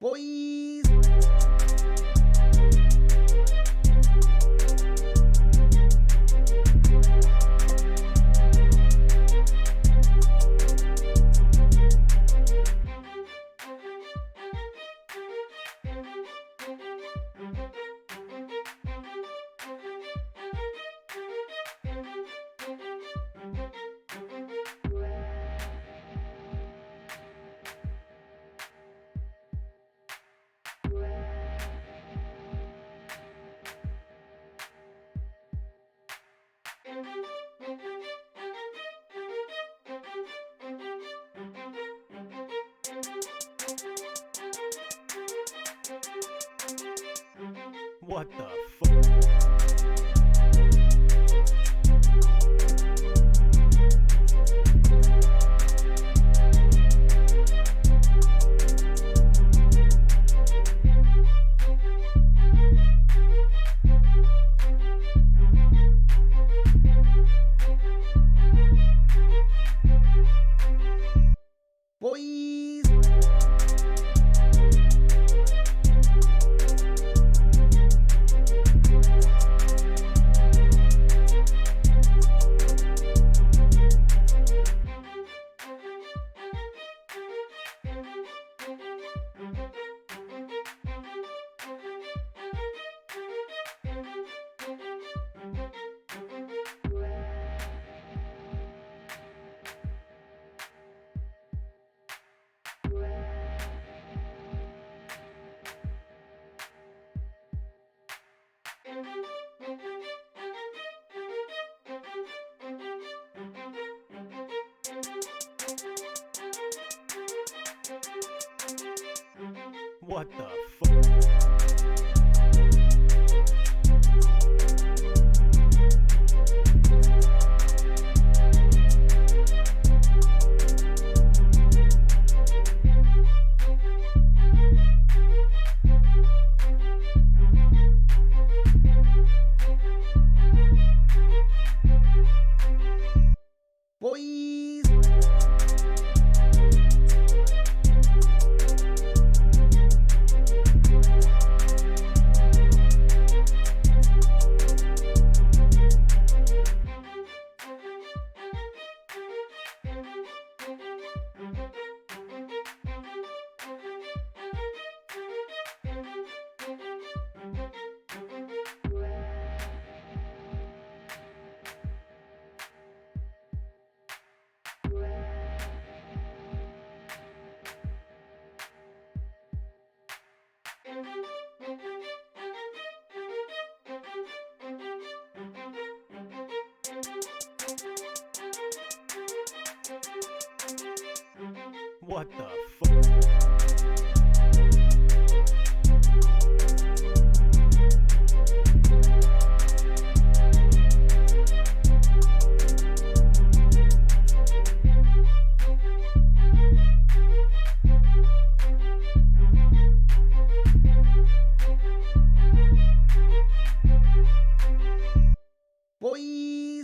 boys. What the fuck? Boys. What the fuck? Boys. What the fuck? Boys.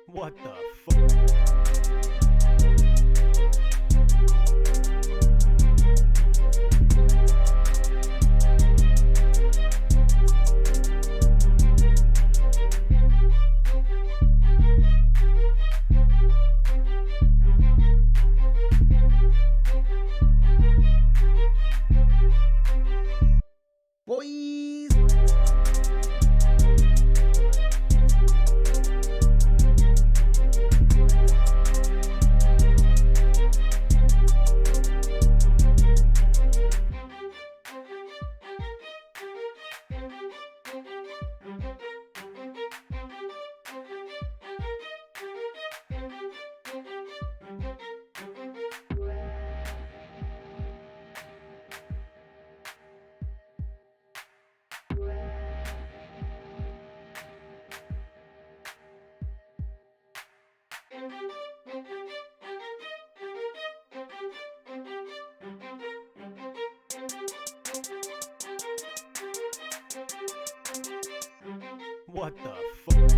What the fuck? Boys. What the fuck?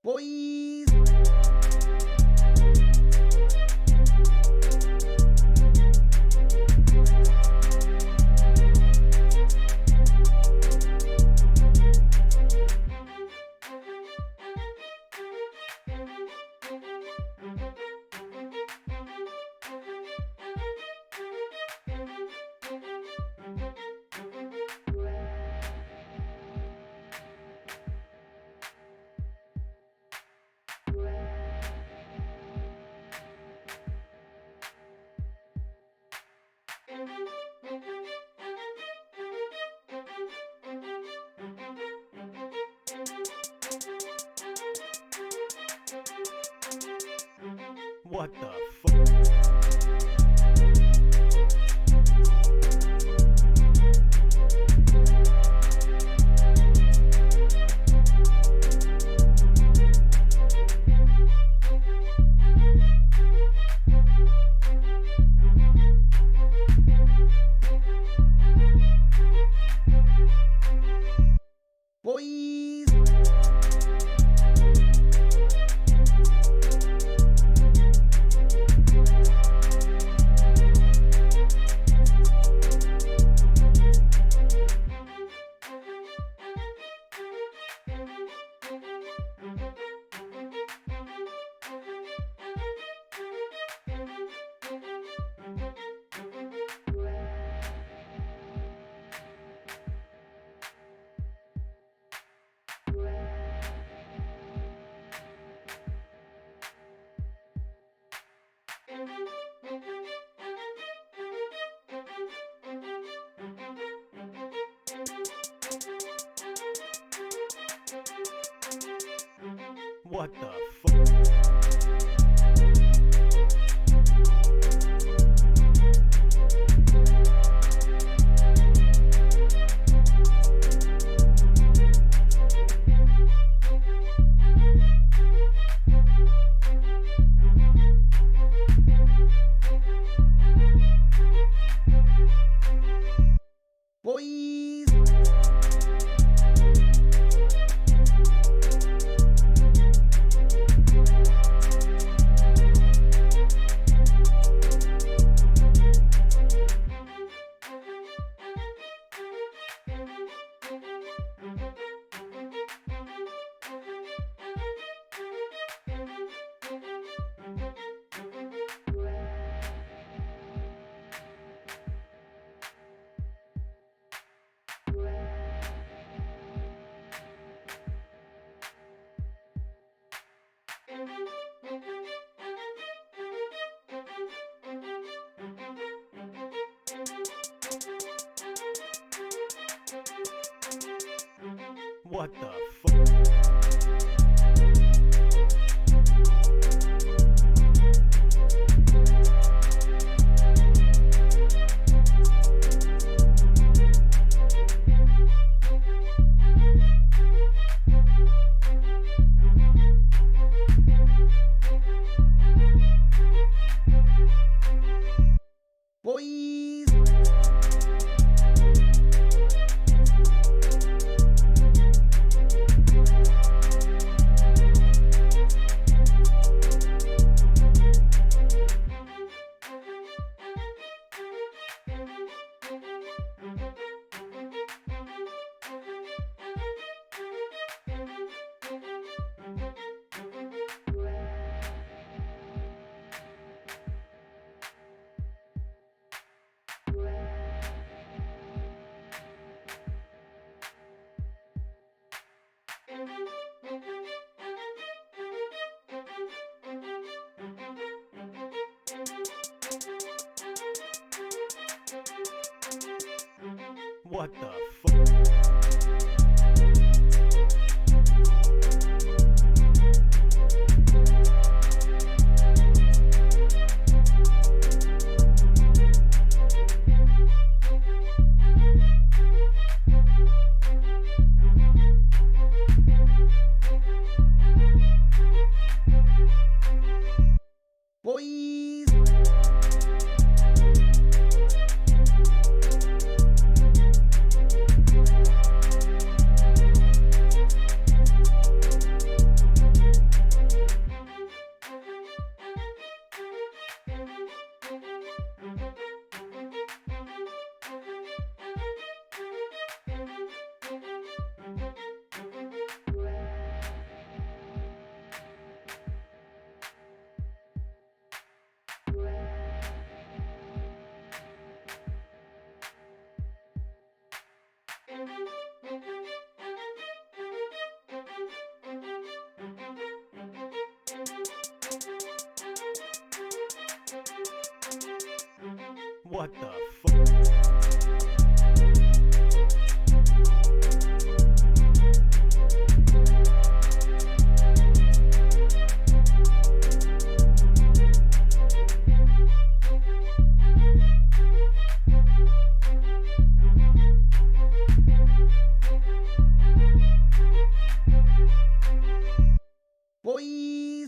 Boys! What the fuck? Boys! What the fuck? Boys! What the fuck? Boys! What the fuck? What the fuck? Boys.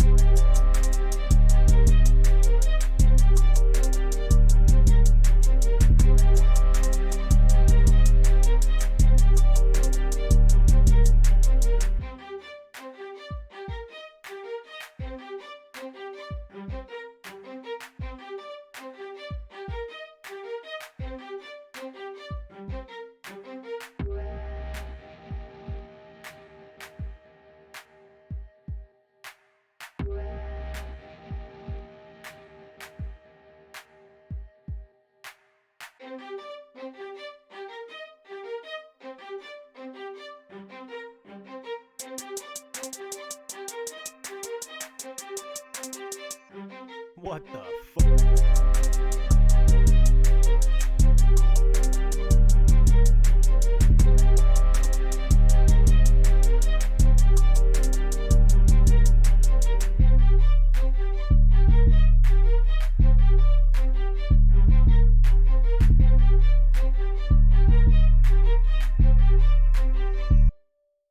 What the fuck?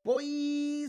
Boys.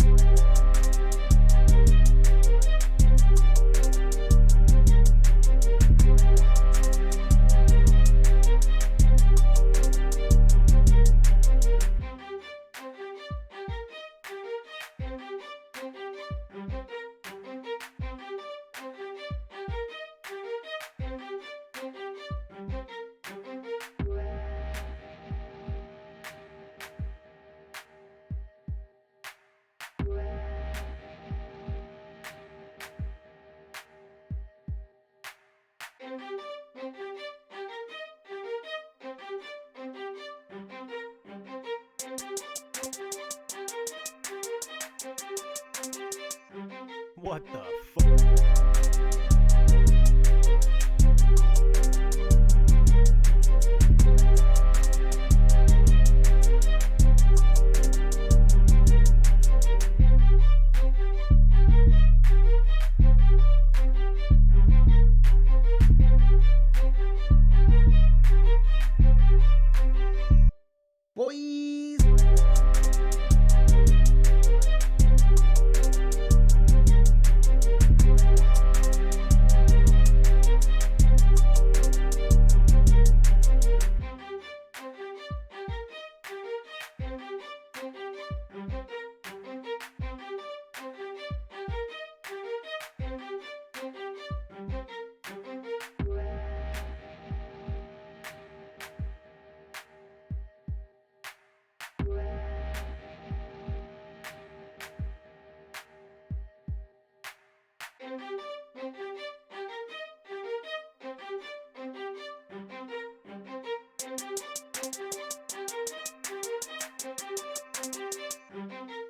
What the fuck? Boys.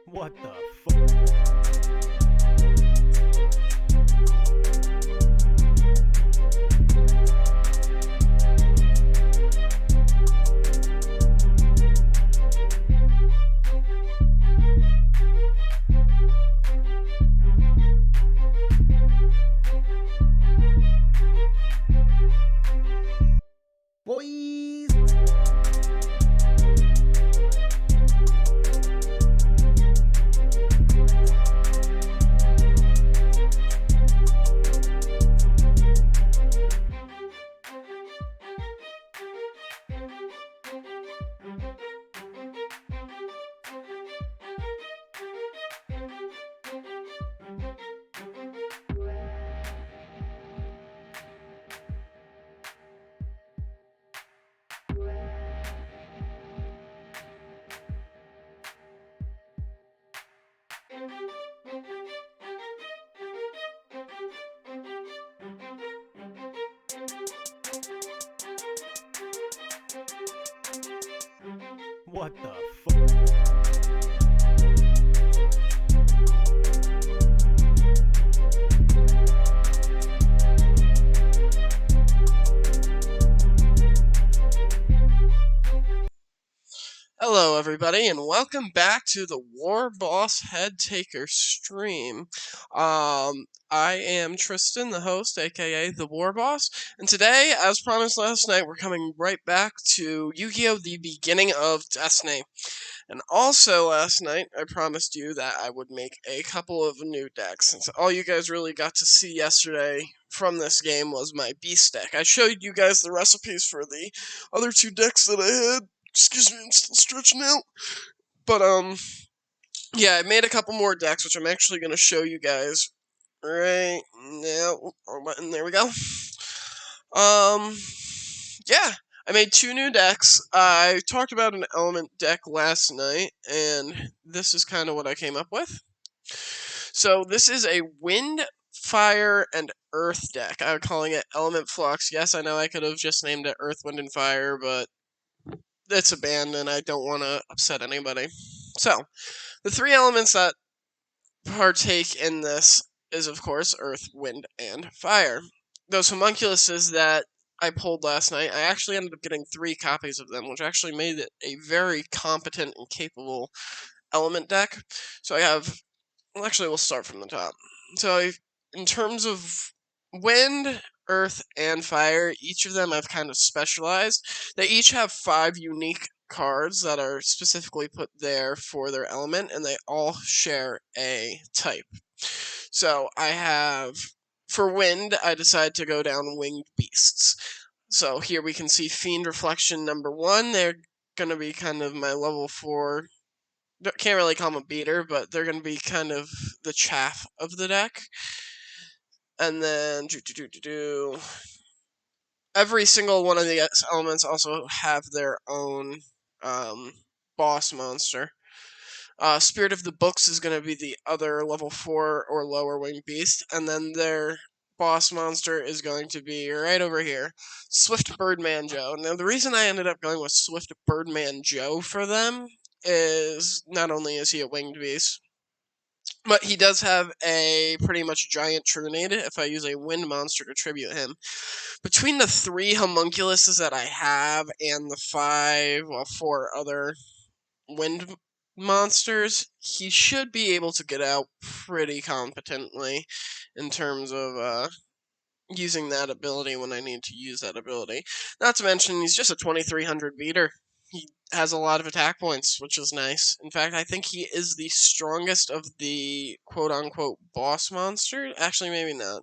What the fuck? Boys. What the fuck? everybody, and welcome back to the War Boss Head Taker stream. I am Tristan, the host, aka the War Boss, and today, as promised last night, we're coming right back to Yu-Gi-Oh! The Beginning of Destiny. And also last night, I promised you that I would make a couple of new decks, since all you guys really got to see yesterday from this game was my beast deck. I showed you guys the recipes for the other two decks that I had. Excuse me, I'm still stretching out. But, yeah, I made a couple more decks, which I'm actually going to show you guys right now. Wrong button, there we go. Yeah, I made two new decks. I talked about an element deck last night, and this is kind of what I came up with. So, this is a wind, fire, and earth deck. I'm calling it Element Flux. Yes, I know I could have just named it Earth, Wind, and Fire, but it's a band, and I don't want to upset anybody. So, the three elements that partake in this is, of course, earth, wind, and fire. Those homunculuses that I pulled last night, I actually ended up getting 3 copies of them, which actually made it a very competent and capable element deck. So I have, well, actually, we'll start from the top. So in terms of wind, earth, and fire, each of them I've kind of specialized. They each have 5 unique cards that are specifically put there for their element, and they all share a type. So I have, for wind, I decided to go down winged beasts. So here we can see Fiend Reflection number 1. They're going to be kind of my level 4. Can't really call them a beater, but they're going to be kind of the chaff of the deck. And then, every single one of the elements also have their own boss monster. Spirit of the Books is going to be the other level 4 or lower winged beast, and then their boss monster is going to be right over here, Swift Birdman Joe. Now, the reason I ended up going with Swift Birdman Joe for them is not only is he a winged beast, but he does have a pretty much giant Trunade if I use a wind monster to tribute him. Between the 3 homunculuses that I have and the 4 other wind monsters, he should be able to get out pretty competently in terms of using that ability when I need to use that ability. Not to mention, he's just a 2300 beater. He has a lot of attack points, which is nice. In fact, I think he is the strongest of the quote-unquote boss monsters. Actually, maybe not.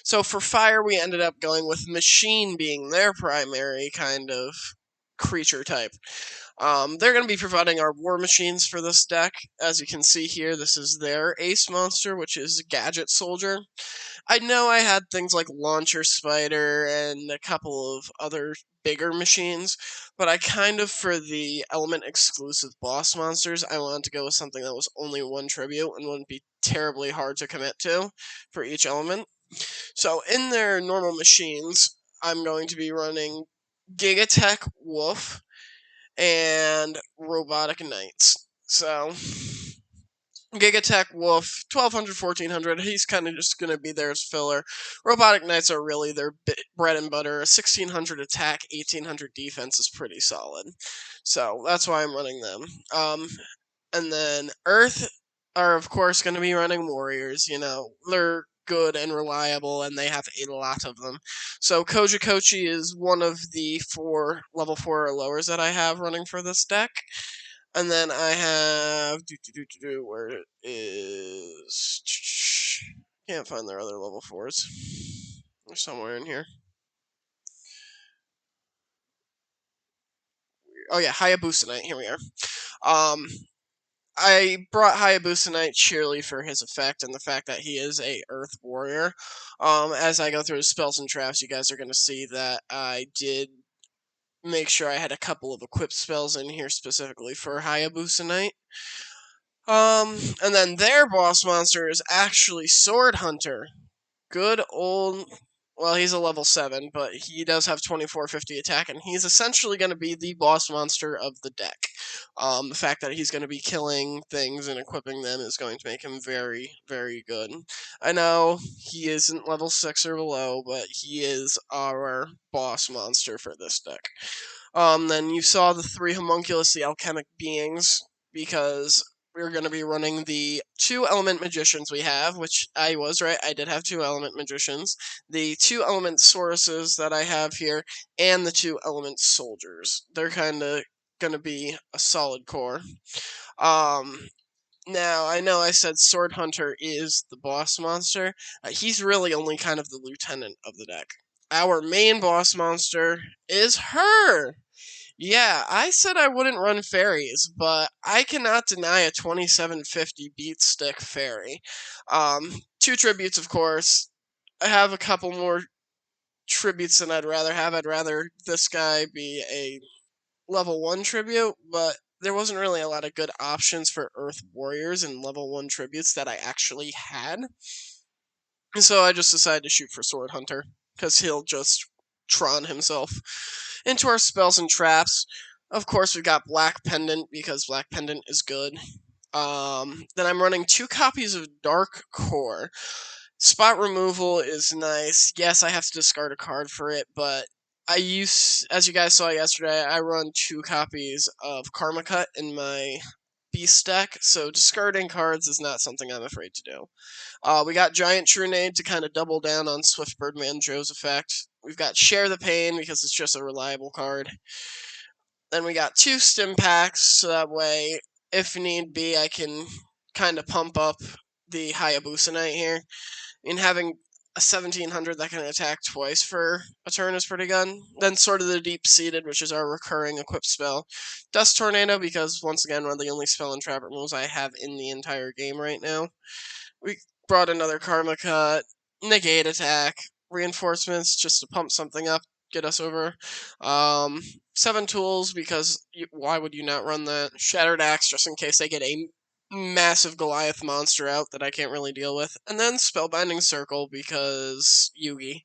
So for fire, we ended up going with Machine being their primary kind of creature type. They're going to be providing our war machines for this deck. As you can see here, this is their ace monster, which is Gadget Soldier. I know I had things like Launcher Spider and a couple of other bigger machines, but I kind of, for the element exclusive boss monsters, I wanted to go with something that was only 1 tribute and wouldn't be terribly hard to commit to for each element. So in their normal machines, I'm going to be running Gigatech Wolf and Robotic Knights. So Gigatech Wolf, 1200, 1400, he's kind of just going to be there as filler. Robotic Knights are really their bread and butter. 1600 attack, 1800 defense is pretty solid. So that's why I'm running them. And then Earth are, of course, going to be running Warriors. You know, they're good and reliable, and they have a lot of them. So Koji Kochi is one of the 4 level 4 or lowers that I have running for this deck. And then I have where it is. Can't find their other level 4s. They're somewhere in here. Oh yeah, Hayabusa Knight. Here we are. I brought Hayabusa Knight sheerly for his effect and the fact that he is a Earth Warrior. As I go through his spells and traps, you guys are going to see that I did make sure I had a couple of equipped spells in here specifically for Hayabusa Knight. And then their boss monster is actually Sword Hunter. Good old... Well, he's a level 7, but he does have 2450 attack, and he's essentially going to be the boss monster of the deck. The fact that he's going to be killing things and equipping them is going to make him very, very good. I know he isn't level 6 or below, but he is our boss monster for this deck. Then you saw the 3 homunculus, the alchemic beings, because we're going to be running the 2 element magicians we have, which I was right, I did have 2 element magicians, the 2 element sauruses that I have here, and the 2 element soldiers. They're kind of going to be a solid core. Now, I know I said Sword Hunter is the boss monster. He's really only kind of the lieutenant of the deck. Our main boss monster is her! Yeah, I said I wouldn't run fairies, but I cannot deny a 2750 beat stick fairy. 2 tributes, of course. I have a couple more tributes than I'd rather have. I'd rather this guy be a level 1 tribute, but there wasn't really a lot of good options for Earth Warriors and level 1 tributes that I actually had. And so I just decided to shoot for Sword Hunter, because he'll just Tron himself into our spells and traps. Of course, we've got Black Pendant, because Black Pendant is good. Then I'm running 2 copies of Dark Core. Spot removal is nice. Yes, I have to discard a card for it, but as you guys saw yesterday, I run 2 copies of Karma Cut in my Beast deck, so discarding cards is not something I'm afraid to do. We got Giant Trunade to kind of double down on Swift Birdman Joe's effect. We've got Share the Pain, because it's just a reliable card. Then we got 2 Stim Packs, so that way, if need be, I can kind of pump up the Hayabusa Knight here. And having a 1700 that can attack twice for a turn is pretty good. Then sort of the Deep Seated, which is our recurring equip spell. Dust Tornado, because once again, one of the only spell and trap removals I have in the entire game right now. We brought another Karma Cut, Negate Attack, Reinforcements, just to pump something up, get us over. 7 Tools, because why would you not run that? Shattered Axe, just in case they get a massive Goliath monster out that I can't really deal with. And then Spellbinding Circle, because Yugi.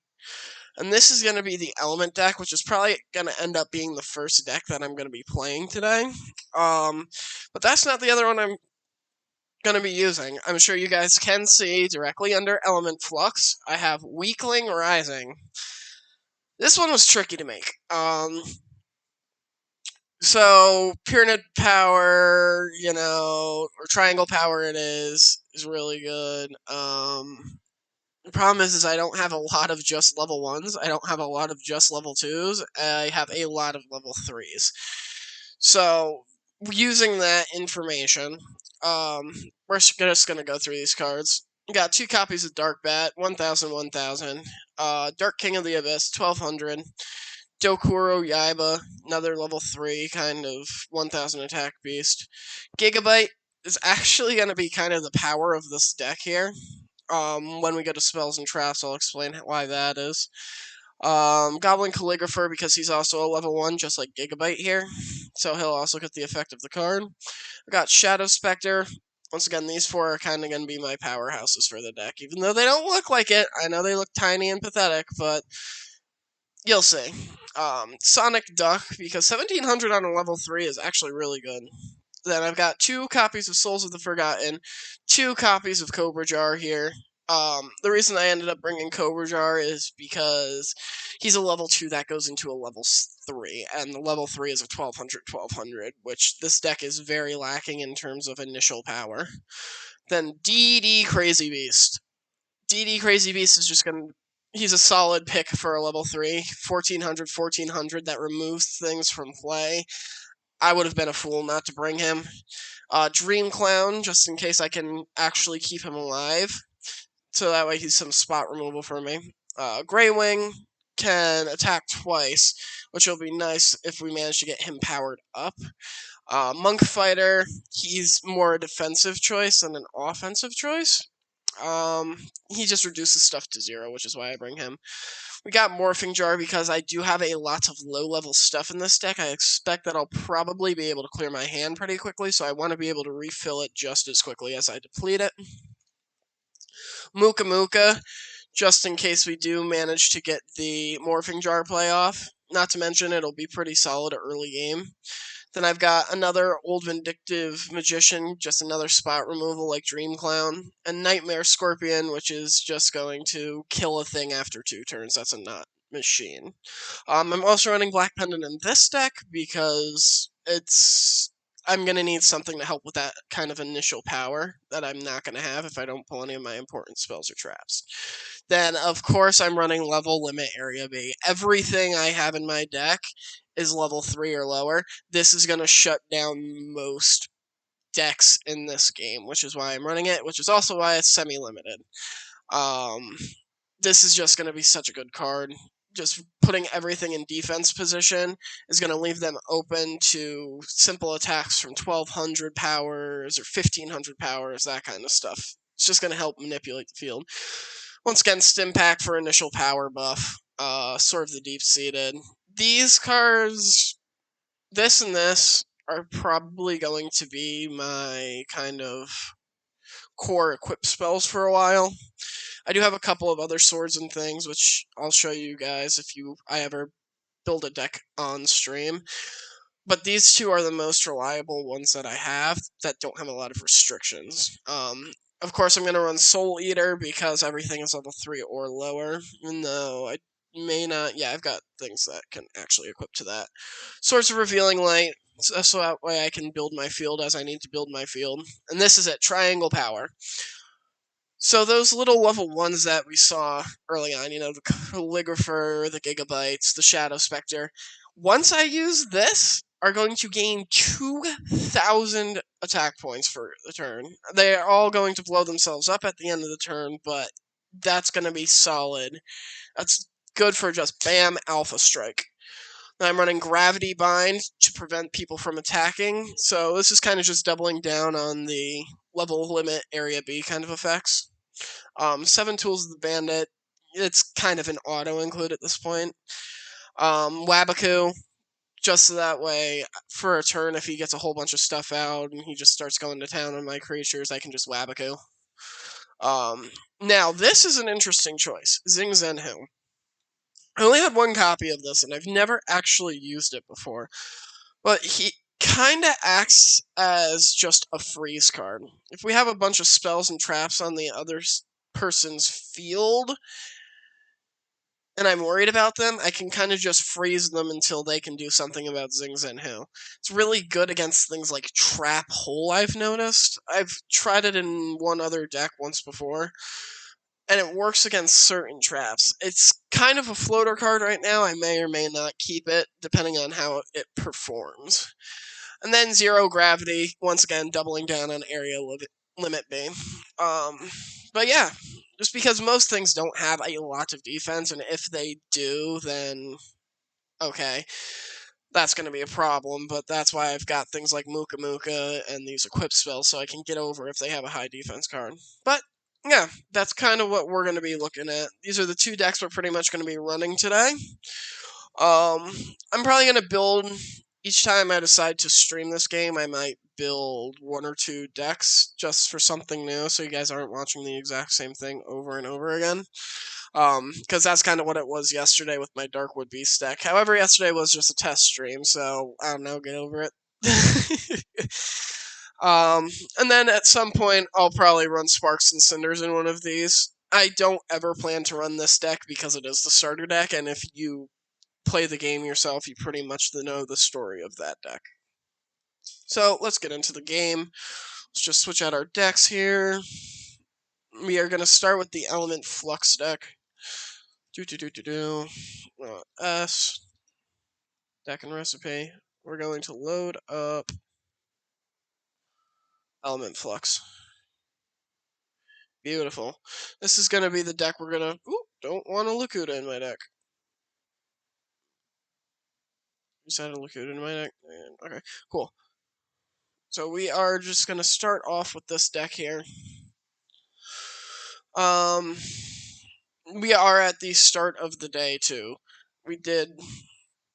And this is going to be the Element deck, which is probably going to end up being the first deck that I'm going to be playing today. But that's not the other one I'm going to be using. I'm sure you guys can see directly under Element Flux, I have Weakling Rising. This one was tricky to make. So Pyramid Power, or Triangle Power is really good. The problem is I don't have a lot of just level 1s. I don't have a lot of just level 2s. I have a lot of level 3s. So, using that information, we're just going to go through these cards. We got 2 copies of Dark Bat, 1000, 1000. Dark King of the Abyss, 1200. Dokuro Yaiba, another level 3, kind of 1000 attack beast. Gigabyte is actually going to be kind of the power of this deck here. When we go to spells and traps, I'll explain why that is. Goblin Calligrapher, because he's also a level 1, just like Gigabyte here. So he'll also get the effect of the card. I got Shadow Spectre. Once again, these 4 are kind of going to be my powerhouses for the deck. Even though they don't look like it. I know they look tiny and pathetic, but you'll see. Sonic Duck, because 1700 on a level 3 is actually really good. Then I've got 2 copies of Souls of the Forgotten, 2 copies of Cobra Jar here. The reason I ended up bringing Cobra Jar is because he's a level 2 that goes into a level 3, and the level 3 is a 1200, which this deck is very lacking in terms of initial power. Then DD Crazy Beast. DD Crazy Beast is just going to... He's a solid pick for a level 3. 1400, that removes things from play. I would have been a fool not to bring him. Dream Clown, just in case I can actually keep him alive. So that way he's some spot removal for me. Grey Wing can attack twice, which will be nice if we manage to get him powered up. Monk Fighter, he's more a defensive choice than an offensive choice. He just reduces stuff to 0, which is why I bring him. We got Morphing Jar because I do have a lot of low-level stuff in this deck. I expect that I'll probably be able to clear my hand pretty quickly, so I want to be able to refill it just as quickly as I deplete it. Muka Muka, just in case we do manage to get the Morphing Jar play off. Not to mention, it'll be pretty solid early game. Then I've got another Old Vindictive Magician, just another spot removal like Dream Clown. And Nightmare Scorpion, which is just going to kill a thing after 2 turns. That's a not machine. I'm also running Black Pendant in this deck because I'm going to need something to help with that kind of initial power that I'm not going to have if I don't pull any of my important spells or traps. Then, of course, I'm running Level Limit Area B. Everything I have in my deck is level 3 or lower. This is going to shut down most decks in this game, which is why I'm running it, which is also why it's semi-limited. This is just going to be such a good card. Just putting everything in defense position is going to leave them open to simple attacks from 1200 powers or 1500 powers, that kind of stuff. It's just going to help manipulate the field. Once again, Stimpack for initial power buff. Sort of the deep-seated. These cards, this and this, are probably going to be my kind of core equip spells for a while. I do have a couple of other swords and things, which I'll show you guys if I ever build a deck on stream. But these two are the most reliable ones that I have that don't have a lot of restrictions. Of course, I'm going to run Soul Eater because everything is level 3 or lower, even though I may not. Yeah, I've got things that can actually equip to that. Swords of Revealing Light, so that way I can build my field as I need to build my field. And this is it, Triangle Power. So those little level 1s that we saw early on, the Calligrapher, the Gigabytes, the Shadow Spectre, once I use this, are going to gain 2,000 attack points for the turn. They are all going to blow themselves up at the end of the turn, but that's going to be solid. That's good for just bam, Alpha Strike. Now I'm running Gravity Bind to prevent people from attacking, so this is kind of just doubling down on the level limit area B kind of effects. 7 Tools of the Bandit, it's kind of an auto include at this point. Wabaku, just so that way, for a turn, if he gets a whole bunch of stuff out and he just starts going to town on my creatures, I can just Wabaku. Now, this is an interesting choice. Zing Zenhu. I only had one copy of this, and I've never actually used it before. But he kind of acts as just a freeze card. If we have a bunch of spells and traps on the other person's field, and I'm worried about them, I can kind of just freeze them until they can do something about Zing Zenhu. It's really good against things like Trap Hole, I've noticed. I've tried it in one other deck once before, and it works against certain traps. It's kind of a floater card right now. I may or may not keep it, depending on how it performs. And then Zero Gravity, once again, doubling down on Area Limit B. But yeah, just because most things don't have a lot of defense, and if they do, then okay, that's going to be a problem, but that's why I've got things like Muka Muka and these equip spells, so I can get over if they have a high defense card. But yeah, that's kind of what we're going to be looking at. These are the 2 decks we're pretty much going to be running today. I'm probably going to build, each time I decide to stream this game, I might build 1 or 2 decks just for something new, so you guys aren't watching the exact same thing over and over again. Because that's kind of what it was yesterday with my Darkwood Beast deck. However, yesterday was just a test stream, so I don't know, get over it. And then at some point, I'll probably run Sparks and Cinders in one of these. I don't ever plan to run this deck because it is the starter deck, and if you play the game yourself, you pretty much know the story of that deck. So let's get into the game. Let's just switch out our decks here. We are going to start with the Element Flux deck. S. Deck and recipe. We're going to load up Element Flux. Beautiful. This is going to be the deck we're going to... Ooh, don't want a Lakuta in my deck. Just had a Lakuta in my deck. Okay, cool. So we are just going to start off with this deck here. We are at the start of the day, too. We did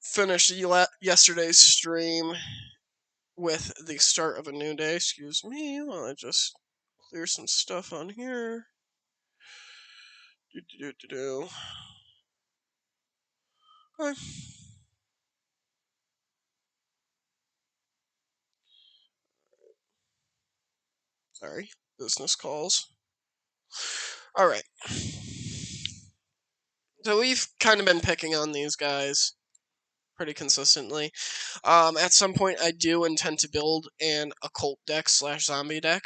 finish yesterday's stream with the start of a new day. Excuse me while I just clear some stuff on here. Okay. Sorry, business calls. Alright. So we've kind of been picking on these guys pretty consistently. At some point, I do intend to build an occult deck / zombie deck,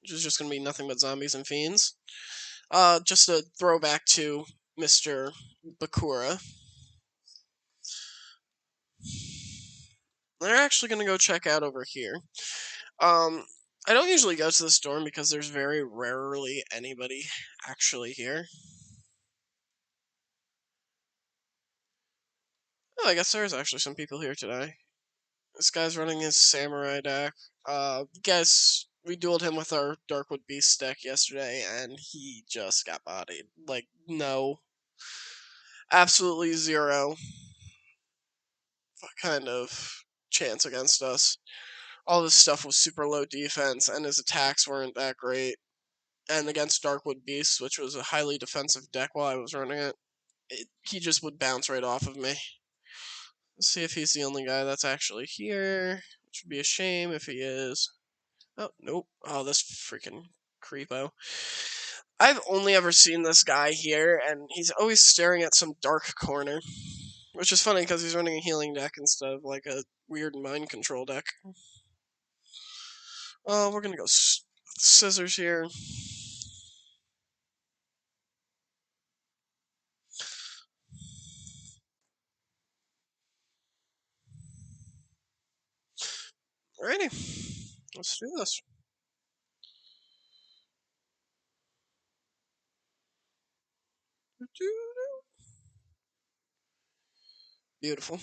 which is just going to be nothing but zombies and fiends. Just a throwback to Mr. Bakura. They're actually going to go check out over here. I don't usually go to this dorm because there's very rarely anybody actually here. Oh, I guess there's actually some people here today. This guy's running his samurai deck. Guys, we dueled him with our Darkwood Beast deck yesterday, and he just got bodied. Like, no. Absolutely zero kind of chance against us. All this stuff was super low defense, and his attacks weren't that great. And against Darkwood Beast, which was a highly defensive deck while I was running it, he just would bounce right off of me. Let's see if he's the only guy that's actually here, which would be a shame if he is. Oh, nope. Oh, this freaking creepo. I've only ever seen this guy here, and he's always staring at some dark corner. Which is funny, because he's running a healing deck instead of, like, a weird mind control deck. Oh, we're gonna go scissors here. Alrighty. Let's do this. Beautiful.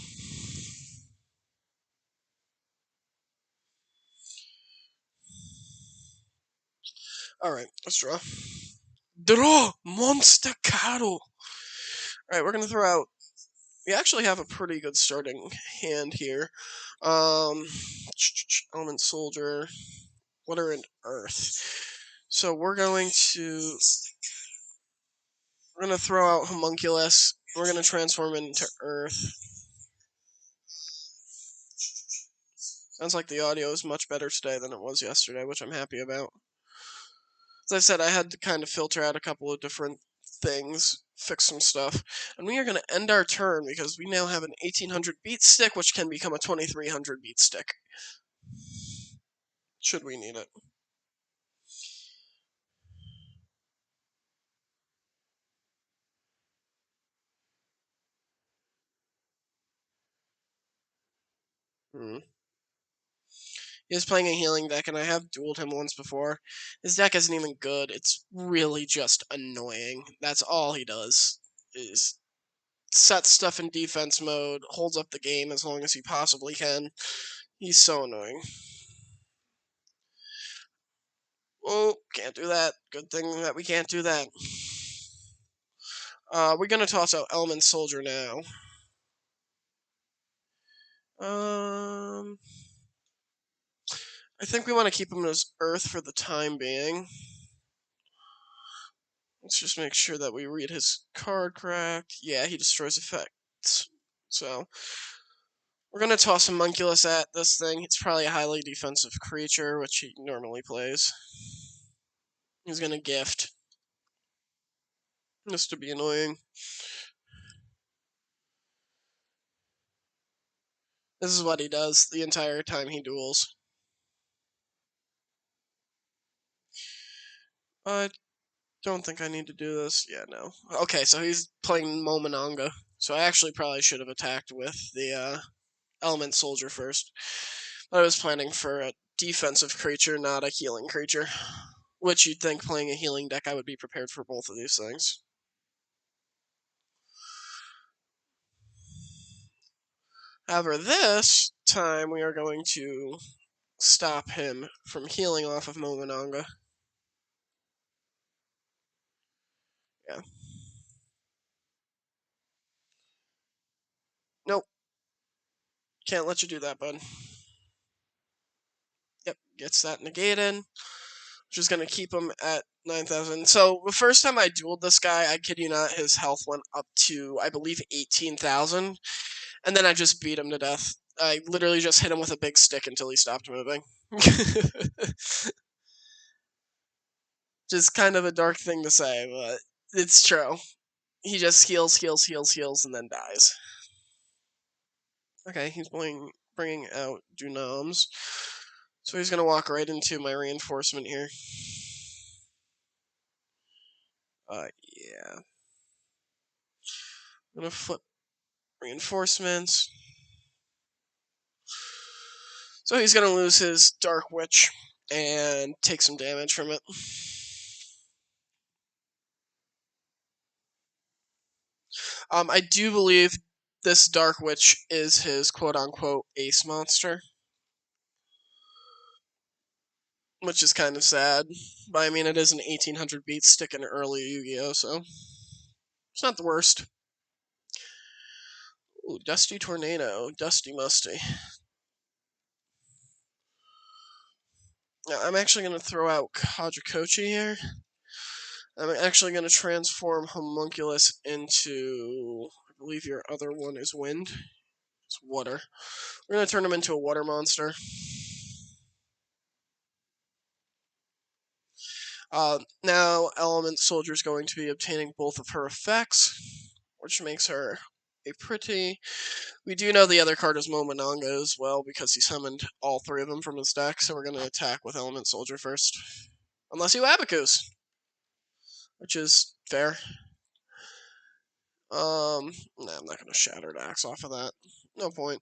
Alright, let's draw. Draw! Monster Cattle! Alright, we're gonna throw out. We actually have a pretty good starting hand here. Element Soldier. Water and Earth. So we're going to. We're gonna throw out Homunculus. We're gonna transform it into Earth. Sounds like the audio is much better today than it was yesterday, which I'm happy about. As I said, I had to kind of filter out a couple of different things, fix some stuff, and we are going to end our turn because we now have an 1800 beat stick, which can become a 2300 beat stick. Should we need it. He is playing a healing deck, and I have dueled him once before. His deck isn't even good. It's really just annoying. That's all he does, is set stuff in defense mode, holds up the game as long as he possibly can. He's so annoying. Oh, can't do that. Good thing that we can't do that. We're gonna toss out Element Soldier now. I think we want to keep him as Earth for the time being. Let's just make sure that we read his card correct. Yeah, he destroys effects. So, we're going to toss Homunculus at this thing. It's probably a highly defensive creature, which he normally plays. He's going to gift. Just to be annoying. This is what he does the entire time he duels. I don't think I need to do this. Yeah, no. Okay, so he's playing Momononga. So I actually probably should have attacked with the Element Soldier first. I was planning for a defensive creature, not a healing creature. Which you'd think playing a healing deck I would be prepared for both of these things. However, this time we are going to stop him from healing off of Momononga. Yeah. Nope. Can't let you do that, bud. Yep, gets that negated. Which is going to keep him at 9,000. So, the first time I dueled this guy, I kid you not, his health went up to, I believe, 18,000. And then I just beat him to death. I literally just hit him with a big stick until he stopped moving. Just kind of a dark thing to say, but it's true. he just heals, and then dies. Okay, he's bringing out Dunoms. So he's going to walk right into my reinforcement here. Yeah. I'm going to flip reinforcements. So he's going to lose his Dark Witch and take some damage from it. I do believe this Dark Witch is his quote-unquote ace monster, which is kind of sad. But I mean, it is an 1800 beat stick in early Yu-Gi-Oh, so it's not the worst. Ooh, Dusty Tornado, Dusty Musty. Now, I'm actually going to throw out Kajakochi here. I'm actually going to transform Homunculus into, I believe your other one is Wind. It's Water. We're going to turn him into a water monster. Now, Element Soldier is going to be obtaining both of her effects, which makes her a pretty... We do know the other card is Momonanga as well, because he summoned all three of them from his deck, so we're going to attack with Element Soldier first. Unless you Abacus, which is fair. Nah, I'm not going to Shattered Axe off of that. No point.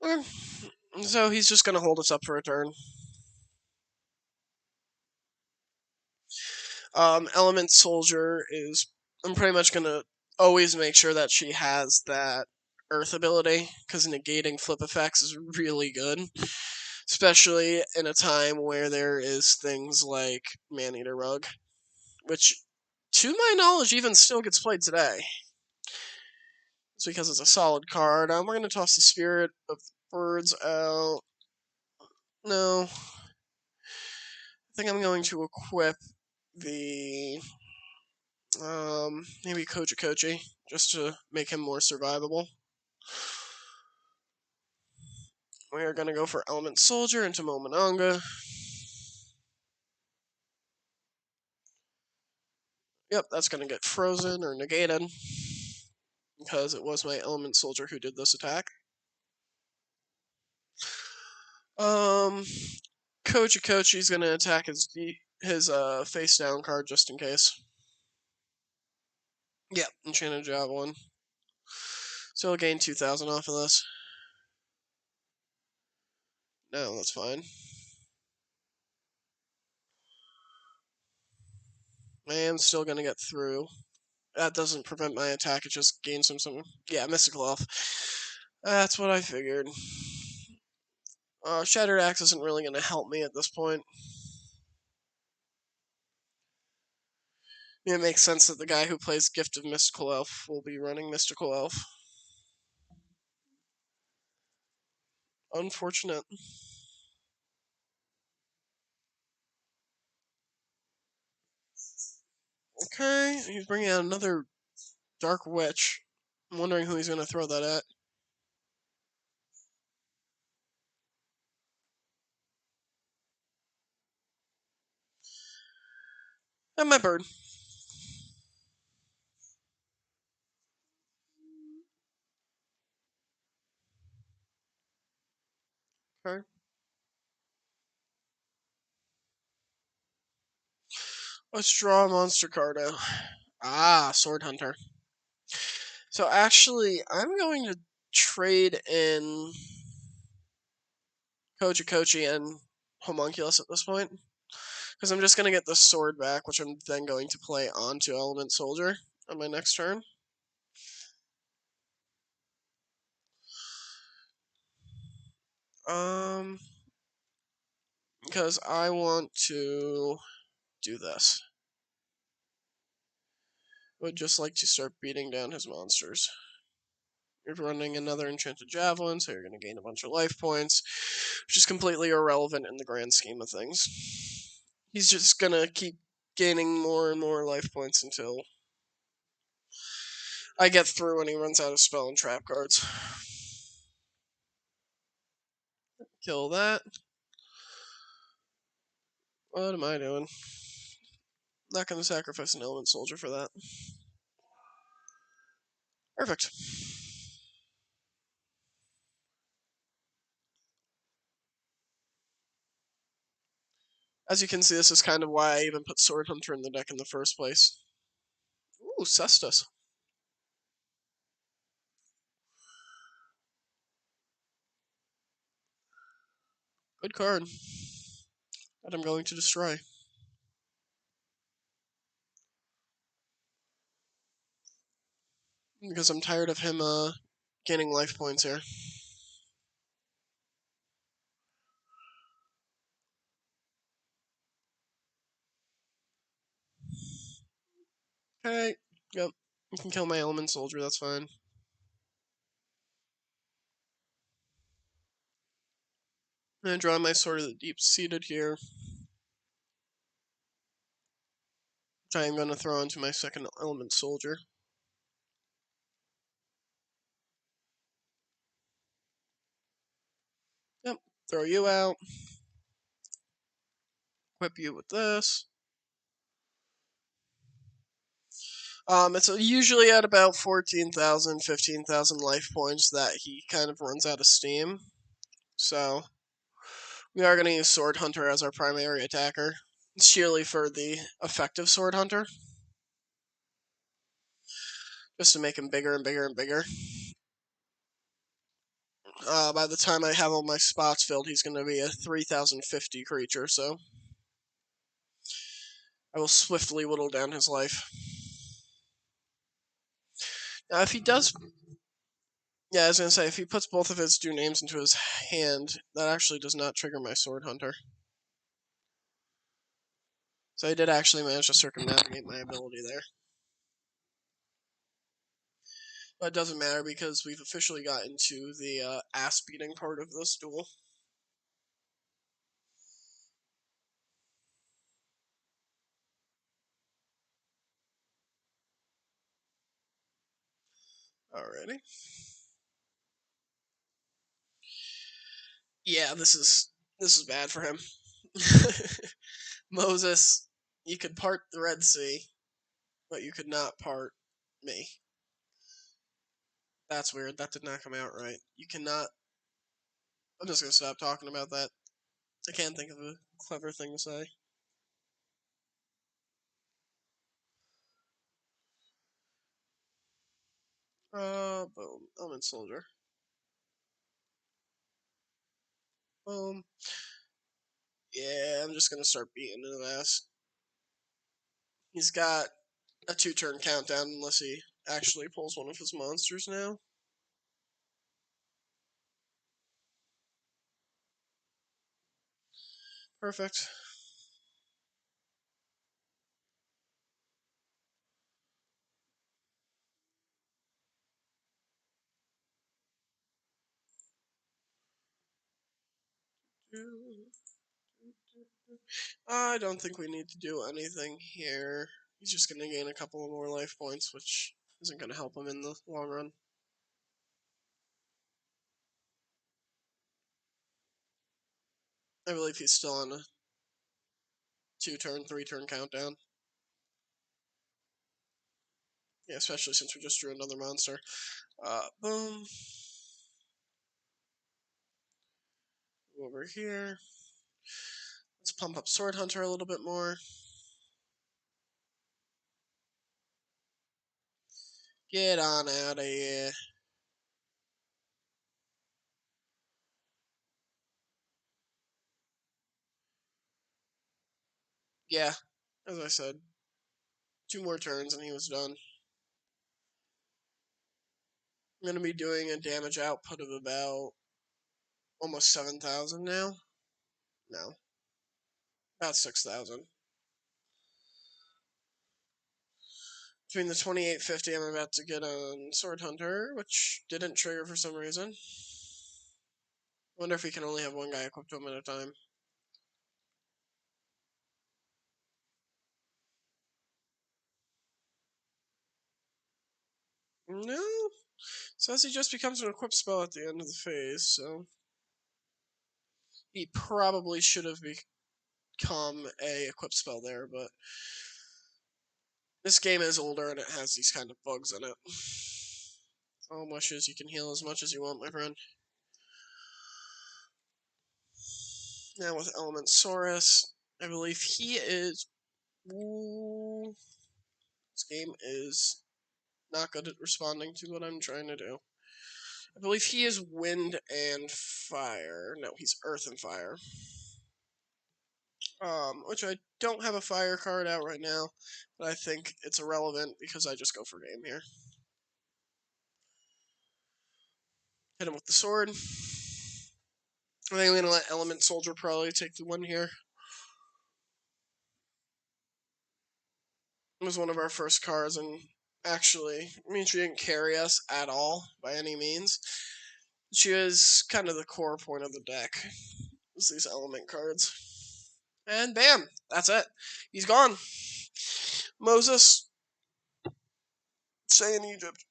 Okay. So he's just going to hold us up for a turn. Element Soldier is... I'm pretty much going to always make sure that she has that Earth ability, because negating flip effects is really good. Especially in a time where there is things like Maneater Rug, which, to my knowledge, even still gets played today. It's because it's a solid card. We're going to toss the Spirit of the Birds out. No. I think I'm going to equip the... maybe Kochi, just to make him more survivable. We are going to go for Element Soldier into Momonanga. Yep, that's going to get frozen or negated, because it was my Element Soldier who did this attack. Kochi's going to attack his face down card just in case. Yep, Enchanted Javelin. So he'll gain 2,000 off of this. No, that's fine. I am still going to get through. That doesn't prevent my attack, it just gains some... Yeah, Mystical Elf. That's what I figured. Shattered Axe isn't really going to help me at this point. It makes sense that the guy who plays Gift of Mystical Elf will be running Mystical Elf. Unfortunate. Okay, he's bringing out another Dark Witch. I'm wondering who he's going to throw that at. And my bird. Okay. Let's draw a monster card out. Ah, Sword Hunter. So actually, I'm going to trade in Kochi and Homunculus at this point. Because I'm just going to get the sword back, which I'm then going to play onto Element Soldier on my next turn. Because I want to do this. Would just like to start beating down his monsters. You're running another Enchanted Javelin, so you're going to gain a bunch of life points, which is completely irrelevant in the grand scheme of things. He's just going to keep gaining more and more life points until I get through and he runs out of spell and trap cards. Kill that. What am I doing? Not going to sacrifice an element soldier for that. Perfect. As you can see, this is kind of why I even put Sword Hunter in the deck in the first place. Ooh, Cestus. Good card. That I'm going to destroy. Because I'm tired of him gaining life points here. Okay, yep. You can kill my element soldier, that's fine. And I draw my Sword of the Deep-Seated here. Which I am going to throw into my second element soldier. Yep, throw you out. Equip you with this. It's usually at about 14,000, 15,000 life points that he kind of runs out of steam. So, we are going to use Sword Hunter as our primary attacker. Sheerly for the effective Sword Hunter. Just to make him bigger and bigger and bigger. By the time I have all my spots filled, he's going to be a 3,050 creature, so I will swiftly whittle down his life. Now, if he does... Yeah, I was going to say, if he puts both of his two names into his hand, that actually does not trigger my Sword Hunter. So I did actually manage to circumnavigate my ability there. But it doesn't matter because we've officially got into the ass-beating part of this duel. Alrighty. Yeah, this is bad for him. Moses, you could part the Red Sea, but you could not part me. That's weird. That did not come out right. You cannot... I'm just going to stop talking about that. I can't think of a clever thing to say. Boom. Element Soldier. Boom. Yeah, I'm just going to start beating his ass. He's got a 2-turn countdown unless he actually pulls one of his monsters now. Perfect. I don't think we need to do anything here. He's just going to gain a couple of more life points, which isn't going to help him in the long run. I believe he's still on a 2-turn, 3-turn countdown. Yeah, especially since we just drew another monster. Boom. Over here. Let's pump up Sword Hunter a little bit more. Get on out of here. Yeah, as I said, 2 more turns and he was done. I'm going to be doing a damage output of about almost 7,000 now. No, about 6,000. Between the 2850 I'm about to get on Sword Hunter, which didn't trigger for some reason. Wonder if we can only have one guy equipped to him at a time. No. Says he just becomes an equipped spell at the end of the phase, so he probably should have become a equipped spell there, but This game is older and it has these kind of bugs in it. Oh, mushes, you can heal as much as you want, my friend. Now with Elementsaurus, I believe he is... Ooh, this game is not good at responding to what I'm trying to do. I believe he is wind and fire. No, he's earth and fire. Which I don't have a fire card out right now, but I think it's irrelevant because I just go for game here. Hit him with the sword. I think I'm gonna let Element Soldier probably take the one here. It was one of our first cards, and actually, I mean, she didn't carry us at all by any means. She was kind of the core point of the deck. It's these element cards. And bam! That's it. He's gone. Moses, stay in Egypt.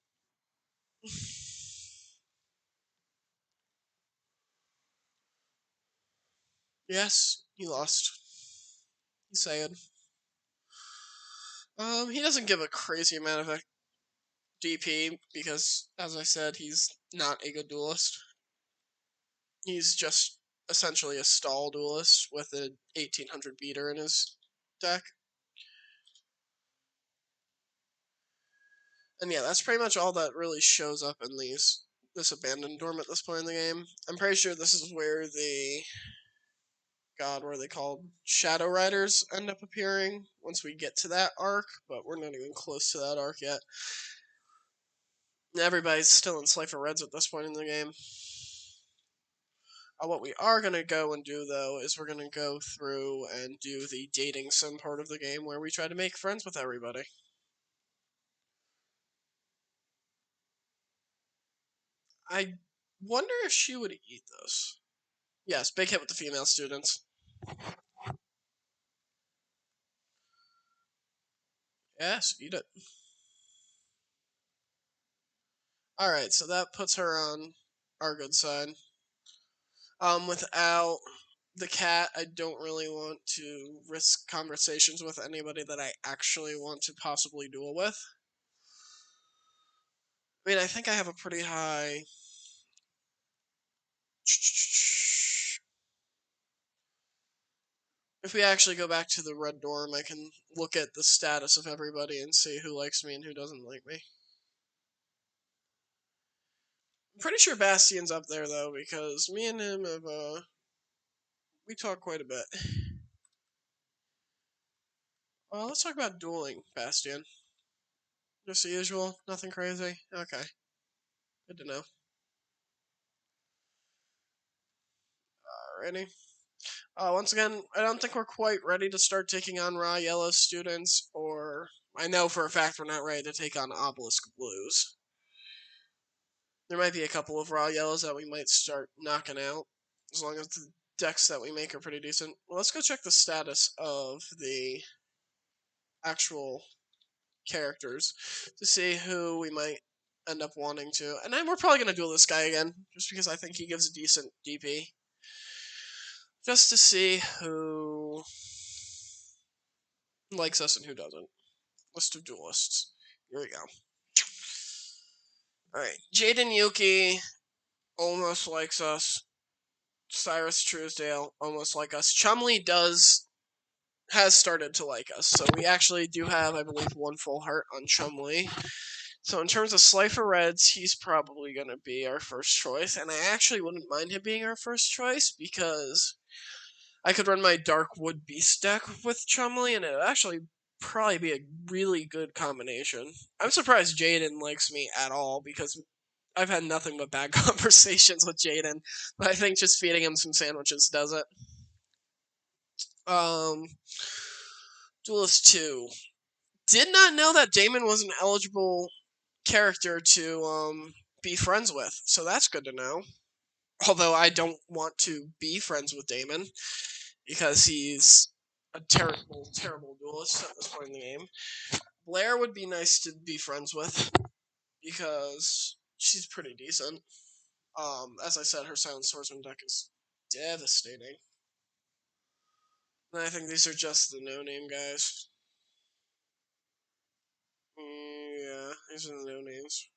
Yes, he lost. He's sad. He doesn't give a crazy amount of DP because, as I said, he's not a good duelist. He's just essentially a stall duelist with an 1800 beater in his deck. And yeah, that's pretty much all that really shows up in this abandoned dorm at this point in the game. I'm pretty sure this is where the what are they called? Shadow Riders end up appearing once we get to that arc, but we're not even close to that arc yet. Everybody's still in Slifer Reds at this point in the game. What we are going to go and do, though, is we're going to go through and do the dating sim part of the game where we try to make friends with everybody. I wonder if she would eat this. Yes, big hit with the female students. Yes, eat it. Alright, so that puts her on our good side. Without the cat, I don't really want to risk conversations with anybody that I actually want to possibly duel with. I mean, I think I have a pretty high... If we actually go back to the red dorm, I can look at the status of everybody and see who likes me and who doesn't like me. I'm pretty sure Bastion's up there, though, because me and him have, we talk quite a bit. Well, let's talk about dueling, Bastion. Just the usual, nothing crazy? Okay. Good to know. Alrighty. Once again, I don't think we're quite ready to start taking on Raw Yellow students, or I know for a fact we're not ready to take on Obelisk Blues. There might be a couple of Raw Yellows that we might start knocking out, as long as the decks that we make are pretty decent. Well, let's go check the status of the actual characters to see who we might end up wanting to. And then we're probably going to duel this guy again, just because I think he gives a decent DP. Just to see who likes us and who doesn't. List of duelists. Here we go. Alright, Jaden Yuki almost likes us. Cyrus Truesdale almost like us. Chumley has started to like us, so we actually do have, I believe, one full heart on Chumley. So in terms of Slifer Reds, he's probably going to be our first choice, and I actually wouldn't mind him being our first choice, because I could run my Dark Wood Beast deck with Chumley, and it would actually probably be a really good combination. I'm surprised Jaden likes me at all, because I've had nothing but bad conversations with Jaden, but I think just feeding him some sandwiches does it. Duelist 2. Did not know that Damon was an eligible character to be friends with, so that's good to know. Although I don't want to be friends with Damon, because he's a terrible, terrible duelist at this point in the game. Blair would be nice to be friends with, because she's pretty decent. As I said, her Silent Swordsman deck is devastating. And I think these are just the no-name guys. Yeah, these are the no names.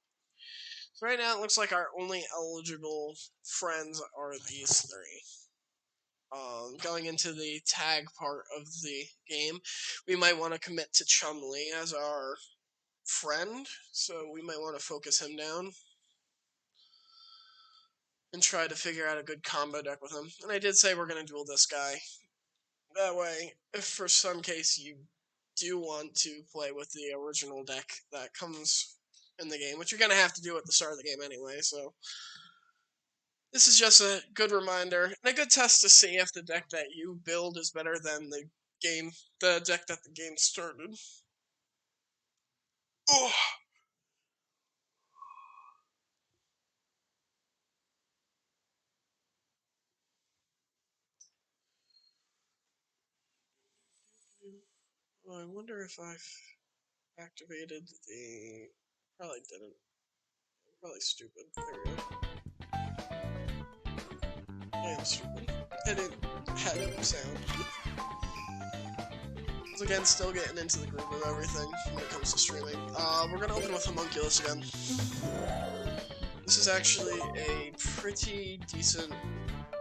So right now, it looks like our only eligible friends are these three. Going into the tag part of the game, we might want to commit to Chumley as our friend, so we might want to focus him down and try to figure out a good combo deck with him. And I did say we're going to duel this guy. That way, if for some case you do want to play with the original deck that comes in the game, which you're going to have to do at the start of the game anyway, so this is just a good reminder and a good test to see if the deck that you build is better than the deck that the game started. Oh. Well, I wonder if I've activated the... Probably didn't. Probably stupid. There we go. I am stupid. I didn't have no sound. So again, still getting into the groove of everything when it comes to streaming. We're gonna open with Homunculus again. This is actually a pretty decent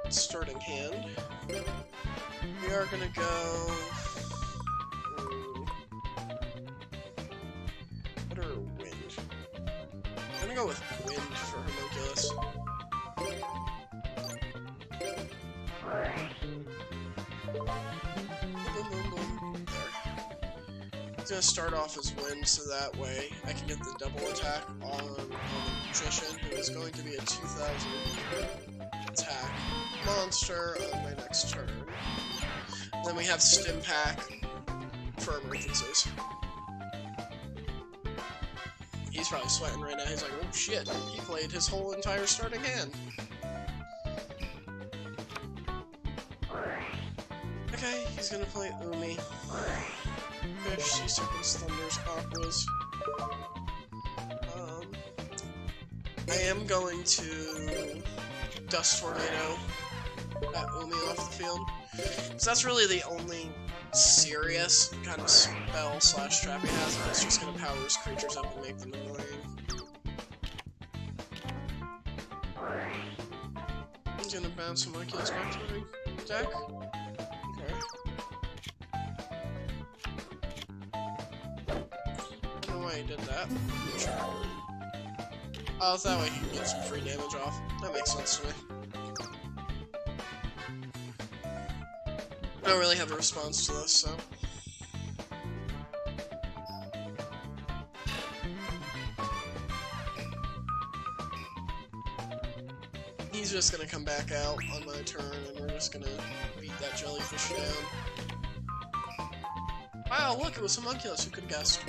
starting hand. We are gonna go... What are wind? I'm gonna go with wind for Homunculus. Boom, boom, boom. There. He's gonna start off as wind, so that way I can get the double attack on the Magician, who is going to be a 2000 attack monster on my next turn. And then we have Stim Pack for emergencies. He's probably sweating right now. He's like, oh shit, he played his whole entire starting hand. Okay, he's gonna play Umi. Fish, Sea Serpents, Thunders, Aquas. I am going to Dust Tornado that Umi off the field. So that's really the only serious kind of spell slash trap he has, and it's just going to power his creatures up and make them annoying. He's going to bounce Homunculus back to the deck. Okay. I don't know why he did that. Sure. Oh, that way he can get some free damage off. That makes sense to me. I don't really have a response to this, so... He's just gonna come back out on my turn, and we're just gonna beat that jellyfish down. Wow, look, it was Homunculus, who could have guessed?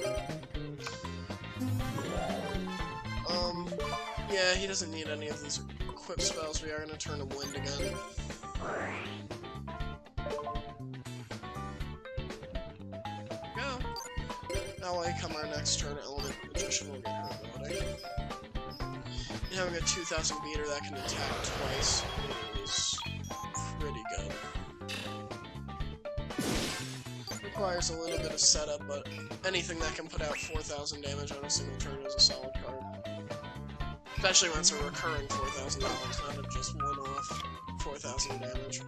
Yeah, he doesn't need any of these equip spells. We are gonna turn him wind again. Go. Now, like, come our next turn, Element Magician will get hurt loading. And having a 2000 beater that can attack twice is pretty good. Requires a little bit of setup, but anything that can put out 4000 damage on a single turn is a solid card. Especially when it's a recurring $4,000, not a just one-off 4,000 damage.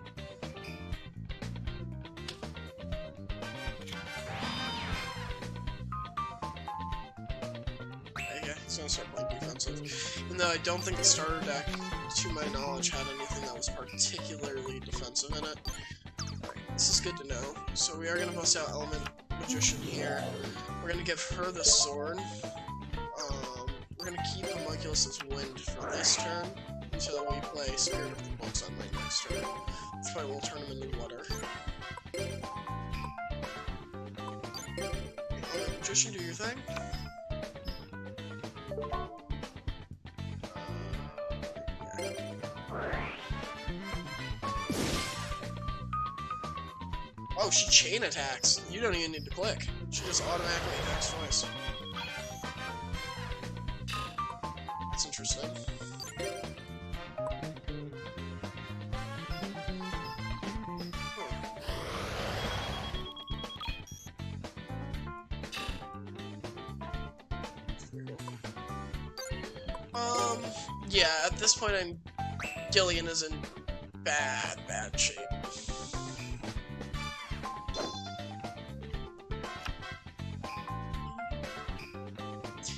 Okay, he's gonna start playing defensive. Even though I don't think the starter deck, to my knowledge, had anything that was particularly defensive in it. Alright, this is good to know. So we are gonna bust out Element Magician here. We're gonna give her the sword. We're gonna keep Homunculus' wind for this turn until we play Spirit of the Books on my next turn. That's why we'll turn him into water. Okay, Magician, do your thing. Yeah. Oh, she chain attacks. You don't even need to click. She just automatically attacks twice. That's interesting. Yeah, at this point, Gillian is in bad shape.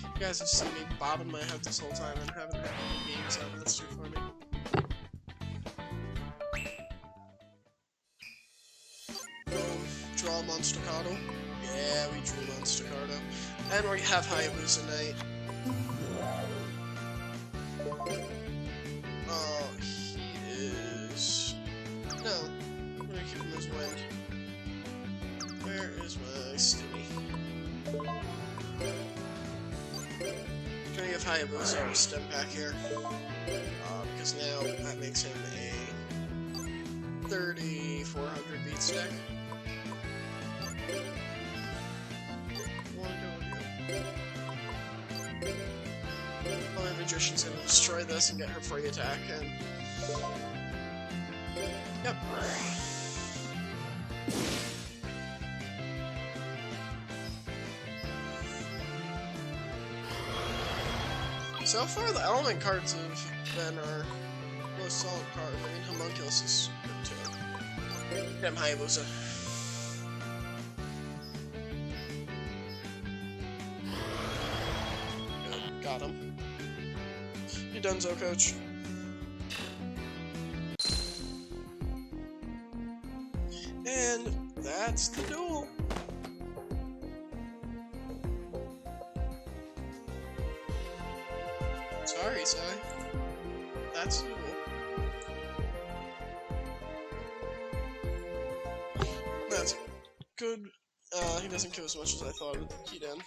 You guys have seen me bobbing my head this whole time and haven't had any games on this for me. Draw Monstacado. Yeah, we drew Monstacado. And we have Hayabusa Knight. Oh, he is... No. I'm gonna keep him as Wind. Where is my Stimmy? Gonna give Hayabusa our stem pack here. Because now that makes him a 3,400 beat stack. My Magician's gonna destroy this and get her free attack, and... Yep. So far, the element cards have been our most solid card. I mean, Homunculus is good too. Damn Hayabusa. Good, got him. You donezo, coach. And that's the duel. Sorry, Sai. That's the duel. That's good. He doesn't kill as much as I thought he'd end.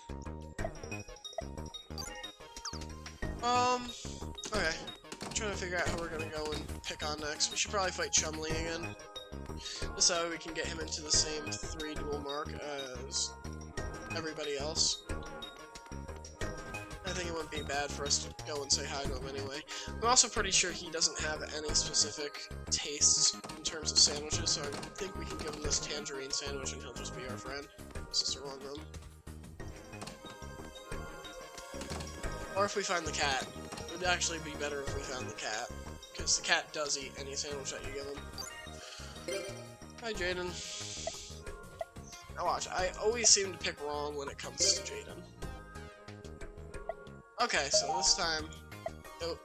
Okay. I'm trying to figure out how we're gonna go and pick on next. We should probably fight Chumley again. Just so we can get him into the same 3 duel mark as everybody else. I think it wouldn't be bad for us to go and say hi to him anyway. I'm also pretty sure he doesn't have any specific tastes in terms of sandwiches, so I think we can give him this tangerine sandwich and he'll just be our friend. This is the wrong room. Or if we find the cat. It would actually be better if we found the cat, because the cat does eat any sandwich that you give him. Hi, Jaden. Now watch, I always seem to pick wrong when it comes to Jaden. Okay, so this time, it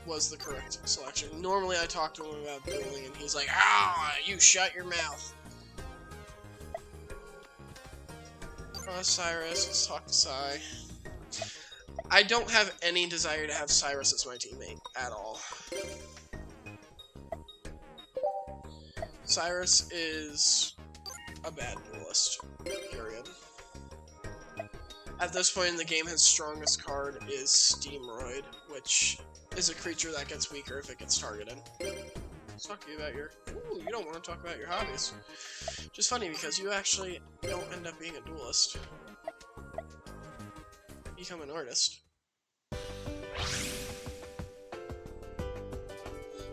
was the correct selection. Normally I talk to him about dueling and he's like, "Ah, you shut your mouth." Cyrus, let's talk to Sai. I don't have any desire to have Cyrus as my teammate at all. Cyrus is a bad duelist, period. At this point in the game, his strongest card is Steamroid, which is a creature that gets weaker if it gets targeted. Let's talk to you about your... Ooh, you don't want to talk about your hobbies. Just funny, because you actually don't end up being a duelist. You become an artist.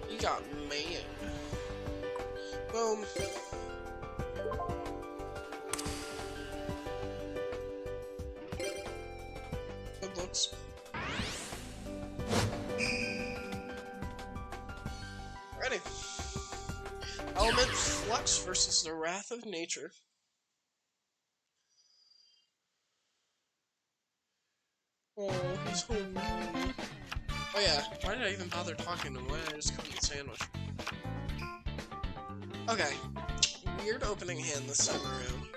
You got man. Boom. Good looks. Ready. Element Flux versus the Wrath of Nature. Oh, he's home. Oh yeah, why did I even bother talking to him? Why did I just cook the sandwich? Okay. Weird opening hand this time around.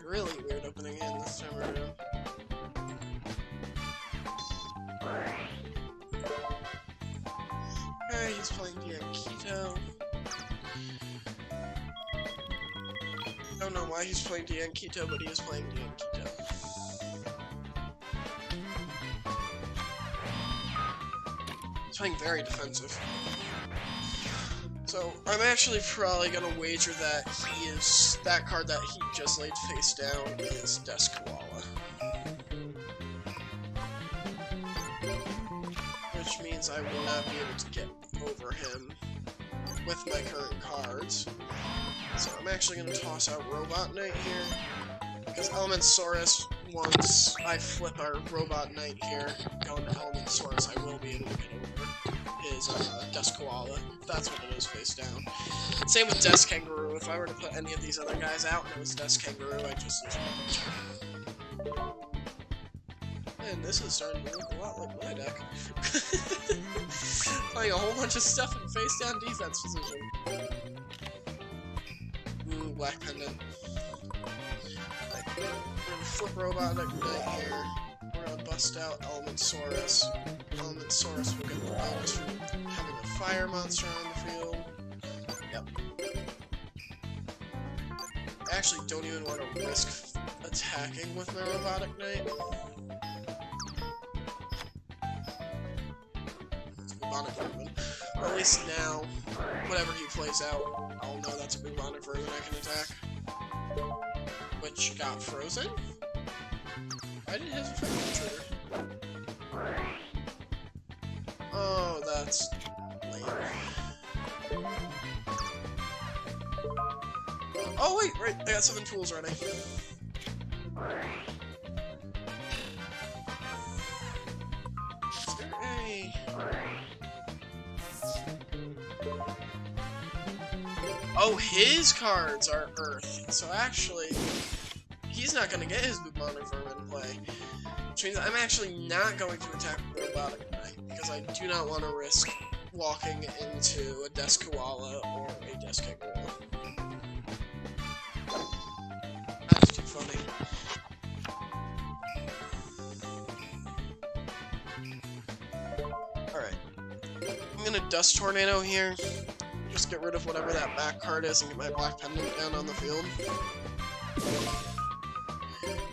Really weird opening hand this time around. Okay, he's playing Diankito. I don't know why he's playing Diankito, but he is playing Diankito. He's playing very defensive. So, I'm actually probably gonna wager that that card that he just laid face down is Desk Koala. Which means I will not be able to get over him with my current cards. So I'm actually gonna toss out Robot Knight here, Because Elementsaurus, once I flip our Robot Knight here, going to Elementsaurus, I will be able to get over his Dust Koala. That's what it is face down. Same with Desk Kangaroo. If I were to put any of these other guys out and it was Desk Kangaroo, I'd just lose my turn. And this is starting to look a lot like my deck. Playing a whole bunch of stuff in face down defense position. Ooh, Black Pendant. We're gonna flip Robot Knight here. We're gonna bust out Elementsaurus. Elementsaurus will get the bonus from having a fire monster on the field. Yep. I actually don't even want to risk attacking with my Robotic Knight. It's Bubonic Vermin. Or at least now, whatever he plays out, I'll know that's a Bubonic Vermin I can attack. Which got frozen? Why did his effect trigger? Oh, that's lame. Oh wait, right, I got 7 tools ready. Is there a... Oh, his cards are Earth, so actually, he's not going to get his Bubonic Vermin in play. Which means I'm actually not going to attack with Robotic Knight, because I do not want to risk walking into a Desk Koala or a Desk Kangaroo. That's too funny. Alright. I'm going to Dust Tornado here. Just get rid of whatever that back card is and get my Black Pendant down on the field.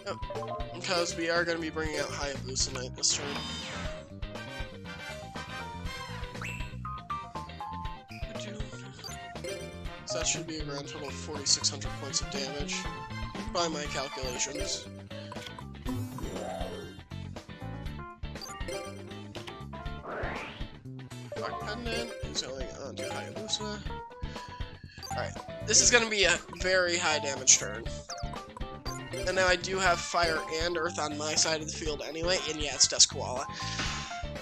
Oh, because we are going to be bringing out Hayabusa Knight this turn. So that should be a grand total of 4,600 points of damage, by my calculations. Black Pendant is going on to Hayabusa. Alright, this is going to be a very high damage turn. And now I do have Fire and Earth on my side of the field anyway, and yeah, it's Desk Koala.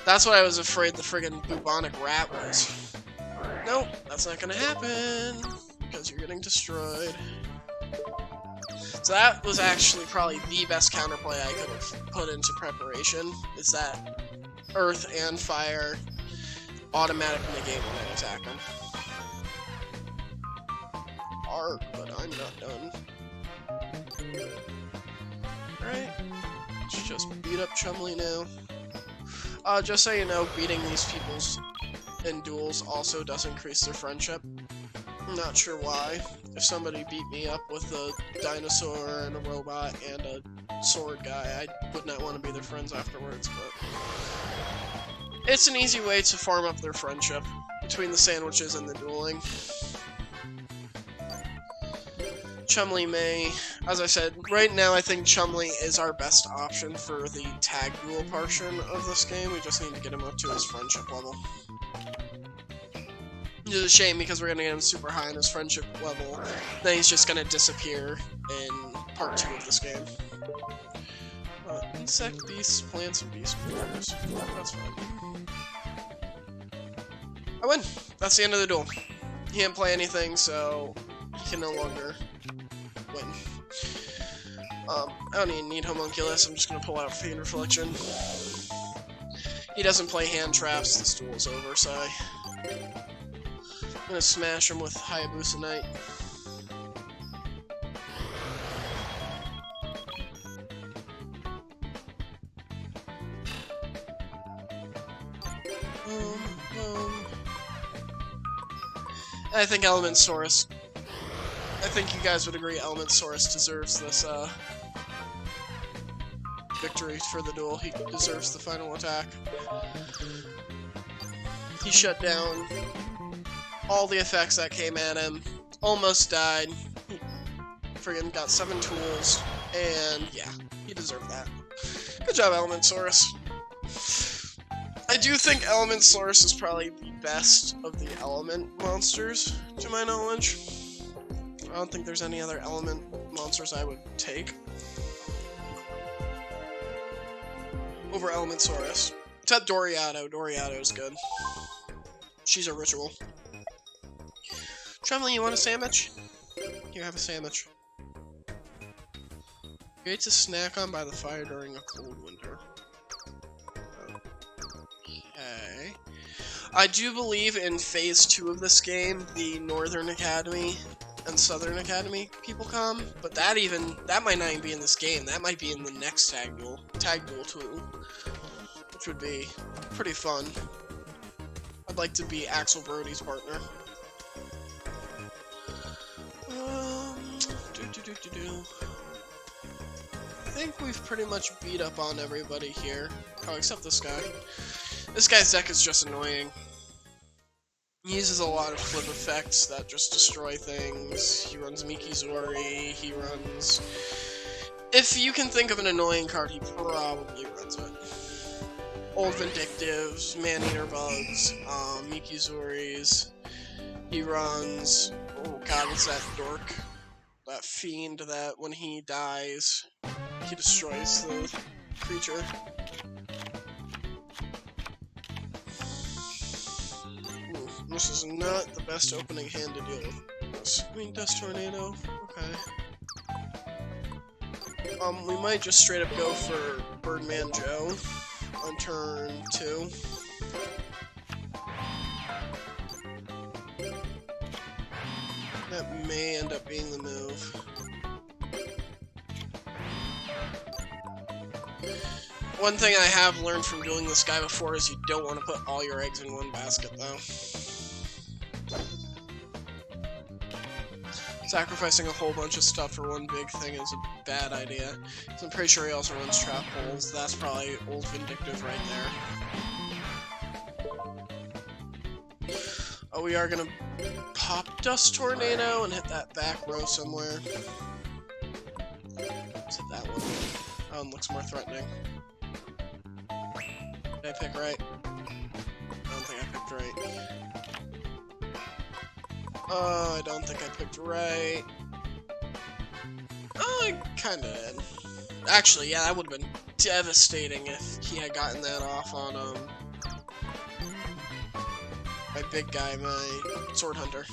That's what I was afraid the friggin' Bubonic Rat was. Nope, that's not gonna happen, because you're getting destroyed. So that was actually probably the best counterplay I could have put into preparation, is that Earth and Fire automatic negate when I attack them. Arg, but I'm not done. Right, let's just beat up Chumley now. Just so you know, beating these people's in duels also does increase their friendship. I'm not sure why. If somebody beat me up with a dinosaur and a robot and a sword guy, I would not want to be their friends afterwards, but it's an easy way to farm up their friendship between the sandwiches and the dueling. Chumley may, as I said, right now I think Chumley is our best option for the tag duel portion of this game. We just need to get him up to his friendship level. It's a shame because we're gonna get him super high in his friendship level, then he's just gonna disappear in part 2 of this game. Insect, beasts, plants, and beast warriors. That's fine. I win! That's the end of the duel. He didn't play anything, so he can no longer win. I don't even need Homunculus, I'm just gonna pull out Fiend Reflection. He doesn't play hand traps, this duel's over, so I'm gonna smash him with Hayabusa Knight. I think Elementsaurus. I think you guys would agree Elementsaurus deserves this victory for the duel. He deserves the final attack. He shut down all the effects that came at him, almost died, he friggin' got 7 tools, and yeah, he deserved that. Good job, Elementsaurus. I do think Elementsaurus is probably the best of the element monsters, to my knowledge. I don't think there's any other element monsters I would take. over Elementsaurus. Except Doriato. Doriato is good. She's a ritual. Tremley, you want a sandwich? Here, have a sandwich. Great to snack on by the fire during a cold winter. Okay. I do believe in Phase 2 of this game, the Northern Academy and Southern Academy people come, but that might not even be in this game. That might be in the next Tag Duel 2, which would be pretty fun. I'd like to be Axel Brody's partner. I think we've pretty much beat up on everybody here. Oh, except this guy. This guy's deck is just annoying. He uses a lot of flip effects that just destroy things. He runs Mikizori, he runs... If you can think of an annoying card, he probably runs it. Old Vindictives, Man-Eater Bugs, Mikizoris. He runs... Oh god, what's that dork? That fiend that when he dies, he destroys the creature. This is not the best opening hand to deal with. I mean, Dust Tornado, okay. We might just straight up go for Birdman Joe on turn 2. That may end up being the move. One thing I have learned from doing this guy before is you don't want to put all your eggs in one basket, though. Sacrificing a whole bunch of stuff for one big thing is a bad idea. So I'm pretty sure he also runs Trap Holes. That's probably Old Vindictive right there. Oh, we are gonna pop Dust Tornado and hit that back row somewhere. Let's hit that one. That one looks more threatening. Did I pick right? I don't think I picked right. Oh, I don't think I picked right. Oh, I kinda did. Actually, yeah, that would've been devastating if he had gotten that off on, my big guy, my Sword Hunter.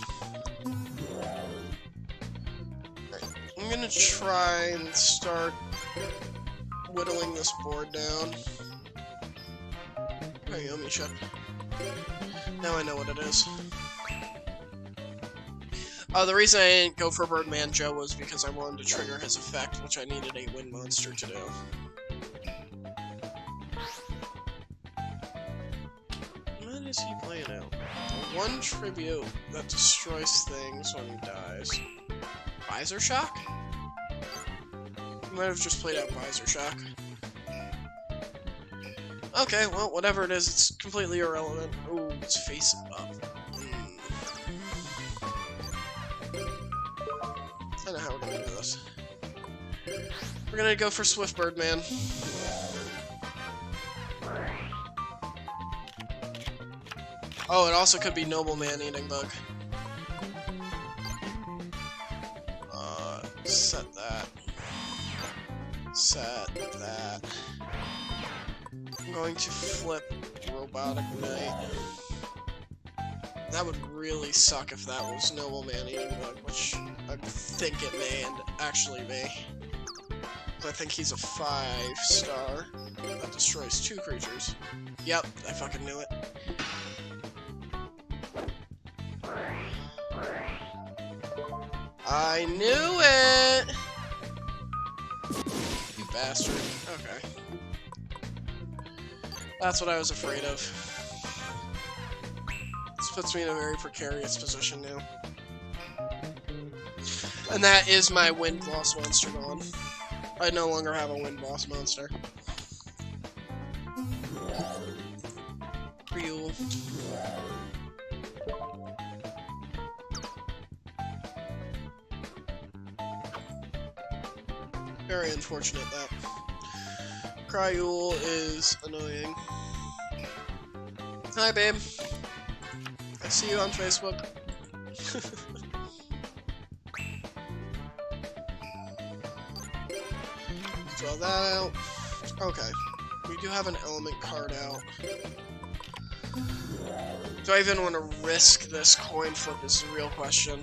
Right. I'm gonna try and start whittling this board down. There you go, Misha. Now I know what it is. The reason I didn't go for Birdman Joe was because I wanted to trigger his effect, which I needed a wind monster to do. What is he playing out? One tribute that destroys things when he dies. Visor Shock? He might have just played out Visor Shock. Okay, well, whatever it is, it's completely irrelevant. Ooh, it's face up. I know how we're gonna do this. We're gonna go for Swift Birdman. Oh, it also could be Noble Man-Eating Bug. Set that. Set that. I'm going to flip Robotic Knight. That would really suck if that was Noble Man-Eating Bug, which I think it may and actually may. I think he's a 5-star that destroys 2 creatures. Yep, I fucking knew it. I knew it! You bastard. Okay. That's what I was afraid of. This puts me in a very precarious position now. And that is my Wind Boss monster gone. I no longer have a Wind Boss monster. Real. Very unfortunate that Cryule is annoying. Hi, babe. I see you on Facebook. Draw that out. Okay. We do have an element card out. Do I even want to risk this coin flip is the real question.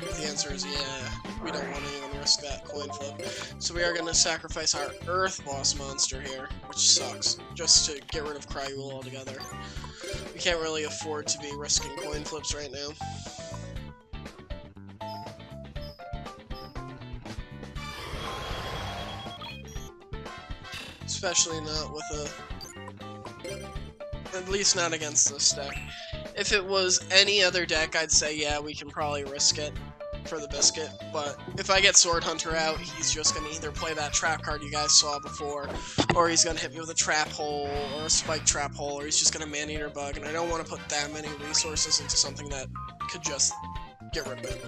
The answer is yeah. We don't want to even risk that coin flip. So we are going to sacrifice our Earth boss monster here, which sucks, just to get rid of Cryule altogether. We can't really afford to be risking coin flips right now. Especially not with a... At least not against this deck. If it was any other deck, I'd say, yeah, we can probably risk it for the biscuit. But if I get Sword Hunter out, he's just going to either play that trap card you guys saw before, or he's going to hit me with a trap hole, or a spike trap hole, or he's just going to Man-Eater bug, and I don't want to put that many resources into something that could just get rid of it.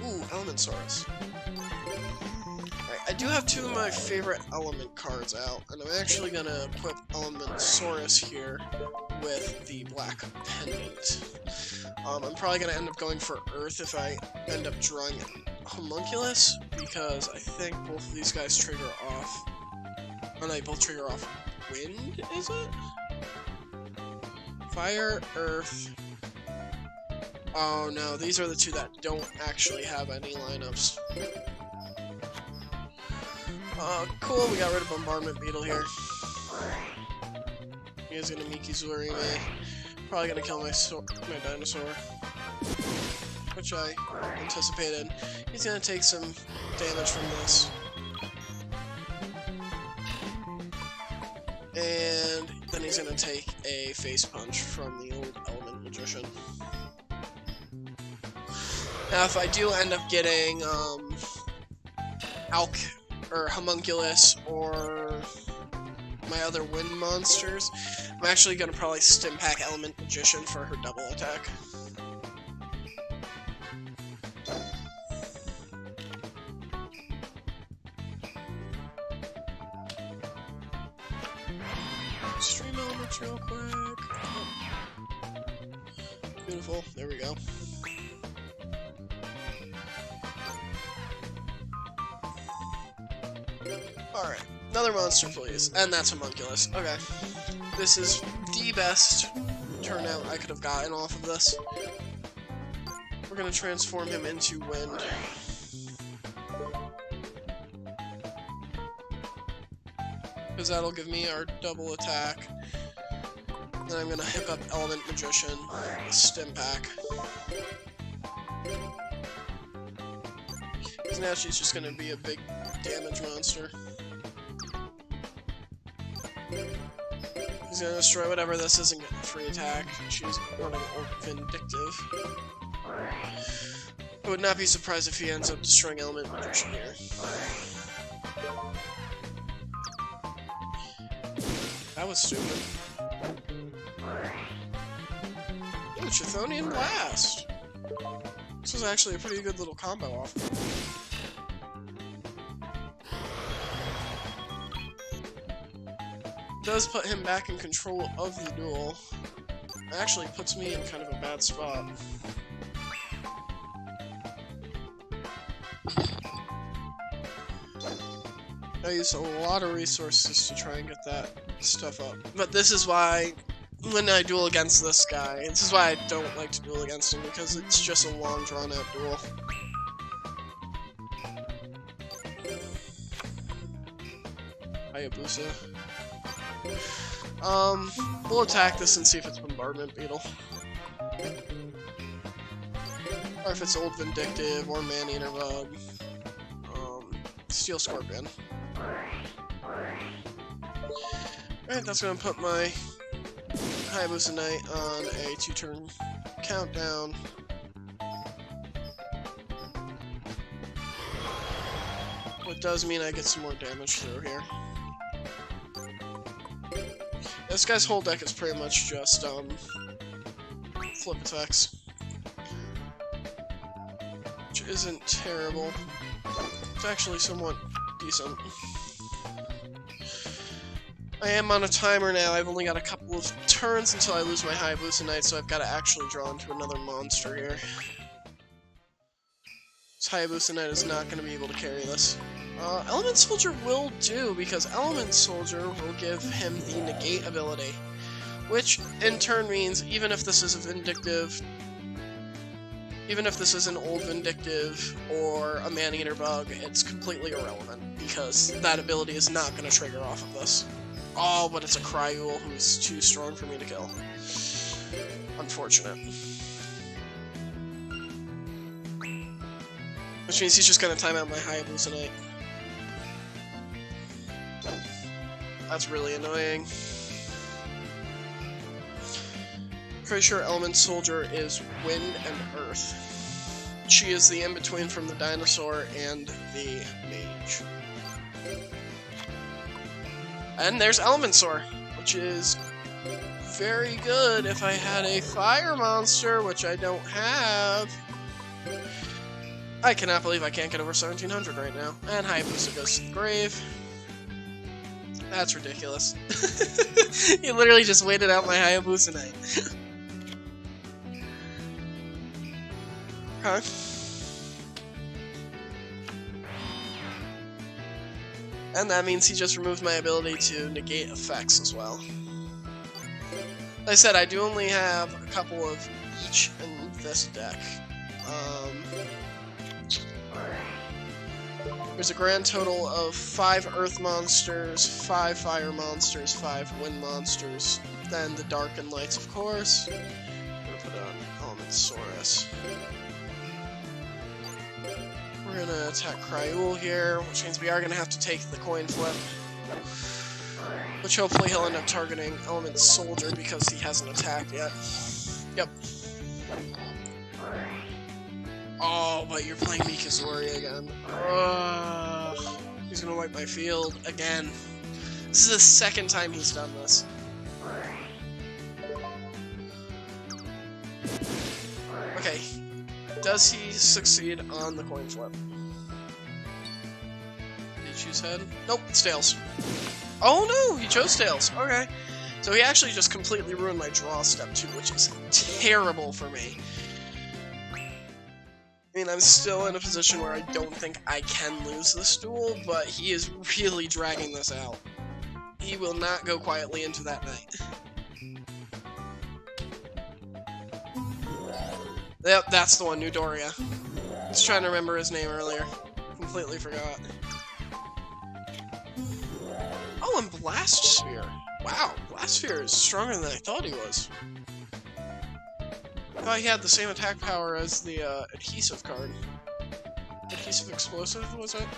Ooh, Elemensaurus. I do have two of my favorite element cards out, and I'm actually going to equip Elemensaurus here with the Black Pendant. I'm probably going to end up going for Earth if I end up drawing Homunculus, because I think both of these guys trigger off... Oh no, they both trigger off Wind, is it? Fire, Earth... Oh no, these are the two that don't actually have any lineups. Cool, we got rid of Bombardment Beetle here. He is gonna Mikizuri me. Probably gonna kill my dinosaur. Which I anticipated. He's gonna take some damage from this. And then he's gonna take a face punch from the old Element Magician. Now if I do end up getting, or Homunculus, or my other wind monsters, I'm actually going to probably Stimpack Element Magician for her double attack. Stream elements real quick. Oh. Beautiful, there we go. Alright, another monster please, and that's Homunculus. Okay, this is the best turnout I could have gotten off of this. We're gonna transform him into wind. Because that'll give me our double attack. Then I'm gonna hook up Element Magician with Stimpack. Because now she's just gonna be a big damage monster. He's gonna destroy whatever this is and get the free attack. She's running Vindictive. I would not be surprised if he ends up destroying Element Magician here. That was stupid. Ooh, Chthonian Blast! This was actually a pretty good little combo off. Does put him back in control of the duel. It actually puts me in kind of a bad spot. I use a lot of resources to try and get that stuff up. But this is why, when I duel against this guy, this is why I don't like to duel against him, because it's just a long, drawn-out duel. Hayabusa. We'll attack this and see if it's Bombardment Beetle. Or if it's Old Vindictive, or Man-Eater Bug. Steel Scorpion. Alright, that's gonna put my Hayabusa Knight on a 2-turn countdown. What does mean I get some more damage through here. This guy's whole deck is pretty much just, flip attacks. Which isn't terrible. It's actually somewhat decent. I am on a timer now. I've only got a couple of turns until I lose my Hayabusa Knight, so I've got to actually draw into another monster here. This Hayabusa Knight is not going to be able to carry this. Element Soldier will do, because Element Soldier will give him the negate ability. Which, in turn, means even if this is a Vindictive, even if this is an old Vindictive or a Man-Eater bug, it's completely irrelevant, because that ability is not going to trigger off of this. Oh, but it's a Cryule who's too strong for me to kill. Unfortunate. Which means he's just going to time out my Hayabusa Knight. That's really annoying. Pretty sure Element Soldier is Wind and Earth. She is the in-between from the Dinosaur and the Mage. And there's Elementor, which is very good if I had a Fire Monster, which I don't have. I cannot believe I can't get over 1700 right now. And Hayabusa goes to the grave. That's ridiculous. You literally just waited out my Hayabusa Knight. Okay. And that means he just removed my ability to negate effects as well. Like I said, I do only have a couple of each in this deck. There's a grand total of 5 Earth monsters, 5 Fire monsters, 5 Wind monsters, then the Dark and Lights, of course. I'm gonna put on Elementosaurus. We're gonna attack Cryule here, which means we are gonna have to take the coin flip. Which hopefully he'll end up targeting Element Soldier because he hasn't attacked yet. Yep. Oh, but you're playing Mikazori again. He's gonna wipe my field again. This is the second time he's done this. Okay. Does he succeed on the coin flip? Did he choose head? Nope, it's tails. Oh no, he chose tails. Okay. So he actually just completely ruined my draw step too, which is terrible for me. I mean, I'm still in a position where I don't think I can lose this duel, but he is really dragging this out. He will not go quietly into that night. Yep, that's the one, Newdoria. I was trying to remember his name earlier. Completely forgot. Oh, and Blast Sphere. Wow, Blast Sphere is stronger than I thought he was. I thought he had the same attack power as the Adhesive card. Adhesive Explosive, was it?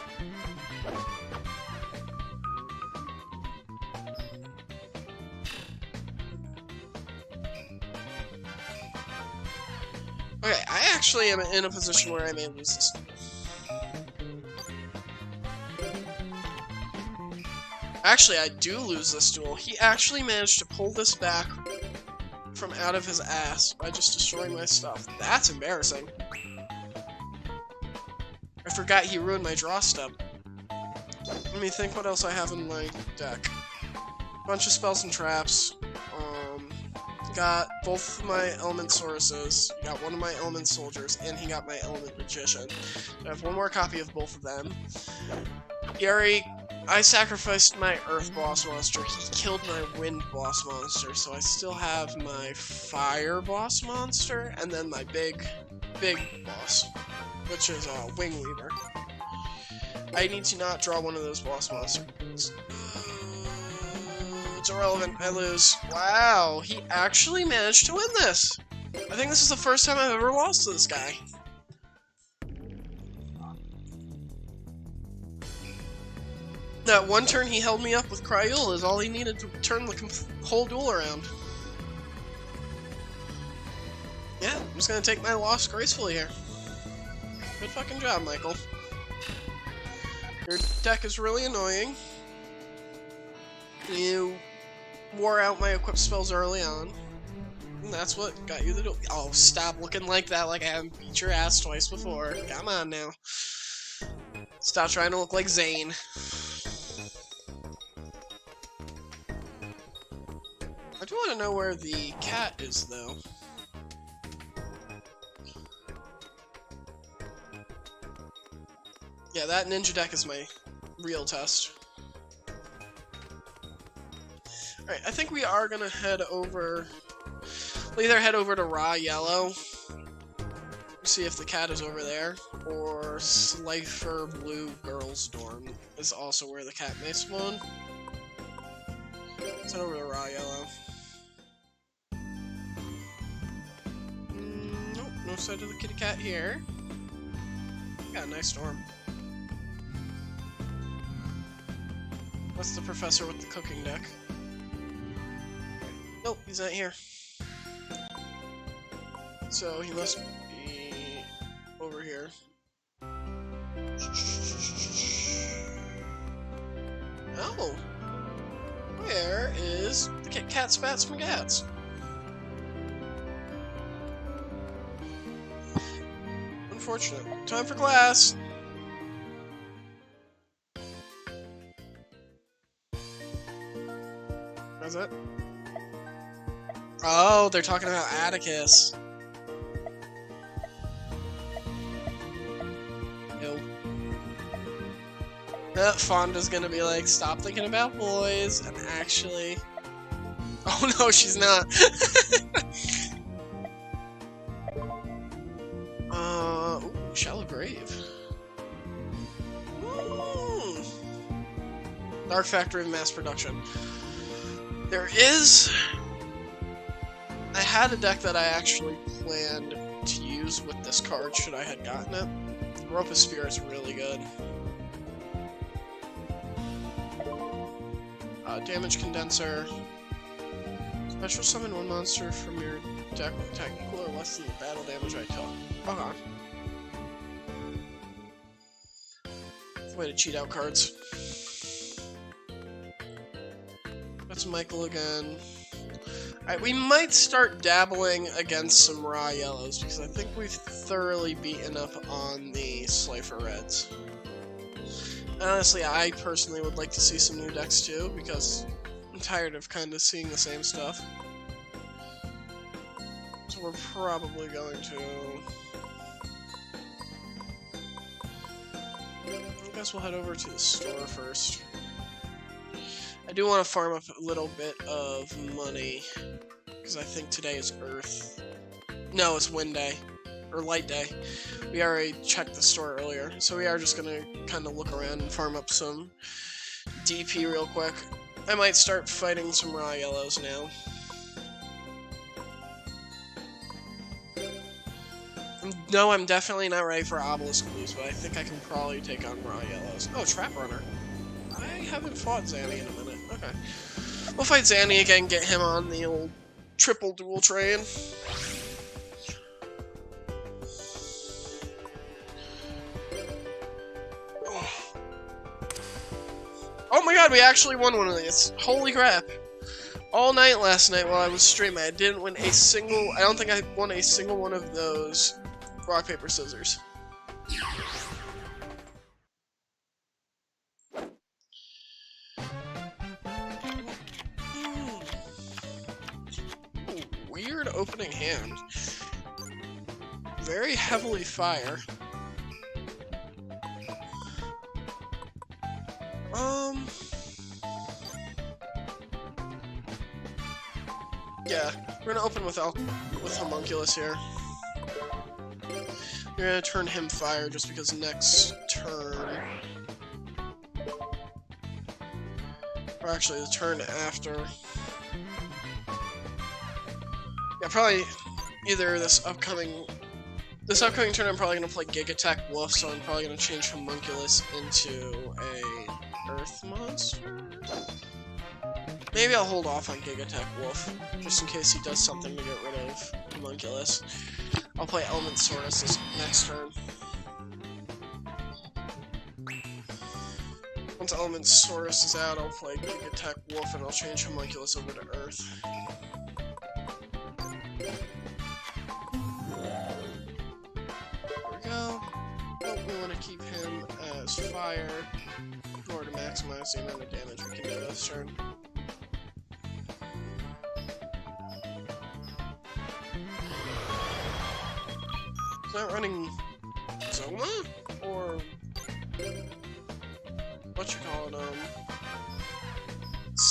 Okay, I actually am in a position where I may lose this. Actually, I do lose this duel. He actually managed to pull this back from out of his ass by just destroying my stuff. That's embarrassing. I forgot he ruined my draw step. Let me think what else I have in my deck. Bunch of spells and traps. Got both of my Elementauruses, got one of my Element Soldiers, and he got my Element Magician. I have one more copy of both of them. I sacrificed my Earth boss monster. He killed my Wind boss monster, so I still have my Fire boss monster, and then my big boss, which is Wing Weaver. I need to not draw one of those boss monsters. It's irrelevant. I lose. Wow, he actually managed to win this. I think this is the first time I've ever lost to this guy. That one turn he held me up with Cryule is all he needed to turn the whole duel around. Yeah, I'm just gonna take my loss gracefully here. Good fucking job, Michael. Your deck is really annoying. You wore out my equipped spells early on. And that's what got you the duel. Oh, stop looking like that like I haven't beat your ass twice before. Come on now. Stop trying to look like Zane. I do want to know where the cat is, though. Yeah, that ninja deck is my real test. Alright, I think we are gonna head over... We'll either head over to Raw Yellow, see if the cat is over there, or Slifer Blue Girls Dorm is also where the cat may spawn. Let's head over to Raw Yellow. Nope, no sight of the kitty cat here. Got a nice dorm. That's the professor with the cooking deck. Nope, he's not here. So he must be over here. Oh! Where is the cat spats McGats? Unfortunate. Time for class! That's it? Oh, they're talking about Atticus. Yo. Fonda's gonna be like, stop thinking about boys, and actually... Oh no, she's not. Ooh, Shallow Grave. Dark Factory of Mass Production. There is... I had a deck that I actually planned to use with this card should I had gotten it. Rope of Spirit's really good. Damage Condenser. Special summon one monster from your deck with attack equal or less than the battle damage I took. Okay. Way to cheat out cards. That's Michael again. Alright, we might start dabbling against some Raw Yellows, because I think we've thoroughly beaten up on the Slifer Reds. Honestly, I personally would like to see some new decks too, because I'm tired of kind of seeing the same stuff. So we're probably going to... I guess we'll head over to the store first. I do want to farm up a little bit of money, because I think today is Earth. No, it's Wind Day. Or Light Day. We already checked the store earlier, so we are just gonna kind of look around and farm up some DP real quick. I might start fighting some Raw Yellows now. No, I'm definitely not ready for Obelisk Blues, but I think I can probably take on Raw Yellows. Oh, Trap Runner. I haven't fought Zanny in a minute. Okay. We'll fight Zanny again, get him on the old triple dual train. Oh my god, we actually won one of these. Holy crap. All night last night while I was streaming, I didn't win a single... I don't think I won a single one of those rock, paper, scissors. Weird opening hand. Very heavily fire. Yeah, we're gonna open with Homunculus here. We're gonna turn him fire just because next turn... Or actually, the turn after... Yeah, probably either this upcoming turn I'm probably gonna play Gigatech Wolf, so I'm probably gonna change Homunculus into a Earth monster? Maybe I'll hold off on Gigatech Wolf, just in case he does something to get rid of Homunculus. I'll play Element Sorus this next turn. Once Element Sorus is out, I'll play Gigatech Wolf and I'll change Homunculus over to Earth. There we go. Nope, we want to keep him as fire in order to maximize the amount of damage we can do this turn. Is that running Zoma? Or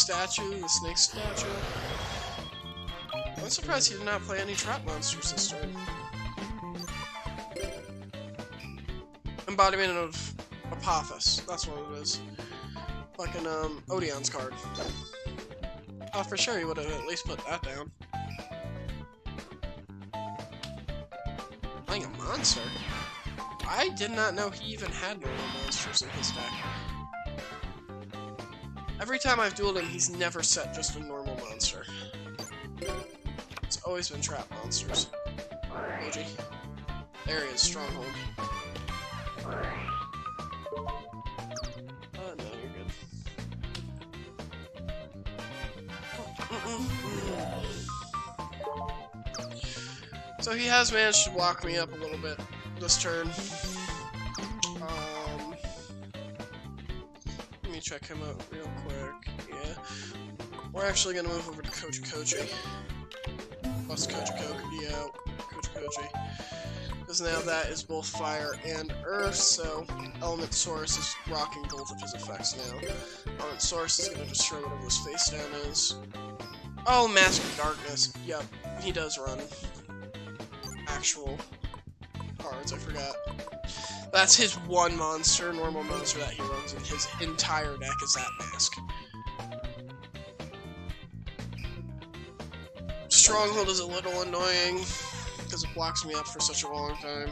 statue, the snake statue. I'm surprised he did not play any trap monsters this turn. Embodiment of Apophis, that's what it is. Like an Odeon's card. Oh, for sure he would have at least put that down. Playing a monster? I did not know he even had normal monsters in his deck. Every time I've dueled him, he's never set just a normal monster. It's always been trap monsters. OG. There he is, Stronghold. No, you're good. So he has managed to walk me up a little bit this turn. Let me check him out real quick. Yeah. We're actually gonna move over to Kochi. Plus Kochi. Yeah, Kochi. Because now that is both fire and earth, so Element Source is rocking both of his effects now. Element Source is gonna destroy whatever this face down is. Oh, Mask of Darkness. Yep, he does run actual cards, I forgot. That's his one monster, normal monster that he runs in his entire deck is that mask. Stronghold is a little annoying because it blocks me up for such a long time.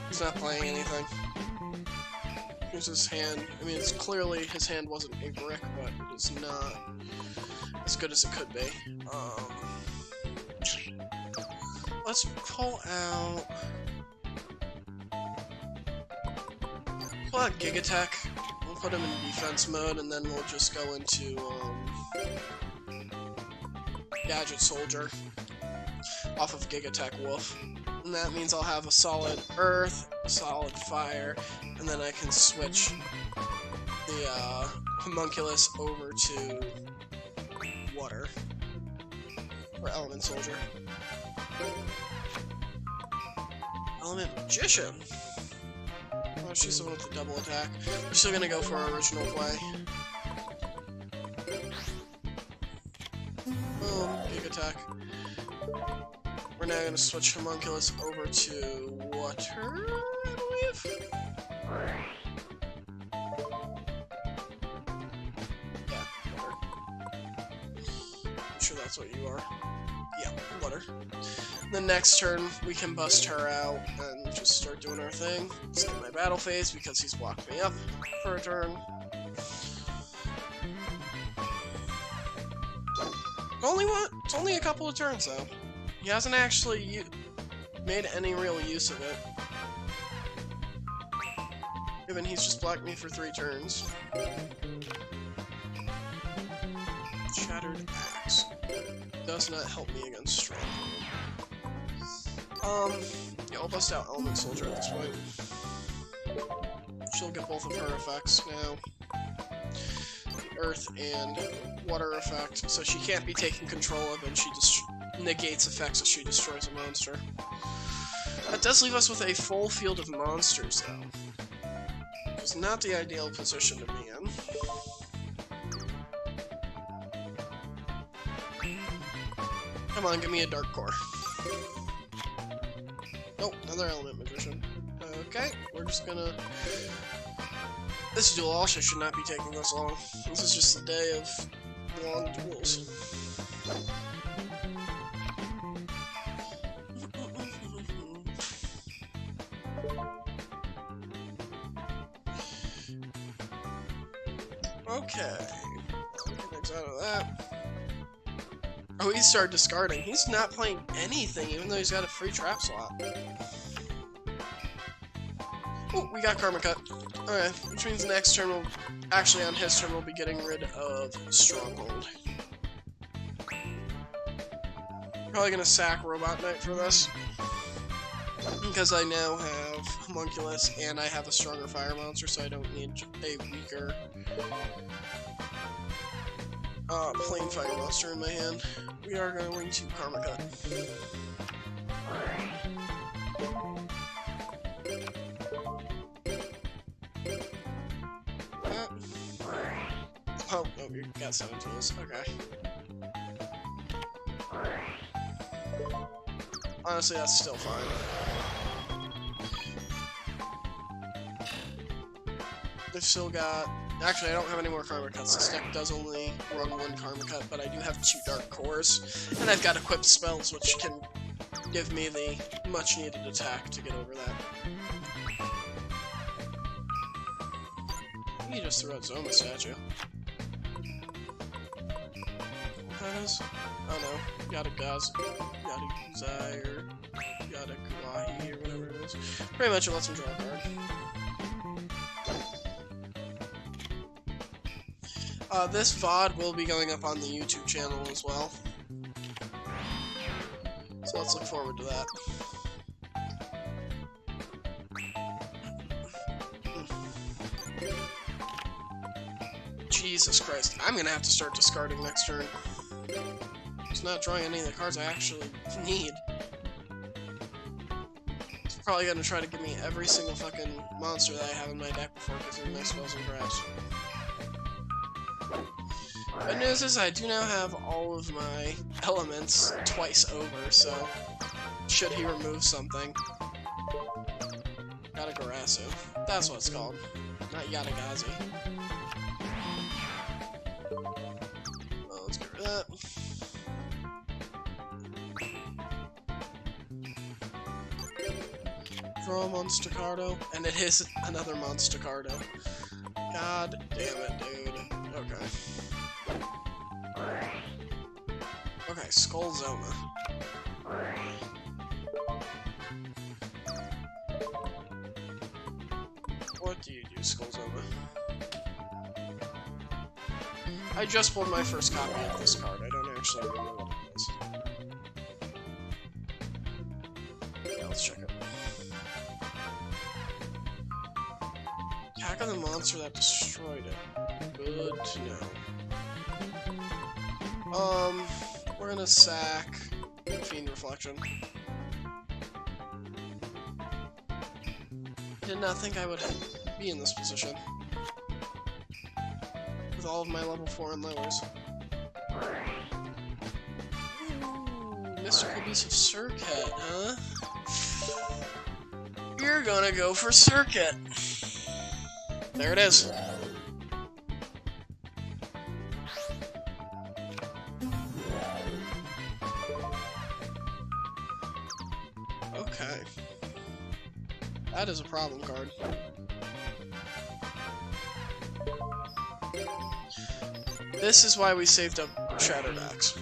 He's not playing anything. Here's his hand. I mean, it's clearly his hand wasn't a brick, but it is not as good as it could be. Let's pull out Gigatech. We'll put him in defense mode, and then we'll just go into Gadget Soldier off of Gigatech Wolf. And that means I'll have a solid Earth, a solid Fire, and then I can switch the Homunculus over to Water for Element Soldier. Element Magician. Oh, she's the one with the double attack. We're still gonna go for our original play. Boom, big attack. We're now gonna switch Homunculus over to Water, I believe. Yeah, Water. I'm sure that's what you are. Yeah, Water. The next turn, we can bust her out and just start doing our thing. Skip my battle phase because he's blocked me up for a turn. It's only a couple of turns though. He hasn't actually made any real use of it. Given he's just blocked me for 3 turns. Shattered Axe. Does not help me against Stronghold. Yeah, I'll bust out Element Soldier at this point. She'll get both of her effects now. The Earth and Water effect, so she can't be taken control of, and she just negates effects as she destroys a monster. That does leave us with a full field of monsters, though. It's not the ideal position to be in. Come on, give me a Dark Core. Oh, another Element Magician. Okay, we're just gonna... This duel also should not be taking this long. This is just a day of long duels. Okay. Next out of that. Oh, he started discarding. He's not playing anything, even though he's got a free trap slot. Oh, we got Karma Cut. Okay, which means next turn we'll... Actually, on his turn, we'll be getting rid of Stronghold. Probably gonna sack Robot Knight for this. Because I now have Homunculus, and I have a stronger fire monster, so I don't need a weaker... plain fire monster in my hand. We are going to Karma Cut. Oh, no, you got 7 tools. Okay. Honestly, that's still fine. They've still got... Actually, I don't have any more karma cuts. This deck does only run 1 karma cut, but I do have 2 dark cores. And I've got equipped spells, which can give me the much-needed attack to get over that. He just threw out Zoma statue. What that is? Oh no. Yada Gazai, or Yada Kuwahi, or whatever it is. Pretty much it lets him draw a card. This VoD will be going up on the YouTube channel as well. So let's look forward to that. Jesus Christ. I'm gonna have to start discarding next turn. It's not drawing any of the cards I actually need. It's probably gonna try to give me every single fucking monster that I have in my deck before it gives me my spells and traps. Good news is I do now have all of my elements twice over, so should he remove something. Got a Garasu. That's what it's called. Not Yadagazi. Well, let's get rid of that. Draw a Monstacardo, and it is another Monstacardo. God damn it, dude. Okay. Okay, Skull Zoma. What do you do, Skull Zoma? I just pulled my first copy of this card. I don't actually remember what it is. Yeah, let's check it. Attack on the monster that destroyed it. Good to know. We're gonna sack Fiend Reflection. Did not think I would be in this position. With all of my level 4 and lowers. Ooh, Mystical Beast of Circuit, huh? You're gonna go for Circuit. There it is. Okay. That is a problem card. This is why we saved up Shatterdocks.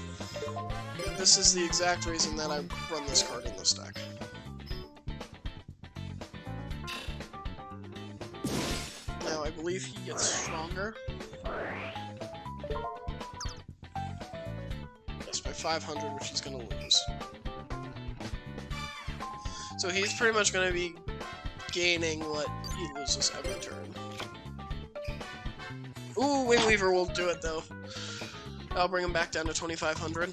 This is the exact reason that I run this card in this deck. Now, I believe he gets stronger. Yes, by 500, which he's gonna lose. So he's pretty much going to be gaining what he loses every turn. Ooh, Wingweaver will do it though. That'll bring him back down to 2,500.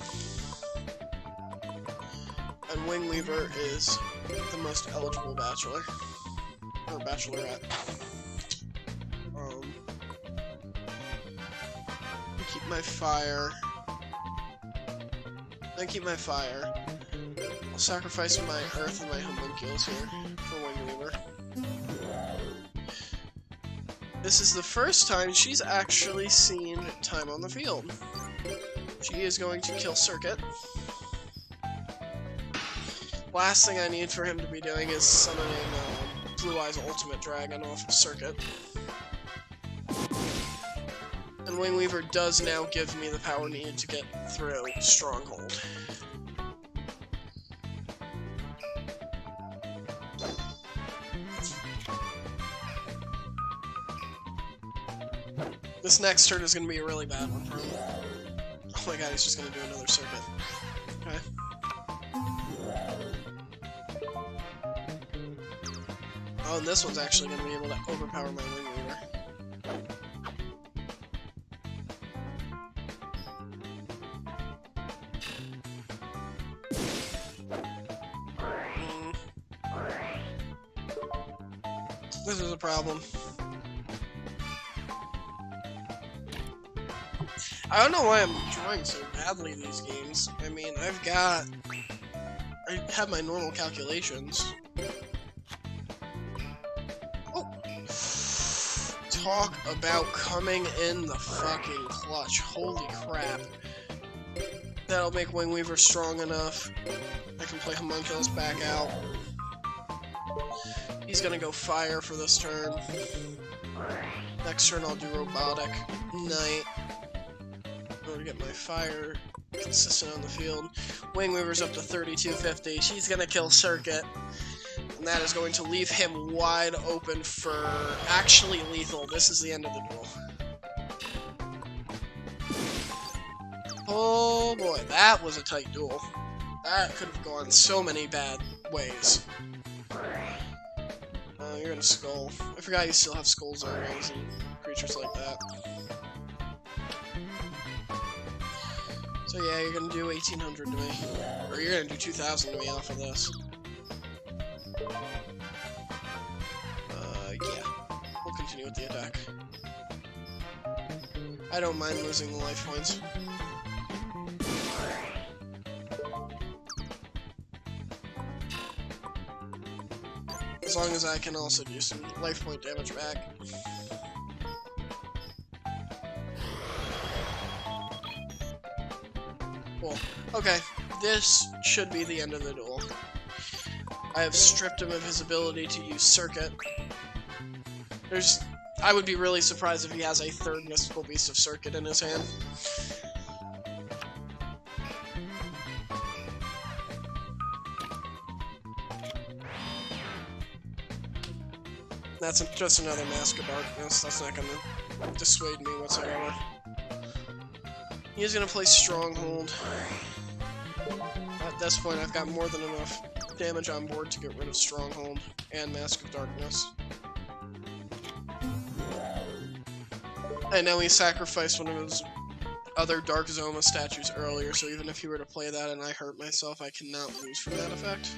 And Wingweaver is the most eligible bachelor. Or bachelorette. Keep my fire. Then keep my fire. I'll sacrifice my earth and my homunculus here for Wingweaver. This is the first time she's actually seen time on the field. She is going to kill Circuit. Last thing I need for him to be doing is summoning Blue Eyes Ultimate Dragon off of Circuit. And Wingweaver does now give me the power needed to get through Stronghold. This next turn is going to be a really bad one for him. Oh my god, he's just going to do another Circuit. Okay. Oh, and this one's actually going to be able to overpower my Wingweaver. This is a problem. I don't know why I'm drawing so badly these games. I mean, I have my normal calculations. Oh! Talk about coming in the fucking clutch. Holy crap. That'll make Wingweaver strong enough. I can play Homunculus back out. He's gonna go fire for this turn. Next turn I'll do Robotic Knight. In order to get my fire consistent on the field. Wingweaver's up to 3250. She's gonna kill Circuit. And that is going to leave him wide open for actually lethal. This is the end of the duel. Oh boy, that was a tight duel. That could have gone so many bad ways. You're gonna skull. I forgot you still have skull zones and creatures like that. So yeah, you're gonna do 1800 to me. Or you're gonna do 2000 to me off of this. Yeah. We'll continue with the attack. I don't mind losing the life points. As long as I can also do some life point damage back. Cool. Okay, this should be the end of the duel. I have stripped him of his ability to use Circuit. I would be really surprised if he has a third Mystical Beast of Circuit in his hand. That's just another Mask of Darkness. That's not gonna dissuade me whatsoever. He's gonna play Stronghold. At this point, I've got more than enough damage on board to get rid of Stronghold and Mask of Darkness. I know he sacrificed one of his other Dark Zoma statues earlier, so even if he were to play that and I hurt myself, I cannot lose from that effect.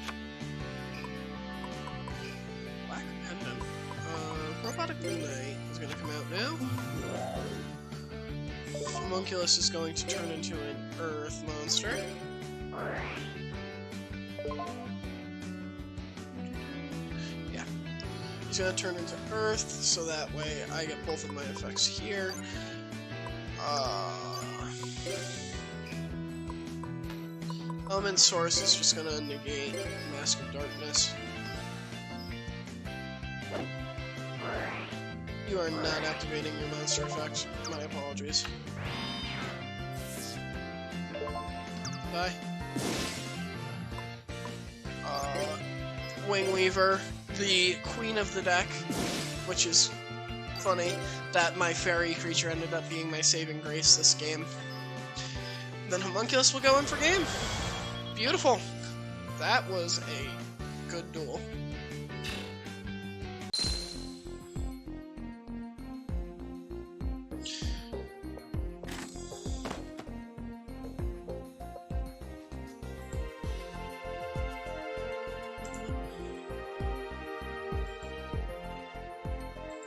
Black Pendant. Robotic Knight is going to come out now. Homunculus is going to turn into an Earth monster. Yeah. He's going to turn into Earth, so that way I get both of my effects here. Element Source is just going to negate Mask of Darkness. You are not activating your monster effect. My apologies. Bye. Wingweaver, the queen of the deck, which is funny that my fairy creature ended up being my saving grace this game. Then Homunculus will go in for game. Beautiful. That was a good duel.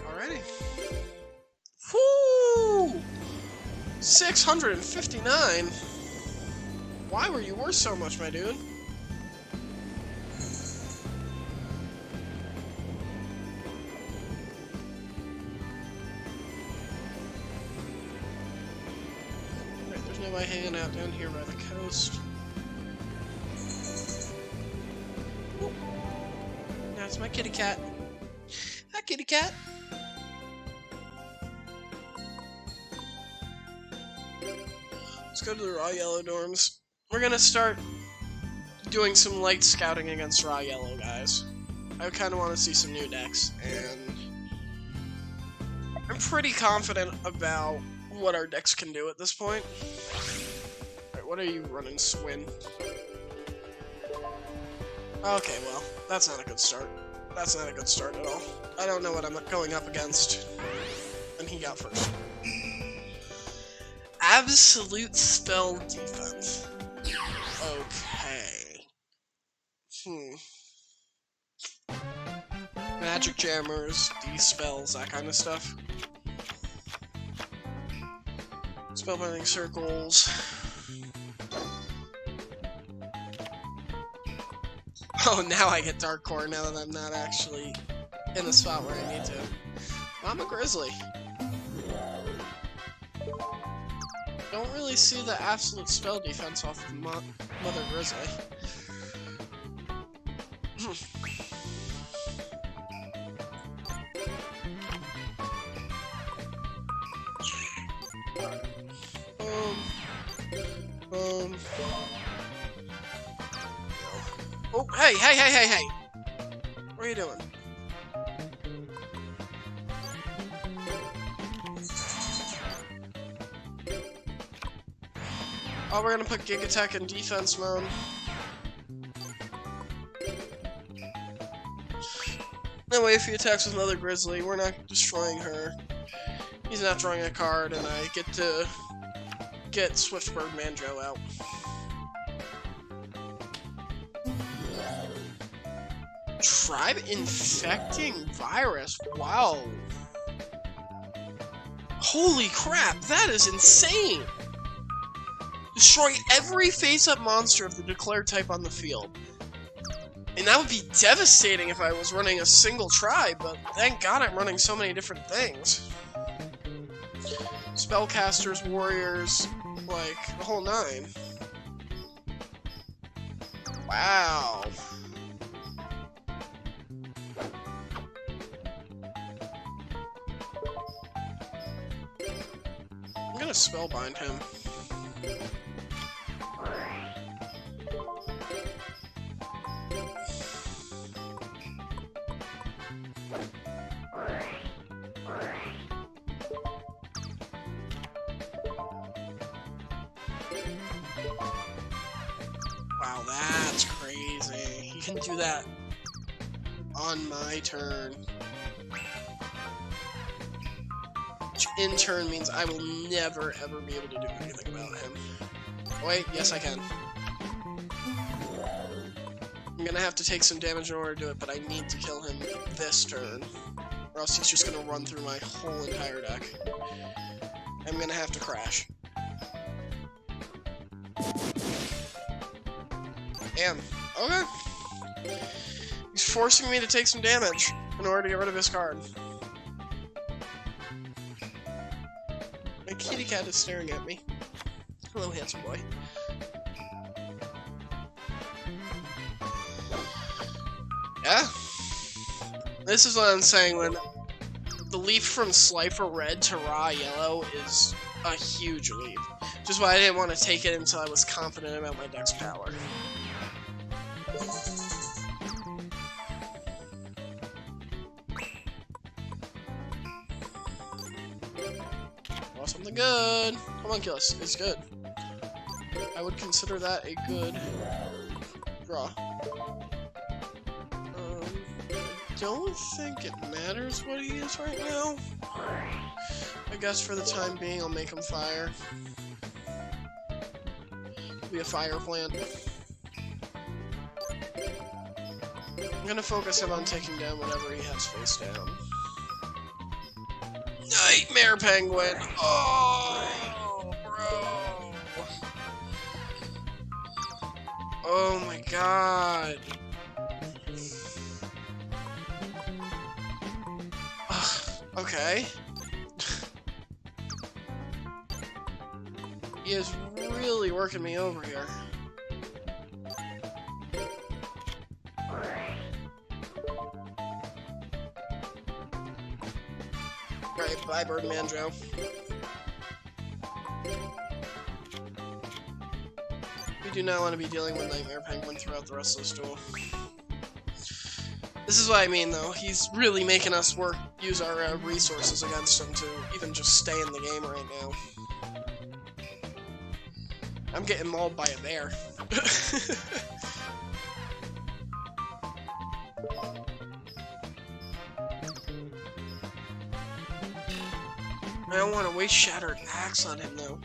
Alrighty. Whoo! 659? Why were you worth so much, my dude? Alright, there's nobody hanging out down here by the coast. Whoop. Now it's my kitty cat. Hi, kitty cat. Let's go to the Raw Yellow dorms. We're gonna start doing some light scouting against Raw Yellow guys. I kind of want to see some new decks, and I'm pretty confident about what our decks can do at this point. Alright, what are you running, Swin? Okay, well, that's not a good start. That's not a good start at all. I don't know what I'm going up against. And he got first. Absolute spell defense. Okay. Magic jammers, D-spells, that kind of stuff. Spellbinding circles. Oh, now I get Dark Core now that I'm not actually in the spot where I need to. I'm a Grizzly. Don't really see the absolute spell defense off of Mother Grizzly. Oh, hey! What are you doing? Oh, we're gonna put Giga Attack in defense mode. That way, if he attacks with another Grizzly, we're not destroying her. He's not drawing a card, and I get to get Swiftbird Manjo out. Tribe infecting virus. Wow. Holy crap, that is insane! Destroy every face-up monster of the declared type on the field. And that would be devastating if I was running a single tribe, but thank God I'm running so many different things. Spellcasters, warriors, like, the whole nine. Wow. I'm gonna spellbind him. Wow, that's crazy. You can do that on my turn. Which in turn means I will never ever be able to do anything about him. Wait, yes I can. I'm gonna have to take some damage in order to do it, but I need to kill him this turn. Or else he's just gonna run through my whole entire deck. I'm gonna have to crash. Damn. Okay. He's forcing me to take some damage in order to get rid of his card. My kitty cat is staring at me. Hello, handsome boy. Yeah. This is what I'm saying when the leap from Slifer Red to Raw Yellow is a huge leap. Which is why I didn't want to take it until I was confident about my deck's power. Something good. Come on, kill us. It's good. I would consider that a good draw. I don't think it matters what he is right now. I guess for the time being, I'll make him fire. Be a fire plant. I'm gonna focus him on taking down whatever he has face down. Nightmare Penguin! Oh, bro! Oh my god. Okay. He is really working me over here. Alright, bye, Bird Manjo. We do not want to be dealing with Nightmare Penguin throughout the rest of this duel. This is what I mean, though. He's really making us use our resources against him to even just stay in the game right now. I'm getting mauled by a bear. I don't want to waste Shattered Axe on him, though.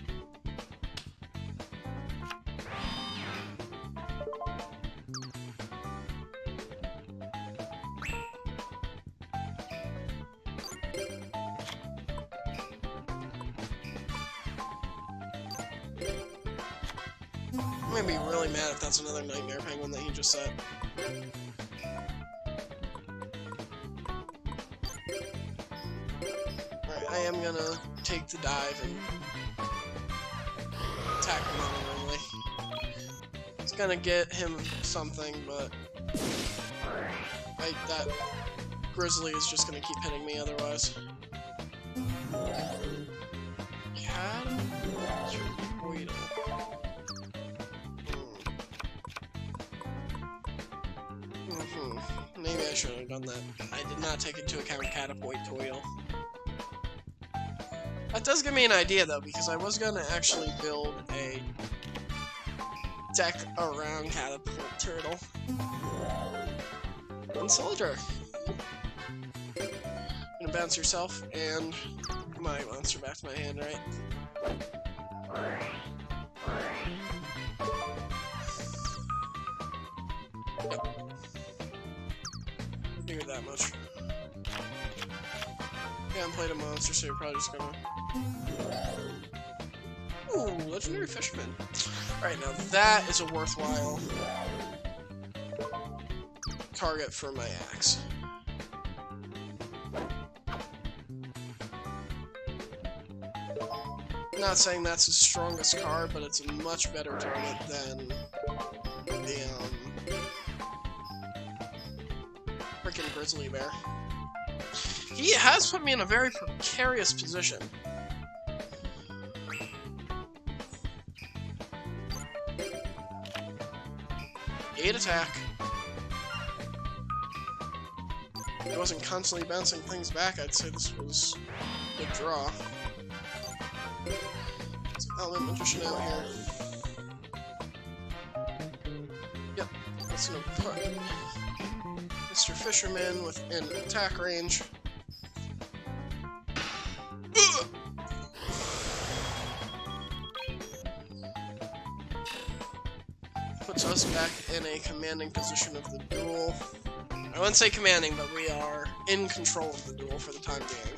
I'm gonna be really mad if that's another Nightmare Penguin that he just said. Alright, I am gonna take the dive and attack him randomly. It's gonna get him something, but that Grizzly is just gonna keep hitting me otherwise. Maybe I should have done that. I did not take into account Catapoitoidal. That does give me an idea though, because I was gonna actually build a deck around Catapult Turtle. And Soldier. Gonna bounce yourself and my monster back to my hand, right? Yep. Figured that much. Yeah, I played a monster, so you're probably just gonna... Ooh, Legendary Fisherman. Alright, now that is a worthwhile target for my axe. Not saying that's the strongest card, but it's a much better target than the freaking Grizzly Bear. He has put me in a very precarious position. Gate attack. If it wasn't constantly bouncing things back, I'd say this was a good draw. Element Magician out here. Yep, that's gonna put Mr. Fisherman within attack range. Puts us back in a commanding position of the duel. I wouldn't say commanding, but we are in control of the duel for the time being.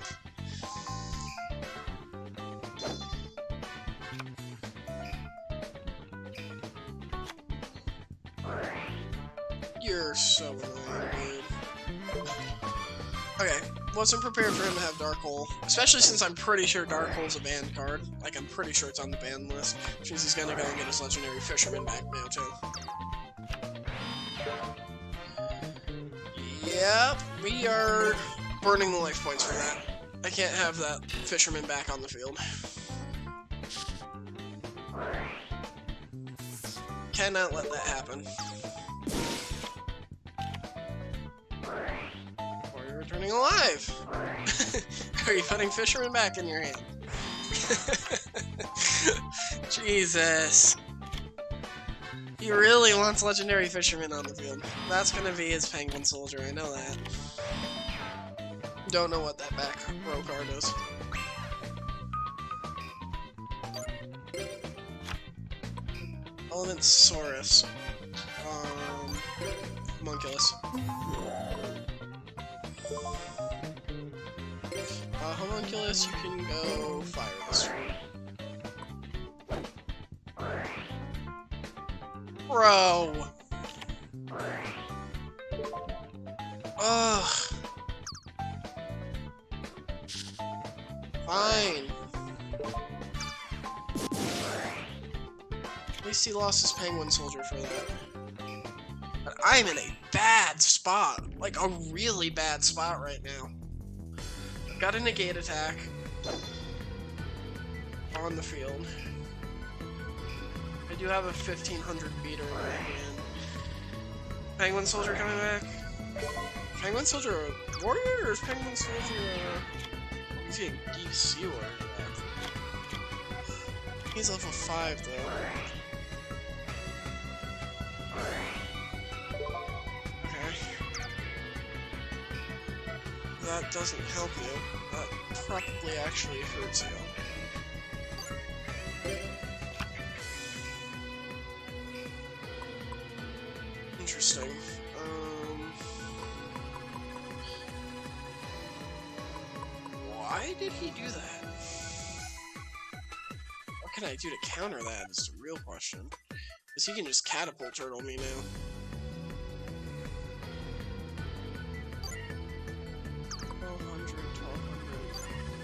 You're so annoying, dude. Okay, wasn't prepared for him to have Dark Hole, especially since I'm pretty sure Dark Hole's a banned card. Like, I'm pretty sure it's on the ban list, which means he's gonna go and get his Legendary Fisherman back now, too. Yep, we are burning the life points for that. I can't have that Fisherman back on the field. Cannot let that happen. Or you're returning alive! Are you putting Fisherman back in your hand? Jesus. He really wants Legendary Fisherman on the field. That's gonna be his Penguin Soldier, I know that. Don't know what that back row card is. Elementsaurus. Homunculus. Homunculus, you can go fire this one. Bro! Ugh. Fine. At least he lost his Penguin Soldier for that. But I'm in a bad spot. Like, a really bad spot right now. Got a negate attack on the field. I do have a 1500 beater in my hand. Penguin Soldier coming back. Penguin Soldier a warrior, or is Penguin Soldier is he a DC warrior? He's level 5 though. Okay. That doesn't help you. That probably actually hurts you. Interesting. Why did he do that? What can I do to counter that is the real question. Because he can just catapult turtle me now.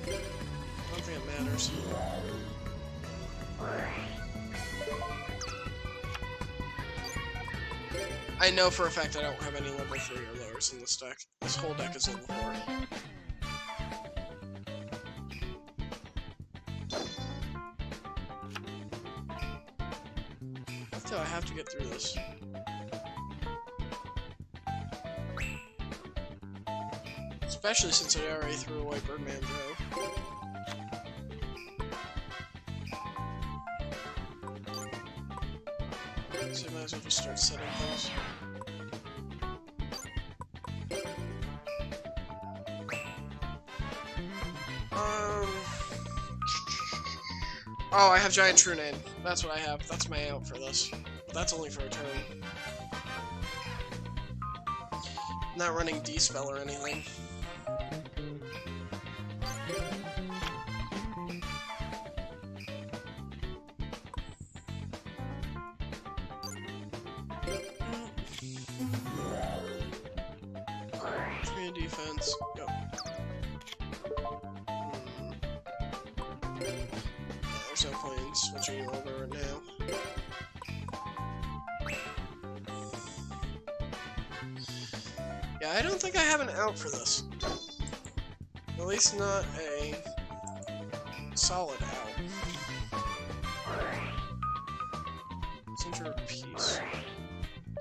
I don't think it matters. I know for a fact I don't have any level 3 or lowers in this deck. This whole deck is level 4. I have to get through this. Especially since I already threw away Birdman Joe. So I might as well just start setting things. Oh, I have Giant Trunade. That's what I have. That's my out for this. But that's only for a turn. Not running D-Spell or anything. Three in defense. Go. There's no point in switching you over right now. Yeah, I don't think I have an out for this. At least not a solid out. Center of Peace.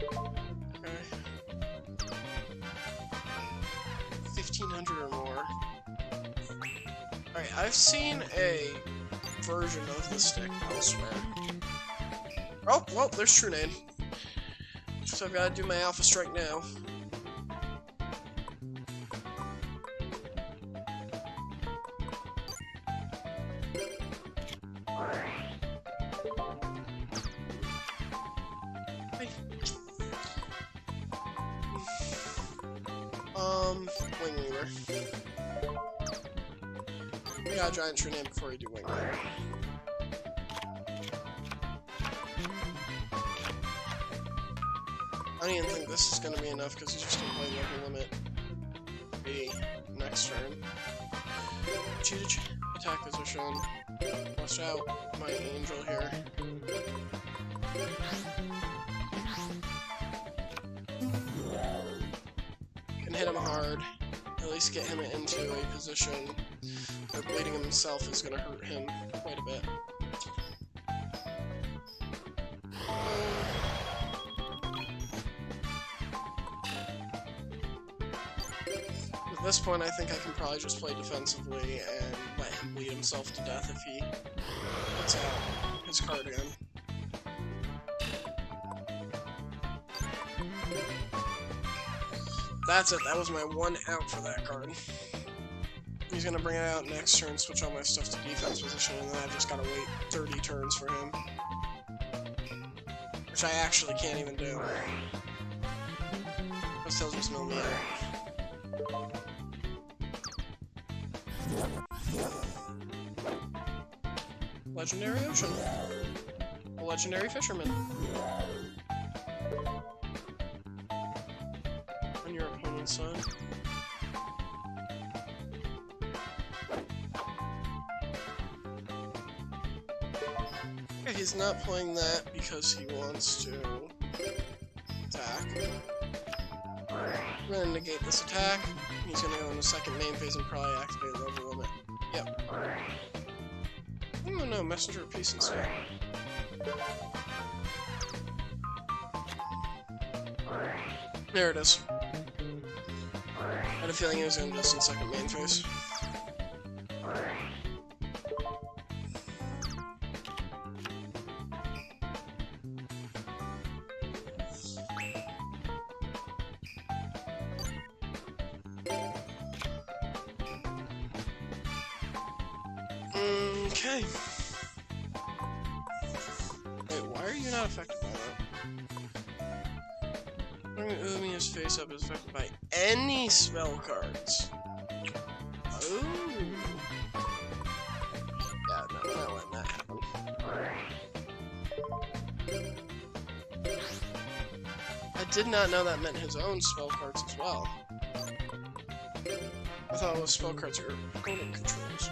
Okay. 1,500 or more. Alright, I've seen a version of this deck elsewhere. Oh, well, there's Trunade. So I've got to do my Alpha Strike now. Wing Weaver. We got Giant Trunade before we do Wing Weaver. I don't even think this is going to be enough because he's just going to play Level Limit B next turn. Huge attack position. Watch out, my angel here. Can hit him hard. At least get him into a position where bleeding himself is going to hurt him quite a bit. At this point, I think I can probably just play defensively and let him bleed himself to death if he puts out his card again. That's it. That was my one out for that card. He's gonna bring it out next turn, switch all my stuff to defense position, and then I just gotta wait 30 turns for him. Which I actually can't even do. Because he'll just mill me out. Legendary Ocean. A Legendary Fisherman. On your opponent's side. Okay, he's not playing that because he wants to attack. We're gonna negate this attack. He's gonna go in the second main phase and probably activate Level Limit. Yep. Oh no, Messenger of Peace instead. There it is. I had a feeling he was gonna do this in second main phase. Okay. Wait, why are you not affected by that? Bring Umiya's face up is affected by any spell cards. Ooh. Yeah, no, we're not letting that happen. did not know that meant his own spell cards as well. I thought it was spell cards your opponent controls.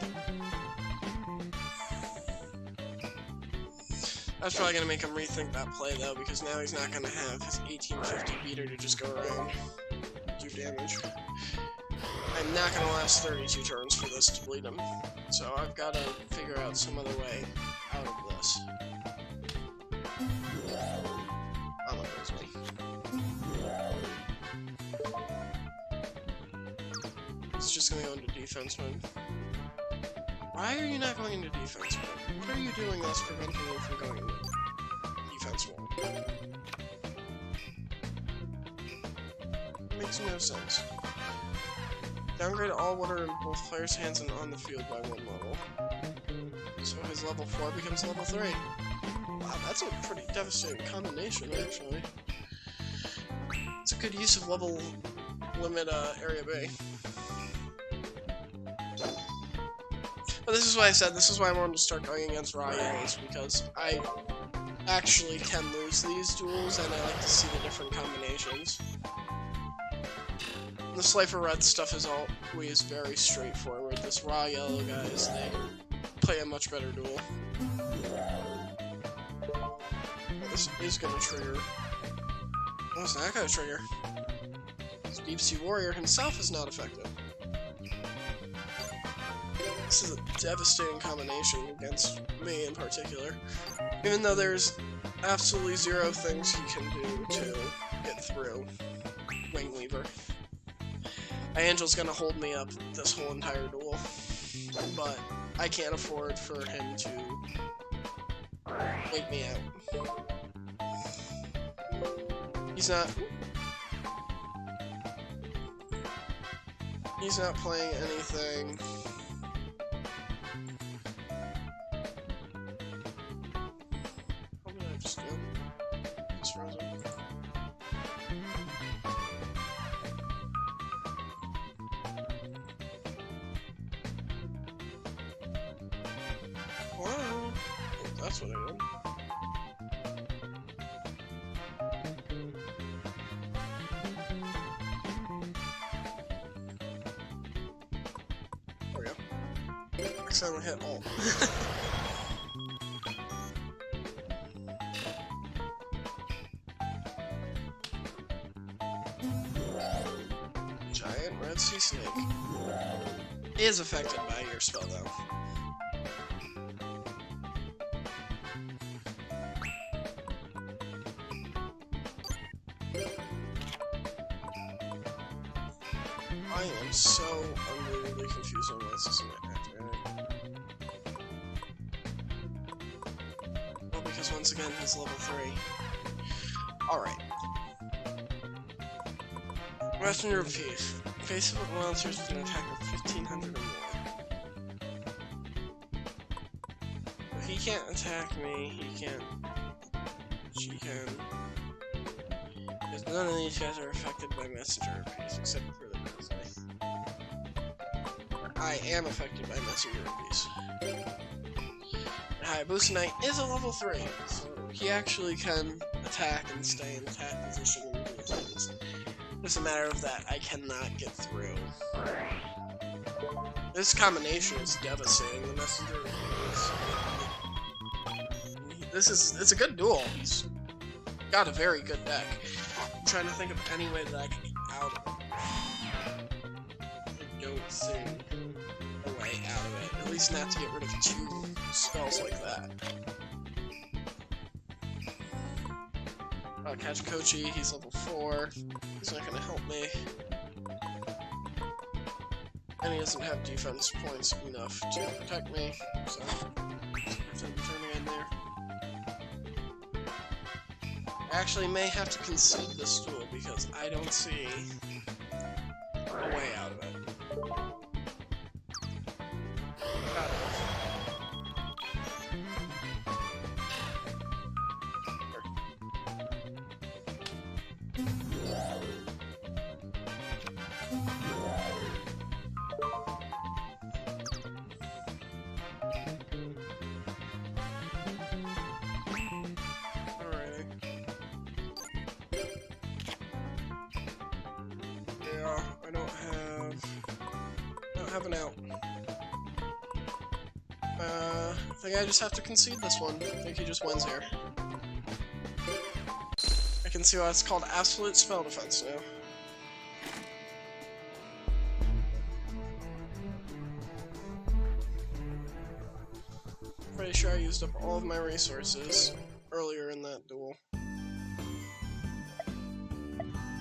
That's probably gonna make him rethink that play though, because now he's not gonna have his 1850 beater to just go around and do damage. I'm not gonna last 32 turns for this to bleed him, so I've got to figure out some other way out of this. I'm gonna lose me. He's just gonna go into defense mode. Why are you not going into defense mode? What are you doing that's preventing you from going into defense mode? Makes no sense. Downgrade all water in both players' hands and on the field by 1 level. So his level 4 becomes level 3. Wow, that's a pretty devastating combination, actually. It's a good use of level limit area B. But this is why I said, this is why I wanted to start going against raw yellows, because I actually can lose these duels, and I like to see the different combinations. The Slifer Red stuff is always very straightforward. This raw yellow guys, they play a much better duel. Oh, this is gonna trigger. Oh, it's not gonna trigger. This Deep Sea Warrior himself is not effective. This is a devastating combination against me in particular. Even though there's absolutely 0 things he can do to get through Wingweaver. My Angel's gonna hold me up this whole entire duel, but I can't afford for him to wake me out. He's not playing anything. What did I just do? Just frozen. Wow, that's what I did. There we go. Accidentally hit alt. Giant red sea snake is affected by your spell though. I am so unbelievably confused on why this isn't activated. Well, because once again, he's level 3. Alright. Messenger of Peace. Face of monsters with an attack of 1500 or more. Well, he can't attack me, he can't. She can. Because none of these guys are affected by Messenger of Peace, except for the Grizzly. I am affected by Messenger of Peace. Hayabusa Knight is a level 3, so he actually can attack and stay in attack position and do things. It's a matter of that I cannot get through. This combination is devastating, the Messenger of Peace. It's a good duel. He's got a very good deck. I'm trying to think of any way that I can get out of it. I don't see a way out of it. At least not to get rid of 2 spells like that. Kachikochi, he's level 4. He's not gonna help me. And he doesn't have defense points enough to protect me, so I'm turning in there. I actually may have to concede this duel because I don't see a way out of it. have an out. I think I just have to concede this one. I think he just wins here. I can see why it's called absolute spell defense now. Pretty sure I used up all of my resources earlier in that duel.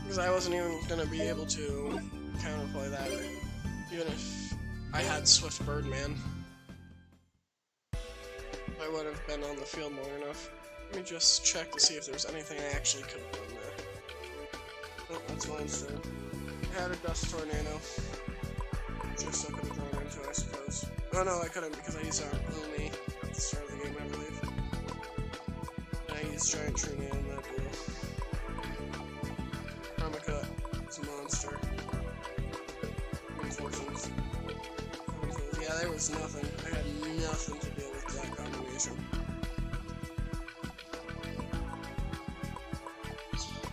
Because I wasn't even going to be able to counterplay that, even if I had Swift Birdman. I would have been on the field long enough. Let me just check to see if there's anything I actually could have done there. Oh, that's monster. I had a Dust Tornado. Which I still could have drawn into, I suppose. Oh no, I couldn't because I used Umi at the start of the game, I believe. And I used Giant Tree Man in that duel. Karmaka is a monster. Reinforcements. Yeah, there was nothing. I had nothing to deal with that combination.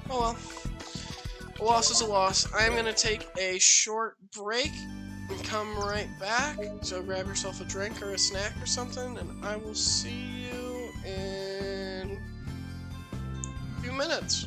Oh well. A loss is a loss. I'm gonna take a short break and come right back. So grab yourself a drink or a snack or something, and I will see you in a few minutes.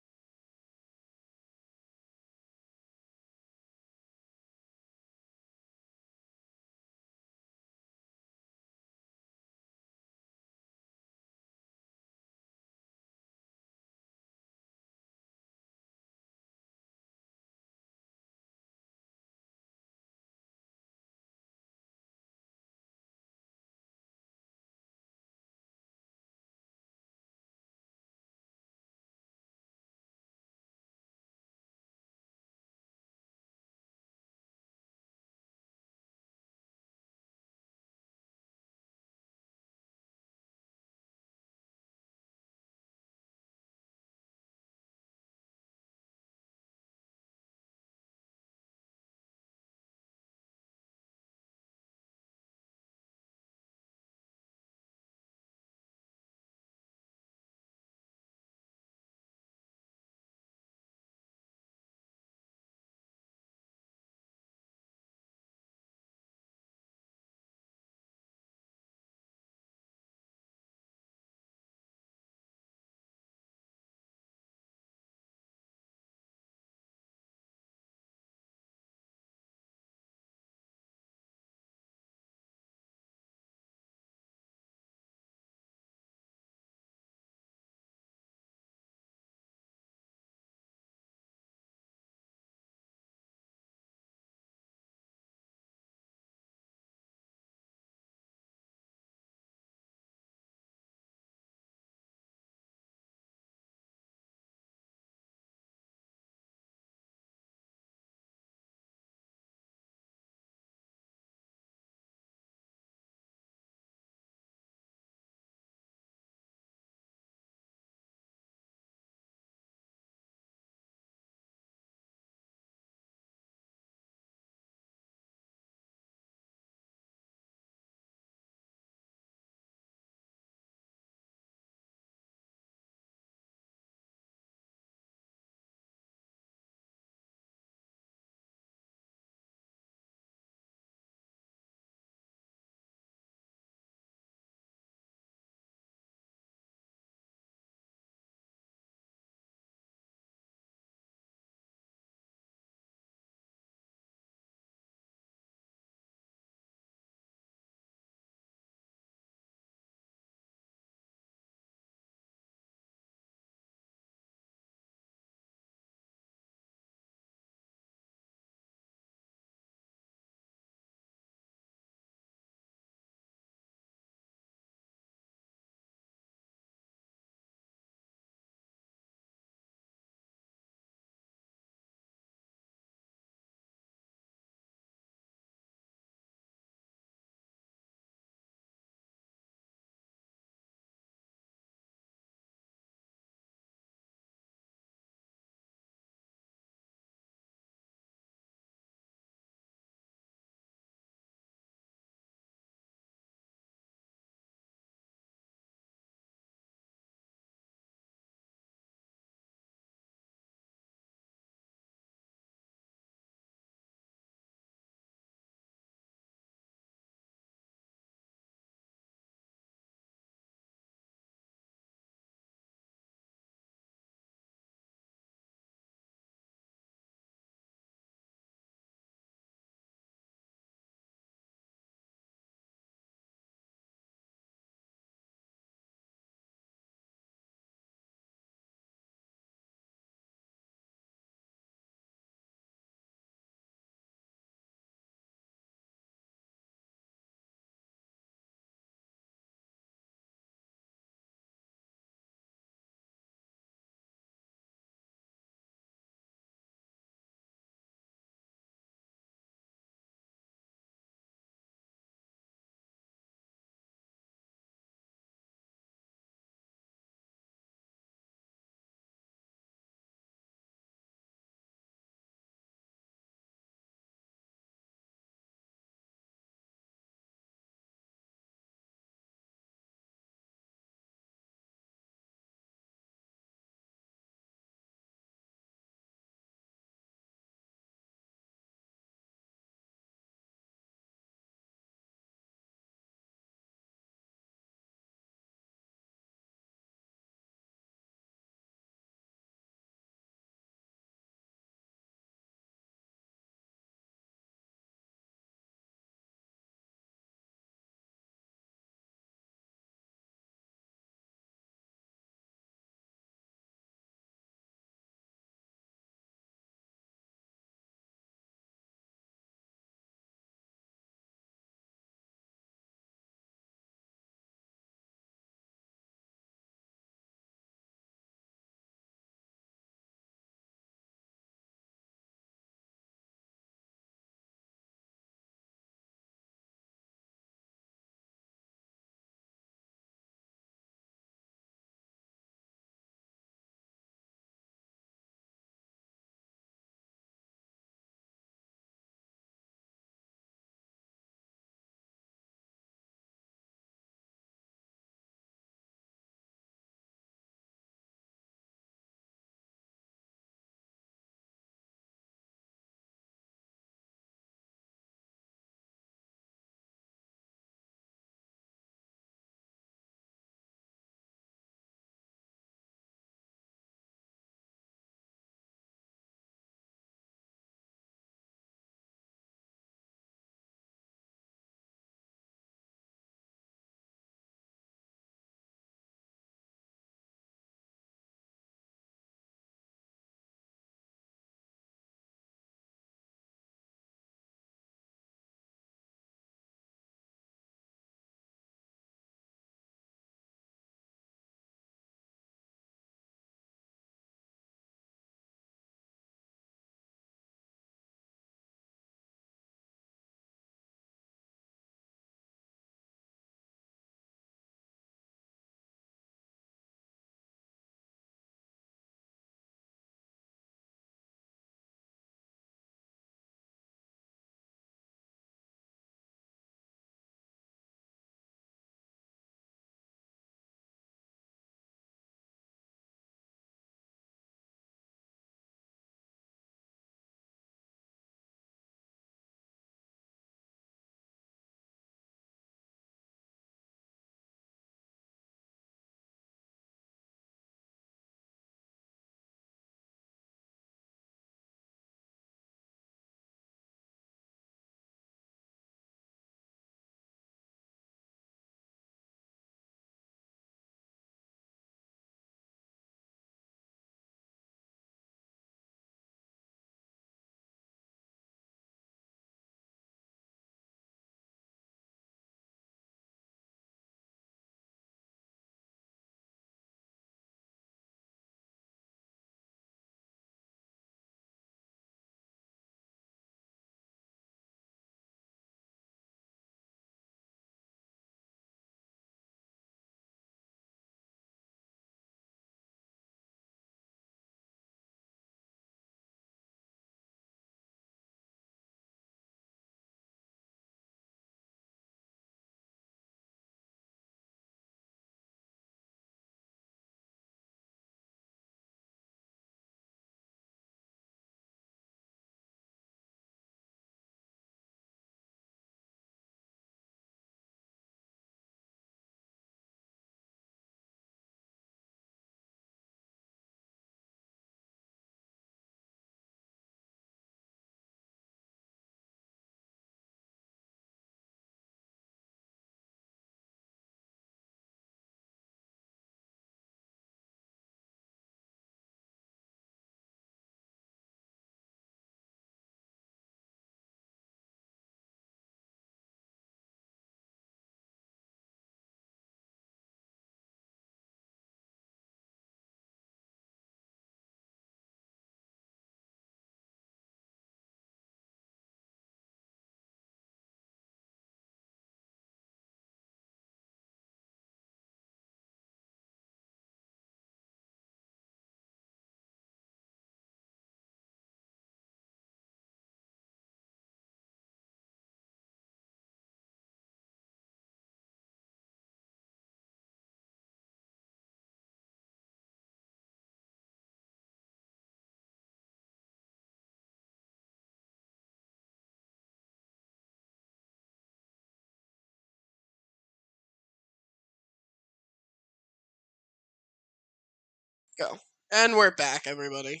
Go. And we're back, everybody.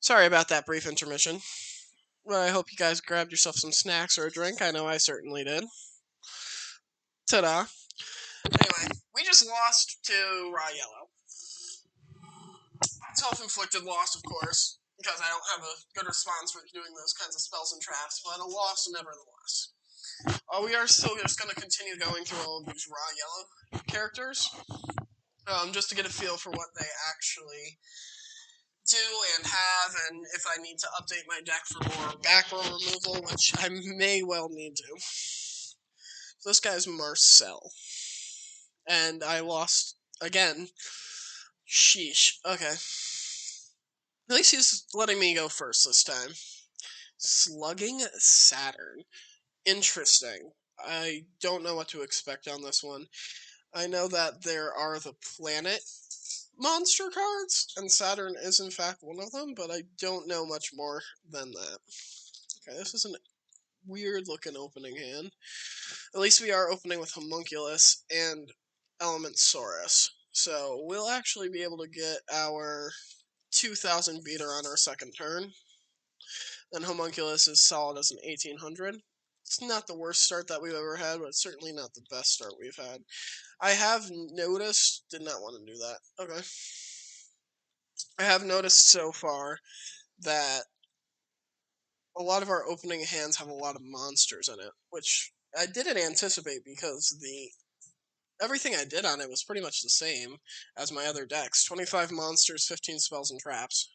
Sorry about that brief intermission. Well, I hope you guys grabbed yourself some snacks or a drink. I know I certainly did. Ta-da. Anyway, we just lost to Raw Yellow. Self-inflicted loss, of course, because I don't have a good response for doing those kinds of spells and traps, but a loss nevertheless. We are still just going to continue going through all of these Raw Yellow characters, just to get a feel for what they actually do and have, and if I need to update my deck for more back row removal, which I may well need to. So this guy's Marcel. And I lost again. Sheesh. Okay. At least he's letting me go first this time. Slugging Saturn. Interesting. I don't know what to expect on this one. I know that there are the planet monster cards, and Saturn is in fact one of them, but I don't know much more than that. Okay, this is a weird looking opening hand. At least we are opening with Homunculus and Elementsaurus. So we'll actually be able to get our 2000 beater on our second turn. Then Homunculus is solid as an 1800. It's not the worst start that we've ever had, but it's certainly not the best start we've had. I have noticed... Did not want to do that. Okay. I have noticed so far that a lot of our opening hands have a lot of monsters in it, which I didn't anticipate because everything I did on it was pretty much the same as my other decks. 25 monsters, 15 spells and traps.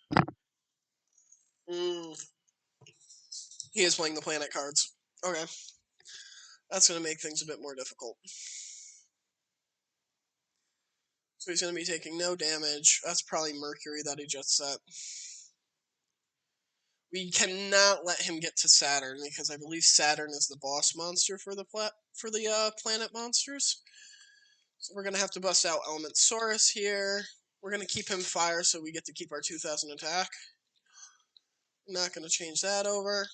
He is playing the planet cards. Okay. That's going to make things a bit more difficult. So he's going to be taking no damage. That's probably Mercury that he just set. We cannot let him get to Saturn because I believe Saturn is the boss monster for the planet monsters. So we're going to have to bust out Elementsaurus here. We're going to keep him fire so we get to keep our 2000 attack. Not going to change that over.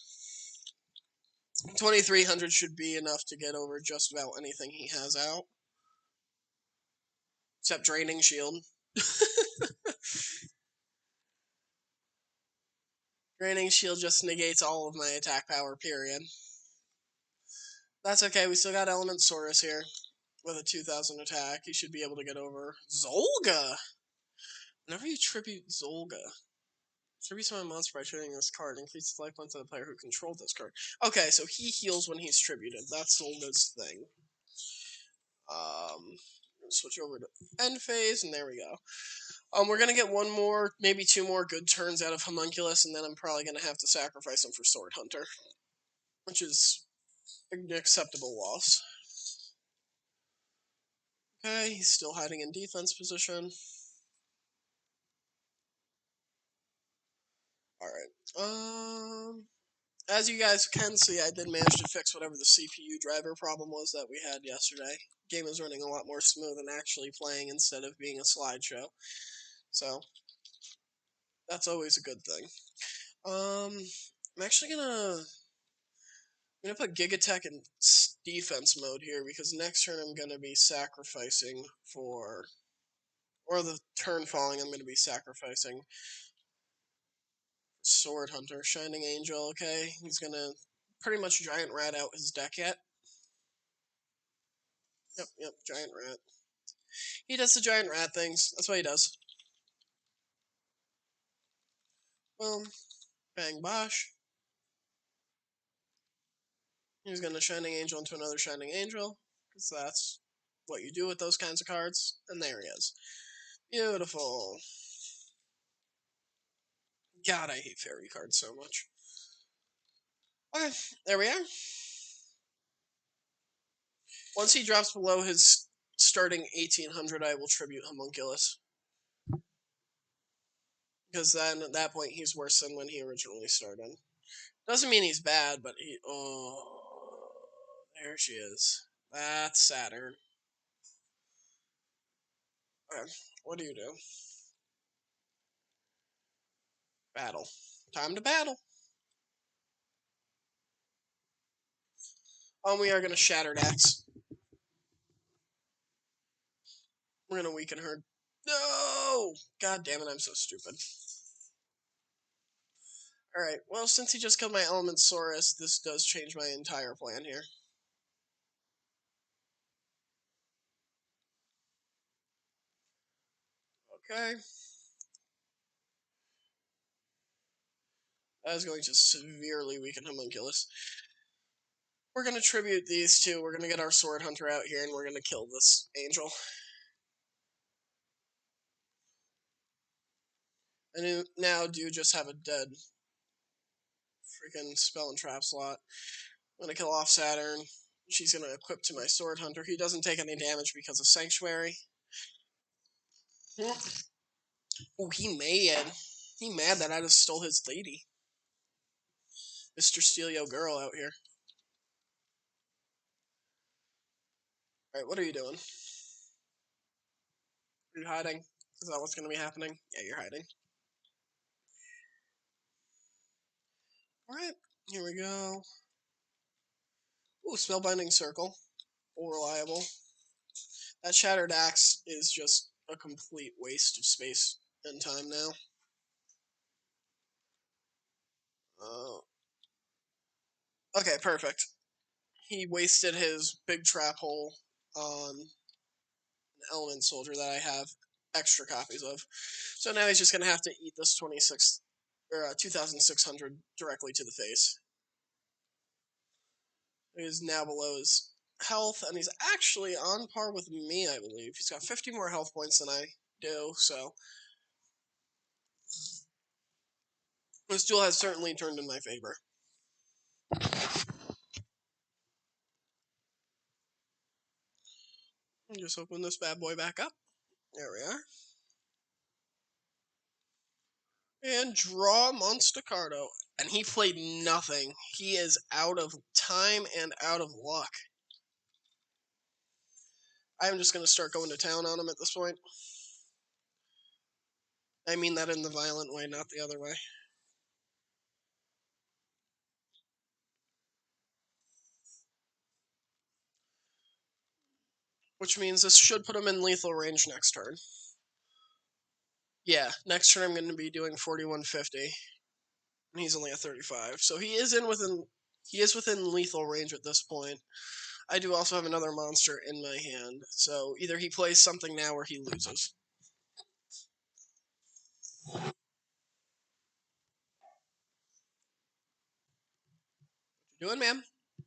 2300 should be enough to get over just about anything he has out. Except Draining Shield. Draining Shield just negates all of my attack power, period. That's okay, we still got Elementsaurus here. With a 2000 attack, he should be able to get over. Zolga! Whenever you tribute Zolga, tribute summon a monster by tributing this card. Increases life points of the player who controlled this card. Okay, so he heals when he's tributed. That's Zolga's thing. Switch over to end phase, and there we go. We're gonna get one more, maybe two more good turns out of Homunculus, and then I'm probably gonna have to sacrifice him for Sword Hunter, which is an acceptable loss. Okay, he's still hiding in defense position. Alright, as you guys can see, I did manage to fix whatever the CPU driver problem was that we had yesterday. Game is running a lot more smooth and actually playing instead of being a slideshow. So, that's always a good thing. I'm actually gonna put Gigatech in defense mode here because next turn I'm gonna be sacrificing for, or the turn following I'm gonna be sacrificing Sword Hunter, Shining Angel. Okay, he's gonna pretty much Giant Rat out his deck yet. Yep, Giant Rat. He does the Giant Rat things. That's what he does. Boom, bang, bosh. He's gonna Shining Angel into another Shining Angel because that's what you do with those kinds of cards. And there he is. Beautiful. God, I hate fairy cards so much. Okay, there we are. Once he drops below his starting 1800, I will tribute Homunculus. Because then, at that point, he's worse than when he originally started. Doesn't mean he's bad, but he... Oh, there she is. That's Saturn. Okay, what do you do? Battle. Time to battle. We are going to Shattered Axe. We're going to weaken her No! God damn it, I'm so stupid. Alright, well, since he just killed my Elementsaurus, this does change my entire plan here. Okay. That is going to severely weaken Homunculus. We're going to tribute these two. We're going to get our Sword Hunter out here, and we're going to kill this angel. And now do just have a dead freaking spell and trap slot. I'm going to kill off Saturn. She's going to equip to my Sword Hunter. He doesn't take any damage because of Sanctuary. Oh, he mad. He mad that I just stole his lady. Mr. Steelio Girl out here. Alright, what are you doing? Are you hiding? Is that what's going to be happening? Yeah, you're hiding. Alright, here we go. Ooh, Spellbinding Circle. Full reliable. That Shattered Axe is just a complete waste of space and time now. Okay, perfect. He wasted his big trap hole on an Element Soldier that I have extra copies of. So now he's just going to have to eat this 2,600 directly to the face. He's now below his health, and he's actually on par with me, I believe. He's got 50 more health points than I do, so this duel has certainly turned in my favor. Just open this bad boy back up. There we are. And draw Monstacardo. And he played nothing. He is out of time and out of luck. I'm just going to start going to town on him at this point. I mean that in the violent way, not the other way. Which means this should put him in lethal range next turn. Yeah, next turn I'm going to be doing 4150. And he's only at 35. So he is within lethal range at this point. I do also have another monster in my hand. So either he plays something now or he loses. What you doing, man?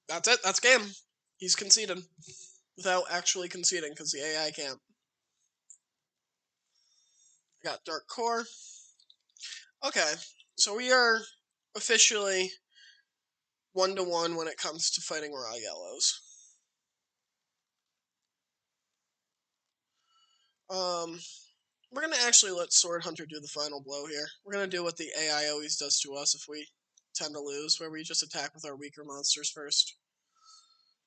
That's it. That's game. He's conceded. Without actually conceding, because the AI can't. I got Dark Core. Okay, so we are officially 1-1 when it comes to fighting raw yellows. We're gonna actually let Sword Hunter do the final blow here. We're gonna do what the AI always does to us if we tend to lose, where we just attack with our weaker monsters first.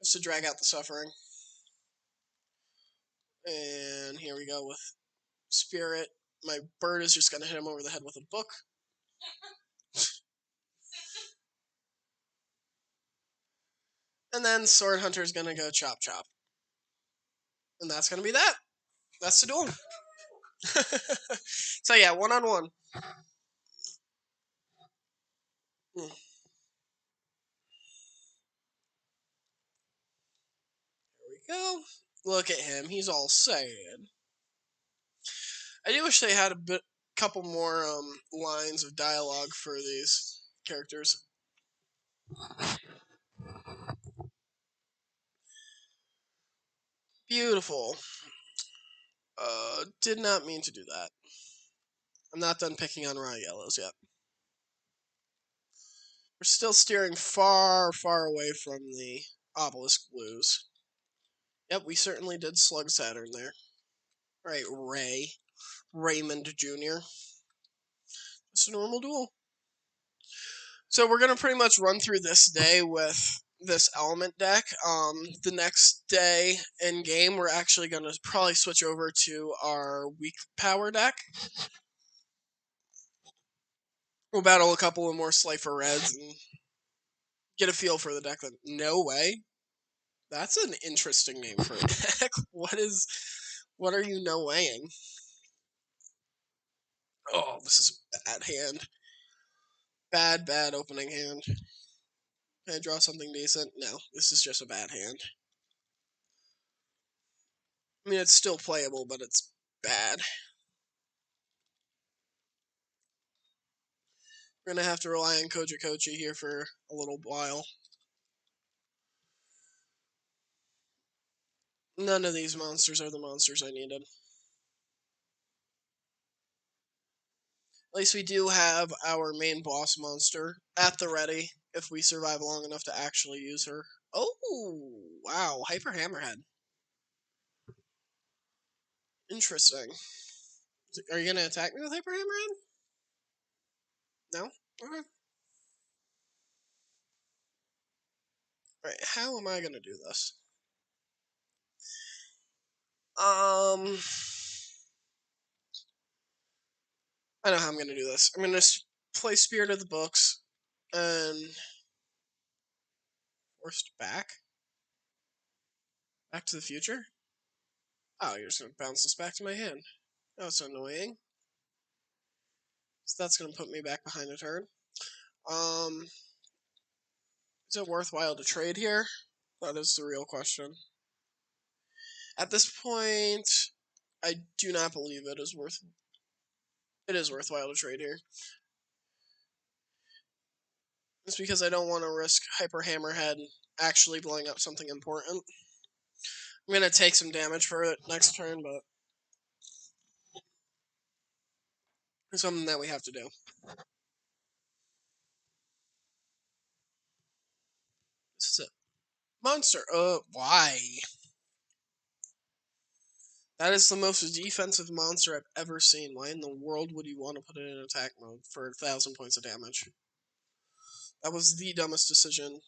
Just to drag out the suffering. And here we go with Spirit. My bird is just gonna hit him over the head with a book. And then Sword Hunter's gonna go chop chop. And that's gonna be that. That's the duel. So yeah, 1-on-1. Here we go. Look at him. He's all sad. I do wish they had a couple more lines of dialogue for these characters. Beautiful. Did not mean to do that. I'm not done picking on raw yellows yet. We're still steering far, far away from the obelisk blues. Yep, we certainly did slug Saturn there. Alright, Raymond Jr. It's a normal duel. So we're going to pretty much run through this day with this element deck. The next day in game, we're actually going to probably switch over to our weak power deck. We'll battle a couple of more Slifer Reds and get a feel for the deck. No way. That's an interesting name for a deck. What are you no-waying? Oh, this is a bad hand. Bad opening hand. Can I draw something decent? No, this is just a bad hand. I mean, it's still playable, but it's bad. We're gonna have to rely on Kochi here for a little while. None of these monsters are the monsters I needed. At least we do have our main boss monster at the ready if we survive long enough to actually use her. Oh, wow, Hyper Hammerhead. Interesting. Are you gonna attack me with Hyper Hammerhead? No? Okay. Alright, how am I gonna do this? I know how I'm gonna do this. I'm gonna play Spirit of the Books and forced back. Back to the future? Oh, you're just gonna bounce this back to my hand. That's annoying. So that's gonna put me back behind a turn. Is it worthwhile to trade here? That is the real question. At this point, I do not believe it is worthwhile to trade here. It's because I don't want to risk Hyper Hammerhead actually blowing up something important. I'm gonna take some damage for it next turn, but it's something that we have to do. This is a monster. Why? That is the most defensive monster I've ever seen. Why in the world would you want to put it in attack mode for 1,000 points of damage? That was the dumbest decision.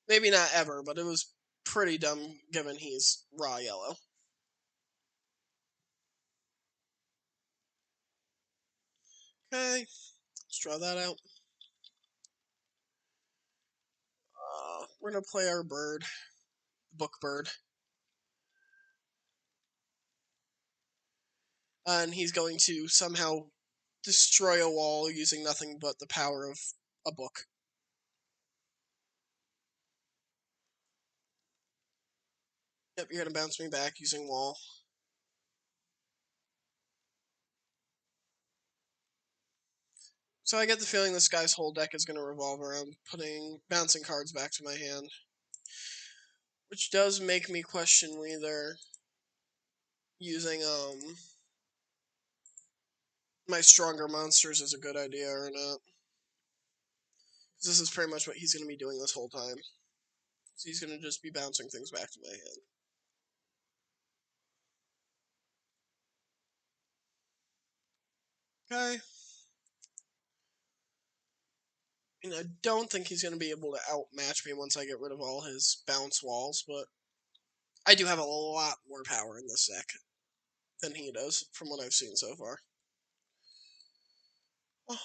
Maybe not ever, but it was pretty dumb given he's raw yellow. Okay, let's draw that out. We're gonna play our bird, book bird. And he's going to somehow destroy a wall using nothing but the power of a book. Yep, you're gonna bounce me back using wall. So I get the feeling this guy's whole deck is gonna revolve around putting bouncing cards back to my hand. Which does make me question whether using my stronger monsters is a good idea or not. This is pretty much what he's gonna be doing this whole time. So he's gonna just be bouncing things back to my hand. Okay. And I don't think he's going to be able to outmatch me once I get rid of all his bounce walls, but I do have a lot more power in this deck than he does, from what I've seen so far. Oh,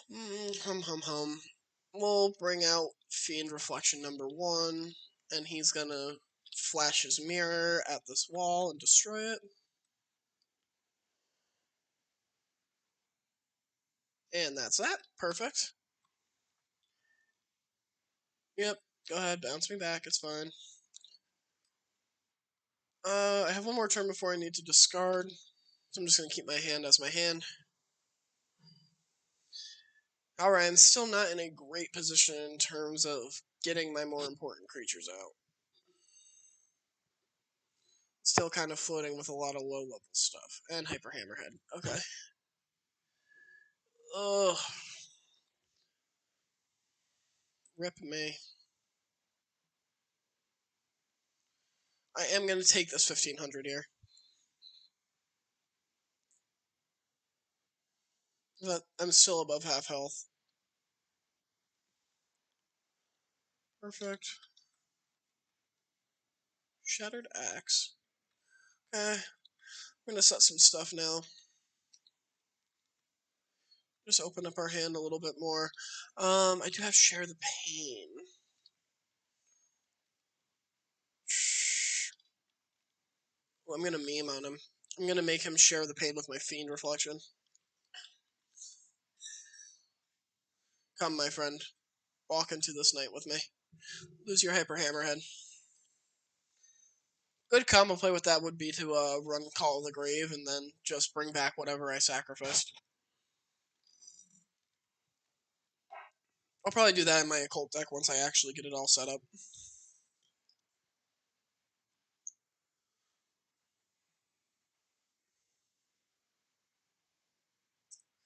We'll bring out Fiend Reflection number 1, and he's going to flash his mirror at this wall and destroy it. And that's that. Perfect. Yep, go ahead, bounce me back, it's fine. I have one more turn before I need to discard, so I'm just going to keep my hand as my hand. Alright, I'm still not in a great position in terms of getting my more important creatures out. Still kind of floating with a lot of low-level stuff. And Hyper Hammerhead. Okay. Ugh. Rip me. I am going to take this 1500 here. But I'm still above half health. Perfect. Shattered Axe. I'm going to set some stuff now. Just open up our hand a little bit more. I do have Share the Pain. Well, I'm going to meme on him. I'm going to make him share the pain with my Fiend Reflection. Come, my friend. Walk into this night with me. Lose your hyper hammerhead. Good combo play with that would be to run Call of the Grave and then just bring back whatever I sacrificed. I'll probably do that in my occult deck once I actually get it all set up.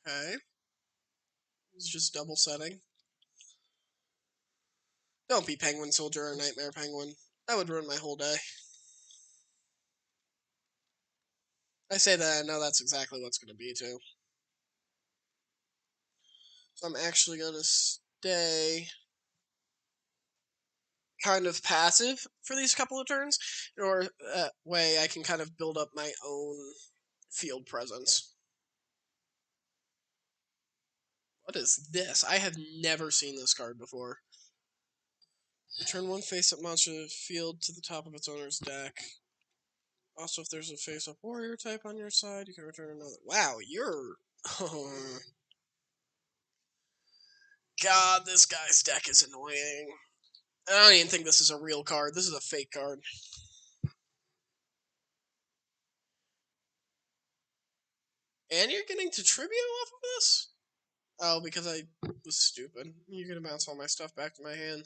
Okay. It's just double setting. Don't be Penguin Soldier or Nightmare Penguin. That would ruin my whole day. I say that, I know that's exactly what's going to be, too. So I'm actually going to stay kind of passive for these couple of turns, or that way I can kind of build up my own field presence. What is this? I have never seen this card before. Turn one face-up monster field to the top of its owner's deck. Also, if there's a face-up warrior type on your side, you can return another. Wow, you're... Oh. God, this guy's deck is annoying. I don't even think this is a real card. This is a fake card. And you're getting to tribute off of this? Oh, because I was stupid. You're gonna bounce all my stuff back to my hand.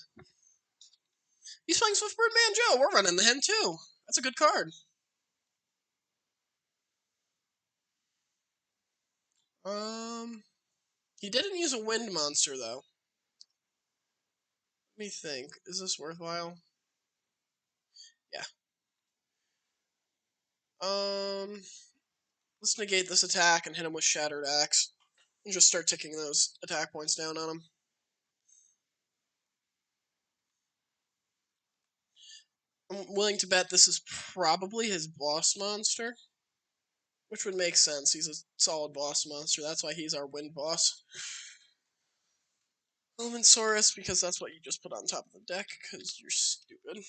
He's playing Swiftbird Man Joe. We're running the him too. That's a good card. He didn't use a wind monster though. Let me think. Is this worthwhile? Yeah. Let's negate this attack and hit him with Shattered Axe. And just start ticking those attack points down on him. I'm willing to bet this is probably his boss monster. Which would make sense. He's a solid boss monster. That's why he's our wind boss. Elemensaurus, because that's what you just put on top of the deck, because you're stupid.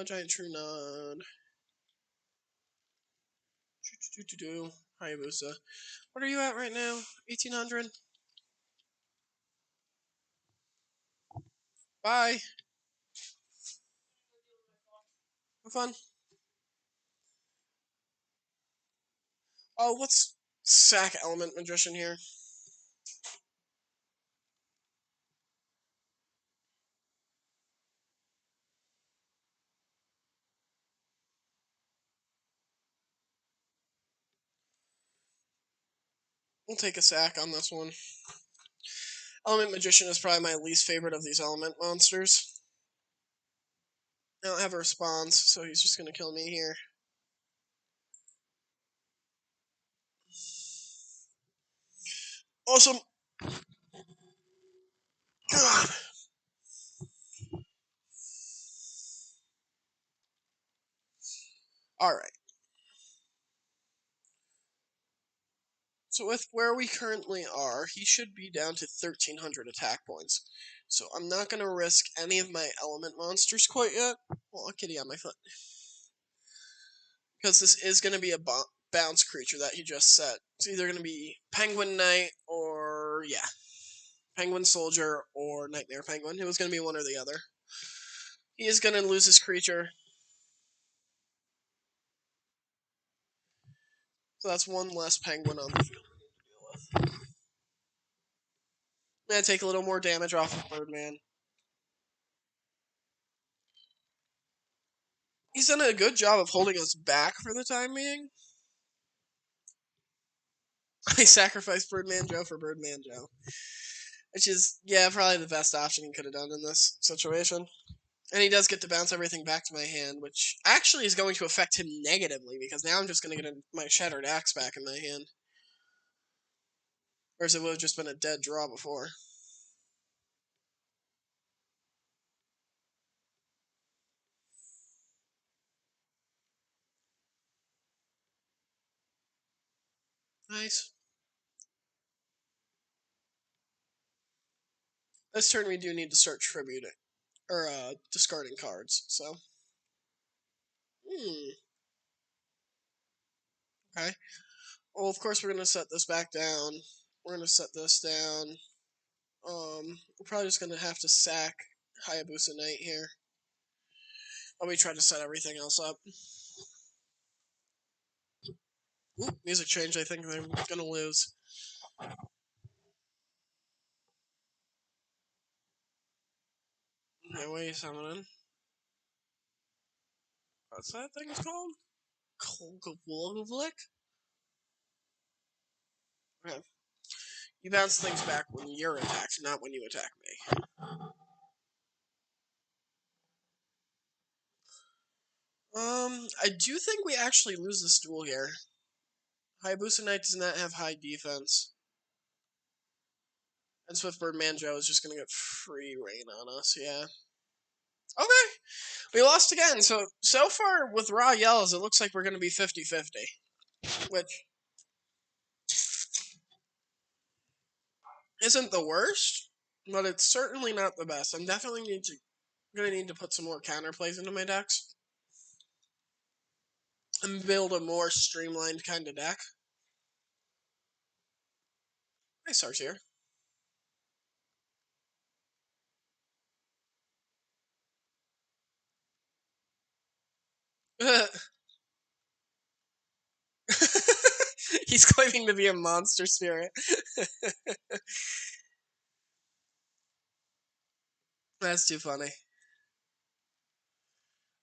Giant True Nod. Hayabusa. What are you at right now? 1800? Bye. Have fun. Oh, let's sack Element Magician here. We'll take a sack on this one. Element Magician is probably my least favorite of these element monsters. I don't have a response, so he's just gonna kill me here. Awesome! God! Alright. So with where we currently are, he should be down to 1,300 attack points. So I'm not going to risk any of my element monsters quite yet. Well, a kitty on my foot. Because this is going to be a bounce creature that he just set. It's either going to be Penguin Knight or, yeah, Penguin Soldier or Nightmare Penguin. It was going to be one or the other. He is going to lose his creature. So that's one less penguin on the field to deal with. I'm going to take a little more damage off of Birdman. He's done a good job of holding us back for the time being. I sacrificed Birdman Joe for Birdman Joe. Which is, yeah, probably the best option he could have done in this situation. And he does get to bounce everything back to my hand, which actually is going to affect him negatively, because now I'm just going to get my Shattered Axe back in my hand. Whereas it would have just been a dead draw before. Nice. This turn we do need to start tributing. Or, discarding cards, so. Okay. Well, of course we're going to set this back down. We're going to set this down. We're probably just gonna have to sack Hayabusa Knight here. Let me try to set everything else up. Ooh, music change. I think they're gonna lose. Okay, what are you summoning? What's that thing called? Kolgavlik? Okay. You bounce things back when you're attacked, not when you attack me. I do think we actually lose this duel here. Hayabusa Knight does not have high defense. And Swiftbird Manjo is just gonna get free reign on us, yeah. Okay! We lost again, so far with Raw Yells, it looks like we're gonna be 50-50. Which isn't the worst, but it's certainly not the best. I'm definitely gonna need to put some more counterplays into my decks. And build a more streamlined kind of deck. Hi, Sartier. He's claiming to be a monster spirit. That's too funny.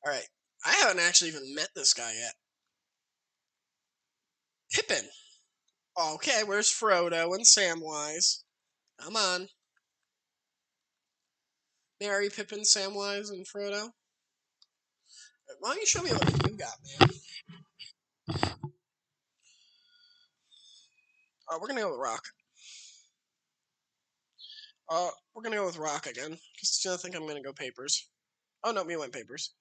Alright. I haven't actually even met this guy yet. Pippin. Okay, where's Frodo and Samwise? Come on. Merry, Pippin, Samwise, and Frodo. Why don't you show me what you got, man? We're gonna go with Rock. We're gonna go with Rock again. Because I think I'm gonna go Papers. Oh, no, me went Papers.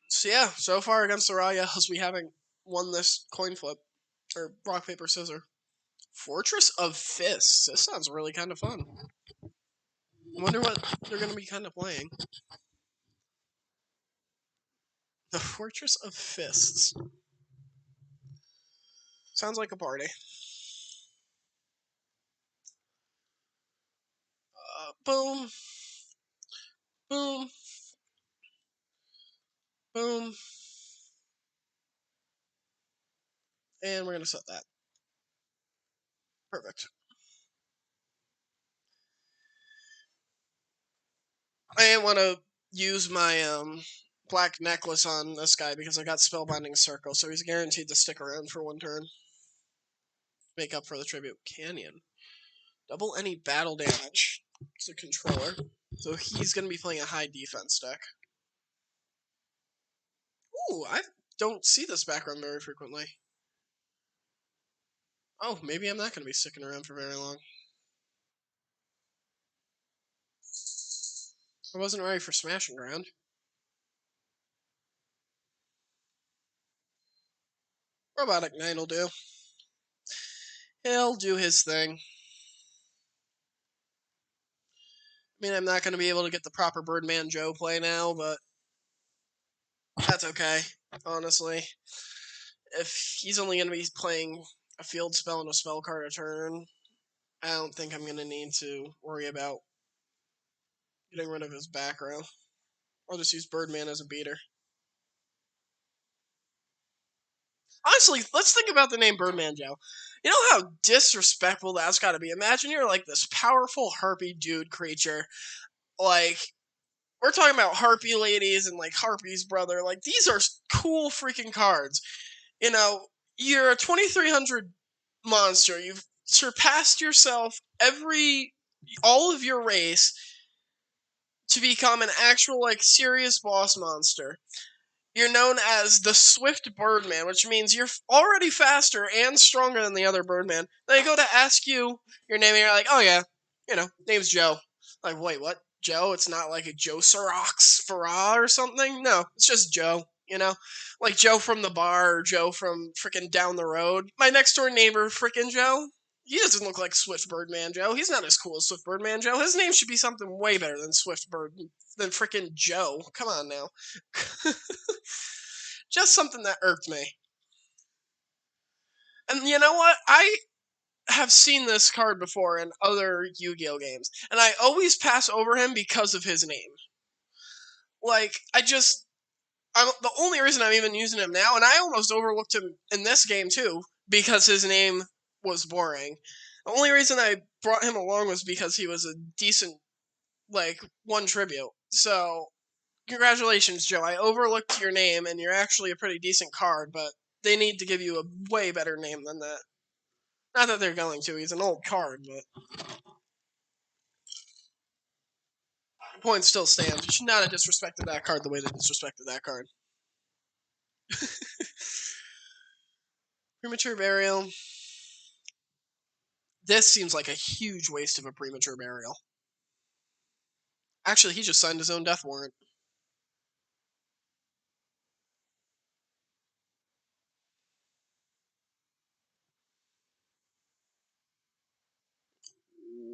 So yeah, so far against the Rayas, we haven't won this coin flip. Or rock, paper, scissors. Fortress of Fists. This sounds really kind of fun. I wonder what they're going to be kind of playing. The Fortress of Fists. Sounds like a party. Boom. Boom. Boom. And we're going to set that. Perfect. I didn't want to use my black necklace on this guy because I got Spellbinding Circle, so he's guaranteed to stick around for one turn. Make up for the Tribute Canyon. Double any battle damage. It's a controller. So he's going to be playing a high defense deck. Ooh, I don't see this background very frequently. Oh, maybe I'm not going to be sticking around for very long. I wasn't ready for Smashing Ground. Robotic Knight will do. He'll do his thing. I mean, I'm not going to be able to get the proper Birdman Joe play now, but that's okay, honestly. If he's only going to be playing a field spell and a spell card a turn, I don't think I'm going to need to worry about getting rid of his back row. I'll just use Birdman as a beater. Honestly, let's think about the name Birdman Joe. You know how disrespectful that's got to be? Imagine you're like this powerful harpy dude creature. Like, we're talking about harpy ladies and like Harpy's brother. Like, these are cool freaking cards. You know, you're a 2300 monster. You've surpassed yourself all of your race to become an actual, like, serious boss monster. You're known as the Swift Birdman, which means you're already faster and stronger than the other Birdman. They go to ask you your name, and you're like, oh yeah, name's Joe. Like, wait, what? Joe? It's not like a Joe Sorox Farah or something? No, it's just Joe, Like Joe from the bar or Joe from frickin' down the road. My next door neighbor, frickin' Joe. He doesn't look like Swift Birdman Joe. He's not as cool as Swift Birdman Joe. His name should be something way better than than frickin' Joe. Come on now. Just something that irked me. And you know what? have seen this card before in other Yu-Gi-Oh games, and I always pass over him because of his name. Like, I'm the only reason I'm even using him now, and I almost overlooked him in this game too because his name was boring. The only reason I brought him along was because he was a decent, like, one tribute. So, congratulations, Joe. I overlooked your name, and you're actually a pretty decent card, but they need to give you a way better name than that. Not that they're going to. He's an old card, but the point still stands. You should not have disrespected that card the way they disrespected that card. Premature Burial. This seems like a huge waste of a premature burial. Actually, he just signed his own death warrant.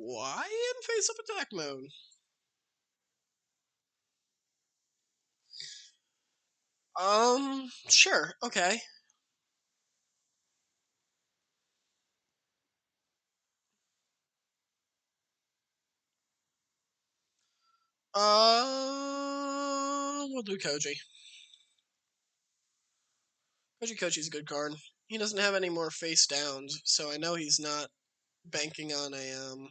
Why in face-up attack mode? Sure, okay. We'll do Koji. Koji's a good card. He doesn't have any more face downs, so I know he's not banking on a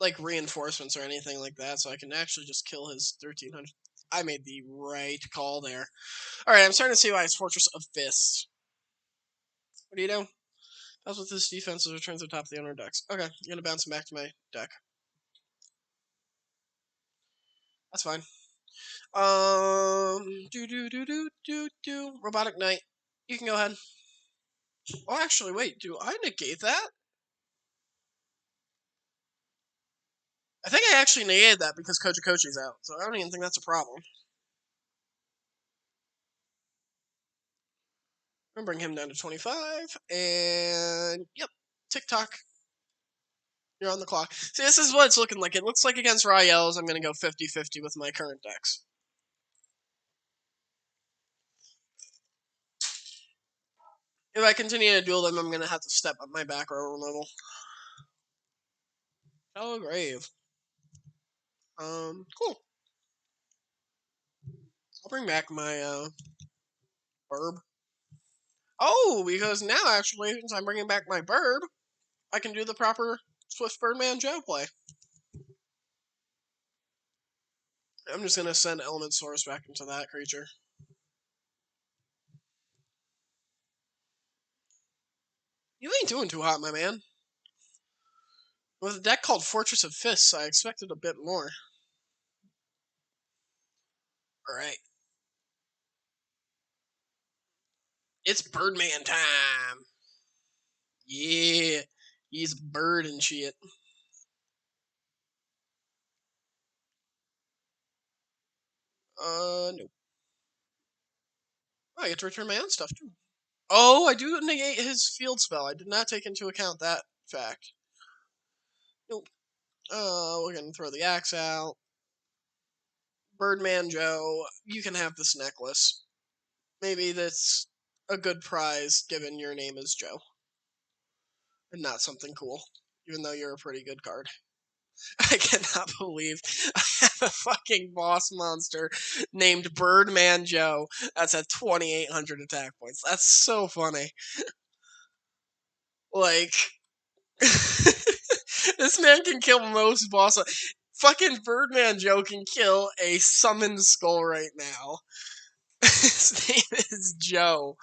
like reinforcements or anything like that, so I can actually just kill his 1300. I made the right call there. Alright, I'm starting to see why it's Fortress of Fists. What do you do? That's with this defense returns to the top of the owner decks. Okay, I'm gonna bounce him back to my deck. That's fine. Robotic Knight. You can go ahead. Oh, actually, wait. Do I negate that? I think I actually negated that because Koji's out, so I don't even think that's a problem. I'm gonna bring him down to 25, and yep, TikTok. You're on the clock. See, this is what it's looking like. It looks like against Rael's, I'm gonna go 50-50 with my current decks. If I continue to duel them, I'm gonna have to step up my back row removal. Oh, grave. Cool. I'll bring back my burb. Oh, because now actually, since I'm bringing back my burb, I can do the proper Swift Birdman Joe play. I'm just gonna send Element Source back into that creature. You ain't doing too hot, my man. With a deck called Fortress of Fists, I expected a bit more. Alright. It's Birdman time! Yeah! He's bird and shit. No. Oh, I get to return my own stuff, too. Oh, I do negate his field spell. I did not take into account that fact. Nope. We're gonna throw the axe out. Birdman Joe, you can have this necklace. Maybe that's a good prize given your name is Joe. And not something cool. Even though you're a pretty good card. I cannot believe I have a fucking boss monster named Birdman Joe that's at 2,800 attack points. That's so funny. Like, this man can kill most bosses. Fucking Birdman Joe can kill a summoned skull right now. His name is Joe.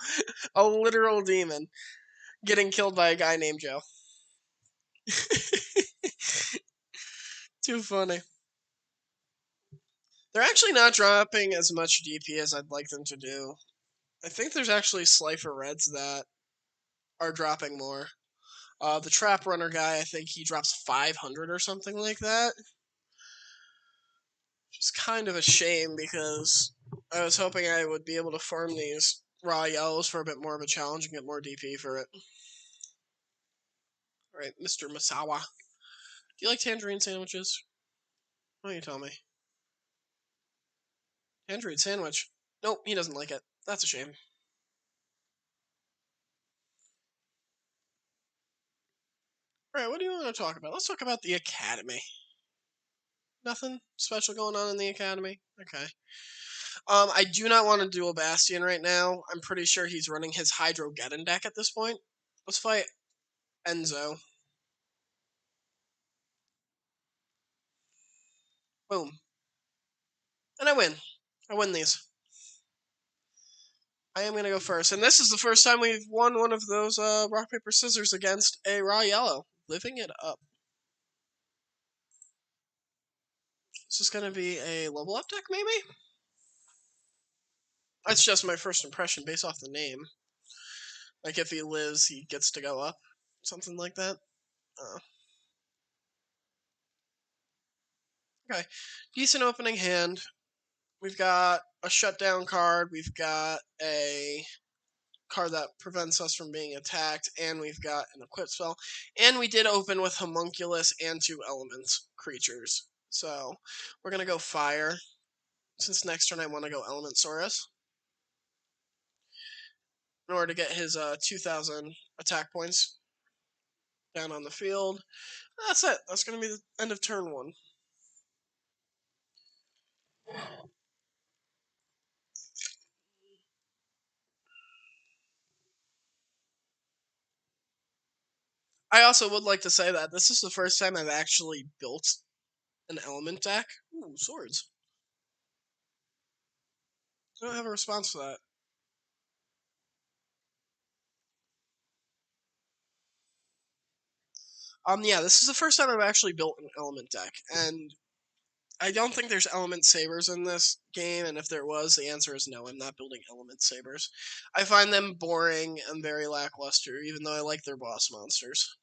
A literal demon getting killed by a guy named Joe. Too funny. They're actually not dropping as much DP as I'd like them to do. I think there's actually Slifer Reds that are dropping more. The Trap Runner guy, I think he drops 500 or something like that. It's kind of a shame because I was hoping I would be able to farm these raw yellows for a bit more of a challenge and get more DP for it. Alright, Mr. Masawa. Do you like tangerine sandwiches? Why don't you tell me? Tangerine sandwich? Nope, he doesn't like it. That's a shame. Alright, what do you want to talk about? Let's talk about the Academy. Nothing special going on in the Academy? Okay. I do not want to duel Bastion right now. I'm pretty sure he's running his Hydrogeddon deck at this point. Let's fight Enzo. Boom. And I win. I win these. I am going to go first. And this is the first time we've won one of those rock, paper, scissors against a raw yellow. Living it up. Is this going to be a level up deck, maybe? That's just my first impression based off the name. Like, if he lives, he gets to go up. Something like that. Okay. Decent opening hand. We've got a shutdown card. We've got a card that prevents us from being attacked. And we've got an equip spell. And we did open with Homunculus and 2 elements creatures. So, we're going to go fire. Since next turn I want to go Element Saurus. In order to get his 2,000 attack points down on the field. That's it. That's going to be the end of turn 1. I also would like to say that this is the first time I've actually built an element deck. Ooh, swords. I don't have a response to that. Yeah, this is the first time I've actually built an element deck, and I don't think there's element sabers in this game, and if there was, the answer is no, I'm not building element sabers. I find them boring and very lackluster, even though I like their boss monsters.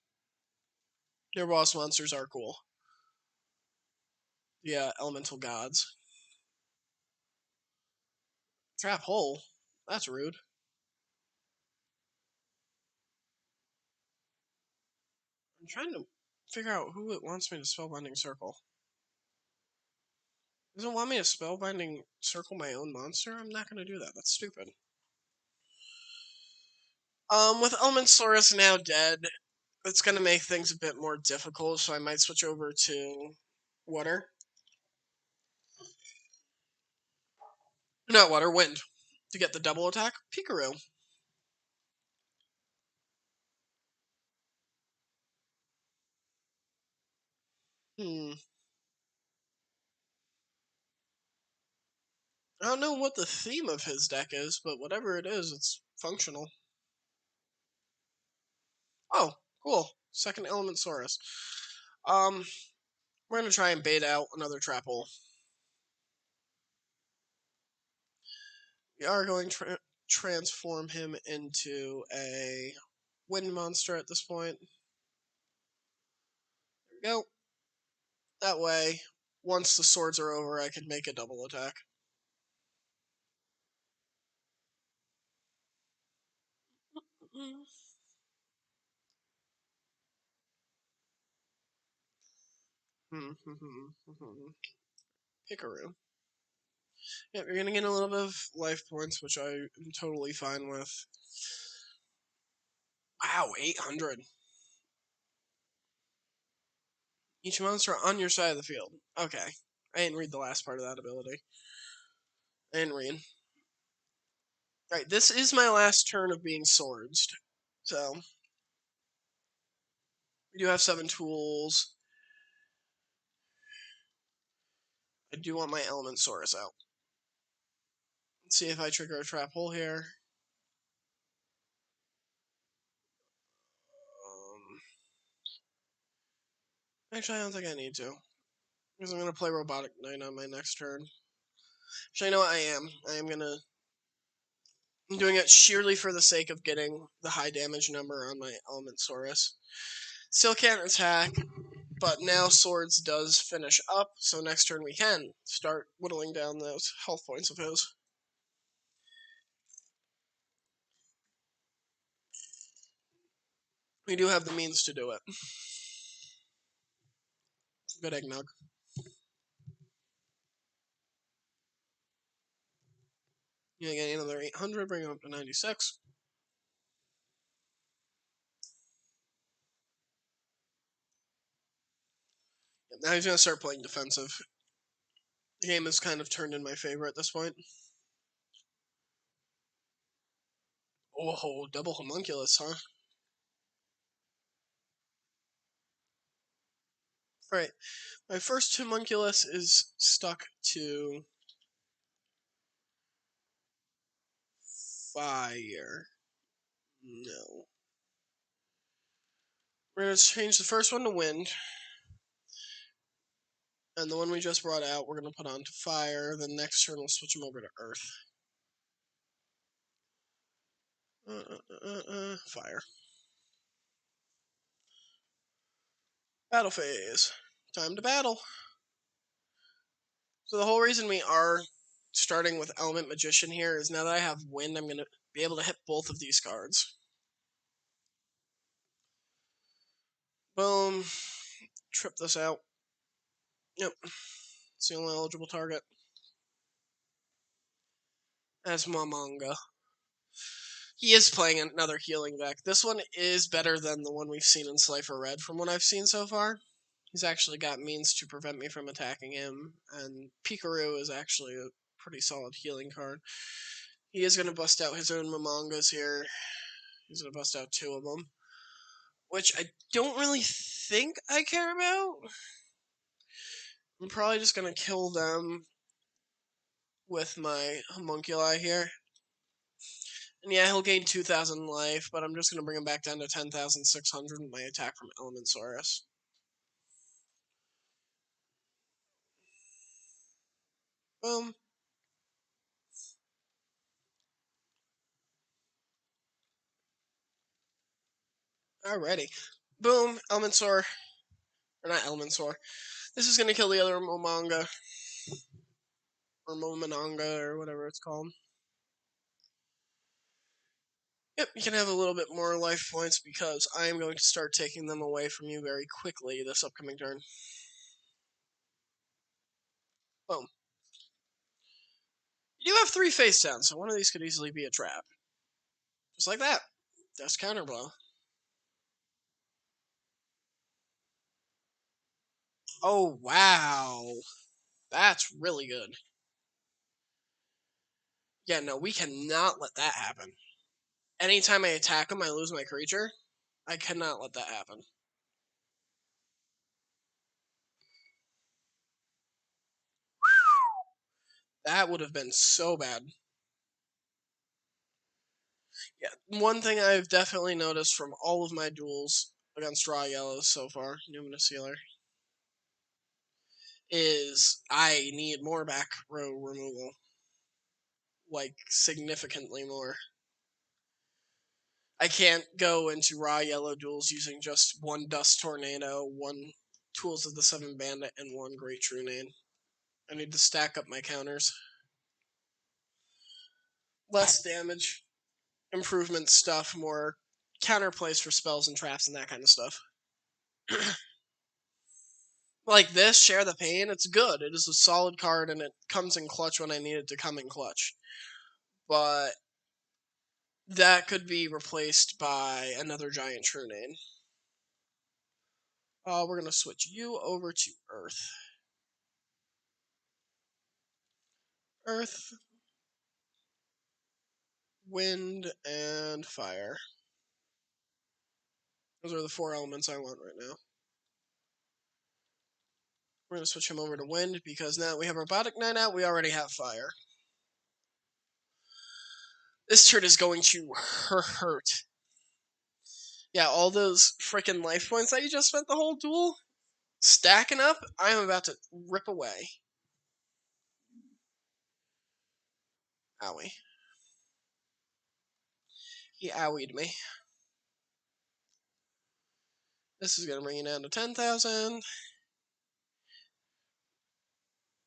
Their boss monsters are cool. Yeah, elemental gods. Trap hole? That's rude. I'm trying to figure out who it wants me to spellbinding circle. Does it want me to spellbinding circle my own monster? I'm not gonna do that. That's stupid. With Elementsaurus now dead, it's gonna make things a bit more difficult, so I might switch over to water. Not water, wind. To get the double attack. Pikachu. Hmm. I don't know what the theme of his deck is, but whatever it is, it's functional. Oh, cool. Second Elementsaurus. We're gonna try and bait out another trap hole. We are going to transform him into a wind monster at this point. There we go. That way, once the swords are over, I can make a double attack. Hikaru. Yep, you're gonna get a little bit of life points, which I am totally fine with. Wow, 800. Each monster on your side of the field. Okay. I didn't read the last part of that ability. I didn't read. Right, this is my last turn of being swords. So, we do have 7 tools. I do want my Elementsaurus out. Let's see if I trigger a trap hole here. Actually, I don't think I need to. Because I'm going to play Robotic Knight on my next turn. Actually, I know what I am. I'm doing it sheerly for the sake of getting the high damage number on my Elementsaurus. Still can't attack, but now Swords does finish up, so next turn we can start whittling down those health points of his. We do have the means to do it. Good eggnog. You get another 800, bring him up to 96. now he's gonna start playing defensive. The game has kind of turned in my favor at this point. Oh, double homunculus, huh? Alright, my first homunculus is stuck to fire. No. We're going to change the first one to wind. And the one we just brought out, we're going to put on to fire. Then next turn, we'll switch them over to earth. Fire. Battle phase. Time to battle. So the whole reason we are starting with Element Magician here is now that I have wind, I'm going to be able to hit both of these cards. Boom. Trip this out. Yep. It's the only eligible target. That's Mamanga. He is playing another healing deck. This one is better than the one we've seen in Slifer Red from what I've seen so far. He's actually got means to prevent me from attacking him, and Pikaru is actually a pretty solid healing card. He is going to bust out his own Mamangas here. He's going to bust out 2 of them, which I don't really think I care about. I'm probably just going to kill them with my homunculi here. And yeah, he'll gain 2,000 life, but I'm just going to bring him back down to 10,600 with my attack from Elemensaurus. Boom. Alrighty. Boom. Elemensaur. Or not Elemensaur. This is going to kill the other Momanga. Or Momananga, or whatever it's called. Yep, you can have a little bit more life points because I am going to start taking them away from you very quickly this upcoming turn. Boom. You do have 3 face downs, so one of these could easily be a trap. Just like that. That's counterblow. Oh, wow. That's really good. Yeah, no, we cannot let that happen. Anytime I attack him, I lose my creature. I cannot let that happen. That would have been so bad. Yeah, one thing I've definitely noticed from all of my duels against raw yellows so far, Numinous Healer, is I need more back row removal. Like, significantly more. I can't go into raw yellow duels using just 1 Dust Tornado, 1 Tools of the 7 Bandit, and 1 Great Trunane. I need to stack up my counters. Less damage, improvement stuff, more counterplays for spells and traps and that kind of stuff. Like this, Share the Pain, it's good. It is a solid card and it comes in clutch when I need it to come in clutch. But that could be replaced by another Giant Trunane. We're going to switch you over to Earth. Earth, Wind, and Fire. Those are the 4 elements I want right now. We're going to switch him over to Wind because now we have Robotic Knight out, we already have Fire. This turn is going to hurt. Yeah, all those freaking life points that you just spent the whole duel stacking up, I am about to rip away. Owie. He owied me. This is going to bring you down to 10,000.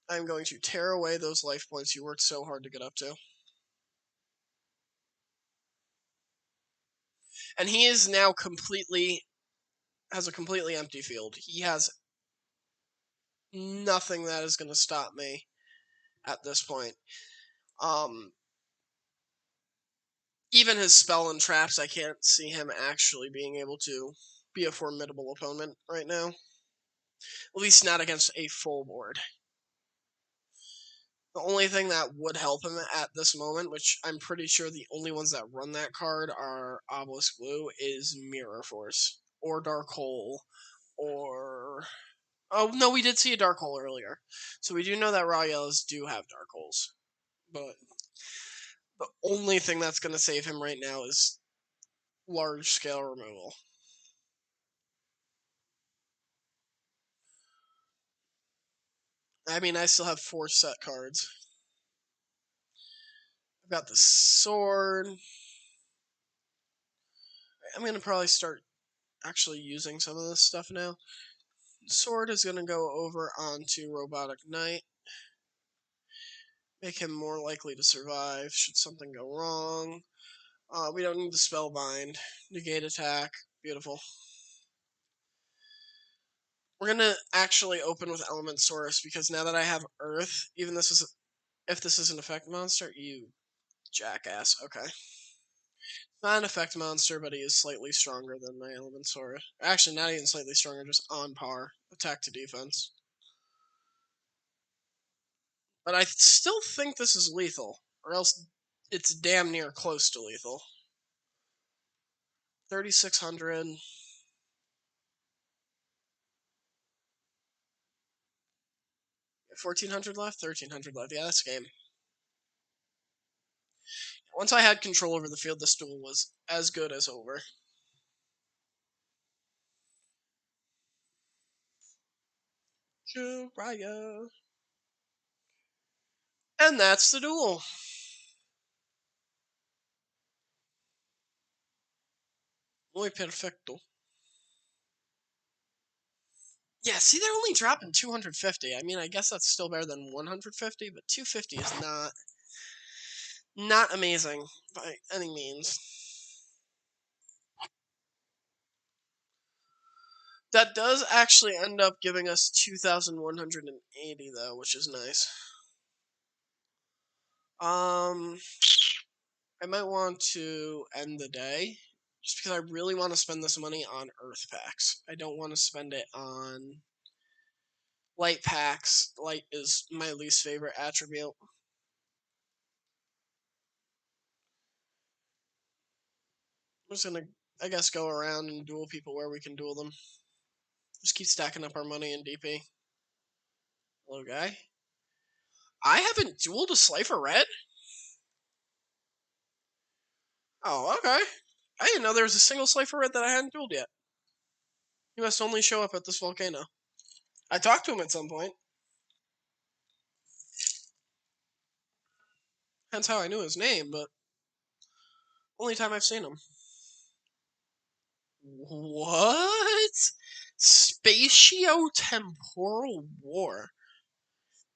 I'm going to tear away those life points you worked so hard to get up to. And he is now has a completely empty field. He has nothing that is going to stop me at this point. Even his spell and traps, I can't see him actually being able to be a formidable opponent right now. At least not against a full board. The only thing that would help him at this moment, which I'm pretty sure the only ones that run that card are Obelisk Blue, is Mirror Force. Or Dark Hole. Or... Oh, no, we did see a Dark Hole earlier. So we do know that Raw Yellows do have Dark Holes. But the only thing that's going to save him right now is large-scale removal. I mean, I still have 4 set cards. I've got the sword. I'm going to probably start actually using some of this stuff now. Sword is going to go over onto Robotic Knight. Make him more likely to survive should something go wrong. We don't need the Spellbind. Negate attack. Beautiful. We're going to actually open with Element Source because now that I have Earth, even if this is an effect monster, you jackass. Okay. Not an effect monster, but he is slightly stronger than my Elemensaurus. Actually, not even slightly stronger, just on par. Attack to defense. But I still think this is lethal, or else it's damn near close to lethal. 3,600. 1,400 left? 1,300 left. Yeah, that's game. Once I had control over the field, this duel was as good as over. Jiraiya. And that's the duel. Muy perfecto. Yeah, see, they're only dropping 250. I mean, I guess that's still better than 150, but 250 is not amazing by any means. That does actually end up giving us 2,180 though, which is nice. I might want to end the day just because I really want to spend this money on Earth packs. I don't want to spend it on light packs. Light is my least favorite attribute. I'm just gonna, I guess, go around and duel people where we can duel them. Just keep stacking up our money in DP. Hello, guy. I haven't dueled a Slifer Red? Oh, okay. I didn't know there was a single Slifer Red that I hadn't dueled yet. He must only show up at this volcano. I talked to him at some point. Hence how I knew his name, but only time I've seen him. What? Spatio-temporal war.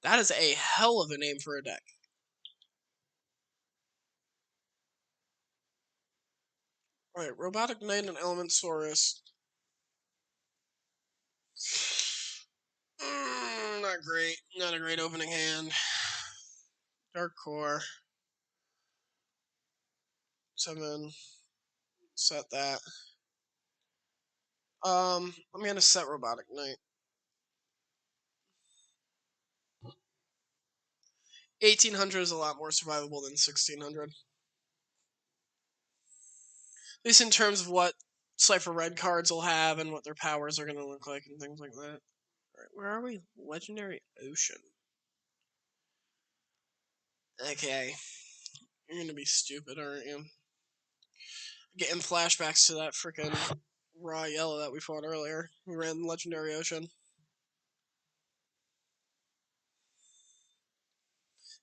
That is a hell of a name for a deck. Alright, Robotic Knight and Elemensaurus. Not great. Not a great opening hand. Dark Core. 7. Set that. I'm gonna set Robotic Knight. 1,800 is a lot more survivable than 1,600. At least in terms of what Cypher Red cards will have and what their powers are gonna look like and things like that. Alright, where are we? Legendary Ocean. Okay. You're gonna be stupid, aren't you? Getting flashbacks to that freaking Raw Yellow that we fought earlier. We ran Legendary Ocean.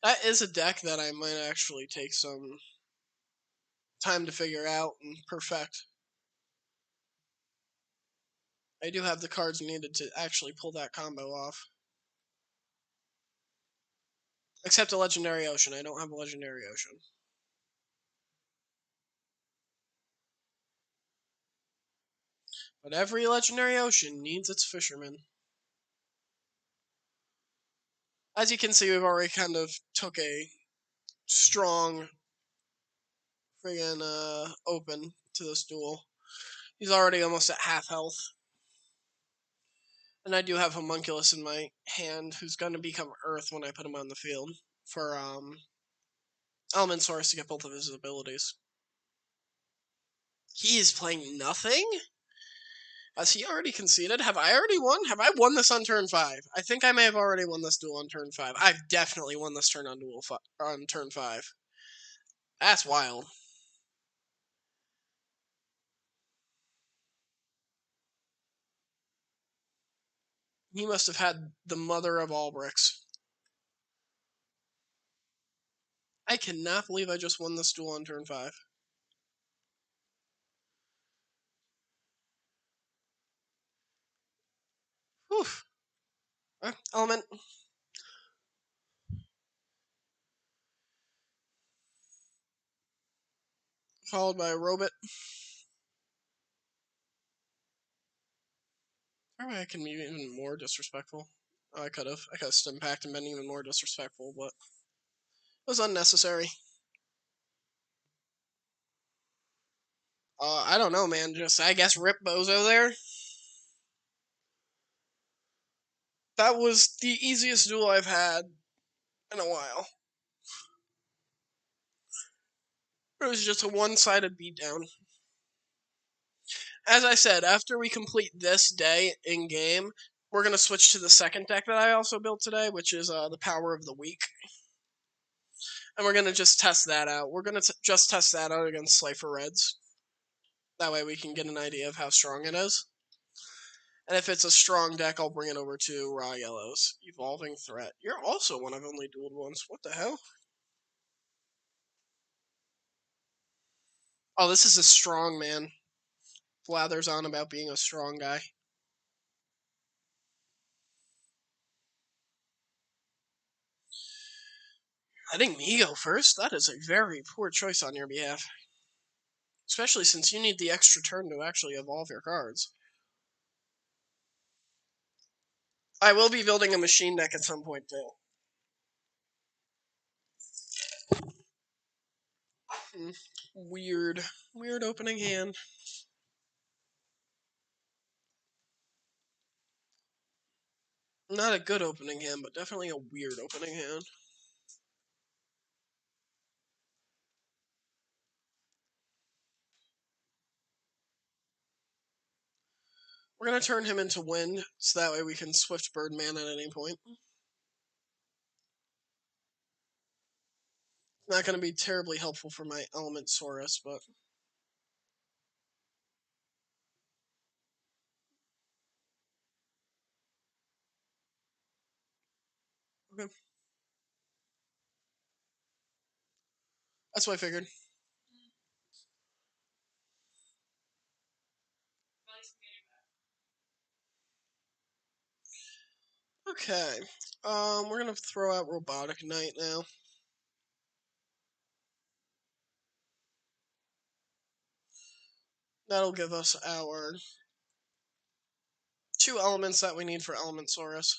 That is a deck that I might actually take some time to figure out and perfect. I do have the cards needed to actually pull that combo off. Except a Legendary Ocean. I don't have a Legendary Ocean. But every Legendary Ocean needs its fisherman. As you can see, we've already kind of took a strong friggin' open to this duel. He's already almost at half health. And I do have Homunculus in my hand, who's going to become Earth when I put him on the field for Element Source to get both of his abilities. He is playing nothing? Has he already conceded? Have I already won? Have I won this on turn 5? I think I may have already won this duel on turn 5. I've definitely won this turn on on turn 5. That's wild. He must have had the mother of all bricks. I cannot believe I just won this duel on turn 5. Whew. Element. Followed by a robot. Probably I can be even more disrespectful. Oh, I could have. I could have stim packed and been even more disrespectful, but it was unnecessary. I don't know, man. Just, I guess, rip Bozo there. That was the easiest duel I've had in a while. It was just a one-sided beatdown. As I said, after we complete this day in game, we're gonna switch to the second deck that I also built today, which is the Power of the Weak, and we're gonna just test that out. We're gonna just test that out against Slifer Reds. That way, we can get an idea of how strong it is. And if it's a strong deck, I'll bring it over to Raw Yellows. Evolving Threat. You're also one I've only dueled once. What the hell? Oh, this is a strong man. Blathers on about being a strong guy. Letting me go first? That is a very poor choice on your behalf. Especially since you need the extra turn to actually evolve your cards. I will be building a machine deck at some point, too. Weird. Weird opening hand. Not a good opening hand, but definitely a weird opening hand. We're going to turn him into wind, so that way we can Swift Birdman at any point. Not going to be terribly helpful for my Element Saurus, but... Okay. That's what I figured. Okay. We're going to throw out Robotic Knight now. That'll give us our 2 elements that we need for Element Saurus.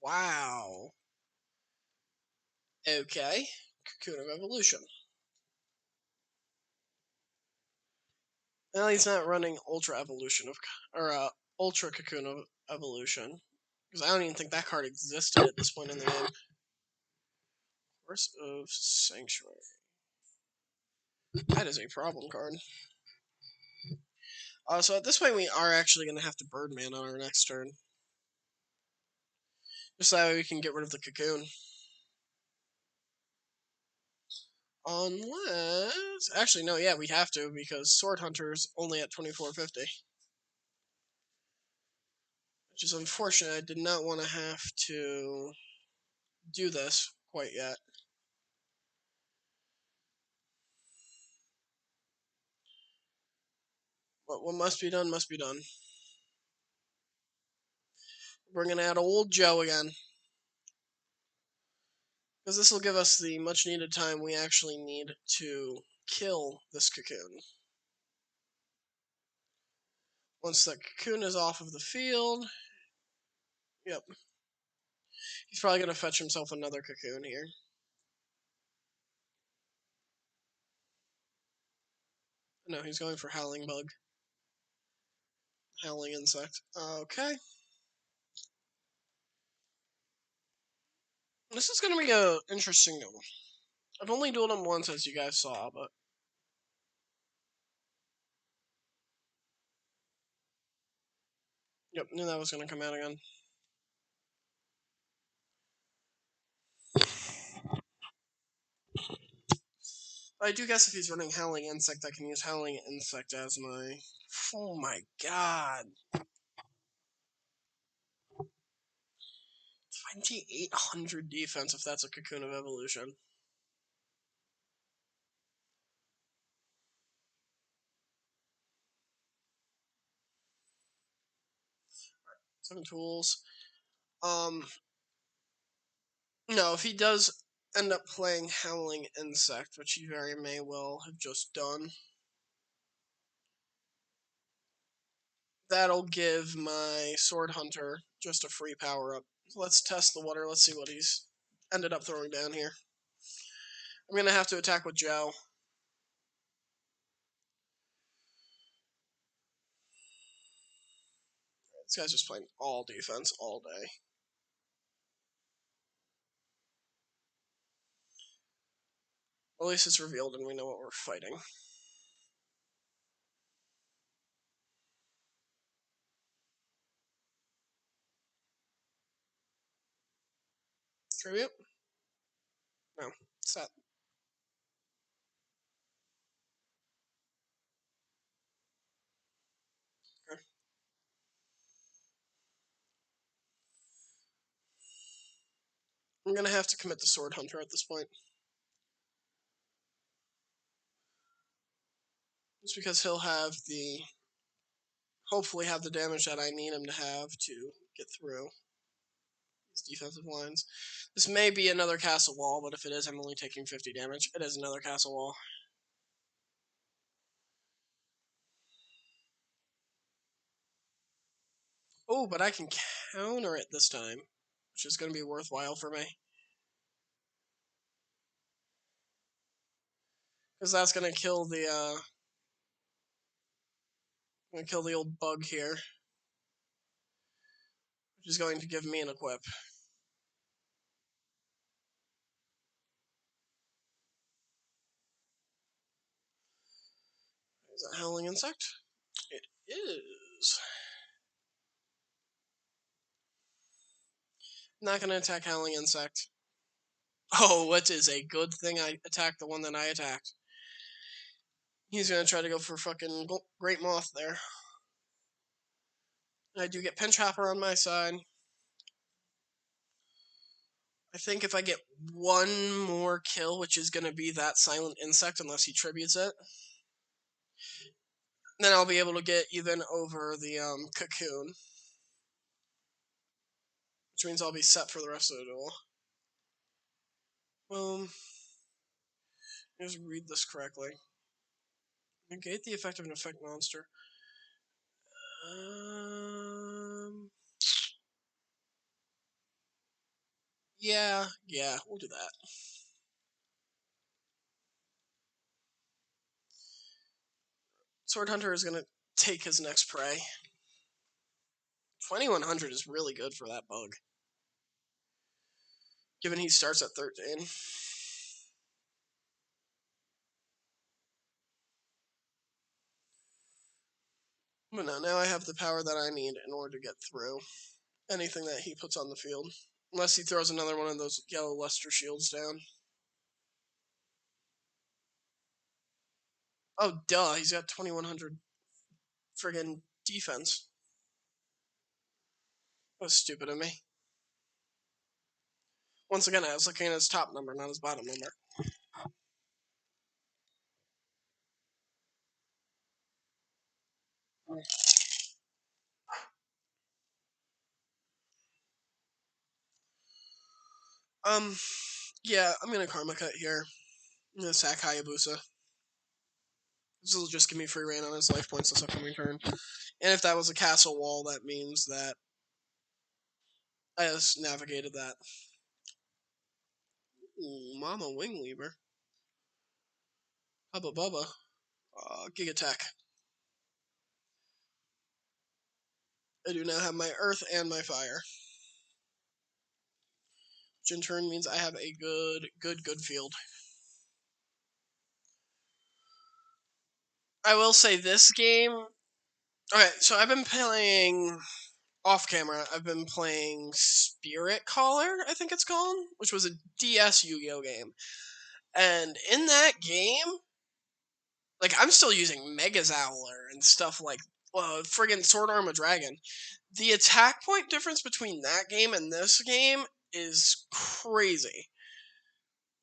Wow. Okay. Cocoon of Evolution. Well, he's not running Ultra Evolution of, or Ultra Cocoon of Evolution, because I don't even think that card existed at this point in the game. Force of Sanctuary. That is a problem card. So at this point, we are actually going to have to Birdman on our next turn. Just that way we can get rid of the Cocoon. Unless... Actually, no, yeah, we have to, because Sword Hunter's only at 2450. Which is unfortunate. I did not want to have to do this quite yet. But what must be done, must be done. Bringing out old Joe again. Because this will give us the much needed time we actually need to kill this Cocoon. Once that Cocoon is off of the field... Yep. He's probably going to fetch himself another Cocoon here. No, he's going for Howling Bug. Howling Insect. Okay. This is going to be a interesting duel. I've only dueled him once, as you guys saw, but... Yep, knew that was going to come out again. I do guess if he's running Howling Insect, I can use Howling Insect as my... Oh my god. 2800 defense if that's a Cocoon of Evolution. Seven tools. No, if he does end up playing Howling Insect, which he very may well have just done, that'll give my Sword Hunter just a free power up. Let's test the water. Let's see what he's ended up throwing down here. I'm gonna have to attack with Joe. This guy's just playing all defense all day. At least it's revealed and we know what we're fighting. Tribute? No. Set. Okay. I'm gonna have to commit the Sword Hunter at this point. Just because he'll have the... hopefully have the damage that I need him to have to get through his defensive lines. This may be another castle wall, but if it is, I'm only taking 50 damage. It is another castle wall. Oh, but I can counter it this time, which is going to be worthwhile for me. Because that's going to kill the, going to kill the old bug here. Which is going to give me an equip. Is that Howling Insect? It is. Not going to attack Howling Insect. Oh, it is a good thing I attacked the one that I attacked. He's going to try to go for fucking Great Moth there. I do get Pinch Hopper on my side. I think if I get one more kill, which is going to be that Silent Insect, unless he tributes it, then I'll be able to get even over the Cocoon. Which means I'll be set for the rest of the duel. Just read this correctly. Negate the effect of an effect monster. Yeah, we'll do that. Sword Hunter is going to take his next prey. 2100 is really good for that bug. Given he starts at 13. But no, now I have the power that I need in order to get through anything that he puts on the field. Unless he throws another one of those yellow luster shields down. Oh, duh, he's got 2100 friggin' defense. That was stupid of me. Once again, I was looking at his top number, not his bottom number. Yeah, I'm gonna Karma Cut here. I'm gonna sack Hayabusa. This will just give me free reign on his life points this upcoming turn. And if that was a castle wall, that means that I just navigated that. Ooh, Mama Wingleaver. Hubba Bubba. Gigatech. I do now have my Earth and my Fire. which in turn means I have a good field. I will say this game. Okay, so I've been playing off camera. I've been playing Spirit Caller, I think it's called, which was a DS Yu-Gi-Oh game. And in that game, like I'm still using Mega Zowler and stuff like friggin' Sword Arm of Dragon. The attack point difference between that game and this game is crazy.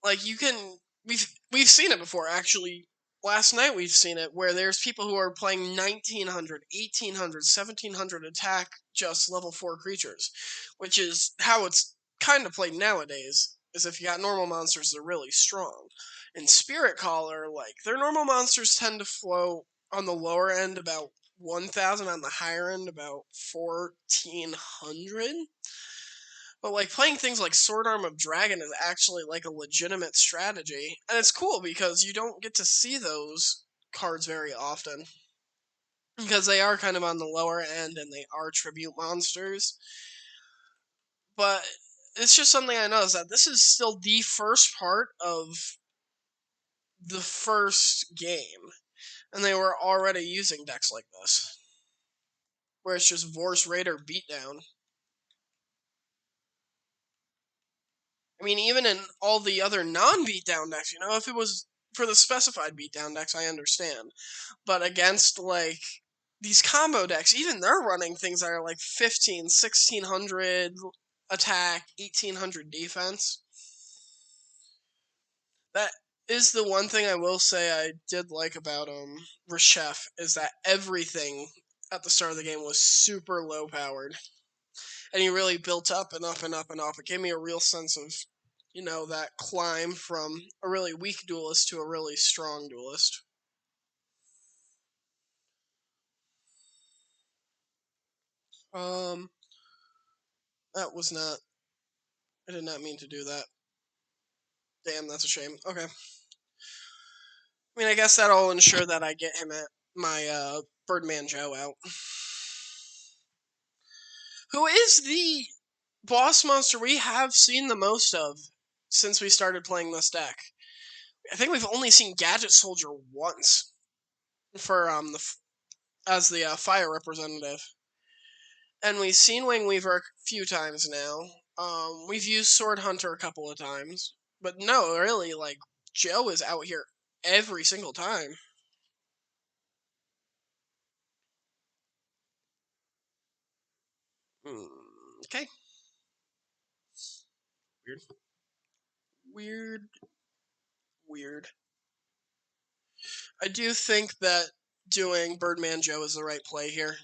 Like you can we've seen it before actually. Last night we've seen it where there's people who are playing 1900, 1800, 1700 attack just level 4 creatures, which is how it's kind of played nowadays. Is if you got normal monsters, they're really strong. In Spirit Caller, like their normal monsters tend to flow on the lower end about 1000, on the higher end about 1400. But like playing things like Sword Arm of Dragon is actually like a legitimate strategy. And it's cool because you don't get to see those cards very often. Because they are kind of on the lower end and they are tribute monsters. But it's just something I noticed that this is still the first part of the first game. And they were already using decks like this. Where it's just Vorse Raider Beatdown. I mean, even in all the other non-beatdown decks, if it was for the specified beatdown decks, I understand. But against, like, these combo decks, even they're running things that are like 15, 1600 attack, 1800 defense. That is the one thing I will say I did like about Reshef, is that everything at the start of the game was super low powered. And he really built up and up and up and up. It gave me a real sense of that climb from a really weak duelist to a really strong duelist. Um, that was not. I did not mean to do that. Damn, that's a shame. Okay. I mean, I guess that'll ensure that I get him at my Birdman Joe out. Who is the boss monster we have seen the most of since we started playing this deck? I think we've only seen Gadget Soldier once for as the fire representative. And we've seen Wing Weaver a few times now. We've used Sword Hunter a couple of times, but no, really, like Joe is out here every single time. Okay, weird, weird, weird. I do think that doing Birdman Joe is the right play here.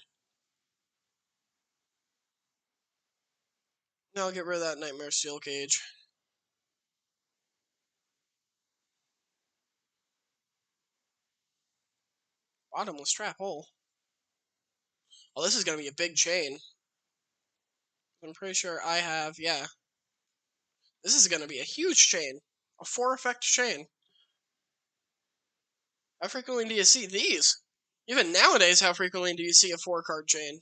Now I'll get rid of that Nightmare Steel Cage. Bottomless trap hole. Oh, this is gonna be a big chain. I'm pretty sure I have. Yeah, this is gonna be a huge chain, a 4 effect chain. How frequently do you see these? Even nowadays, how frequently do you see a 4 card chain?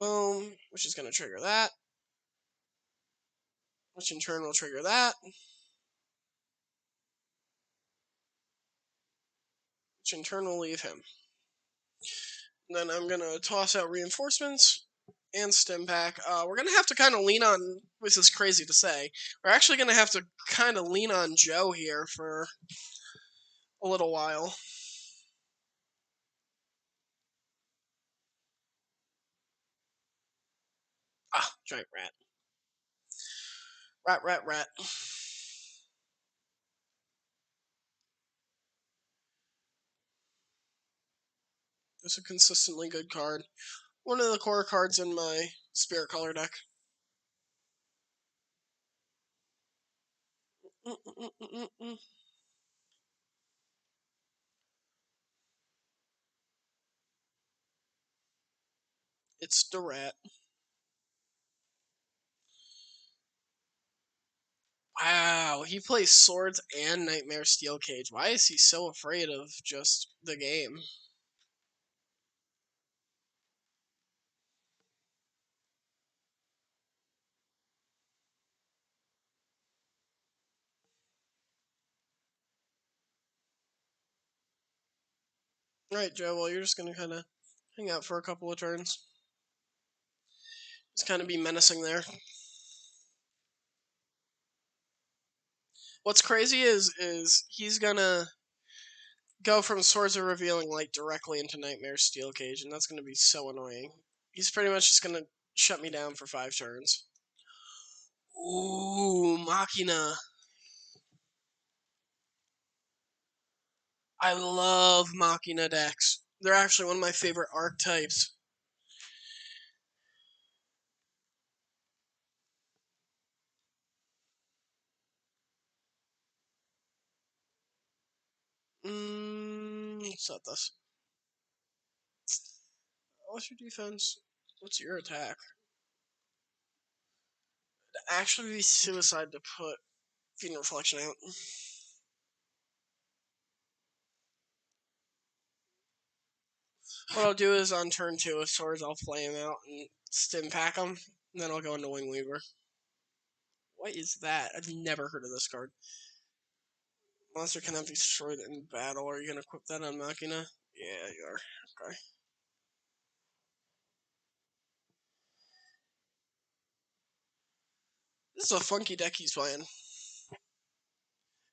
Boom, which is going to trigger that. Which in turn will trigger that. Which in turn will leave him. And then I'm going to toss out reinforcements and stim pack. We're going to have to kind of lean on, this is crazy to say, we're actually going to have to kind of lean on Joe here for a little while. Ah, giant rat. Rat, rat, rat. It's a consistently good card. One of the core cards in my Spirit Color deck. It's the rat. Wow, he plays swords and Nightmare Steel Cage. Why is he so afraid of just the game? Alright, Joe, well, you're just gonna kind of hang out for a couple of turns. Just kind of be menacing there. What's crazy is he's gonna go from Swords of Revealing Light directly into Nightmare's Steel Cage, and that's gonna be so annoying. He's pretty much just gonna shut me down for 5 turns. Ooh, Machina. I love Machina decks. They're actually one of my favorite archetypes. Let's set this. What's your defense? What's your attack? It'd actually be suicide to put Fiend Reflection out. What I'll do is on turn 2 with swords, I'll play him out and stim pack him, and then I'll go into Wing Weaver. What is that? I've never heard of this card. Monster cannot be destroyed in battle. Are you gonna equip that on Machina? Yeah, you are. Okay. This is a funky deck he's playing.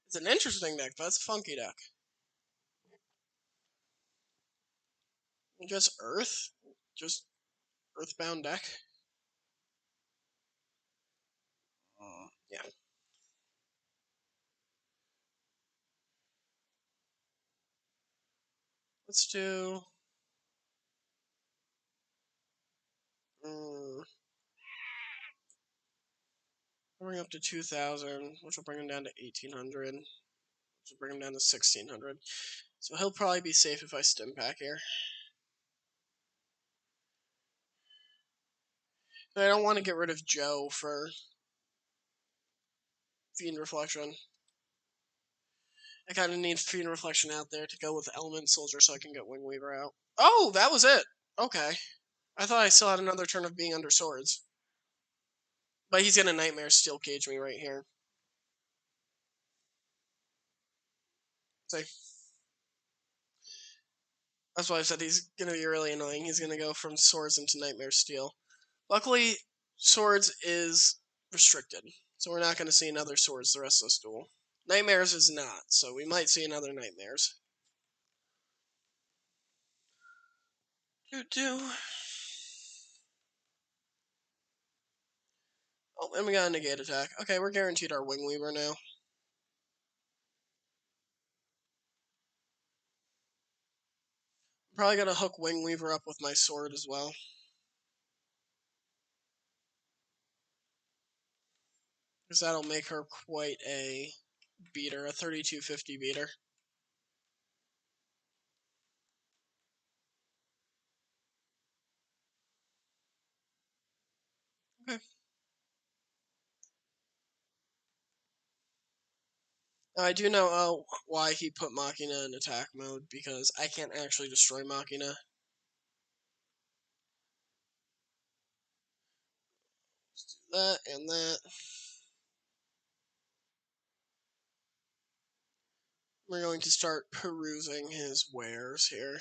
It's an interesting deck, but it's a funky deck. Just Earth? Just Earthbound deck? Yeah. Let's do. Bring up to 2,000, which will bring him down to 1,800, which will bring him down to 1,600. So he'll probably be safe if I stim pack here. But I don't want to get rid of Joe for Fiend Reflection. I kind of need Fiend Reflection out there to go with Element Soldier so I can get Wing Weaver out. Oh, that was it. Okay. I thought I still had another turn of being under swords. But he's gonna Nightmare Steel Cage me right here. See? That's why I said he's gonna be really annoying. He's gonna go from swords into Nightmare Steel. Luckily, swords is restricted, so we're not gonna see another swords the rest of this duel. Nightmares is not, so we might see another Nightmares. Do. Oh, and we got a negate attack. Okay, we're guaranteed our Wing Weaver now. Probably gonna hook Wing Weaver up with my sword as well. Because that'll make her quite a beater, a 3250 beater. Okay. I do know why he put Machina in attack mode, because I can't actually destroy Machina. Let's do that and that. We're going to start perusing his wares here.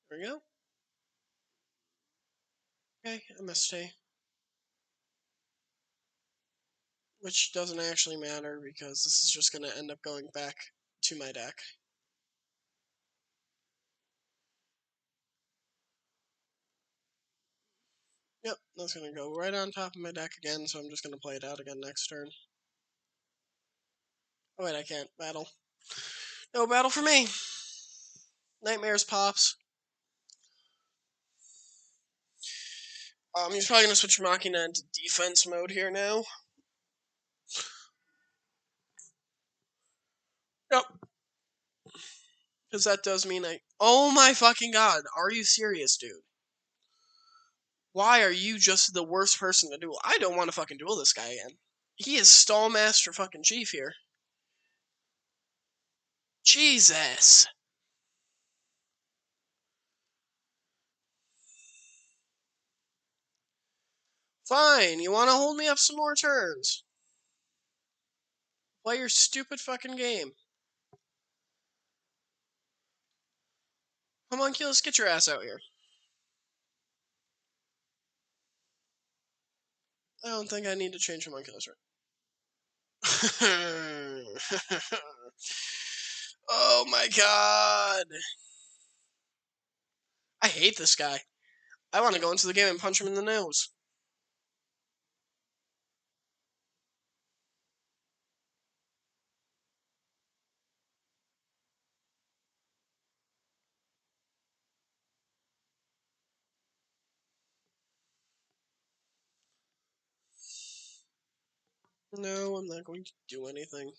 There we go. Okay, MST. Which doesn't actually matter because this is just going to end up going back to my deck. Yep, that's going to go right on top of my deck again, so I'm just going to play it out again next turn. Oh wait, I can't. Battle. No battle for me! Nightmares pops. He's probably going to switch Machina into defense mode here now. Yep. Because that does mean I... Oh my fucking god, are you serious, dude? Why are you just the worst person to duel? I don't want to fucking duel this guy again. He is Stallmaster fucking Chief here. Jesus! Fine, you want to hold me up some more turns? Play your stupid fucking game. Homunculus, get your ass out here. I don't think I need to change Homunculus right. Oh my god. I hate this guy. I want to go into the game and punch him in the nose. No, I'm not going to do anything.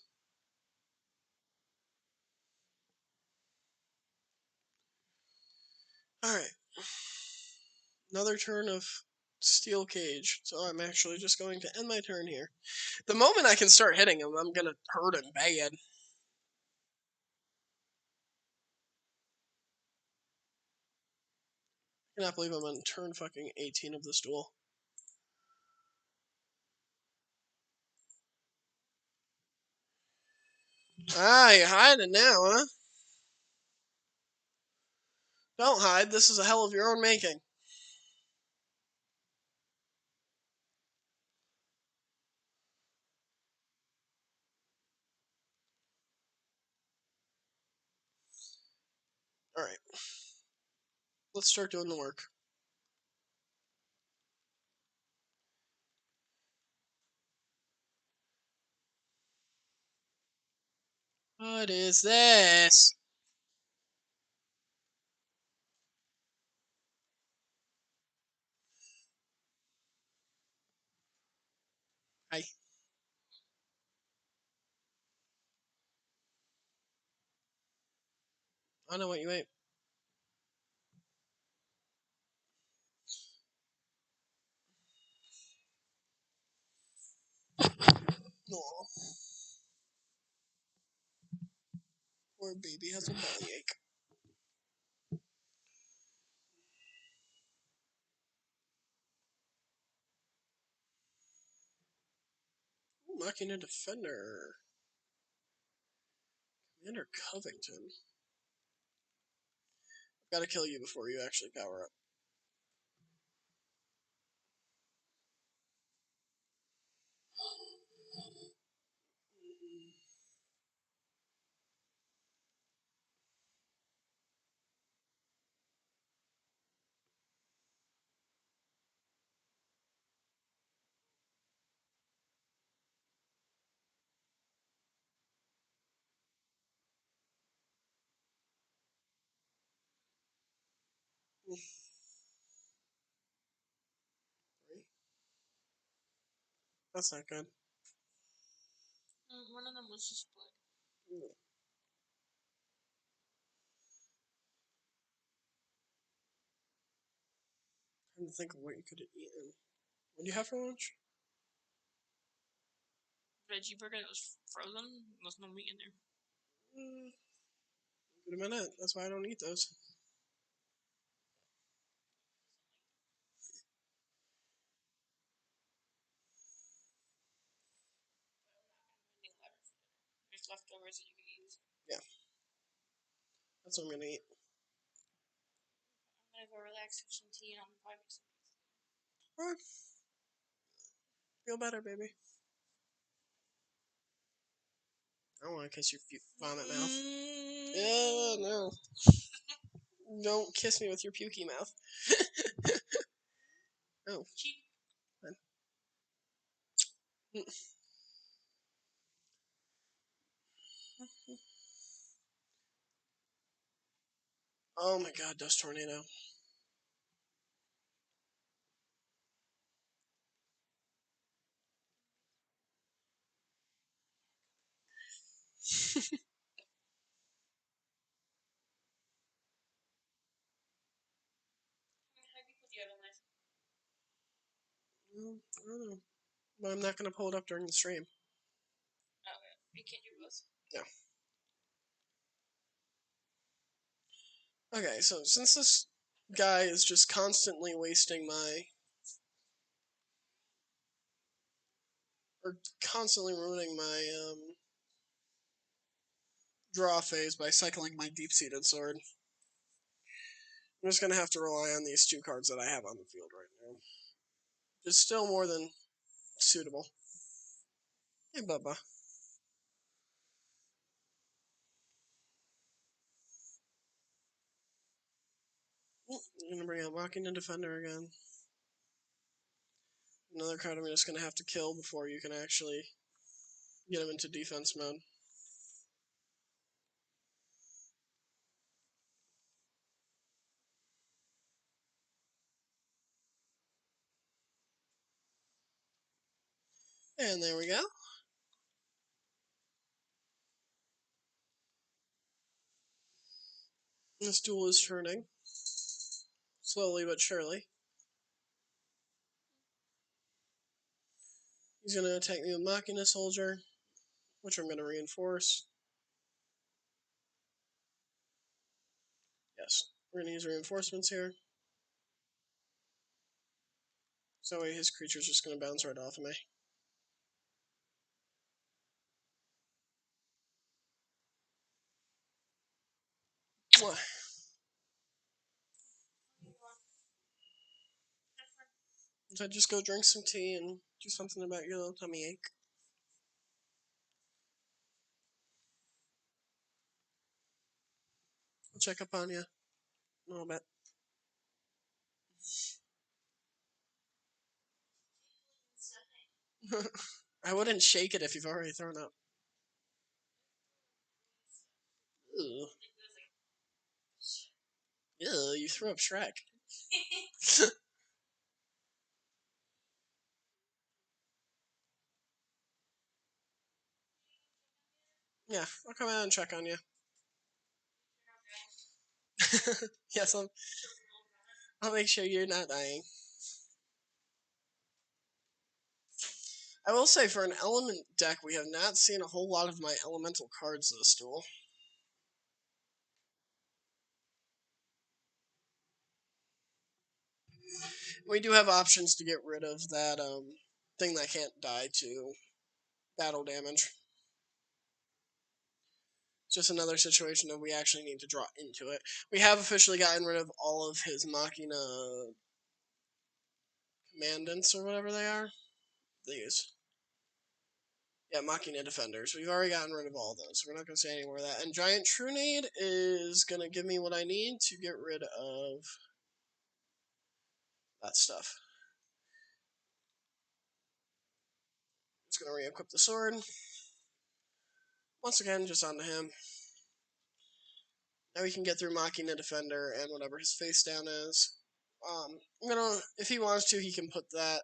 Alright. Another turn of Steel Cage. So I'm actually just going to end my turn here. The moment I can start hitting him, I'm going to hurt him bad. I cannot believe I'm on turn fucking 18 of this duel. Ah, you're hiding now, huh? Don't hide. This is a hell of your own making. Alright. Let's start doing the work. What is this? Hi. I know what you ate. Aw, poor baby has a bellyache. Ooh, Machina Defender. Commander Covington. I've got to kill you before you actually power up. That's not good. One of them was just split. Trying to think of what you could have eaten. What do you have for lunch? Veggie burger that was frozen. There's no meat in there. Good a minute. That's why I don't eat those. There's leftovers that you can use. Yeah. That's what I'm gonna eat. I'm gonna go relax, have some tea, and I'm gonna probably make some pizza. Alright. Feel better, baby. I don't want to kiss your vomit mouth. Yeah, no. Don't kiss me with your pukey mouth. Oh. Cheap. Oh my god, Dust Tornado. I don't know. But I'm not going to pull it up during the stream. Okay. You can't do both. Yeah. Okay, so since this guy is just constantly wasting my... or constantly ruining my, draw phase by cycling my deep-seated sword. I'm just going to have to rely on these 2 cards that I have on the field right now. It's still more than suitable. Hey, Bubba. I'm going to bring out Walking the Defender again. Another card I'm just going to have to kill before you can actually get him into defense mode. And there we go. This duel is turning. Slowly but surely. He's going to attack me with Machina Soldier, which I'm going to reinforce. Yes, we're going to use reinforcements here. So his creature's just going to bounce right off of me. Mwah. So just go drink some tea and do something about your little tummy ache. I'll check up on you a little bit. I wouldn't shake it if you've already thrown up. Ew. Ew, you threw up Shrek. Yeah, I'll come out and check on you. Yes, I'll make sure you're not dying. I will say, for an element deck, we have not seen a whole lot of my elemental cards this duel. We do have options to get rid of that thing that can't die to battle damage. It's just another situation that we actually need to draw into it. We have officially gotten rid of all of his Machina Commandants, or whatever they are. These. Yeah, Machina Defenders. We've already gotten rid of all those. We're not going to say any more of that. And Giant Trunade is going to give me what I need to get rid of that stuff. Just going to re-equip the sword. Once again, just onto him. Now we can get through Machina Defender and whatever his face down is. I'm gonna, if he wants to, he can put that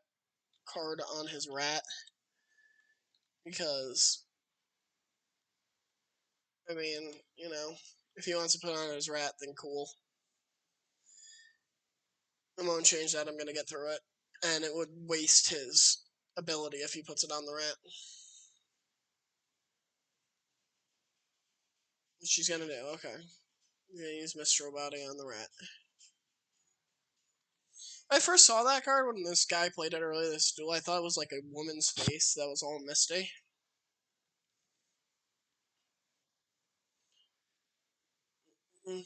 card on his rat. Because, I mean, you know, if he wants to put it on his rat, then cool. I won't change that, I'm gonna get through it. And it would waste his ability if he puts it on the rat. What she's gonna do, okay. I'm gonna use Mistral Body on the rat. I first saw that card when this guy played it earlier this duel. I thought it was like a woman's face that was all misty. Okay.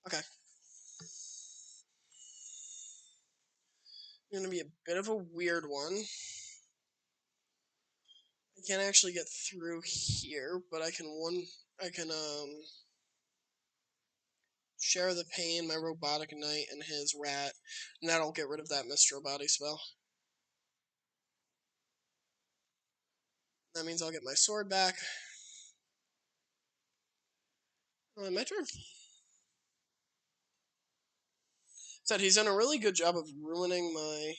Okay. Gonna be a bit of a weird one. I can't actually get through here, but I can share the pain, my robotic knight, and his rat, and that'll get rid of that Mistral Body spell. That means I'll get my sword back. My turn. Said he's done a really good job of ruining my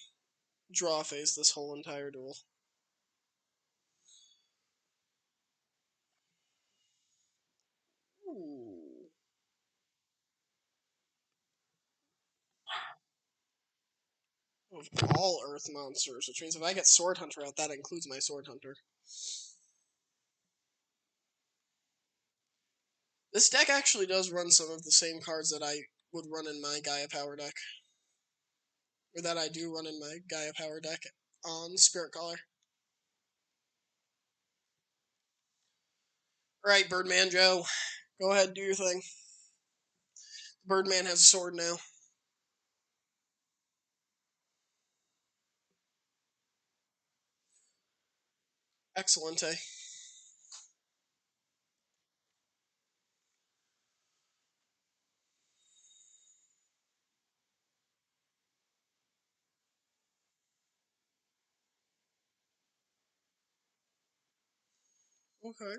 draw phase this whole entire duel. Ooh. Of all Earth monsters, which means if I get Sword Hunter out, that includes my Sword Hunter. This deck actually does run some of the same cards that I would run in my Gaia Power deck. Or that I do run in my Gaia Power deck on Spirit Caller. Alright, Birdman Joe. Go ahead, do your thing. Birdman has a sword now. Excellent, eh? Okay.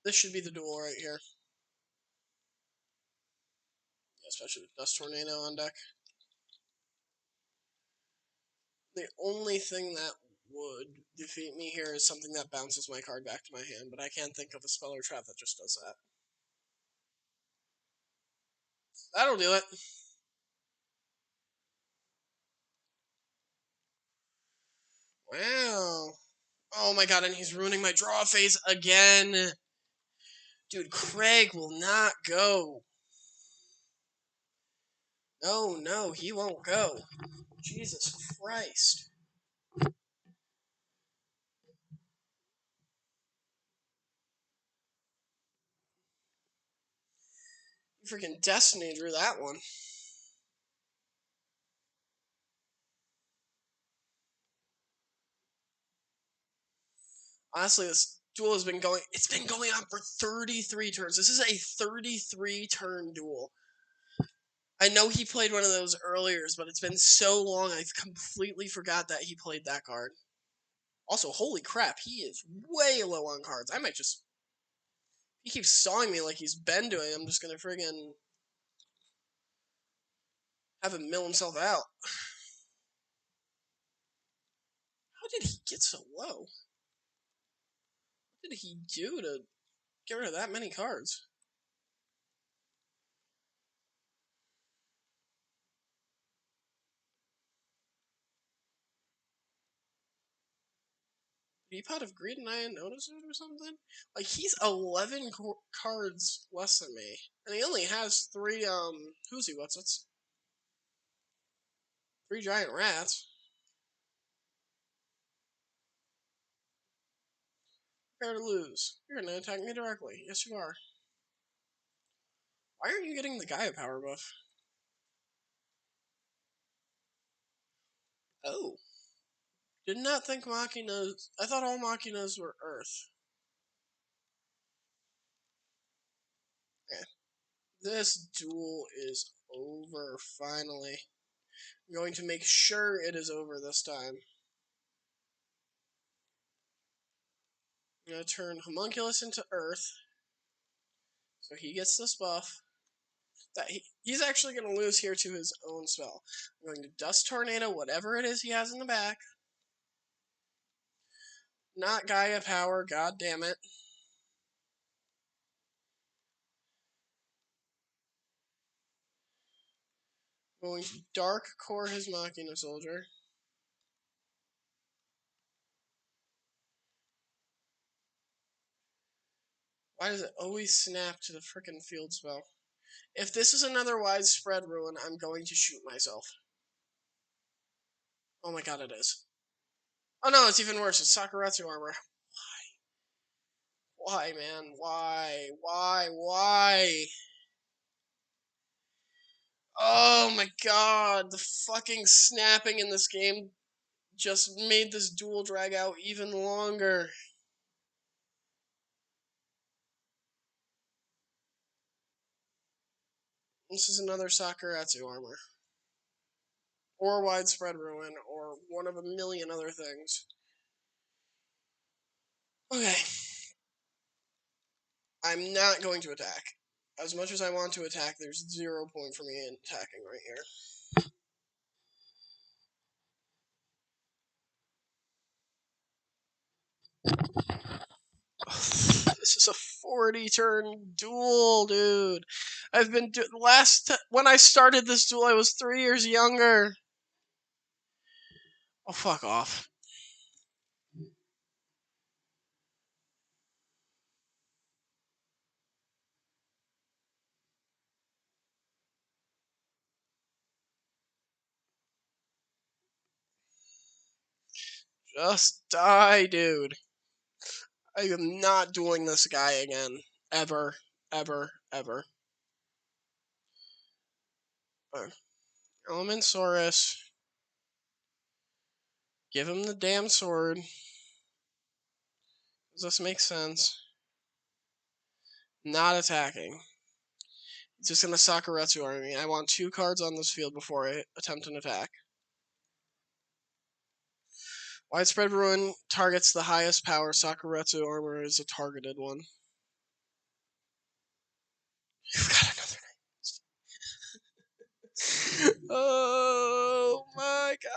This should be the duel right here. Especially with Dust Tornado on deck. The only thing that would defeat me here is something that bounces my card back to my hand, but I can't think of a spell or trap that just does that. That'll do it. Wow. Oh my god, and he's ruining my draw phase again. Dude, Craig will not go. No, he won't go. Jesus Christ. Freaking Destiny drew that one. Honestly, this duel has been going... It's been going on for 33 turns. This is a 33-turn duel. I know he played one of those earlier, but it's been so long, I completely forgot that he played that card. Also, holy crap, he is way low on cards. I might just... He keeps sawing me like he's been doing. I'm just gonna friggin' have him mill himself out. How did he get so low? What did he do to get rid of that many cards? Did he Pot of Greed and I didn't notice it or something? Like, he's 11 cards less than me. And he only has 3, who's he, what's it? 3 giant rats. Prepare to lose. You're gonna attack me directly. Yes, you are. Why aren't you getting the Gaia power buff? Oh. Did not think Machinas... I thought all Machinas were Earth. Okay. This duel is over, finally. I'm going to make sure it is over this time. I'm going to turn Homunculus into Earth. So he gets this buff. That he's actually going to lose here to his own spell. I'm going to Dust Tornado whatever it is he has in the back. Not Gaia Power, god damn it. I'm going to Dark Core his Machina Soldier. Why does it always snap to the frickin' field spell? If this is another Widespread Ruin, I'm going to shoot myself. Oh my god, it is. Oh no, it's even worse. It's Sakuretsu armor. Why, man? Why? Why? Oh my god, the fucking snapping in this game just made this duel drag out even longer. This is another Sakuretsu armor. Or Widespread Ruin, or one of a million other things. Okay. I'm not going to attack. As much as I want to attack, there's 0 point for me in attacking right here. This is a 40-turn duel, dude. I've been when I started this duel, I was 3 years younger. Oh, fuck off. Just die, dude. I am not dueling this guy again. Ever. Ever. Ever. Elemensaurus. Give him the damn sword. Does this make sense? Not attacking. Just gonna Sakuretsu army. I want 2 cards on this field before I attempt an attack. Widespread Ruin targets the highest power. Sakuretsu armor is a targeted one. You've got another name. Oh my god!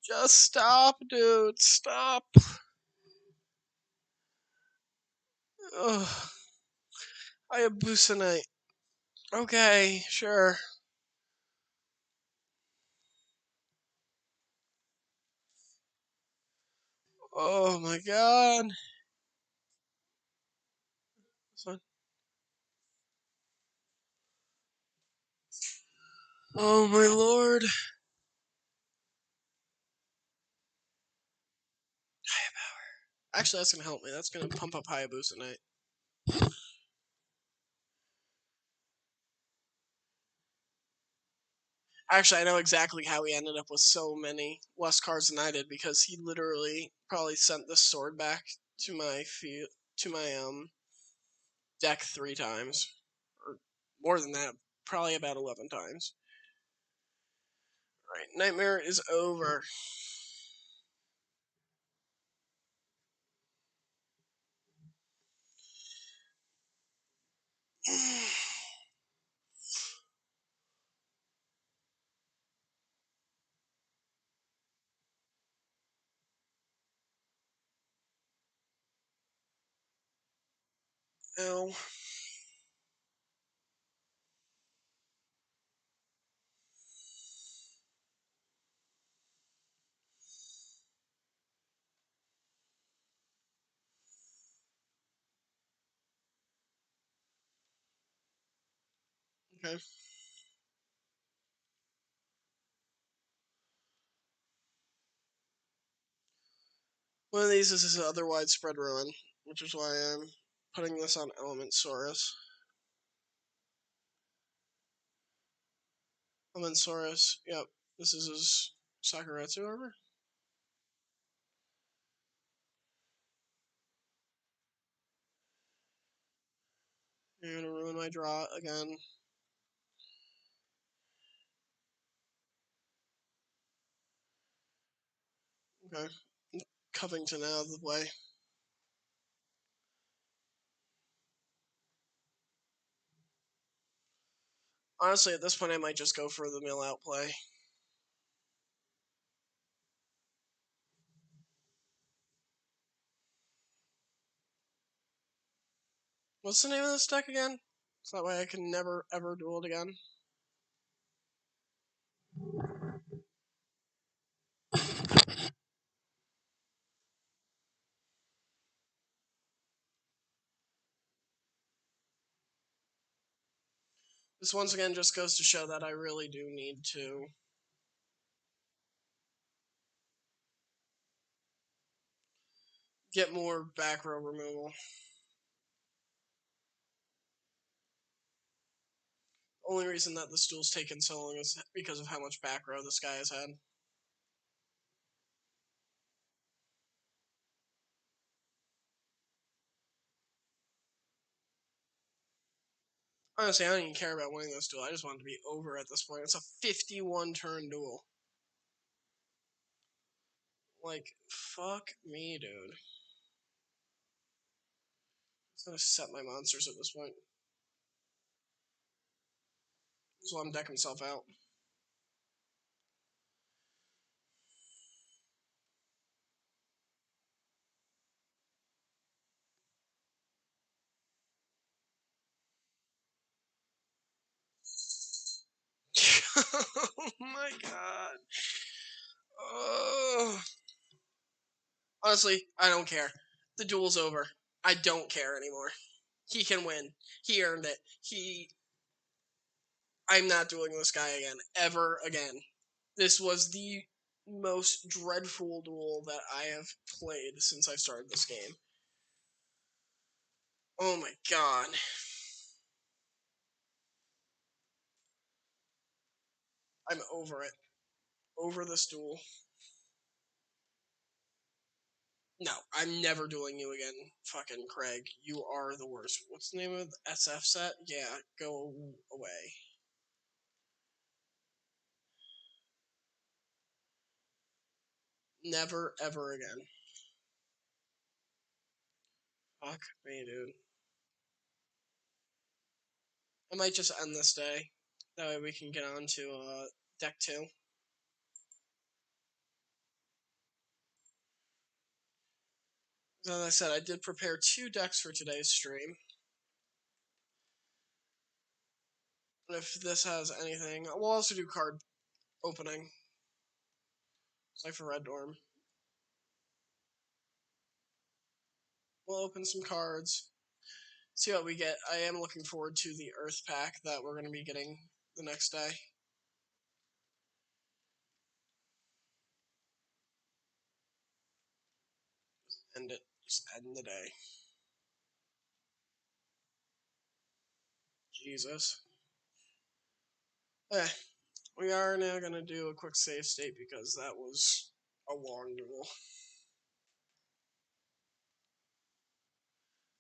Just stop, dude. Stop. Hayabusanite. Okay, sure. Oh my god. Oh my lord. Actually, that's gonna help me. That's gonna pump up Hayabusanite. Actually, I know exactly how he ended up with so many less cards than I did, because he literally probably sent this sword back to my deck 3 times, or more than that, probably about 11 times. All right, Nightmare is over. Ow. Okay. One of these is his other widespread ruin, which is why I'm putting this on Elemensaurus. Elemensaurus, yep. This is his Sakuretsu armor. You're gonna ruin my draw again. Okay. Covington out of the way. Honestly, at this point, I might just go for the mill out play. What's the name of this deck again? So that way I can never ever duel it again. This once again just goes to show that I really do need to get more back row removal. Only reason that this duel's taken so long is because of how much back row this guy has had. Honestly, I don't even care about winning this duel. I just want it to be over at this point. It's a 51 turn duel. Like, fuck me, dude. I'm just gonna set my monsters at this point. Just let him deck himself out. Oh my god. Oh. Honestly, I don't care. The duel's over. I don't care anymore. He can win. He earned it. I'm not doing this guy again, ever again. This was the most dreadful duel that I have played since I started this game. Oh my god. I'm over it. Over this duel. No, I'm never doing you again, fucking Craig. You are the worst. What's the name of the SF set? Yeah, go away. Never, ever again. Fuck me, dude. I might just end this day. That way we can get on to deck 2. As I said, I did prepare 2 decks for today's stream. And if this has anything, we'll also do card opening. Like for Red Dorm. We'll open some cards. See what we get. I am looking forward to the Earth pack that we're going to be getting the next day. End it. Just end the day. Jesus. Okay. We are now going to do a quick save state because that was a long duel.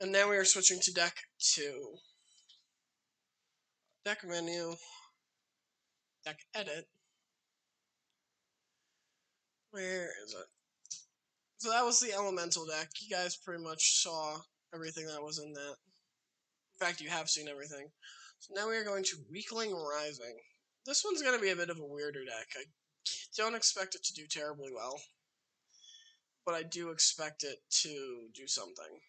And now we are switching to deck 2. Deck menu. Deck edit. Where is it? So that was the elemental deck. You guys pretty much saw everything that was in that. In fact, you have seen everything. So now we are going to Weakling Rising. This one's going to be a bit of a weirder deck. I don't expect it to do terribly well, but I do expect it to do something.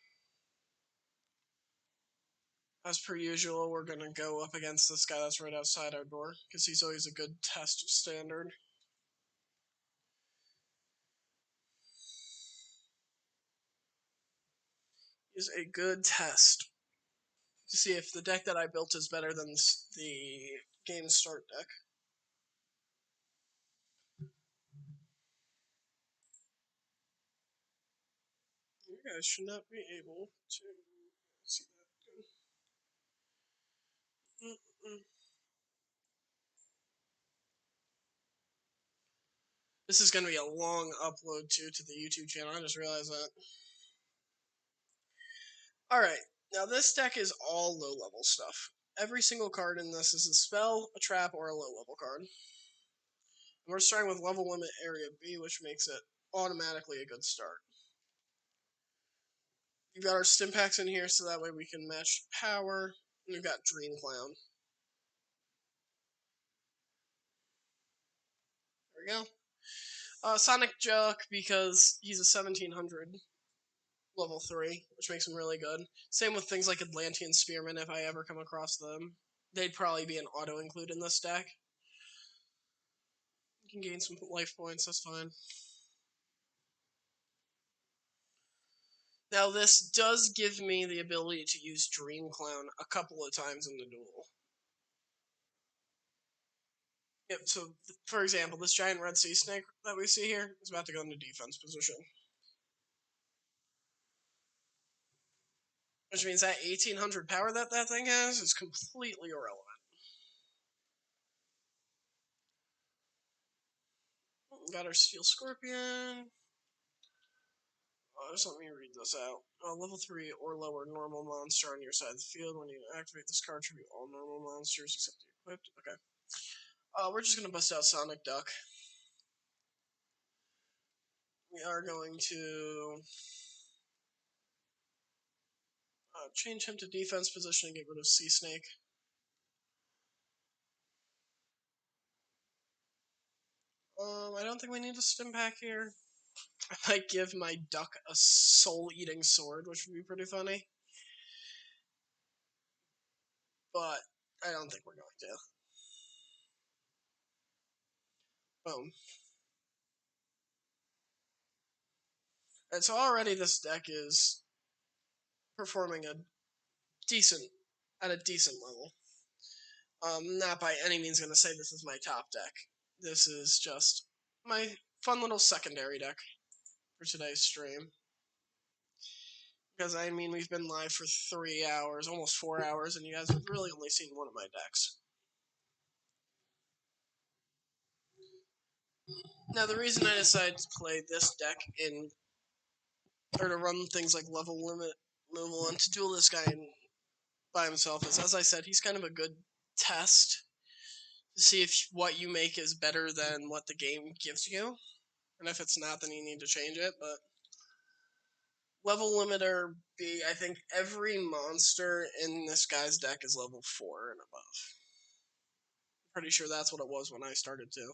As per usual, we're going to go up against this guy that's right outside our door, because he's always a good test of standard. He's a good test to see if the deck that I built is better than the game start deck. You guys should not be able to see that good. This is going to be a long upload too to the YouTube channel. I just realized that. Alright, now this deck is all low level stuff. Every single card in this is a spell, a trap, or a low level card. And we're starting with level limit area B, which makes it automatically a good start. We've got our stim packs in here so that way we can match power. And we've got Dream Clown. There we go. Sonic Jock because he's a 1700 level 3, which makes him really good. Same with things like Atlantean Spearmen if I ever come across them. They'd probably be an auto-include in this deck. You can gain some life points, that's fine. Now this does give me the ability to use Dream Clown a couple of times in the duel. Yep, so for example, this giant red sea snake that we see here is about to go into defense position. Which means that 1800 power that thing has is completely irrelevant. Got our Steel Scorpion. Just let me read this out. Level 3 or lower normal monster on your side of the field. When you activate this card, tribute all normal monsters except the equipped. Okay. We're just going to bust out Sonic Duck. We are going to change him to defense position and get rid of Sea Snake. I don't think we need a stim pack here. I might give my duck a soul-eating sword, which would be pretty funny. But I don't think we're going to. Boom. And so already this deck is performing at a decent level. Not by any means going to say this is my top deck. This is just my fun little secondary deck for today's stream. Because, I mean, we've been live for 3 hours, almost 4 hours, and you guys have really only seen one of my decks. Now, the reason I decided to play this deck or to run things like level limit removal and to duel this guy by himself is, as I said, he's kind of a good test to see if what you make is better than what the game gives you. And if it's not, then you need to change it, but level limiter B, I think every monster in this guy's deck is level 4 and above. Pretty sure that's what it was when I started too.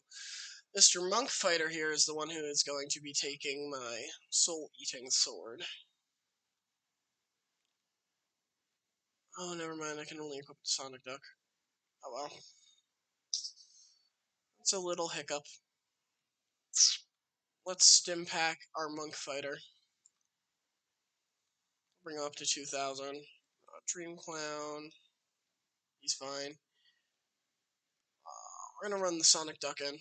Mr. Monk Fighter here is the one who is going to be taking my soul-eating sword. Oh, never mind, I can only equip the Sonic Duck. Oh well. It's a little hiccup. Let's stim pack our Monk Fighter. Bring him up to 2,000. Dream Clown. He's fine. We're gonna run the Sonic Duck in.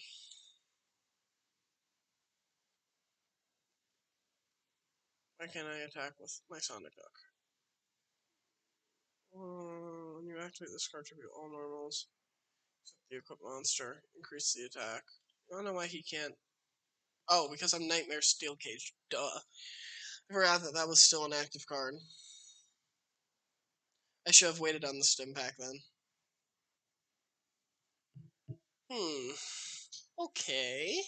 Why can't I attack with my Sonic Duck? When you activate this card, tribute all normals. Except the equipped monster. Increase the attack. I don't know why he can't. Oh, because I'm Nightmare Steel Cage. Duh. I forgot that that was still an active card. I should have waited on the stim pack then. Okay.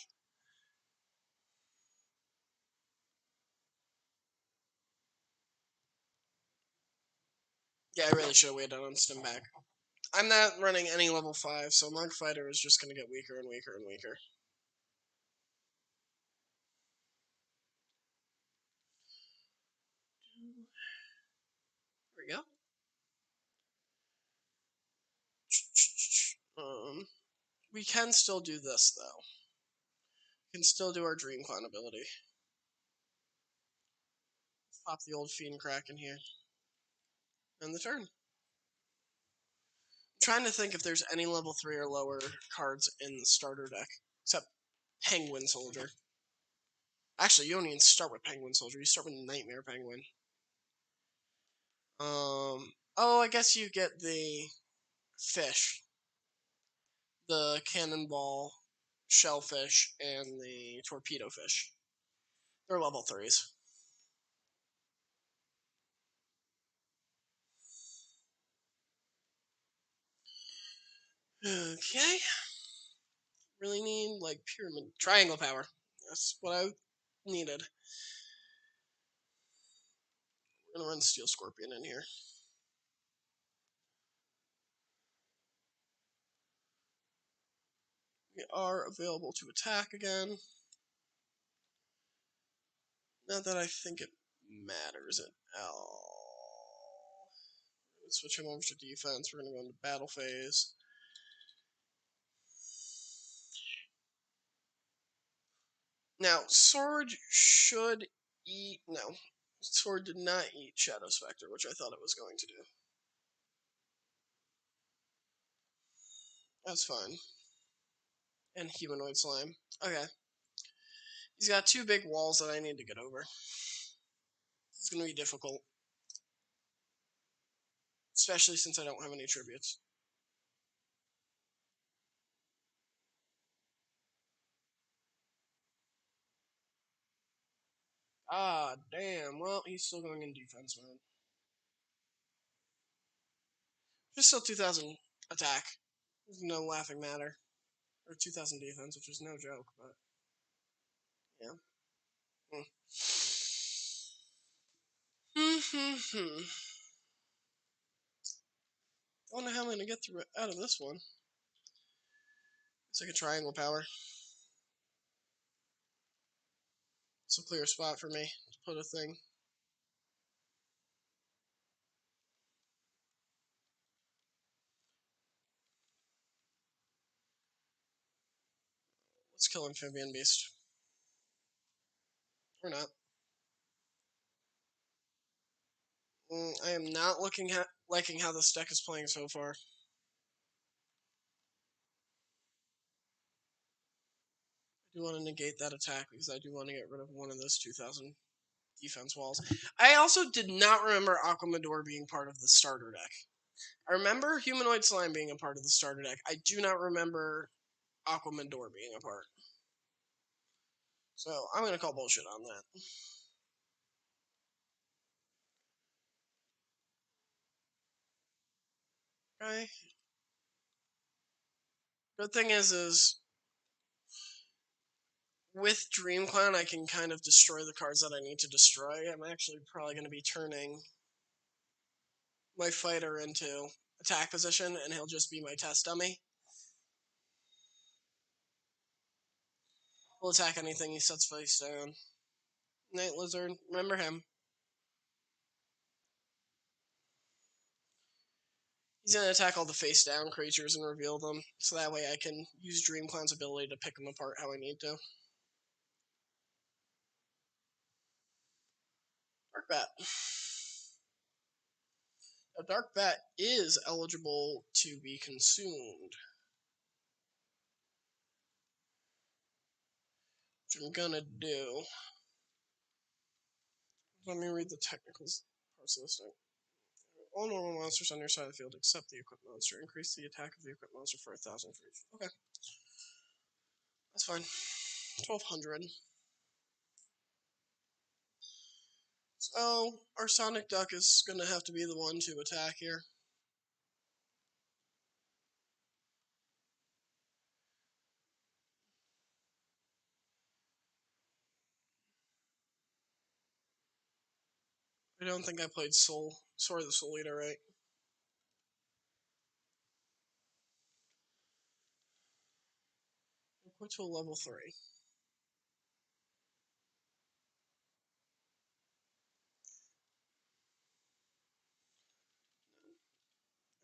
Yeah, I really should have waited on stim pack. I'm not running any level 5, so Monk Fighter is just going to get weaker and weaker and weaker. There we go. We can still do this, though. We can still do our Dream Clown ability. Pop the old Fiend Crack in here. End the turn. I'm trying to think if there's any level 3 or lower cards in the starter deck. Except Penguin Soldier. Actually, you don't even start with Penguin Soldier. You start with Nightmare Penguin. Oh, I guess you get the fish. The Cannonball Shellfish and the Torpedo Fish. They're level 3s. Okay. Really need, like, pyramid... Triangle power. That's what I needed. We're gonna run Steel Scorpion in here. We are available to attack again. Not that I think it matters at all. Switch him over to defense. We're gonna go into battle phase. Now, Sword should eat... No. Sword did not eat Shadow Spectre, which I thought it was going to do. That's fine. And Humanoid Slime. Okay. He's got 2 big walls that I need to get over. It's going to be difficult. Especially since I don't have any tributes. Ah, damn. Well, he's still going in defense mode. Just still 2,000 attack. There's no laughing matter. Or 2,000 defense, which is no joke, but... Yeah. Don't know how I'm going to get through out of this one. It's like a triangle power. It's a clear spot for me to put a thing. Let's kill Amphibian Beast. Or not. I am not liking how this deck is playing so far. do want to negate that attack because I do want to get rid of one of those 2,000 defense walls. I also did not remember Aquamador being part of the starter deck. I remember Humanoid Slime being a part of the starter deck. I do not remember Aquamador being a part. So I'm going to call bullshit on that. Okay. Good thing is with Dream Clown, I can kind of destroy the cards that I need to destroy. I'm actually probably going to be turning my fighter into attack position, and he'll just be my test dummy. He'll attack anything he sets face down. Night Lizard, remember him. He's going to attack all the face down creatures and reveal them, so that way I can use Dream Clown's ability to pick them apart how I need to. Dark Bat. A Dark Bat is eligible to be consumed. Which I'm gonna do. Let me read the technical parts of this thing. All normal monsters on your side of the field except the equipped monster. Increase the attack of the equipped monster for 1,000 for each. Okay. That's fine. 1,200. So, our Sonic Duck is gonna have to be the one to attack here. I don't think I played Sword of the Soul Eater right. We'll put to a level 3.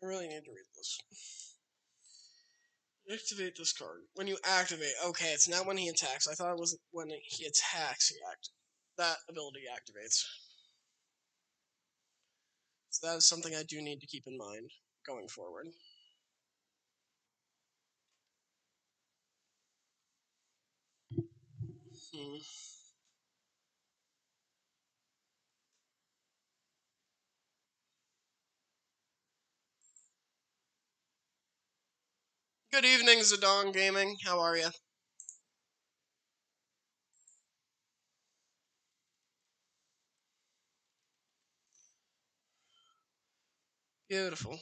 I really need to read this. Activate this card. When you activate, okay, it's not when he attacks. I thought it was when he attacks, that ability activates. So that is something I do need to keep in mind going forward. Good evening, Zedong Gaming. How are you? Beautiful.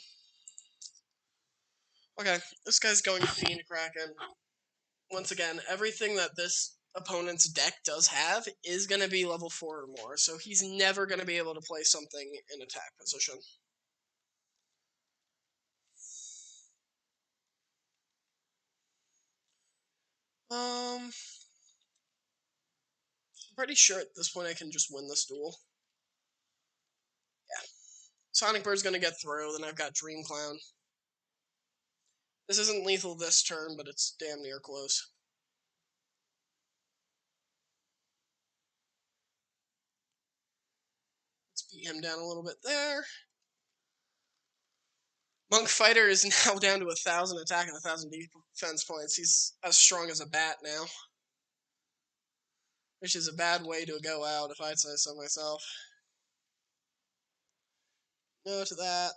Okay, this guy's going Fiend Kraken. Once again, everything that this opponent's deck does have is going to be level 4 or more, so he's never going to be able to play something in attack position. I'm pretty sure at this point I can just win this duel. Yeah. Sonic Bird's going to get through, then I've got Dream Clown. This isn't lethal this turn, but it's damn near close. Let's beat him down a little bit there. Monk Fighter is now down to 1,000 attack and 1,000 defense points. He's as strong as a bat now. Which is a bad way to go out, if I'd say so myself. No to that.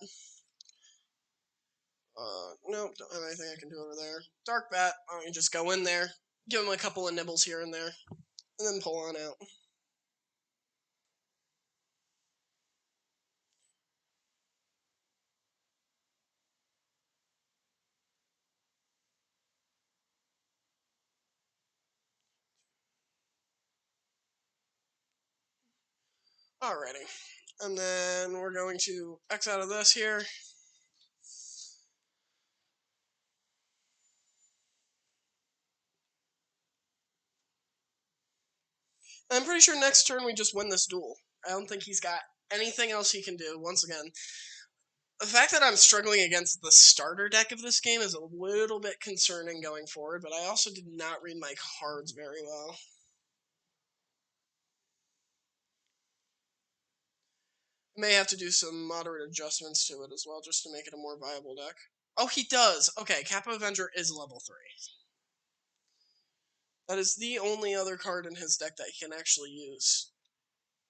Nope, don't have anything I can do over there. Dark Bat, why don't you just go in there, give him a couple of nibbles here and there, and then pull on out. Alrighty. And then we're going to X out of this here. And I'm pretty sure next turn we just win this duel. I don't think he's got anything else he can do. Once again, the fact that I'm struggling against the starter deck of this game is a little bit concerning going forward, but I also did not read my cards very well. I may have to do some moderate adjustments to it as well, just to make it a more viable deck. Oh, he does! Okay, Kappa Avenger is level 3. That is the only other card in his deck that he can actually use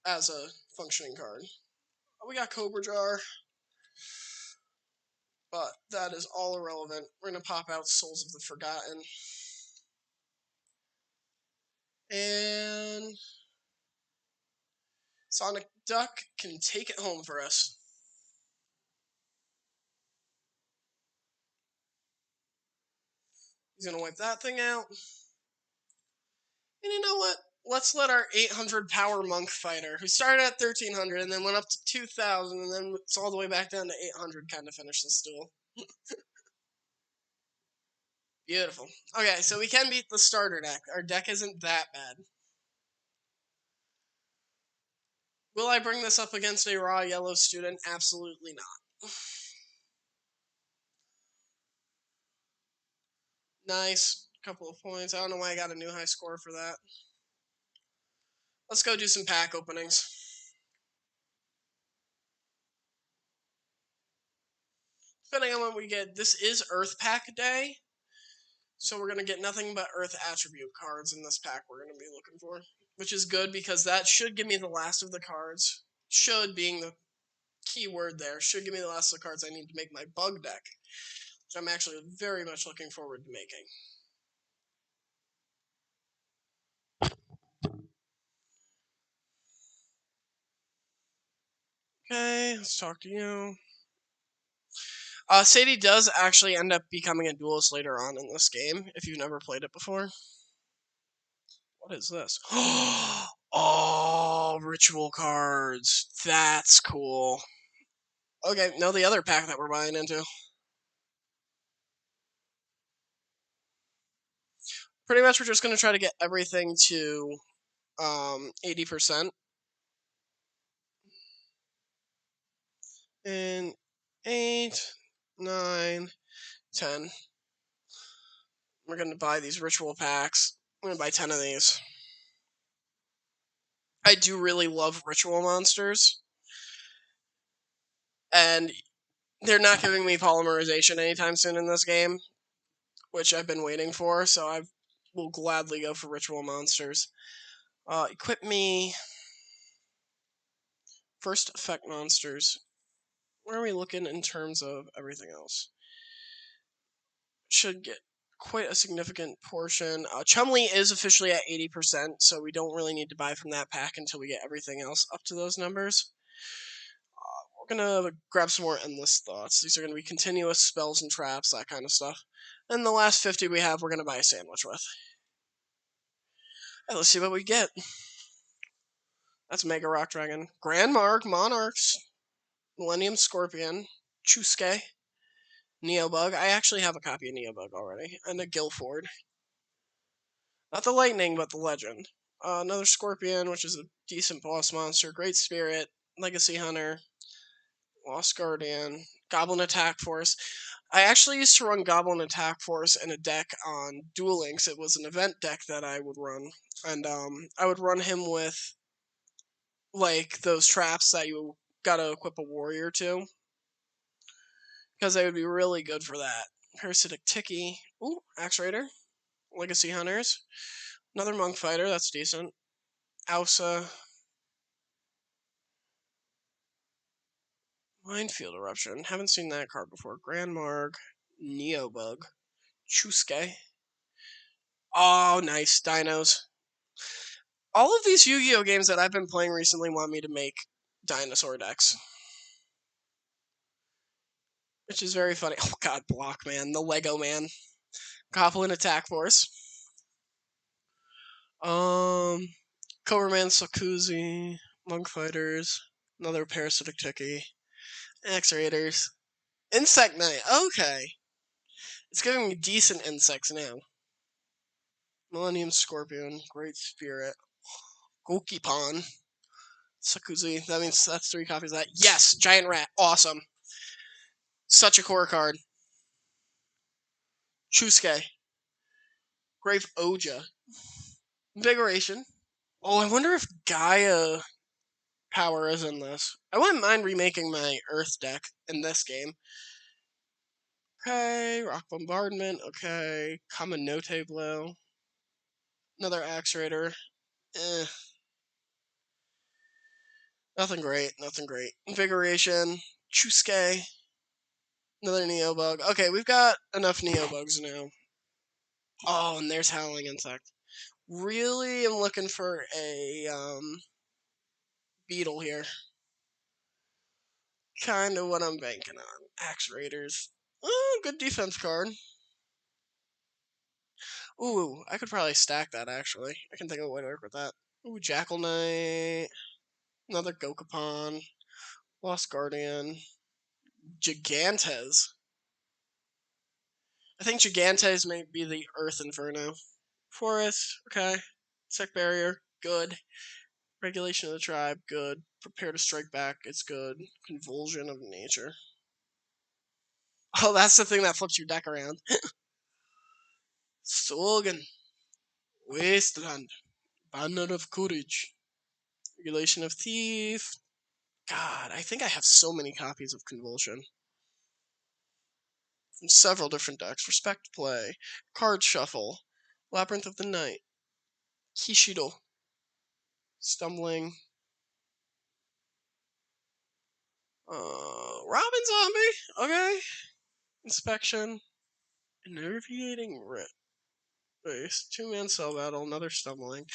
as a functioning card. We got Cobra Jar, but that is all irrelevant. We're going to pop out Souls of the Forgotten. And Sonic Duck can take it home for us. He's going to wipe that thing out. And you know what? Let's let our 800 power monk fighter, who started at 1300 and then went up to 2000 and then it's all the way back down to 800, kind of finish this duel. Beautiful. Okay, so we can beat the starter deck. Our deck isn't that bad. Will I bring this up against a raw yellow student? Absolutely not. Nice. Couple of points. I don't know why I got a new high score for that. Let's go do some pack openings. Depending on what we get, this is Earth Pack Day. So we're going to get nothing but Earth attribute cards in this pack we're going to be looking for. Which is good because that should give me the last of the cards. Should being the key word there. Should give me the last of the cards I need to make my bug deck. Which I'm actually very much looking forward to making. Okay, let's talk to you. Sadie does actually end up becoming a duelist later on in this game, if you've never played it before. What is this? Oh, ritual cards. That's cool. Okay, now the other pack that we're buying into. Pretty much we're just going to try to get everything to 80%. And 8, 9, 10. We're going to buy these ritual packs. I'm going to buy 10 of these. I do really love ritual monsters. And they're not giving me polymerization anytime soon in this game, which I've been waiting for, so I will gladly go for ritual monsters. Equip me first effect monsters. Where are we looking in terms of everything else? Should get quite a significant portion. Chumley is officially at 80%, so we don't really need to buy from that pack until we get everything else up to those numbers. We're going to grab some more Endless Thoughts. These are going to be continuous spells and traps, that kind of stuff. And the last 50 we have, we're going to buy a sandwich with. Right, let's see what we get. That's Mega Rock Dragon. Grand Mark, Monarchs, Millennium Scorpion, Chusuke, Neobug. I actually have a copy of Neobug already. And a Guilford. Not the Lightning, but the Legend. Another Scorpion, which is a decent boss monster. Great Spirit, Legacy Hunter, Lost Guardian, Goblin Attack Force. I actually used to run Goblin Attack Force in a deck on Duel Links. It was an event deck that I would run. And I would run him with, like, those traps that you gotta equip a warrior to. Because they would be really good for that. Parasitic Tiki. Ooh, Axe Raider. Legacy Hunters. Another Monk Fighter, that's decent. Ausa. Minefield Eruption. Haven't seen that card before. Grand Marg. Neobug. Chusuke. Oh, nice. Dinos. All of these Yu-Gi-Oh! Games that I've been playing recently want me to make dinosaur decks. Which is very funny. Oh god, Block Man. The Lego Man. Goblin Attack Force. Cobra Man Sakuzi. Monk Fighters. Another Parasitic Tiki. Axe Raiders. Insect Knight. Okay. It's giving me decent insects now. Millennium Scorpion. Great Spirit. Gokipon. Sakuzi. That means that's 3 copies of that. Yes! Giant Rat. Awesome. Such a core card. Chusuke. Grave Oja. Invigoration. Oh, I wonder if Gaia Power is in this. I wouldn't mind remaking my Earth deck in this game. Okay, Rock Bombardment. Okay, Kaminote Blow. Another Axe Raider. Eh. Nothing great. Nothing great. Invigoration. Chusuke. Another Neobug. Okay, we've got enough Neobugs now. Oh, and there's Howling Insect. Really am looking for a beetle here. Kind of what I'm banking on. Axe Raiders. Oh, good defense card. Ooh, I could probably stack that actually. I can think of a way to work with that. Ooh, Jackal Knight. Another Gokapon. Lost Guardian. Gigantes. I think Gigantes may be the Earth Inferno. Forest, okay. Sec Barrier, good. Regulation of the Tribe, good. Prepare to Strike Back, it's good. Convulsion of Nature. Oh, that's the thing that flips your deck around. Slogan. Wasteland. Banner of Courage. Regulation of Thief. God, I think I have so many copies of Convulsion. From several different decks. Respect Play. Card Shuffle. Labyrinth of the Night. Kishido. Stumbling. Robin Zombie. Okay. Inspection. Enervating Rip. Base. 2-man cell battle. Another Stumbling.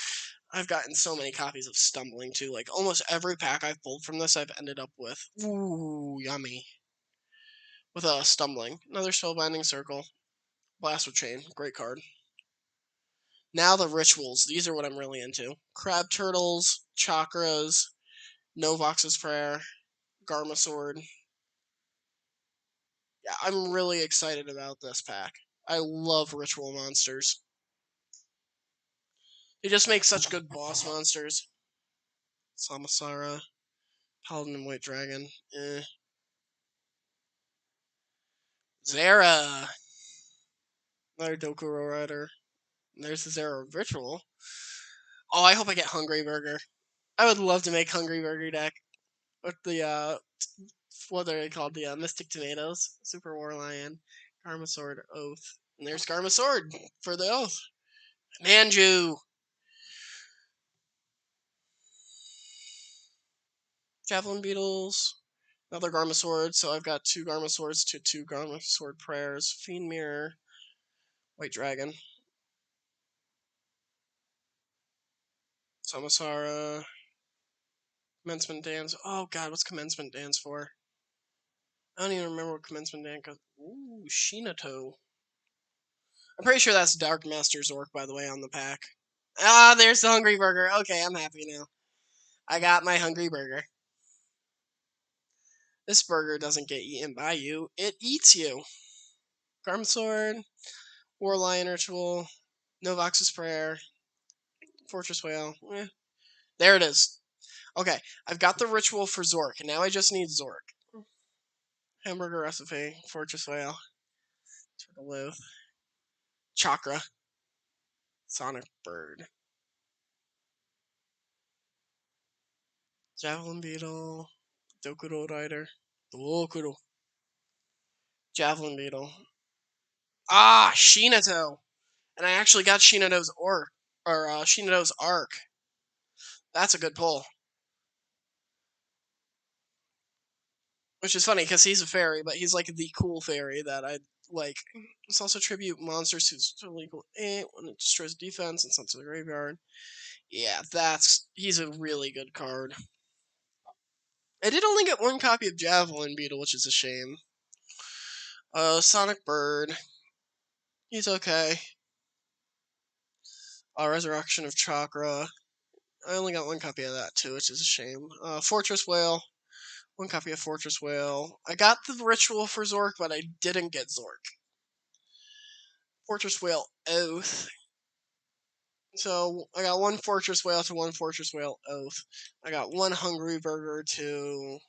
I've gotten so many copies of Stumbling too. Like almost every pack I've pulled from this, I've ended up with. Ooh, yummy. With a Stumbling. Another Spellbinding Circle. Blast with Chain. Great card. Now the rituals. These are what I'm really into. Crab Turtles. Chakras. Novox's Prayer. Garma Sword. Yeah, I'm really excited about this pack. I love ritual monsters. They just make such good boss monsters. Samsara. Paladin and White Dragon. Zera. Another Dokuro Rider. And there's the Zera Ritual. Oh, I hope I get Hungry Burger. I would love to make Hungry Burger deck with the what are they called? The Mystic Tomatoes, Super War Lion, Karma Sword, Oath, and there's Karma Sword for the Oath. Manju, Javelin Beetles, another Garma Sword. So I've got 2 Garma Swords to 2 Garma Sword Prayers, Fiend Mirror, White Dragon, Samasara, Commencement Dance. Oh God, what's Commencement Dance for? I don't even remember what Commencement Dance goes. Ooh, Shinato. I'm pretty sure that's Dark Master Zork, by the way, on the pack. Ah, there's the Hungry Burger. Okay, I'm happy now. I got my Hungry Burger. This burger doesn't get eaten by you, it eats you. Garm Sword, War Lion Ritual, Novox's Prayer, Fortress Whale. There it is. Okay, I've got the ritual for Zork, and now I just need Zork. Hamburger Recipe, Fortress Whale, Turtle Chakra, Sonic Bird, Javelin Beetle, Dokuro Rider, Dokuro, Javelin Beetle. Ah, Shinato! And I actually got Shinato's Shinato's Arc. That's a good pull. Which is funny because he's a fairy, but he's like the cool fairy that I like. It's also tribute monsters who's totally cool. When it destroys defense and sends to the graveyard. Yeah, he's a really good card. I did only get 1 copy of Javelin Beetle, which is a shame. Sonic Bird. He's okay. Resurrection of Chakra. I only got 1 copy of that too, which is a shame. Fortress Whale. 1 copy of Fortress Whale. I got the ritual for Zork, but I didn't get Zork. Fortress Whale Oath. So I got 1 Fortress Whale to 1 Fortress Whale Oath. I got 1 Hungry Burger to,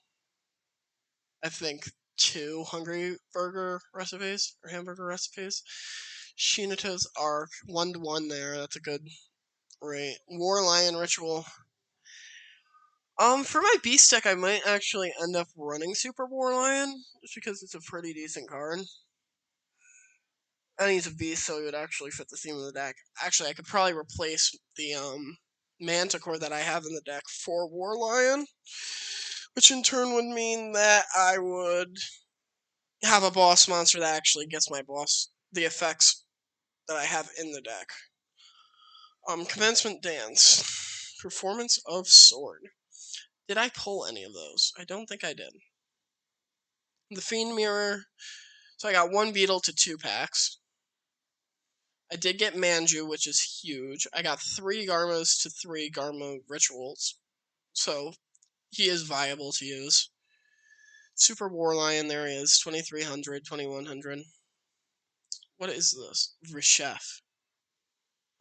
I think, 2 Hungry Burger recipes or hamburger recipes. Shinato's Arc, 1-1 there. That's a good rate. War Lion Ritual. For my beast deck, I might actually end up running Super War Lion just because it's a pretty decent card. I need a beast so it would actually fit the theme of the deck. Actually, I could probably replace the Manticore that I have in the deck for War Lion, which in turn would mean that I would have a boss monster that actually gets my boss the effects that I have in the deck. Commencement Dance. Performance of Sword. Did I pull any of those? I don't think I did. The Fiend Mirror. So I got 1 Beetle to 2 packs. I did get Manju, which is huge. I got 3 Garmas to 3 Garma Rituals. So he is viable to use. Super War Lion, there he is. 2300, 2100. What is this? Reshef.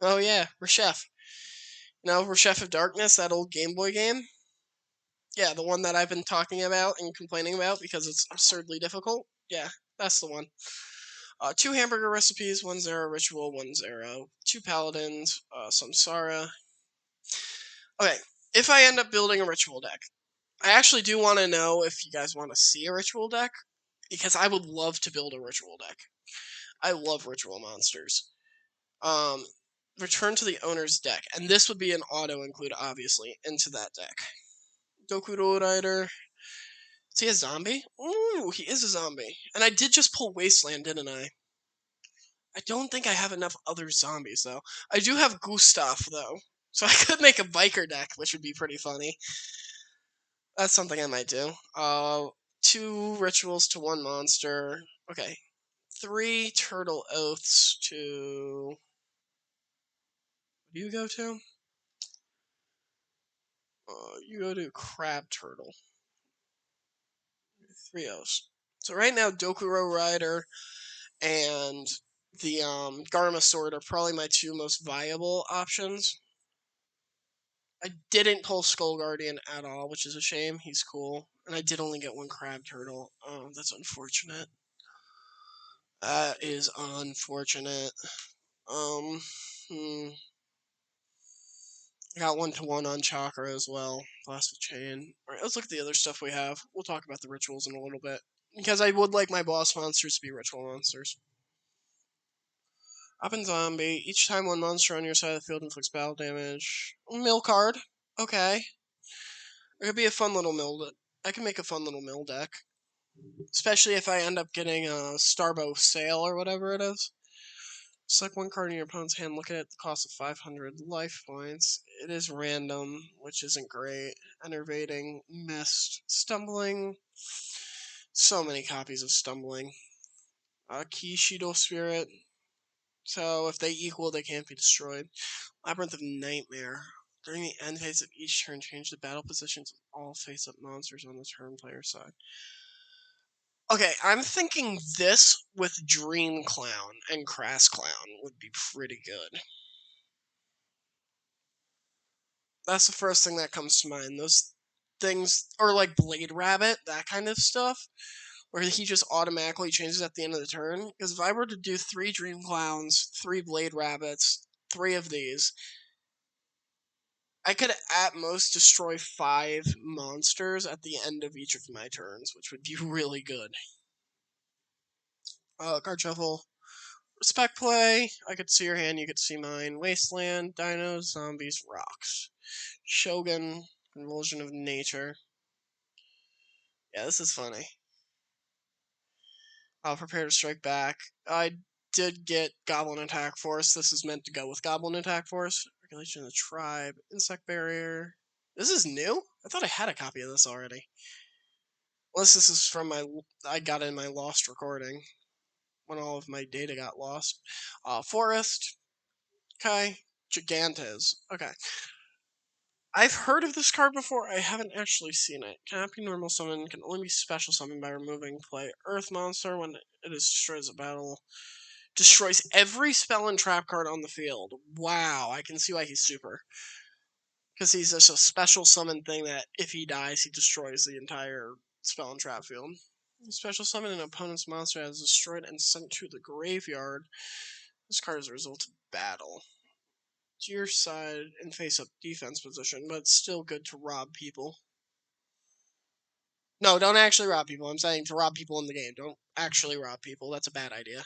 Oh yeah, Reshef. No, Reshef of Darkness, that old Game Boy game? Yeah, the one that I've been talking about and complaining about because it's absurdly difficult. Yeah, that's the one. 2 hamburger recipes, 1 Zero Ritual, 1 Zero. 2 Paladins, Samsara. Okay, if I end up building a ritual deck, I actually do want to know if you guys want to see a ritual deck, because I would love to build a ritual deck. I love ritual monsters. Return to the owner's deck, and this would be an auto include, obviously, into that deck. Dokuro Rider. Is he a zombie? Ooh, he is a zombie. And I did just pull Wasteland, didn't I? I don't think I have enough other zombies, though. I do have Gustav, though. So I could make a biker deck, which would be pretty funny. That's something I might do. 2 rituals to 1 monster. Okay. 3 turtle oaths to... What do you go to? You go to crab turtle. 3 oaths. So right now, Dokuro Rider and the Garma Sword are probably my 2 most viable options. I didn't pull Skull Guardian at all, which is a shame. He's cool. And I did only get 1 crab turtle. Oh, that's unfortunate. That is unfortunate. I got 1-to-1 on Chakra as well. Blast with Chain. Alright, let's look at the other stuff we have. We'll talk about the rituals in a little bit. Because I would like my boss monsters to be ritual monsters. Up and Zombie. Each time 1 monster on your side of the field inflicts battle damage. Mill card. Okay. It could be a fun little mill. I can make a fun little mill deck. Especially if I end up getting a Starbow Sail or whatever it is. Select 1 card in your opponent's hand, look at it at the cost of 500 life points. It is random, which isn't great. Enervating, Mist, Stumbling. So many copies of Stumbling. Kishido Spirit. So if they equal, they can't be destroyed. Labyrinth of Nightmare. During the end phase of each turn, change the battle positions of all face-up monsters on the turn player side. Okay, I'm thinking this with Dream Clown and Crass Clown would be pretty good. That's the first thing that comes to mind. Those things, or like Blade Rabbit, that kind of stuff, where he just automatically changes at the end of the turn. Because if I were to do 3 Dream Clowns, 3 Blade Rabbits, 3 of these, I could at most destroy 5 monsters at the end of each of my turns, which would be really good. Card shuffle. Respect play. I could see your hand, you could see mine. Wasteland, dinos, zombies, rocks. Shogun, convulsion of nature. Yeah, this is funny. I'll prepare to strike back. I did get Goblin Attack Force. This is meant to go with Goblin Attack Force. Regulation of the Tribe. Insect Barrier. This is new? I thought I had a copy of this already. Unless this is from I got in my lost recording. When all of my data got lost. Forest. Okay. Gigantes. Okay. I've heard of this card before, I haven't actually seen it. Cannot be normal summon, can only be special summoned by removing play Earth Monster when it is destroyed as a battle. Destroys every spell and trap card on the field. Wow, I can see why he's super. Because he's just a special summon thing that if he dies, he destroys the entire spell and trap field. Special summon an opponent's monster as destroyed and sent to the graveyard. This card is a result of battle. To your side and face up defense position, but it's still good to rob people. No, don't actually rob people. I'm saying to rob people in the game. Don't actually rob people. That's a bad idea.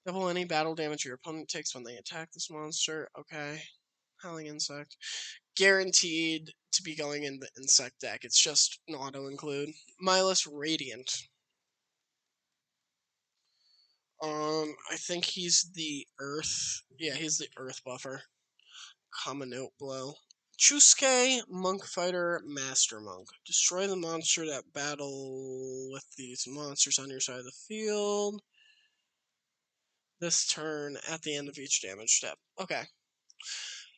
Double any battle damage your opponent takes when they attack this monster. Okay. Howling Insect. Guaranteed to be going in the Insect deck. It's just an auto-include. Milus Radiant. I think he's the Earth. Yeah, he's the Earth buffer. Common Note Blow. Chusuke, Monk Fighter, Master Monk. Destroy the monster that battle with these monsters on your side of the field. This turn at the end of each damage step. Okay.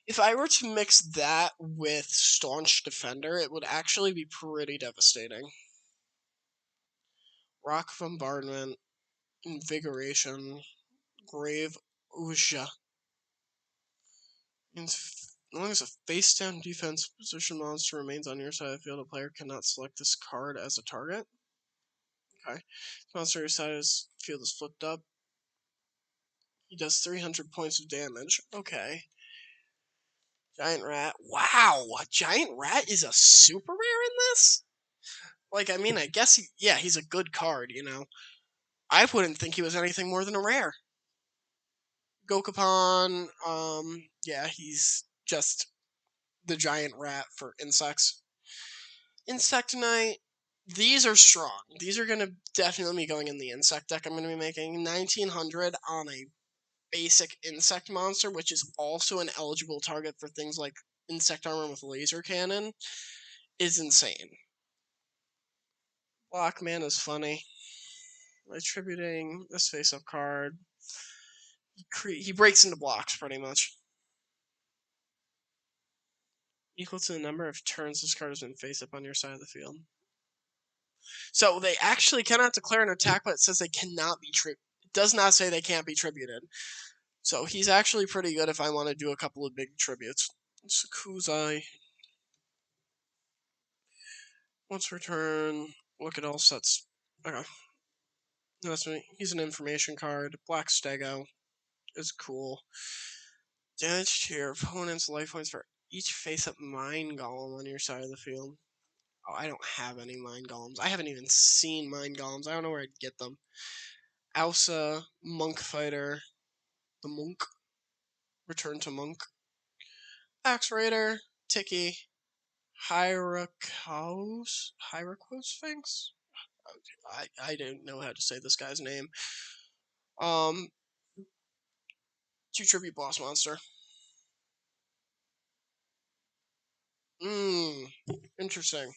If I were to mix that with Staunch Defender, it would actually be pretty devastating. Rock Bombardment, Invigoration, Grave Uja. As long as a face-down defense position monster remains on your side of the field, a player cannot select this card as a target. Okay. This monster's side of the field is flipped up. He does 300 points of damage. Okay. Giant Rat. Wow! Giant Rat is a super rare in this? Like, I mean, I guess he's a good card, you know. I wouldn't think he was anything more than a rare. Gokapon, yeah, he's just the giant rat for insects. Insectonite, these are strong. These are going to definitely be going in the insect deck I'm going to be making. 1900 on a basic insect monster, which is also an eligible target for things like insect armor with laser cannon, is insane. Blockman is funny. Attributing this face-up card. He breaks into blocks, pretty much. Equal to the number of turns this card has been face-up on your side of the field. So they actually cannot declare an attack, but it says they cannot be it does not say they can't be tributed. So he's actually pretty good if I want to do a couple of big tributes. Sakuzai. Once return, look at all sets. Okay. That's me. He's an information card. Black Stego is cool. Damage to your opponent's life points for each face-up Mind Golem on your side of the field. Oh, I don't have any Mind Golems. I haven't even seen Mind Golems. I don't know where I'd get them. Ausa, Monk Fighter, the Monk, Return to Monk, Axe Raider, Tiki, Hyracos Sphinx? I don't know how to say this guy's name. 2 tribute boss monster. Interesting.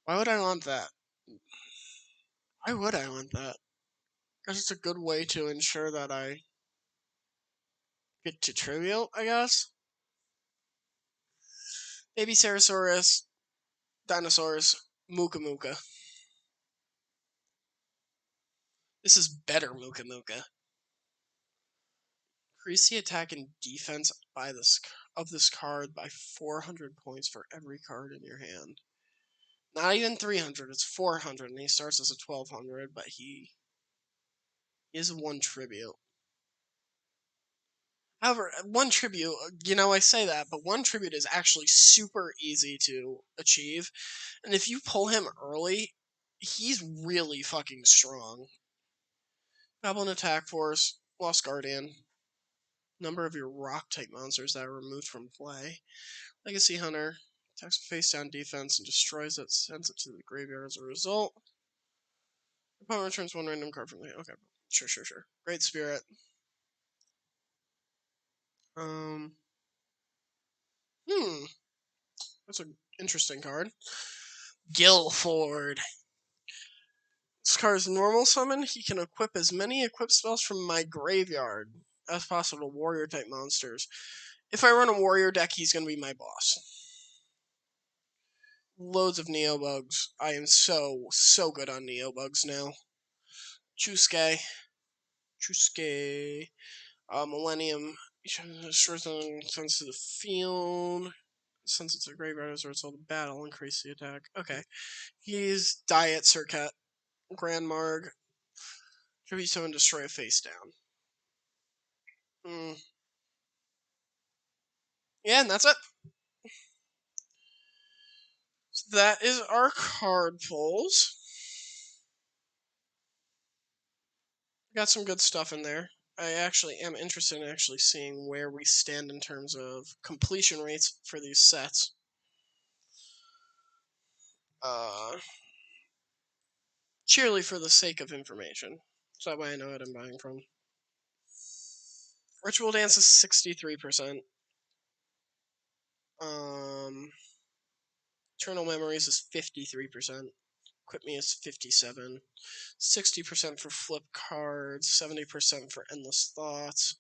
Why would I want that? Why would I want that? Because it's a good way to ensure that I get to tribute, I guess. Baby Ceratosaurus, Dinosaurs, Muka Muka. This is better Muka Muka. Increase the attack and defense of this card by 400 points for every card in your hand. Not even 300, it's 400, and he starts as a 1200, but he is 1 tribute. However, 1 tribute, you know, I say that, but 1 tribute is actually super easy to achieve, and if you pull him early, he's really fucking strong. Goblin Attack Force, Lost Guardian, number of your rock-type monsters that are removed from play. Legacy Hunter, attacks with face-down defense and destroys it, sends it to the graveyard as a result. Opponent returns 1 random card from the... Okay, sure. Great Spirit. That's an interesting card. Guilford. This card is normal summon. He can equip as many equip spells from my graveyard as possible to warrior-type monsters. If I run a warrior deck, he's going to be my boss. Loads of Neobugs. I am so good on Neobugs now. Chusuke. Millennium. Destroys them, sends to the field. Since it's a graveyard as a result of battle, increase the attack. Okay. He's Diet Circuit. Grand Marg. Tribute summon, destroy a face down. Yeah, and that's it. So that is our card pulls. Got some good stuff in there. I actually am interested in actually seeing where we stand in terms of completion rates for these sets. Purely for the sake of information. So that way I know what I'm buying from. Ritual Dance is 63%. Eternal Memories is 53%. Quit Me is 57. 60% for flip cards. 70% for Endless Thoughts.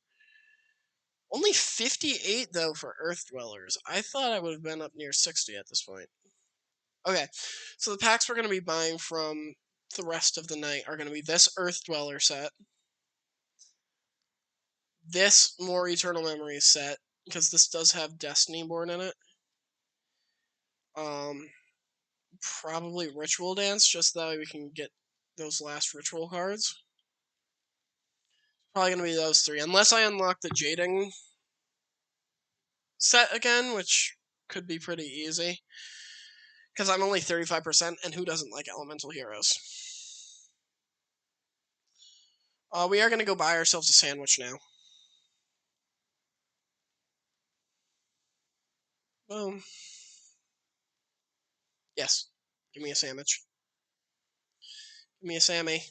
Only 58 though for Earth Dwellers. I thought I would have been up near 60 at this point. Okay, so the packs we're going to be buying from the rest of the night are going to be this Earth Dweller set, this more Eternal Memories set, because this does have Destiny Born in it. Probably Ritual Dance, just that way we can get those last ritual cards. Probably going to be those three, unless I unlock the Jading set again, which could be pretty easy. Because I'm only 35%, and who doesn't like elemental heroes? We are going to go buy ourselves a sandwich now. Boom. Yes. Give me a sandwich. Give me a Sammy.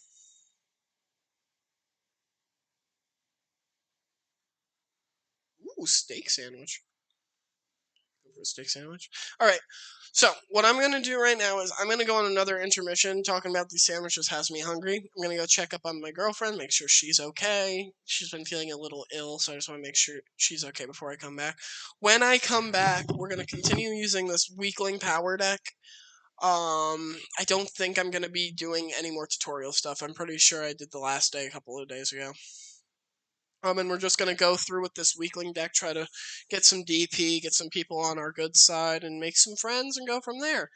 Ooh, steak sandwich. Go for a steak sandwich. Alright, so what I'm going to do right now is I'm going to go on another intermission. Talking about these sandwiches has me hungry. I'm going to go check up on my girlfriend, make sure she's okay. She's been feeling a little ill, so I just want to make sure she's okay before I come back. When I come back, we're going to continue using this weakling power deck. I don't think I'm going to be doing any more tutorial stuff. I'm pretty sure I did the last day a couple of days ago. And we're just going to go through with this weakling deck, try to get some DP, get some people on our good side, and make some friends, and go from there.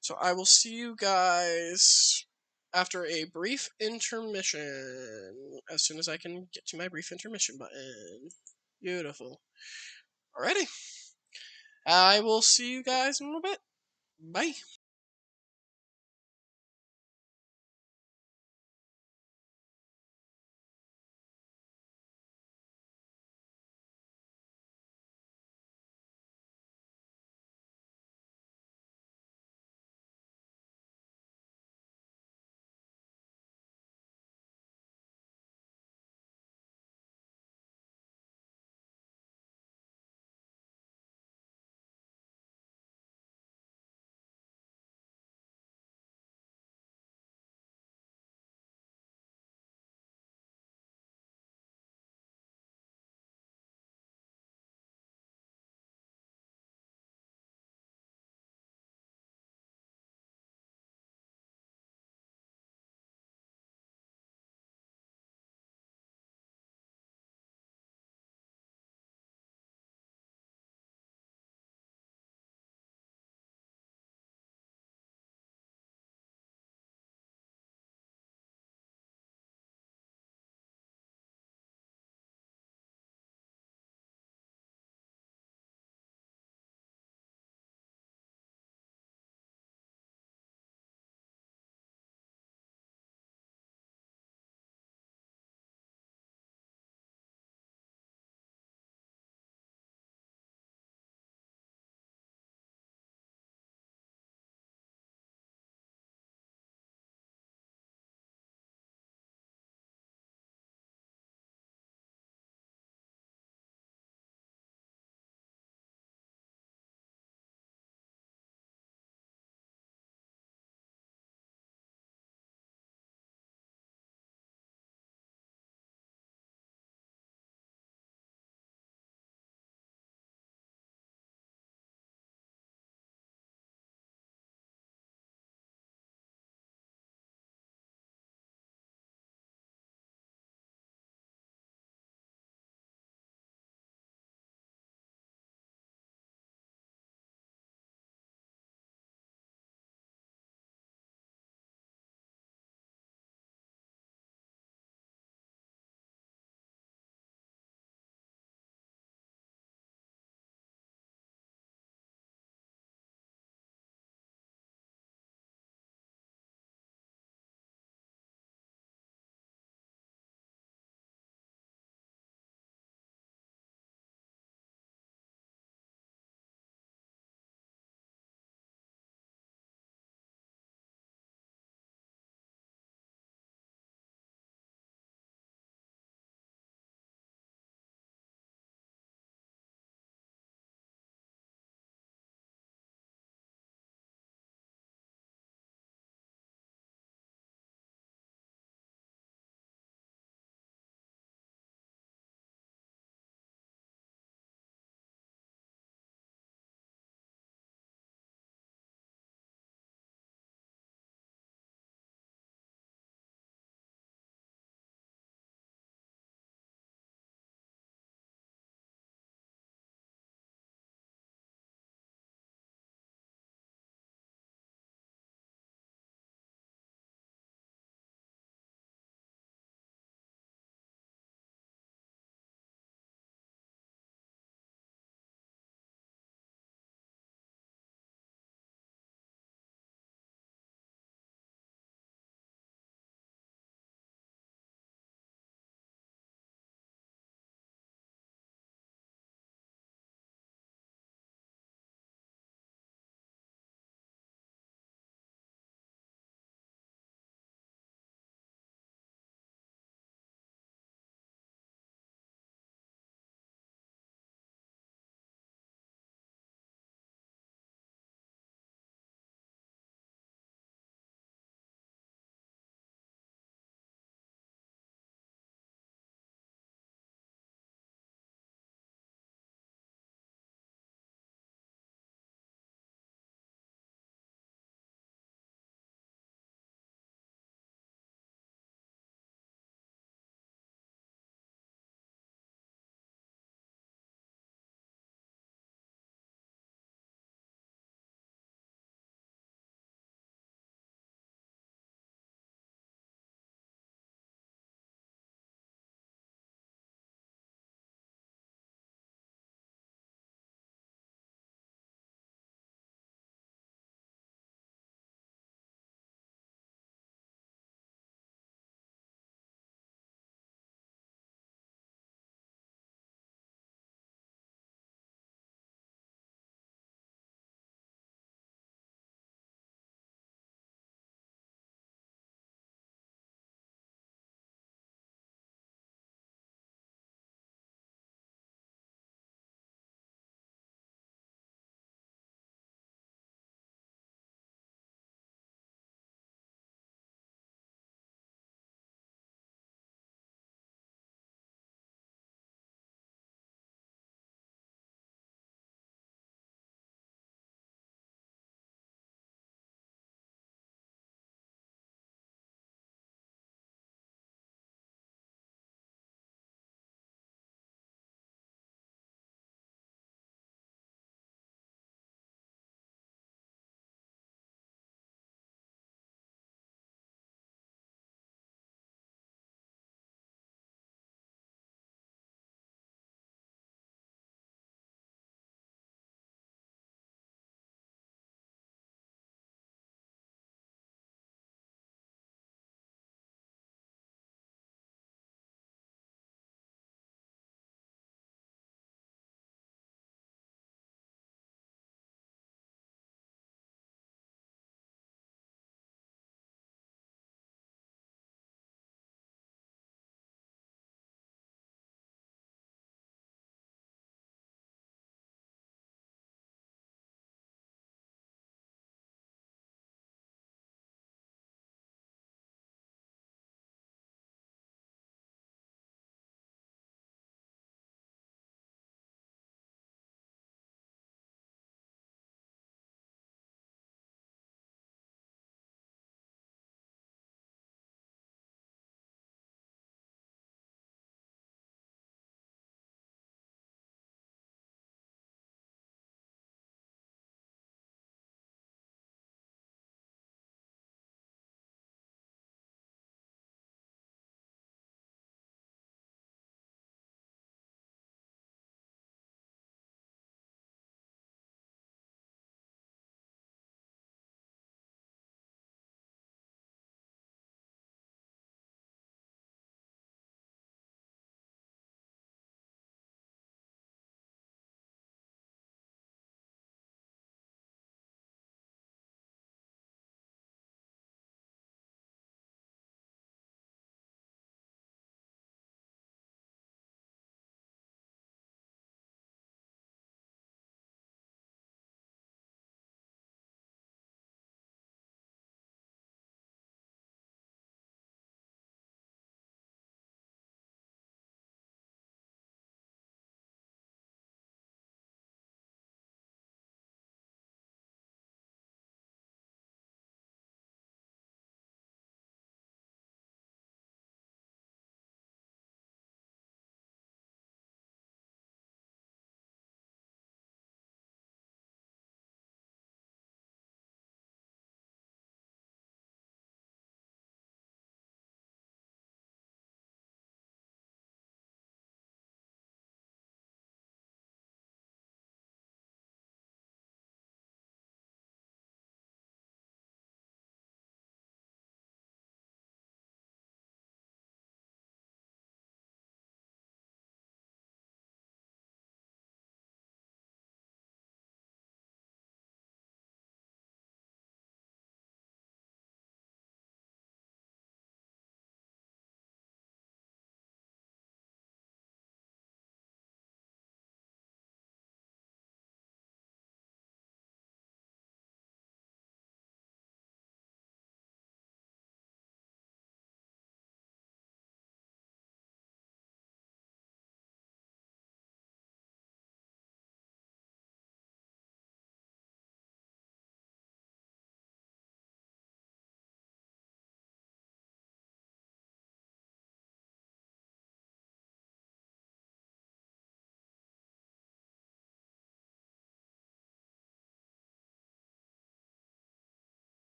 So I will see you guys after a brief intermission, as soon as I can get to my brief intermission button. Beautiful. Alrighty. I will see you guys in a little bit. Bye.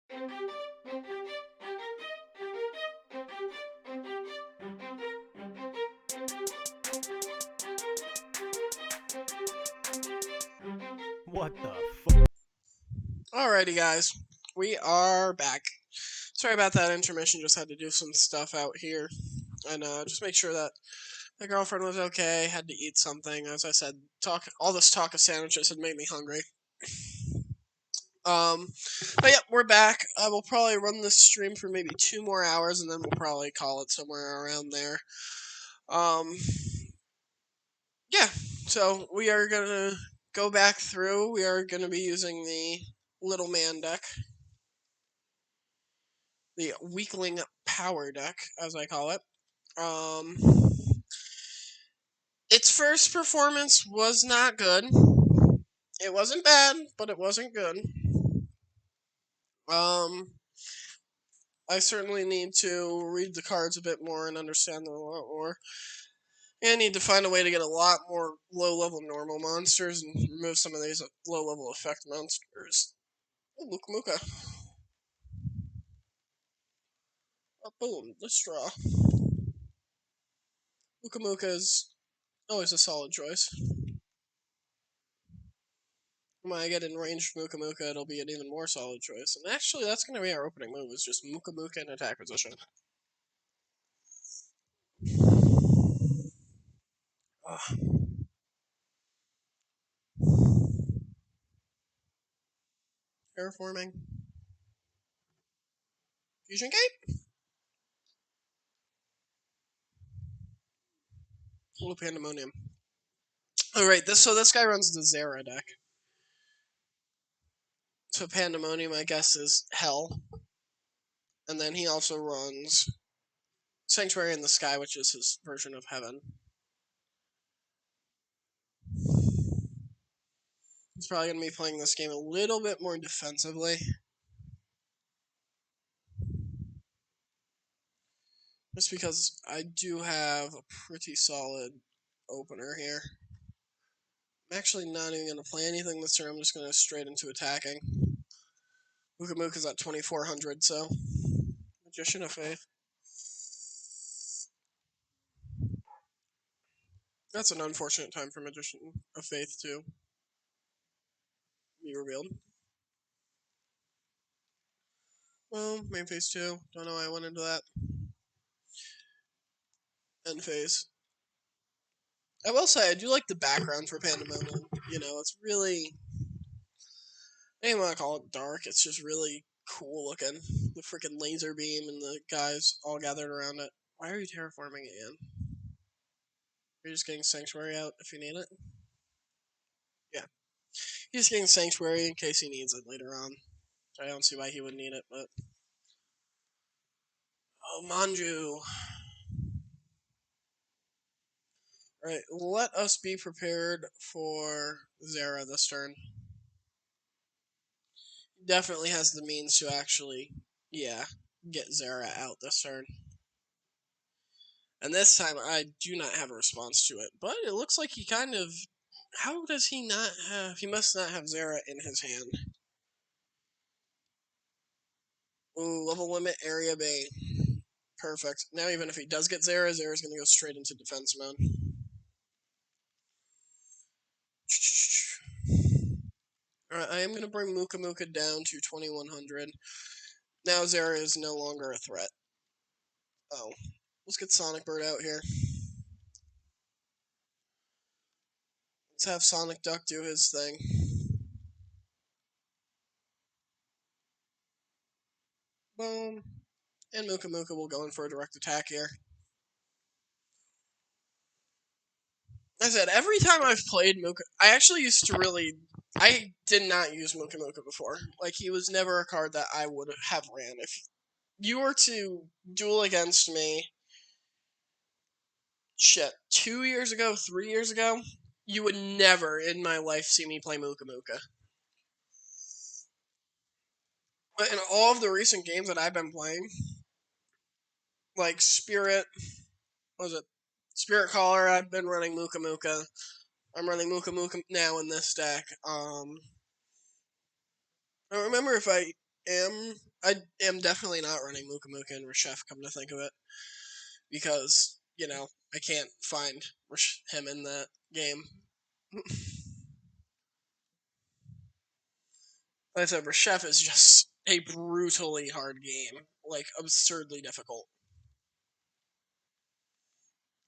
What the fuck? Alrighty, guys, we are back. Sorry about that intermission. Just had to do some stuff out here, and just make sure that my girlfriend was okay. Had to eat something. As I said, all this talk of sandwiches had made me hungry. But yeah, we're back. I will probably run this stream for maybe 2 more hours, and then we'll probably call it somewhere around there. Um, yeah. So we are gonna go back through. We are gonna be using the little man deck, the weakling power deck, as I call it. Um, its first performance was not good. It wasn't bad, but it wasn't good. I certainly need to read the cards a bit more and understand them a lot more. And I need to find a way to get a lot more low-level normal monsters and remove some of these low-level effect monsters. Oh, look, Muka. Oh, boom, let's draw. Muka is always a solid choice. When I get in range of Muka, it'll be an even more solid choice. And actually, that's going to be our opening move, is just Muka in attack position. Terraforming. Fusion Gate? Little Pandemonium. Alright, so this guy runs the Zera deck. So Pandemonium, I guess, is Hell. And then he also runs Sanctuary in the Sky, which is his version of Heaven. He's probably going to be playing this game a little bit more defensively. Just because I do have a pretty solid opener here. I'm actually not even going to play anything this turn. I'm just going to straight into attacking. Mukamuka's at 2400, so Magician of Faith. That's an unfortunate time for Magician of Faith to be revealed. Well, main phase 2. Don't know why I went into that. End phase. I will say, I do like the background for Pandemonium. You know, it's really... I don't even want to call it dark, it's just really cool looking. The freaking laser beam and the guys all gathered around it. Why are you terraforming it, Ian? You're just getting Sanctuary out if you need it? Yeah. He's just getting Sanctuary in case he needs it later on. I don't see why he would need it, but... Oh, Manju! Alright, let us be prepared for Zera this turn. Definitely has the means to actually, get Zera out this turn. And this time, I do not have a response to it. But it looks like he kind of... How does he not have... He must not have Zera in his hand. Ooh, level limit, area bay. Perfect. Now even if he does get Zera, Zera's going to go straight into defense mode. Alright, I am going to bring Muka down to 2100. Now Zera is no longer a threat. Oh. Let's get Sonic Bird out here. Let's have Sonic Duck do his thing. Boom. And Muka will go in for a direct attack here. As I said, every time I've played Muka, I actually used to really... I did not use Muka before. Like, he was never a card that I would have ran. If you were to duel against me, 2 years ago, 3 years ago, you would never in my life see me play Muka. But in all of the recent games that I've been playing, like Spirit Caller, I've been running Muka. I'm running Muka now in this deck. I don't remember if I am I am definitely not running Muka Muka and Reshef, come to think of it. Because, I can't find him in that game. Like I said, Reshef is just a brutally hard game. Like, absurdly difficult.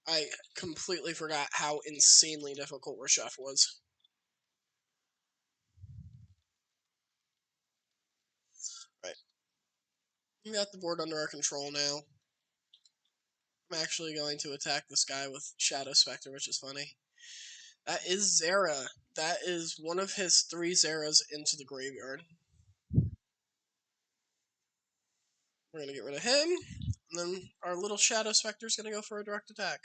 I completely forgot how insanely difficult Reshef was. Right. We got the board under our control now. I'm actually going to attack this guy with Shadow Spectre, which is funny. That is Zera. That is one of his 3 Zeras into the graveyard. We're going to get rid of him. And then our little Shadow Spectre is going to go for a direct attack.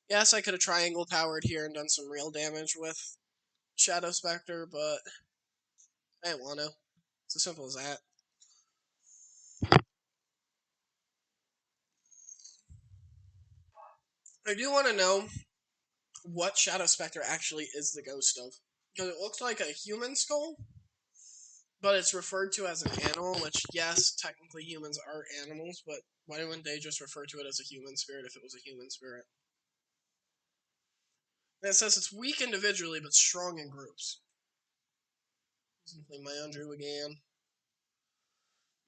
Yes, I could have triangle powered here and done some real damage with Shadow Spectre, but I didn't want to. It's as simple as that. I do want to know what Shadow Spectre actually is the ghost of. Because it looks like a human skull, but it's referred to as an animal, which, yes, technically humans are animals, but why wouldn't they just refer to it as a human spirit if it was a human spirit? And it says it's weak individually, but strong in groups. Simply my Andrew again.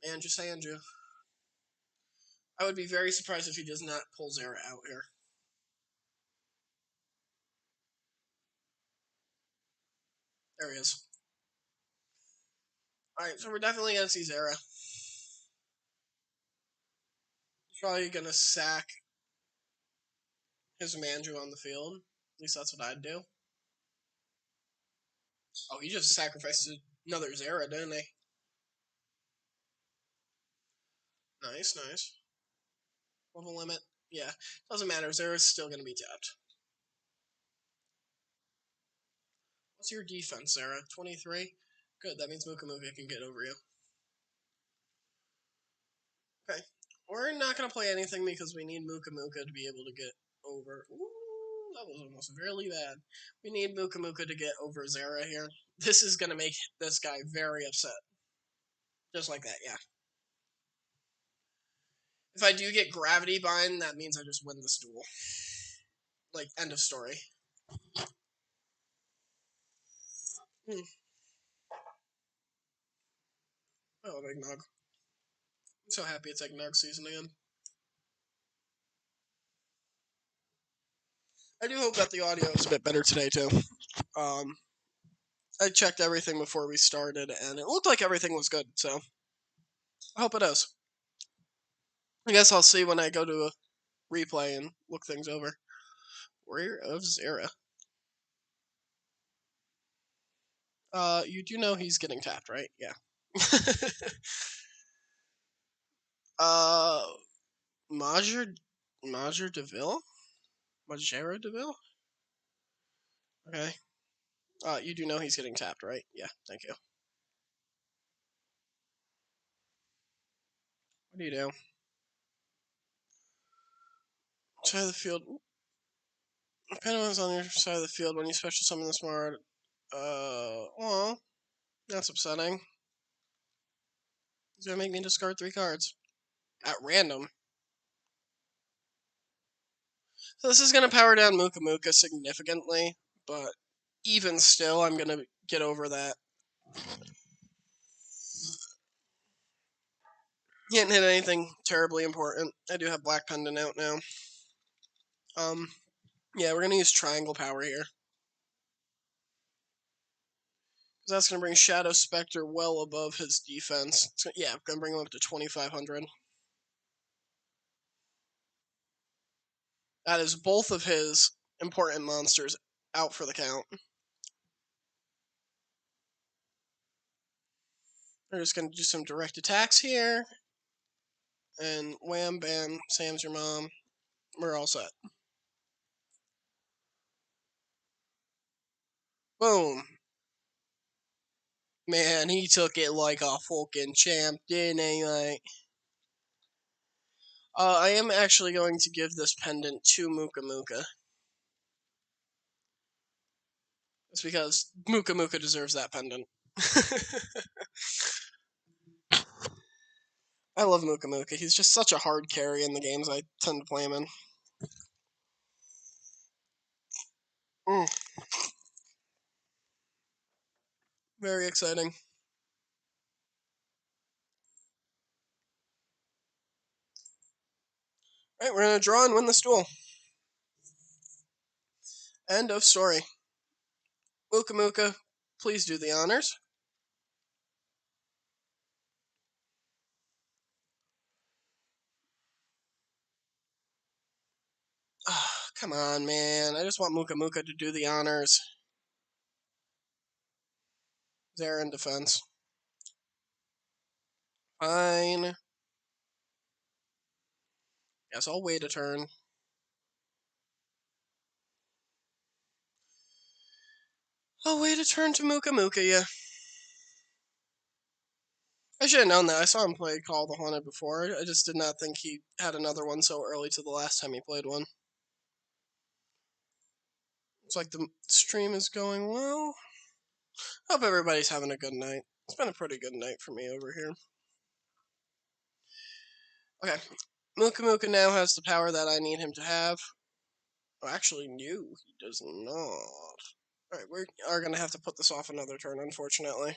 Andrew. I would be very surprised if he does not pull Zera out here. There he is. Alright, so we're definitely going to see Zera. He's probably going to sack his Mandrew on the field. At least that's what I'd do. Oh, he just sacrificed another Zera, didn't he? Nice. Level limit. Yeah, doesn't matter. Zera's still going to be tapped. What's your defense, Zera? 23? Good, that means Muka Muka can get over you. Okay. We're not going to play anything because we need Muka Muka to be able to get over. Ooh, that was almost really bad. We need Muka Muka to get over Zera here. This is going to make this guy very upset. Just like that, yeah. If I do get Gravity Bind, that means I just win this duel. Like, end of story. I love eggnog. I'm so happy it's eggnog season again. I do hope that the audio is a bit better today, too. I checked everything before we started, and it looked like everything was good, so I hope it is. I guess I'll see when I go to a replay and look things over. Warrior of Zera. You do know he's getting tapped, right? Yeah. Major DeVille? Majera DeVille? Okay. You do know he's getting tapped, right? Yeah, thank you. What do you do? Side of the field. Penguin's on your side of the field when you special summon the smart. Well, that's upsetting. He's gonna make me discard 3 cards. At random. So this is gonna power down Muka Muka significantly, but even still, I'm gonna get over that. He didn't hit anything terribly important. I do have Black Pendant out now. Yeah, we're gonna use Triangle Power here. That's gonna bring Shadow Spectre well above his defense. Yeah, gonna bring him up to 2,500. That is both of his important monsters out for the count. We're just gonna do some direct attacks here. And wham, bam, Sam's your mom. We're all set. Boom. Man, he took it like a fucking champ, didn't he? I am actually going to give this pendant to Muka Muka. It's because Muka Muka deserves that pendant. I love Muka Muka. He's just such a hard carry in the games I tend to play him in. Mm, very exciting. Alright, we're gonna draw and win this duel. End of story. Muka Muka, please do the honors. Oh, come on, man. I just want Muka Muka to do the honors. They're in defense. Fine. Guess I'll wait a turn. I'll wait a turn to Muka Muka, yeah. I should have known that. I saw him play Call of the Haunted before. I just did not think he had another one so early to the last time he played one. Looks like the stream is going well. Hope everybody's having a good night. It's been a pretty good night for me over here. Okay. Muka Muka now has the power that I need him to have. Oh, actually, no, he does not. Alright, we are going to have to put this off another turn, unfortunately.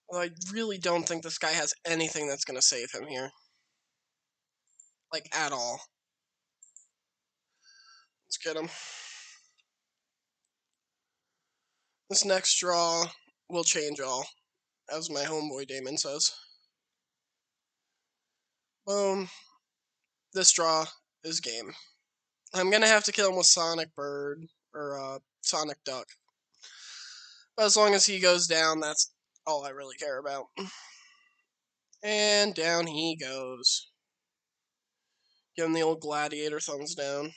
Although I really don't think this guy has anything that's going to save him here. Like, at all. Let's get him. This next draw will change all, as my homeboy Damon says. Boom. This draw is game. I'm going to have to kill him with Sonic Bird, or Sonic Duck. But as long as he goes down, that's all I really care about. And down he goes. Give him the old gladiator thumbs down.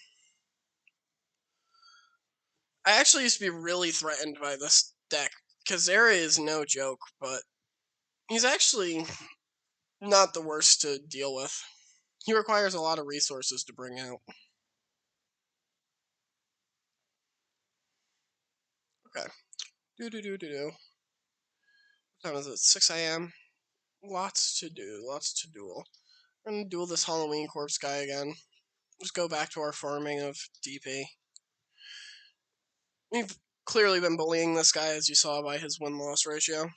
I actually used to be really threatened by this deck, because Zera is no joke, but he's actually not the worst to deal with. He requires a lot of resources to bring out. Okay. Do. What time is it? 6 a.m. Lots to do. Lots to duel. We're gonna duel this Halloween corpse guy again. Just go back to our farming of DP. We've clearly been bullying this guy, as you saw by his win-loss ratio.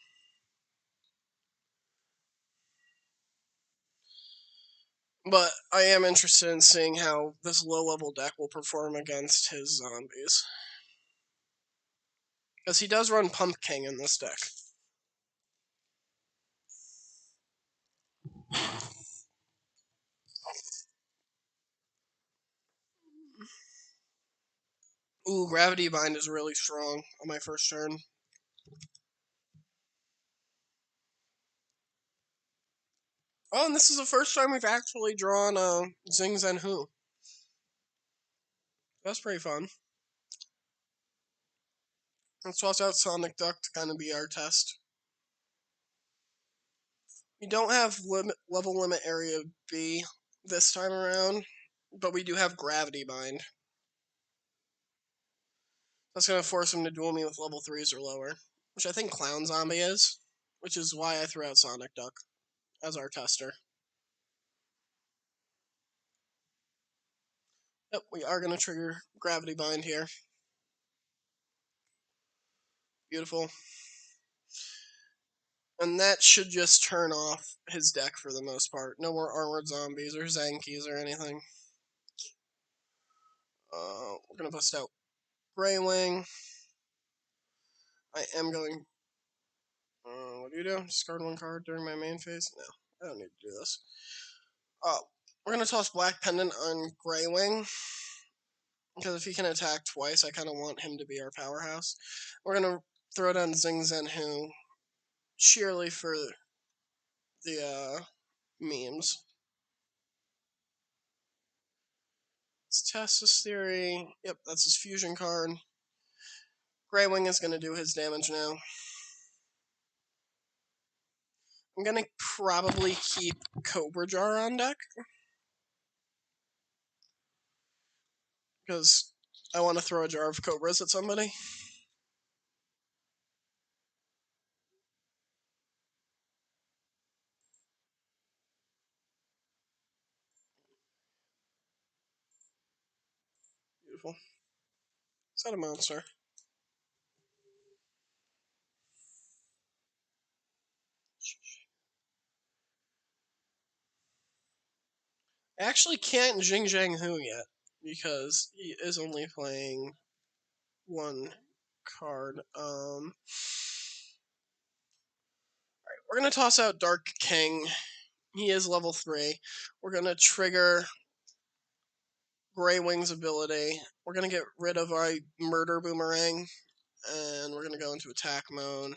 But I am interested in seeing how this low-level deck will perform against his zombies. Because he does run Pumpkin in this deck. Ooh, Gravity Bind is really strong on my first turn. Oh, and this is the first time we've actually drawn Zing Zen Hu. That's pretty fun. Let's toss out Sonic Duck to kind of be our test. We don't have level limit area B this time around, but we do have Gravity Bind. That's going to force him to duel me with level 3s or lower, which I think Clown Zombie is, which is why I threw out Sonic Duck as our tester. Yep, we are going to trigger Gravity Bind here. Beautiful. And that should just turn off his deck for the most part. No more Armored Zombies or Zankies or anything. We're going to bust out Grey Wing. I am going... what do you do? Discard one card during my main phase? No, I don't need to do this. We're going to toss Black Pendant on Grey Wing. Because if he can attack twice, I kind of want him to be our powerhouse. We're going to throw down Zing Zen Hu sheerly for the memes. Let's test this theory. Yep, that's his fusion card. Grey Wing is going to do his damage now. I'm going to probably keep Cobra Jar on deck. Because I want to throw a jar of Cobras at somebody. Beautiful. Is that a monster? I actually can't Jing Zhang Hu yet because he is only playing one card. We're gonna toss out Dark King. He is level 3. We're gonna trigger Grey Wing's ability. We're gonna get rid of our Murder Boomerang, and we're gonna go into attack mode.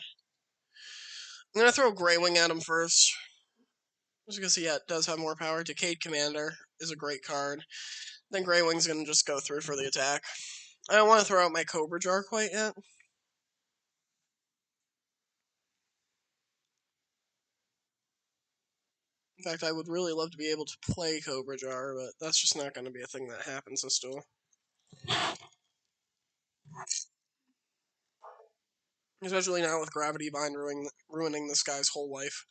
I'm gonna throw Grey Wing at him first, just because he does have more power. Decayed Commander is a great card. Then Grey Wing's gonna just go through for the attack. I don't want to throw out my Cobra Jar quite yet. In fact, I would really love to be able to play Cobra Jar, but that's just not going to be a thing that happens this duel. Especially now with Gravity Bind ruining this guy's whole life.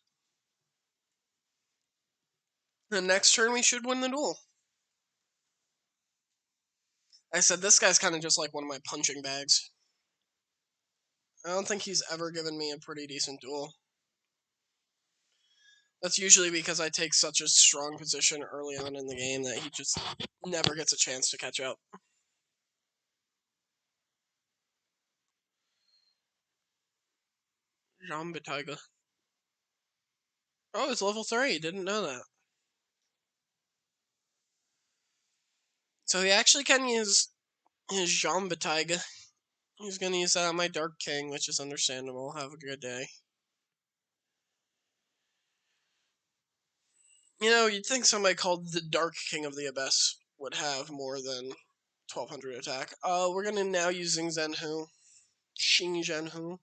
The next turn we should win the duel. I said this guy's kind of just like one of my punching bags. I don't think he's ever given me a pretty decent duel. That's usually because I take such a strong position early on in the game that he just never gets a chance to catch up. Jean Betiga. Oh, it's level 3. Didn't know that. So he actually can use his Jean Betiga. He's gonna use that on my Dark King, which is understandable. Have a good day. You know, you'd think somebody called the Dark King of the Abyss would have more than 1200 attack. We're gonna now use Zhenhu. Xing Zhenhu.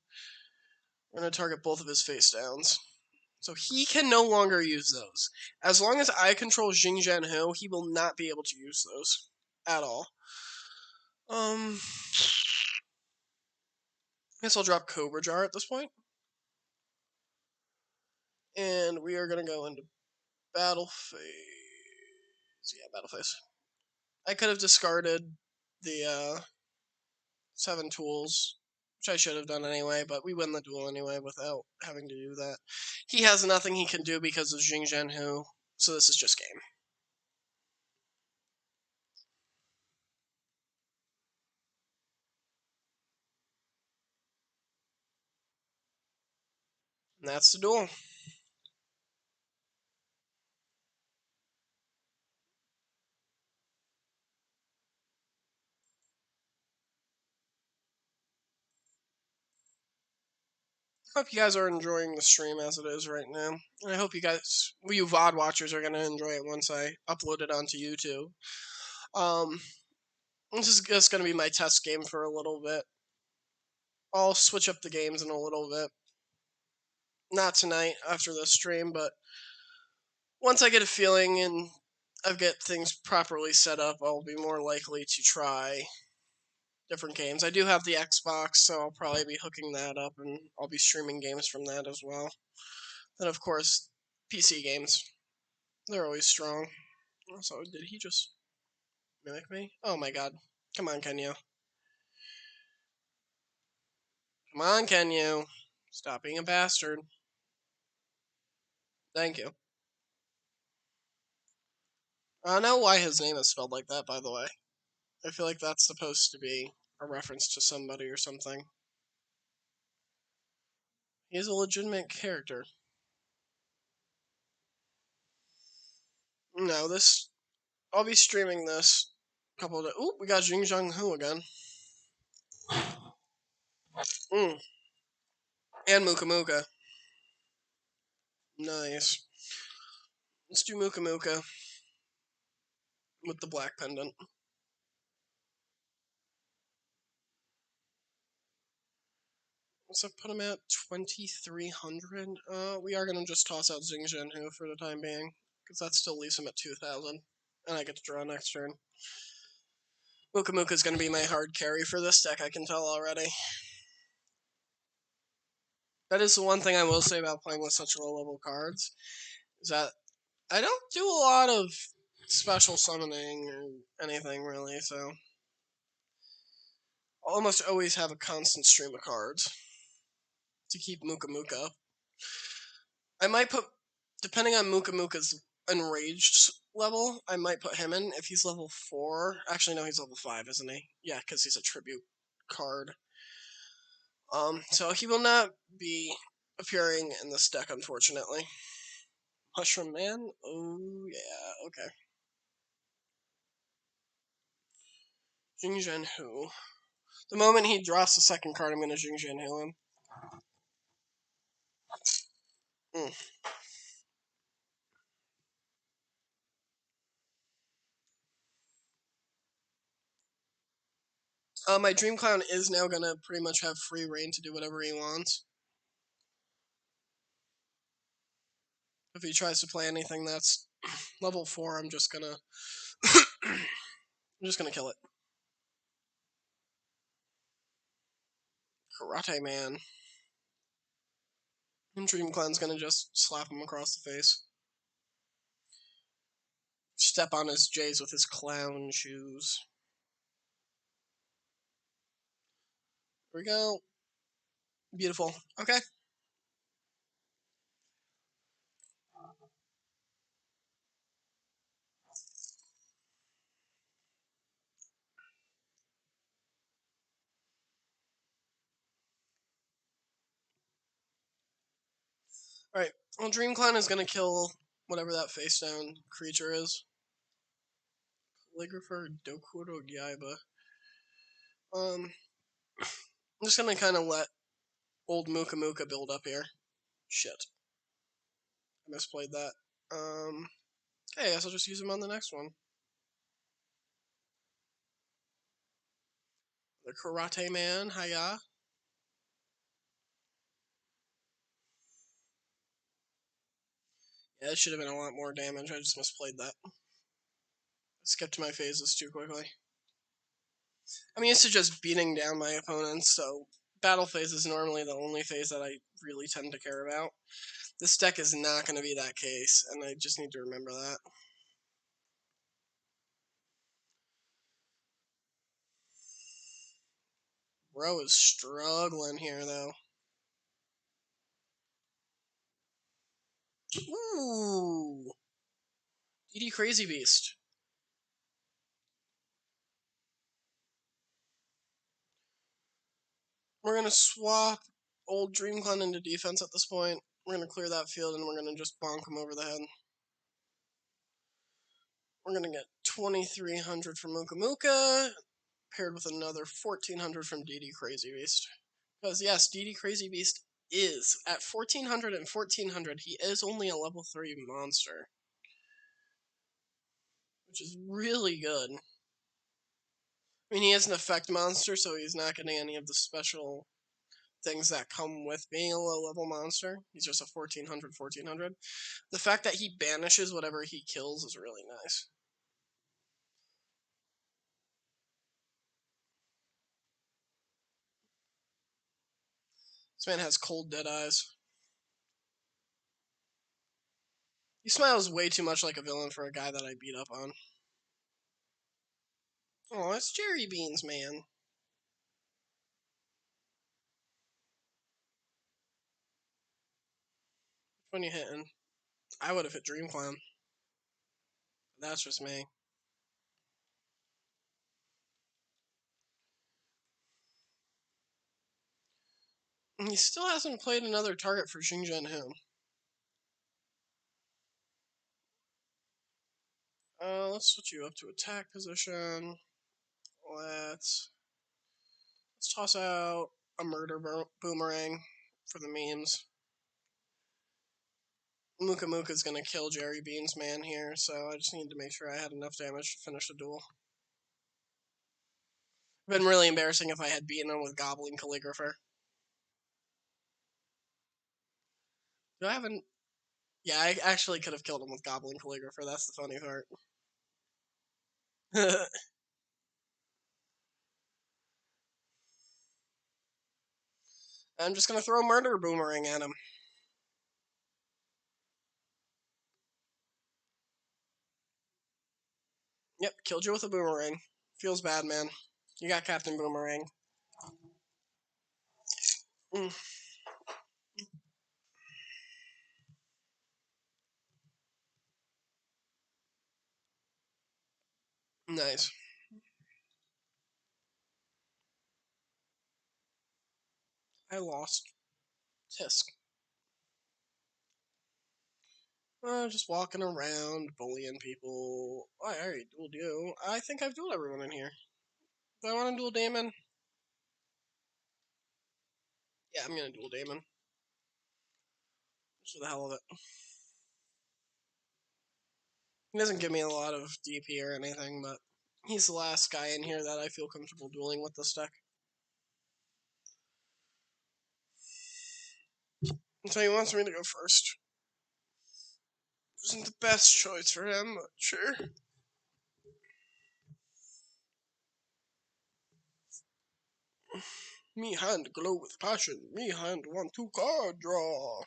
We're gonna target both of his face downs. So he can no longer use those. As long as I control Xing Zhenhu, he will not be able to use those. At all. I guess I'll drop Cobra Jar at this point. And we are gonna go into battle phase. Yeah, battle phase. I could have discarded the 7 tools, which I should have done anyway, but we win the duel anyway without having to do that. He has nothing he can do because of Xing Zhenhu, so this is just game. And that's the duel. Hope you guys are enjoying the stream as it is right now. And I hope you guys, you VoD watchers, are going to enjoy it once I upload it onto YouTube. This is just going to be my test game for a little bit. I'll switch up the games in a little bit. Not tonight after the stream, but once I get a feeling and I get things properly set up, I'll be more likely to try different games. I do have the Xbox, so I'll probably be hooking that up, and I'll be streaming games from that as well. Then, of course, PC games. They're always strong. Also, did he just mimic me? Oh my god. Come on, Kenyu. Come on, Kenyu. Stop being a bastard. Thank you. I don't know why his name is spelled like that, by the way. I feel like that's supposed to be a reference to somebody or something. He is a legitimate character. No, this... I'll be streaming this couple of... Ooh, we got Jing Zhang Hu again. And Muka Muka. Nice. Let's do Muka Muka with the black pendant. What's up? Put him at 2,300. We are gonna just toss out Xing Zhenhu for the time being, because that still leaves him at 2,000, and I get to draw next turn. Muka Muka is gonna be my hard carry for this deck. I can tell already. That is the one thing I will say about playing with such low-level cards, is that I don't do a lot of special summoning or anything really. So almost always have a constant stream of cards to keep Muka Muka. I might put, depending on Muka Muka's enraged level, I might put him in if he's level 4. Actually, no, he's level 5, isn't he? Yeah, because he's a tribute card. So he will not be appearing in this deck, unfortunately. Mushroom Man? Oh, yeah, okay. Jing Hu. The moment he drops the second card, I'm going to Jing Hu him. My Dream Clown is now going to pretty much have free reign to do whatever he wants. If he tries to play anything that's level 4, I'm just gonna kill it. Karate Man. And Dream Clown's gonna just slap him across the face. Step on his J's with his clown shoes. Here we go. Beautiful. Okay. Alright. Well, Dream Clown is gonna kill whatever that face down creature is. Calligrapher Dokuro Gyaiba. I'm just gonna kind of let old Muka Muka build up here. Shit. I misplayed that. Okay, I guess I'll just use him on the next one. The Karate Man, hiya. Yeah, that should have been a lot more damage. I just misplayed that. I skipped my phases too quickly. I'm used to just beating down my opponents, so battle phase is normally the only phase that I really tend to care about. This deck is not going to be that case, and I just need to remember that. Bro is struggling here, though. Ooh! DD Crazy Beast. We're going to swap old Dream Clown into defense at this point. We're going to clear that field, and we're going to just bonk him over the head. We're going to get 2,300 from Muka Muka, paired with another 1,400 from DD Crazy Beast. Because, yes, DD Crazy Beast is, at 1,400 and 1,400, he is only a level 3 monster. Which is really good. I mean, he is an effect monster, so he's not getting any of the special things that come with being a low-level monster. He's just a 1,400, 1,400. The fact that he banishes whatever he kills is really nice. This man has cold, dead eyes. He smiles way too much like a villain for a guy that I beat up on. Oh, it's Jerry Beans, man. Which one you hitting? I would have hit Dream Clown. That's just me. He still hasn't played another target for Xingjian Hu. Let's switch you up to attack position. Let's toss out a murder boomerang for the memes. Muka Muka's gonna kill Jerry Beans Man here, so I just need to make sure I had enough damage to finish the duel. It'd been really embarrassing if I had beaten him with Goblin Calligrapher. Do I have an... Yeah, I actually could have killed him with Goblin Calligrapher, that's the funny part. I'm just gonna throw a murder boomerang at him. Yep, killed you with a boomerang. Feels bad, man. You got Captain Boomerang. Mm. Nice. I lost Tisk. Just walking around, bullying people. I already dueled you. I think I've dueled everyone in here. Do I want to duel Damon? Yeah, I'm gonna duel Damon. Just for the hell of it. He doesn't give me a lot of DP or anything, but he's the last guy in here that I feel comfortable dueling with this deck. So he wants me to go first. Isn't the best choice for him, but sure. Me hand glow with passion. Me hand want to card draw.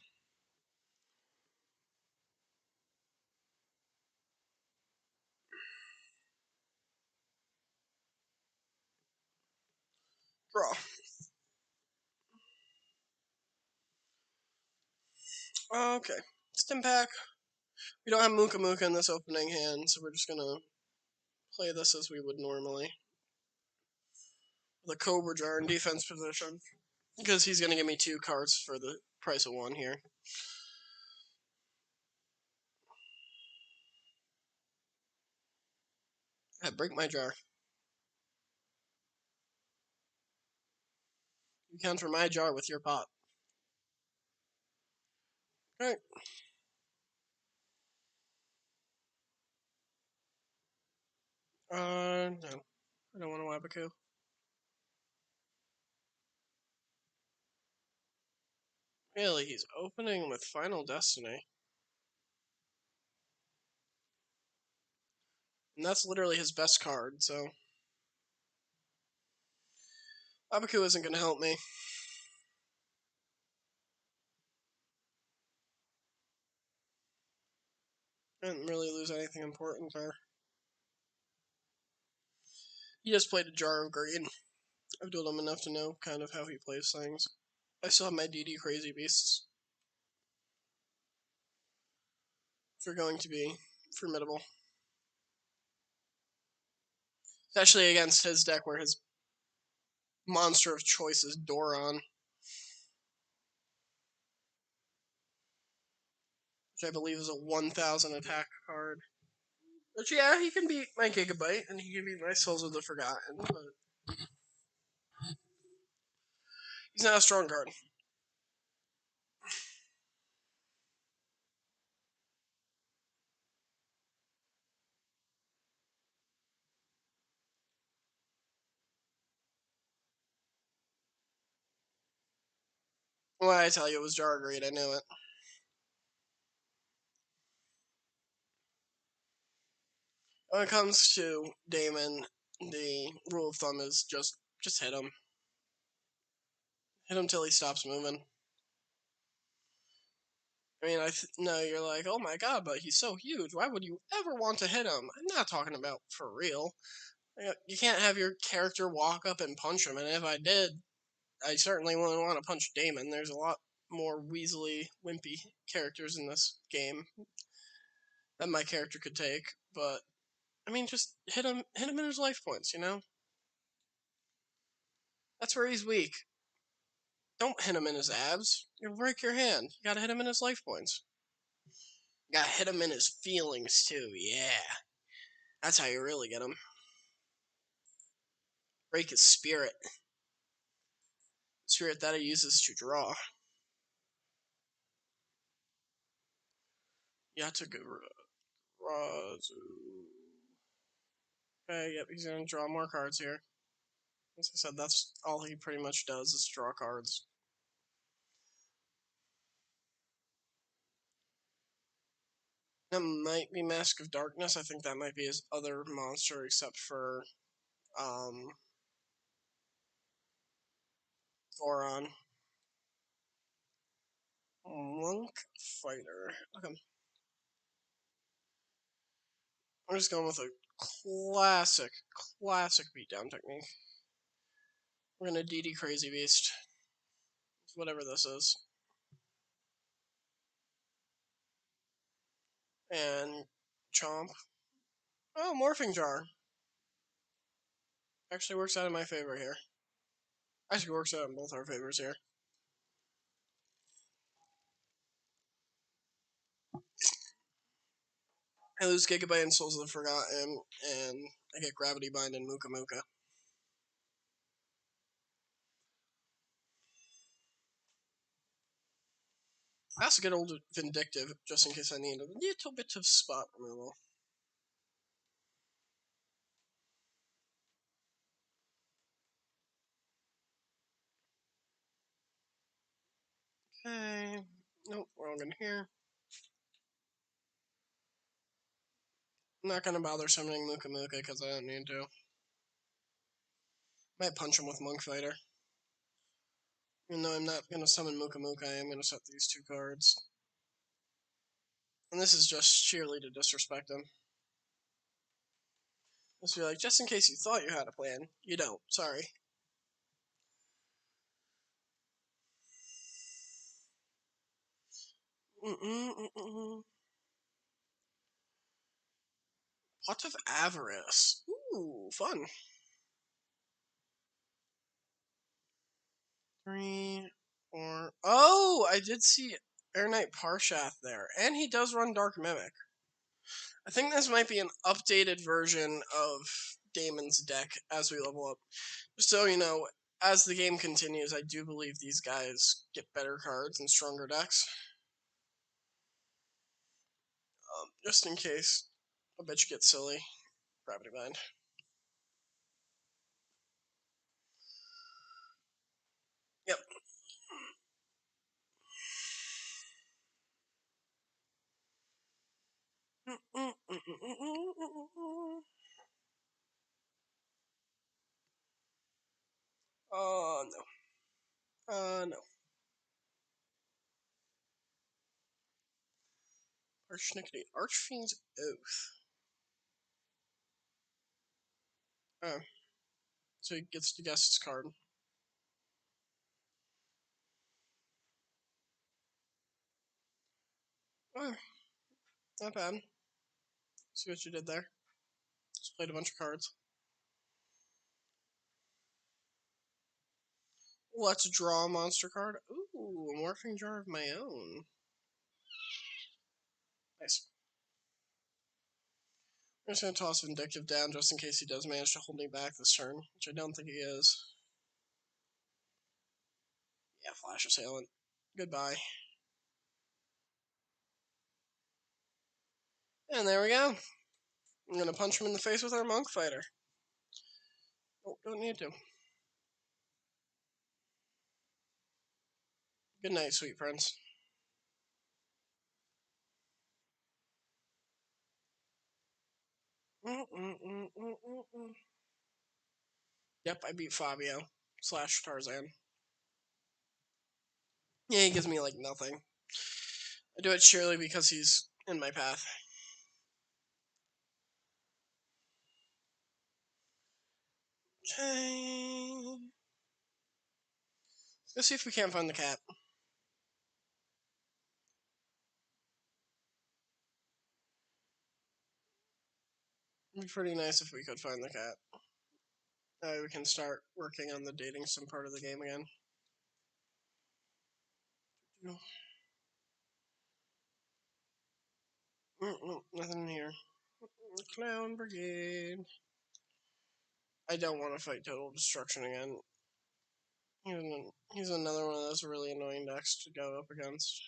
Draw. Okay. Stim pack. We don't have Muka Muka in this opening hand, so we're just gonna play this as we would normally. The Cobra Jar in defense position. Because he's gonna give me 2 cards for the price of 1 here. I break my jar. You counter my jar with your pot. Alright. No. I don't want a Wabaku. Really, he's opening with Final Destiny. And that's literally his best card, so... Wabaku isn't gonna help me. I didn't really lose anything important there. He just played a Jar of Green. I've dueled him enough to know kind of how he plays things. I still have my DD Crazy Beasts. Which are going to be formidable. Especially against his deck where his monster of choice is Doron. Which I believe is a 1000 attack card. Which, yeah, he can beat my Gigabyte, and he can beat my Souls of the Forgotten, but... he's not a strong card. Well, I tell you, it was Jar Greed, I knew it. When it comes to Damon, the rule of thumb is just hit him. Hit him till he stops moving. I mean, no, you're like, oh my god, but he's so huge. Why would you ever want to hit him? I'm not talking about for real. You can't have your character walk up and punch him, and if I did, I certainly wouldn't want to punch Damon. There's a lot more weaselly, wimpy characters in this game that my character could take, but I mean, just hit him in his life points, you know? That's where he's weak. Don't hit him in his abs. You'll break your hand. You gotta hit him in his life points. You gotta hit him in his feelings, too, yeah. That's how you really get him. Break his spirit. Spirit that he uses to draw. Yatagurazu. Okay, yep, he's gonna draw more cards here. As I said, that's all he pretty much does is draw cards. That might be Mask of Darkness. I think that might be his other monster, except for Goron. Monk Fighter. Okay. I'm just going with a classic beatdown technique. We're gonna DD Crazy Beast. whatever this is. And Chomp. Oh, Morphing Jar. Actually works out in my favor here. Actually works out in both our favors here. I lose Gigabyte and Souls of the Forgotten, and I get Gravity Bind and Muka Muka. I also get old Vindictive, just in case I need a little bit of spot removal. Okay. Nope, wrong in here. I'm not gonna bother summoning Muka Muka because I don't need to. Might punch him with Monk Fighter. Even though I'm not gonna summon Muka Muka, I am gonna set these 2 cards. And this is just sheerly to disrespect him. Just be like, just in case you thought you had a plan, you don't. Sorry. Pot of Avarice. Ooh, fun. 3, 4. Oh, I did see Air Knight Parshath there. And he does run Dark Mimic. I think this might be an updated version of Damon's deck as we level up. So, you know, as the game continues, I do believe these guys get better cards and stronger decks. Just in case a bitch gets silly. Gravity Bind. Yep. Oh, no. No. Archnickety. Archfiend's Oath. Oh. So he gets to guess his card. Oh. Not bad. See what you did there. Just played a bunch of cards. Let's draw a monster card. Ooh, a Morphing Jar of my own. Nice. I'm just going to toss Vindictive down just in case he does manage to hold me back this turn, which I don't think he is. Yeah, Flash Assailant. Goodbye. And there we go. I'm going to punch him in the face with our Monk Fighter. Oh, don't need to. Good night, sweet friends. Yep, I beat Fabio / Tarzan. Yeah, he gives me like nothing. I do it sheerly because he's in my path. Okay. Let's see if we can't find the cat. It'd be pretty nice if we could find the cat. We can start working on the dating sim part of the game again. Nothing in here. Clown Brigade. I don't want to fight Total Destruction again. He's another one of those really annoying decks to go up against.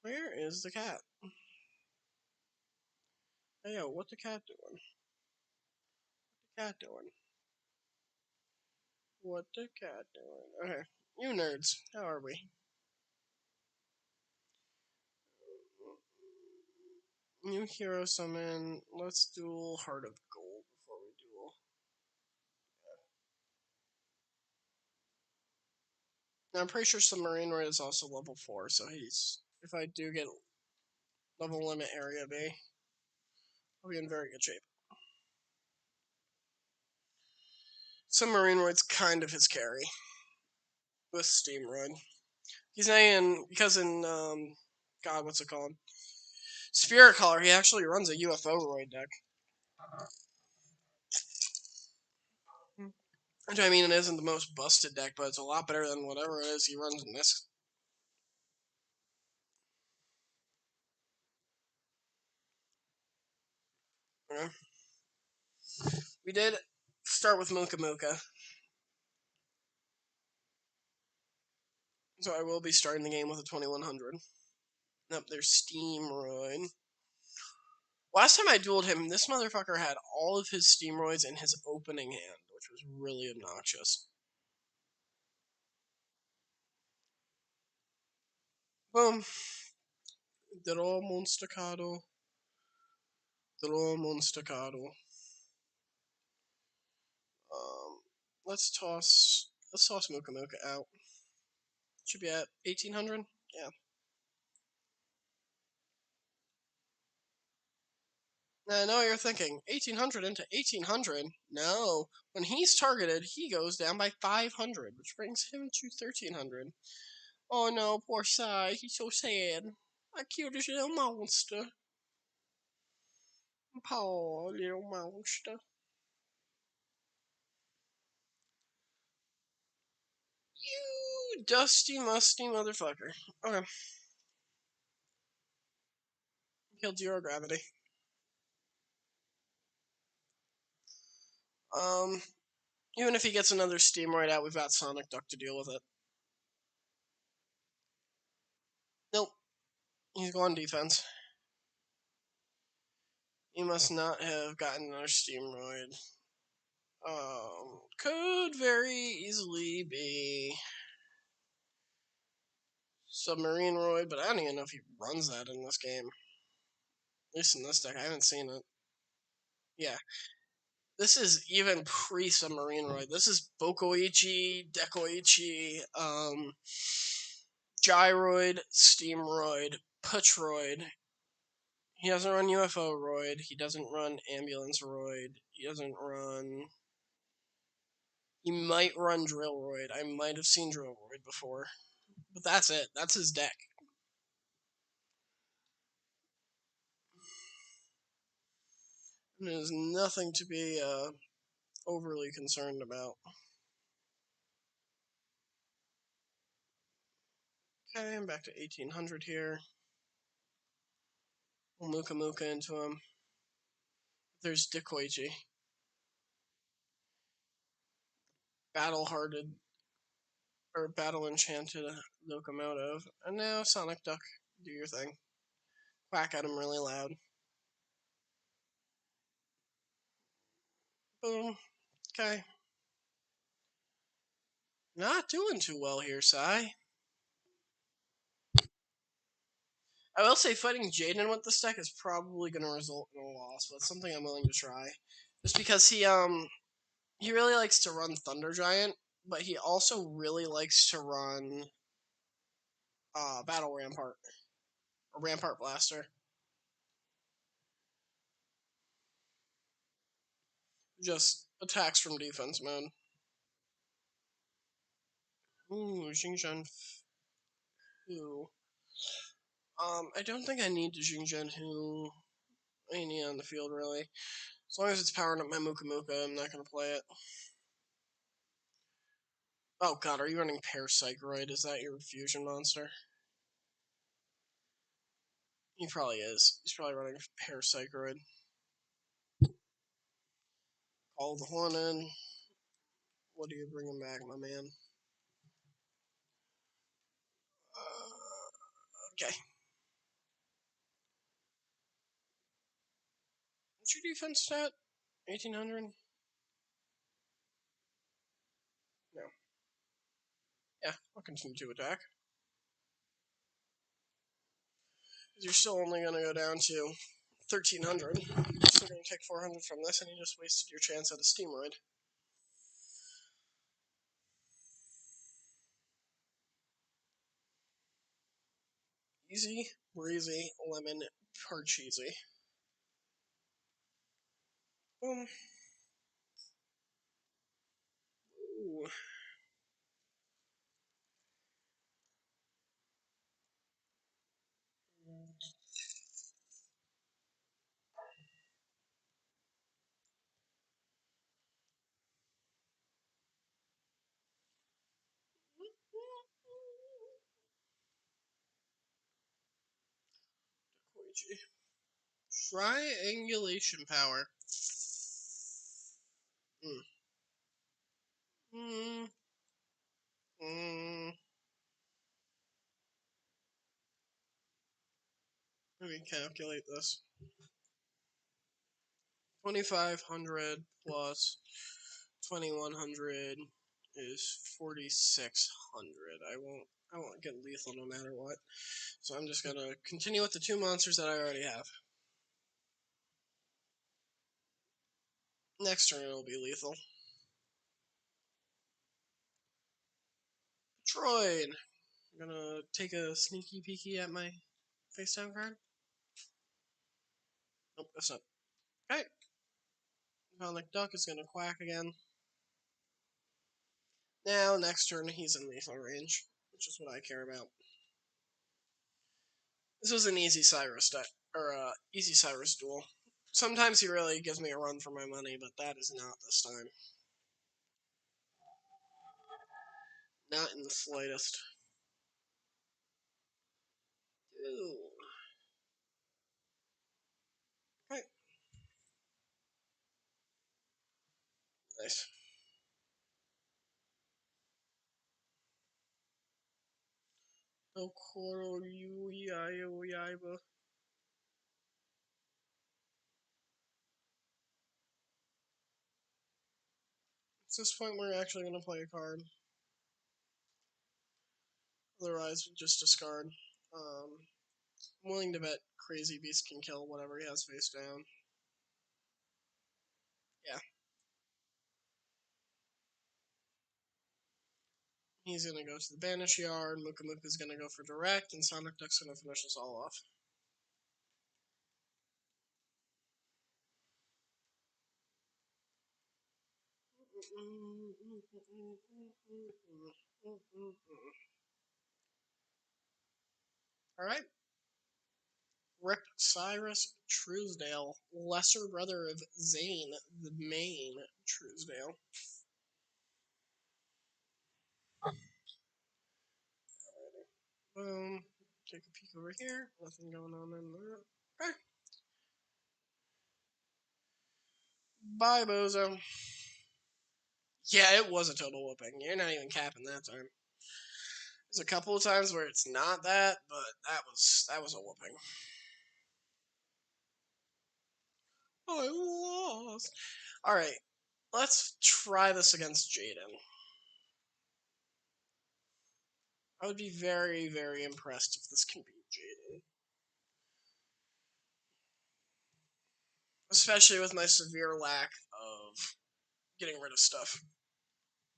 Where is the cat? Hey yo, what the cat doing? What the cat doing? What the cat doing? Okay, you nerds, how are we? New hero summon. Let's duel Heart of Gold before we duel. Now, I'm pretty sure Submarine Red is also level 4, so he's. If I do get level limit area B, I'll be in very good shape. Submarine Red's kind of his carry. with Steamroid. He's saying because in God, what's it called? Spirit Caller, he actually runs a UFO roid deck. Which I mean, it isn't the most busted deck, but it's a lot better than whatever it is he runs in this. Okay. We did start with Muka Muka. So I will be starting the game with a 2100. Nope, there's Steamroid. Last time I dueled him, this motherfucker had all of his Steamroids in his opening hand, which was really obnoxious. Boom. Dramon Staccato. Dramon Staccato. Let's toss Muka Muka out. Should be at 1800? Yeah. Now I know what you're thinking. 1800 into 1800? No. When he's targeted, he goes down by 500, which brings him to 1300. Oh no, poor Sai. He's so sad. I killed his little monster. Poor little monster. You dusty, musty motherfucker. Okay. Killed zero gravity. Um, Even if he gets another steam right out, we've got Sonic Duck to deal with it. Nope. He's going defense. He must not have gotten another steamroid. Could very easily be Submarine Roid, but I don't even know if he runs that in this game. At least in this deck, I haven't seen it. Yeah. This is even pre-Submarine Roid. This is Bokoichi, Dekoichi, Gyroid, Steamroid, Putroid. He doesn't run UFO Roid. He doesn't run Ambulance Roid. He doesn't run... He might run Drill Roid. I might have seen Drill Roid before. But that's it. That's his deck. There's nothing to be overly concerned about. Okay, I'm back to 1800 here. We'll Muka Muka into him. There's Dekoichi. Battle-hearted, or battle-enchanted locomotive. And now Sonic Duck, do your thing. Whack at him really loud. Boom. Okay. Not doing too well here, Sai. I will say fighting Jaden with this deck is probably going to result in a loss, but it's something I'm willing to try. Just because he really likes to run Thunder Giant, but he also really likes to run Battle Rampart. Or Rampart Blaster. Just attacks from defense mode. Ooh, Xingzhen Hu. I don't think I need to Xingzhen Hu any on the field, really. As long as it's powering up my Muka Muka, I'm not going to play it. Oh god, are you running Parapsychroid? Is that your fusion monster? He probably is. He's probably running Parapsychroid. Call the horn in. What are you bringing back, my man? Okay. What's your defense stat? 1800? No. Yeah, I'll continue to attack. You're still only going to go down to 1300. So you're going to take 400 from this, and you just wasted your chance at a Steamroid. Easy, breezy, lemon, parcheesy. Ooh. Triangulation power. Let me calculate this. 2,500 plus 2,100 is 4,600. I won't get lethal no matter what. So I'm just gonna continue with the 2 monsters that I already have. Next turn it'll be lethal. Troid. I'm gonna take a sneaky peeky at my FaceTime card. Nope, that's not. Okay. Sonic Duck is gonna quack again. Now, next turn, he's in lethal range, which is what I care about. This was an easy Cyrus easy Cyrus duel. Sometimes he really gives me a run for my money, but that is not this time. Not in the slightest. Ooh. Okay. Nice. Okoro yu yayo yaiba. At this point, we're actually going to play a card. Otherwise, we just discard. I'm willing to bet Crazy Beast can kill whatever he has face down. Yeah. He's going to go to the Banish Yard, Muka Muka's going to go for Direct, and Sonic Duck's going to finish us all off. Alright. Rip Cyrus Truesdale, lesser brother of Zane, the main Truesdale. Boom. Take a peek over here. Nothing going on in there. Okay. Bye, Bozo. Yeah, it was a total whooping. You're not even capping that time. There's a couple of times where it's not that, but that was a whooping. Oh, I lost. Alright, let's try this against Jaden. I would be very, very impressed if this can beat Jaden. Especially with my severe lack of getting rid of stuff.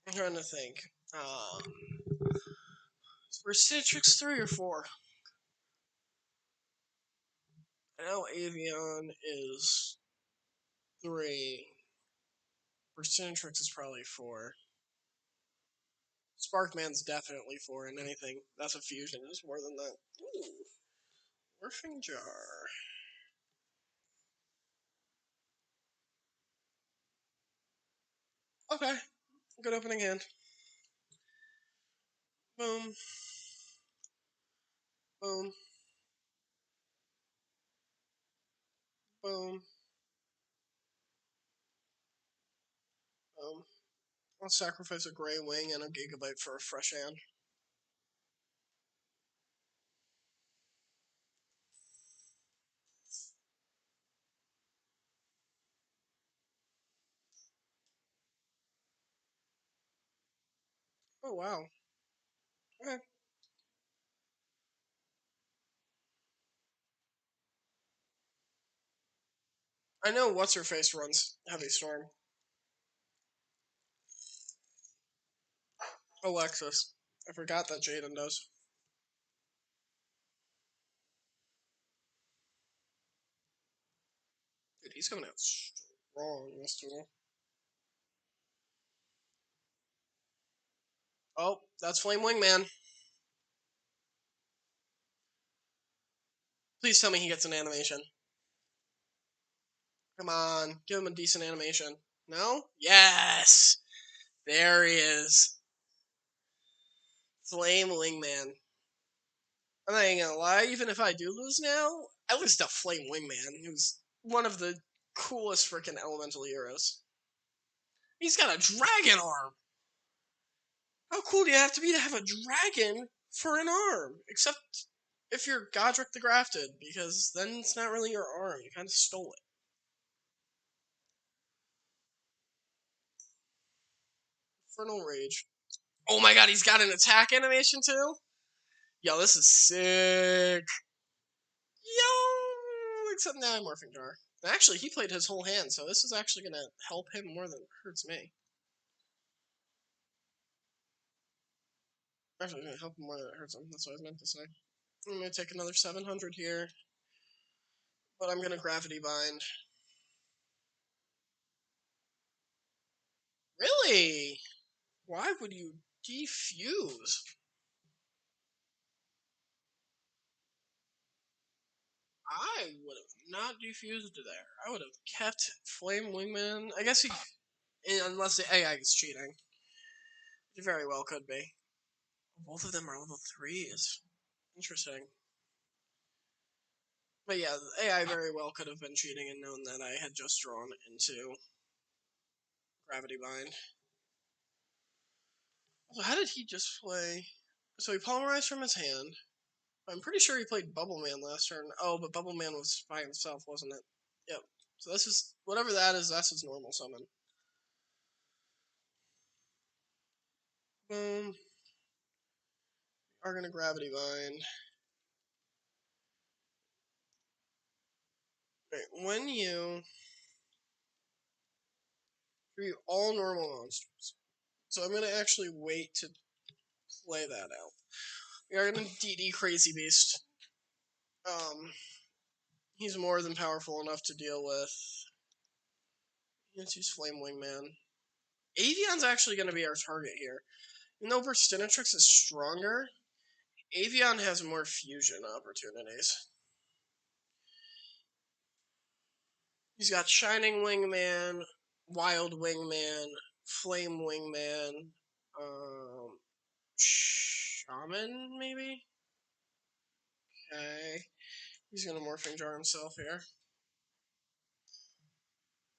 I'm trying to think. For Citrix 3 or 4? I know Avion is 3. For Citrix is probably 4. Sparkman's definitely 4, and anything that's a fusion is more than that. Ooh. Morphing Jar. Okay. Good opening hand. Boom. Boom. Boom. Boom. I'll sacrifice a Grey Wing and a Gigabyte for a fresh hand. Oh, wow. Okay. I know What's-Her-Face runs Heavy Storm. Alexis. I forgot that Jaden does. Dude, he's coming out strong this duel. Oh, that's Flame Wingman. Please tell me he gets an animation. Come on, give him a decent animation. No? Yes! There he is. Flame Wingman. I'm not even gonna lie, even if I do lose now, At least a Flame Wingman, who's one of the coolest freaking elemental heroes. He's got a dragon arm! How cool do you have to have a dragon for an arm? Except if you're Godric the Grafted, because then it's not really your arm. You kind of stole it. Infernal Rage. Oh my god, he's got an attack animation too? Yo, this is sick. Yo! Except now I'm Morphing Jar. Actually, he played his whole hand, so this is actually going to help him more than it hurts me. Actually, going to help him more than it hurts him. That's what I was meant to say. I'm going to take another 700 here. But I'm going to Gravity Bind. Really? Why would you defuse? I would have not defused there. I would have kept Flame Wingman. I guess he... Unless the AI is cheating. It very well could be. Both of them are level 3s. Interesting. But yeah, the AI very well could have been cheating and known that I had just drawn into Gravity Bind. So how did he just play... So he polymerized from his hand. I'm pretty sure he played Bubble Man last turn. Oh, but Bubble Man was by himself, wasn't it? Yep. So this is... Whatever that is, that's his normal summon. Boom. Are gonna Gravity Bind. Right, when you... Treat all normal monsters. So I'm gonna actually wait to play that out. We are gonna DD Crazy Beast. He's more than powerful enough to deal with. Let's use Flame Wingman. Avion's actually going to be our target here. Even though Burstinatrix is stronger, Avion has more fusion opportunities. He's got Shining Wingman, Wild Wingman, Flame Wingman, Shaman, maybe? Okay. He's going to Morphing Jar himself here.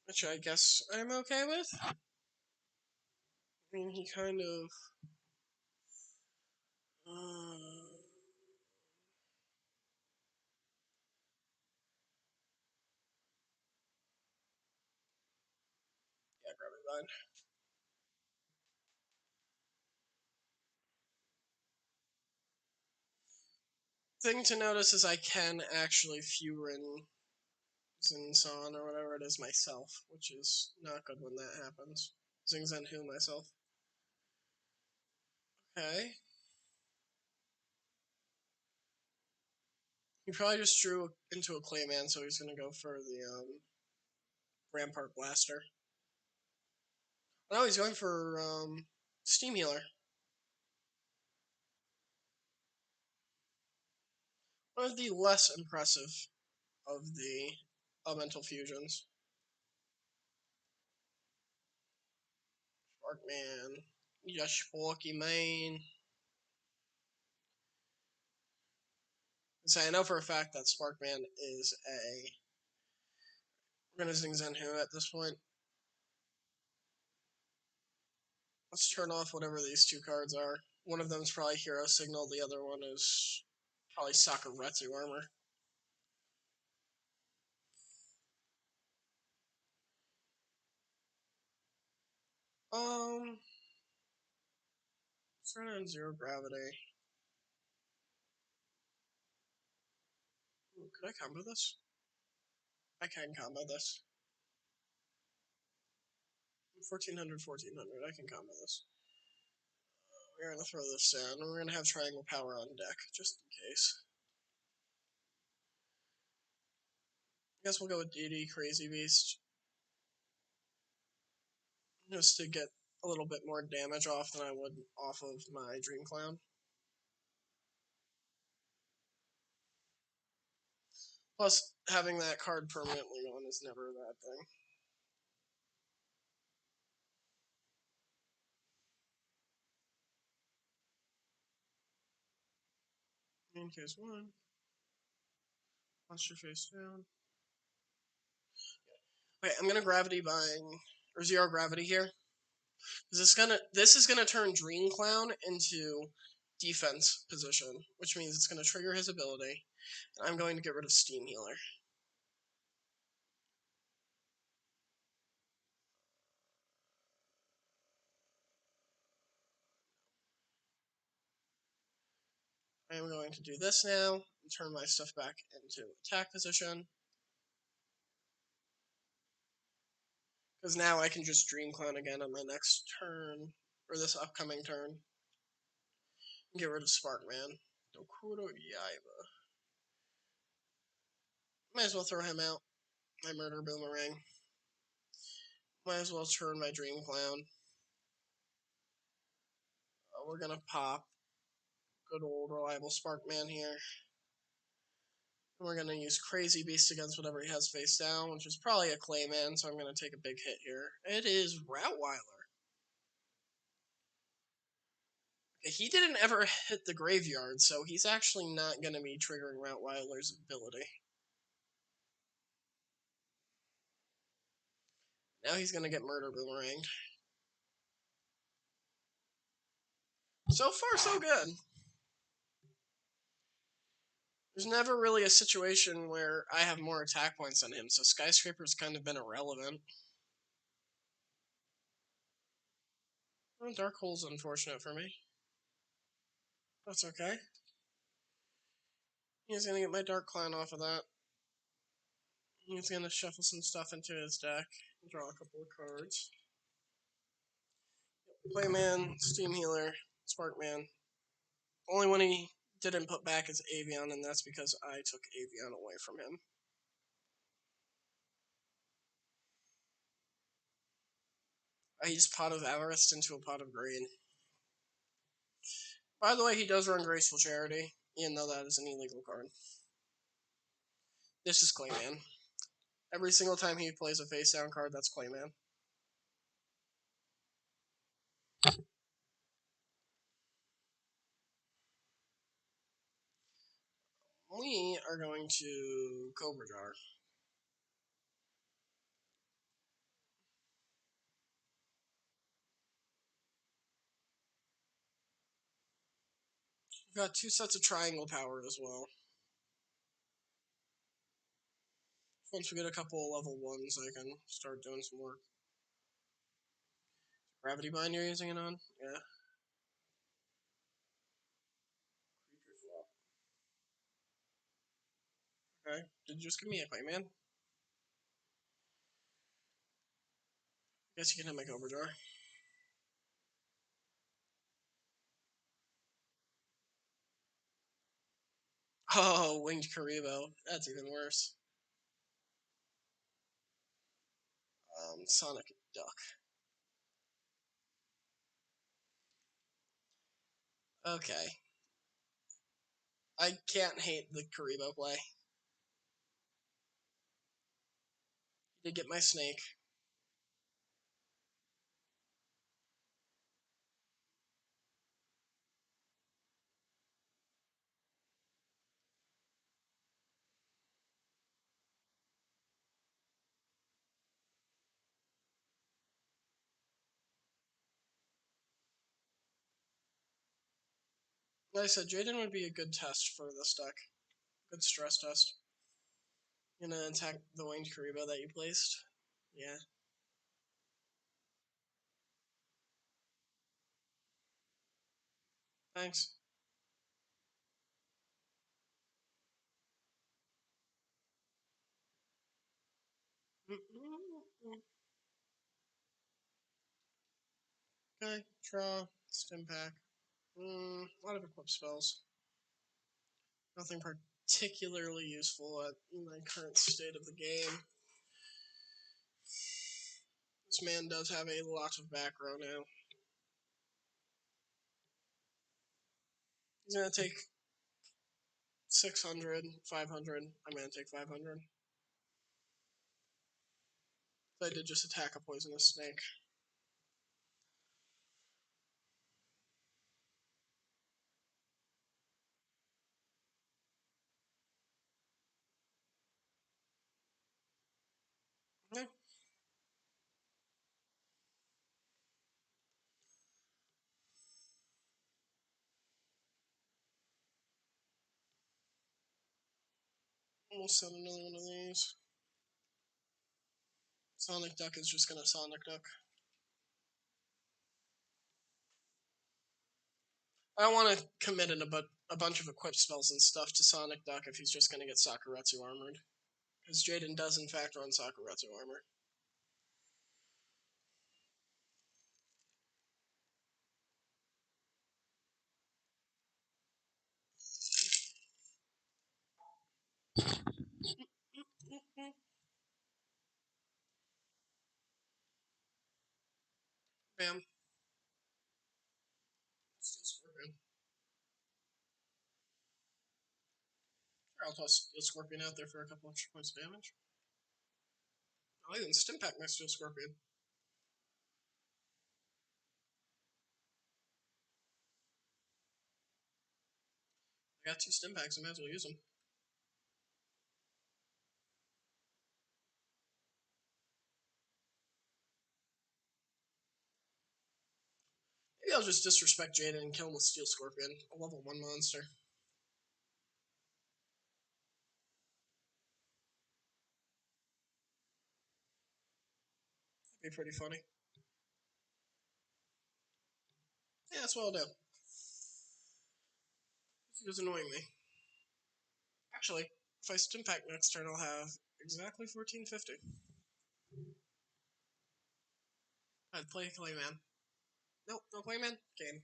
Which I guess I'm okay with. I mean, he kind of... yeah, Gravity Bind. Thing to notice is I can actually Furin Zinzan or whatever it is myself, which is not good when that happens. Zingzen who myself. Okay. He probably just drew into a Clayman, so he's gonna go for the Rampart Blaster. Oh, he's going for Steam Healer. One of the less impressive of the elemental fusions. Sparkman. Yeah, Sporky Man. So I know for a fact that Sparkman is a... We're gonna Zing Zenhu at this point. Let's turn off whatever these two cards are. One of them is probably Hero Signal, the other one is probably Sakuretsu Armor. Turn on Zero Gravity. Ooh, could I combo this? I can combo this. 1400, 1400. I can combo this. We're gonna throw this down, and we're gonna have Triangle Power on deck, just in case. I guess we'll go with DD Crazy Beast. Just to get a little bit more damage off than I would off of my Dream Clown. Plus, having that card permanently on is never a bad thing. In case one. Monster face down. Okay, I'm gonna gravity bind or zero gravity here. This is gonna turn Dream Clown into defense position, which means it's gonna trigger his ability. And I'm going to get rid of Steam Healer. I am going to do this now and turn my stuff back into attack position. Because now I can just Dream Clown again on my next turn, or this upcoming turn. Get rid of Sparkman. Dokudo Yaiba. Might as well throw him out. My Murder Boomerang. Might as well turn my Dream Clown. We're gonna pop good old reliable Sparkman here. And we're gonna use Crazy Beast against whatever he has face down, which is probably a Clayman, so I'm gonna take a big hit here. It is Routweiler. Okay, he didn't ever hit the graveyard, so he's actually not gonna be triggering Routweiler's ability. Now he's gonna get Murder Boomeranged. So far, so good. There's never really a situation where I have more attack points than him, so Skyscraper's kind of been irrelevant. Well, Dark Hole's unfortunate for me. That's okay. He's gonna get my Dark Clown off of that. He's gonna shuffle some stuff into his deck and draw a couple of cards. Playman, Steam Healer, Sparkman. Only one he didn't put back is Avian, and that's because I took Avian away from him. I used Pot of Avarice into a Pot of Greed. By the way, he does run Graceful Charity, even though that is an illegal card. This is Clayman. Every single time he plays a face down card, that's Clayman. We are going to Cobra Jar. We've got 2 sets of Triangle Power as well. Once we get a couple of level 1s, I can start doing some work. Gravity Bind you're using it on? Yeah. Creature flop. Okay. Did you just give me a Clayman? Guess you can hit my Cobra Jar. Oh, Winged Karibo. That's even worse. Sonic Duck. Okay. I can't hate the Karibo play. Did get my snake. Like I said, Jaden would be a good test for this deck. Good stress test. Gonna attack the Winged Karibo that you placed. Yeah. Thanks. Okay, draw, stim pack. A lot of equip spells. Nothing particularly useful at my current state of the game. This man does have a lot of back row now. He's gonna take 600, 500. I'm gonna take 500. So I did just attack a poisonous snake. We'll set another one of these. Sonic Duck is just gonna Sonic Duck. I don't want to commit a bunch of equipped spells and stuff to Sonic Duck if he's just gonna get Sakuretsu armored. Because Jaden does in fact run Sakuretsu armor. Bam. Steel Scorpion. Sure, I'll toss Steel Scorpion out there for a couple extra points of damage. Oh, even Stimpack my Steel Scorpion. I got 2 Stimpaks, I might as well use them. Maybe I'll just disrespect Jaden and kill him with Steel Scorpion, a level 1 monster. That'd be pretty funny. Yeah, that's what I'll do. He was annoying me. Actually, if I Stimpak next turn, I'll have exactly 1450. I'd play Clayman. Nope, no Clayman. Game.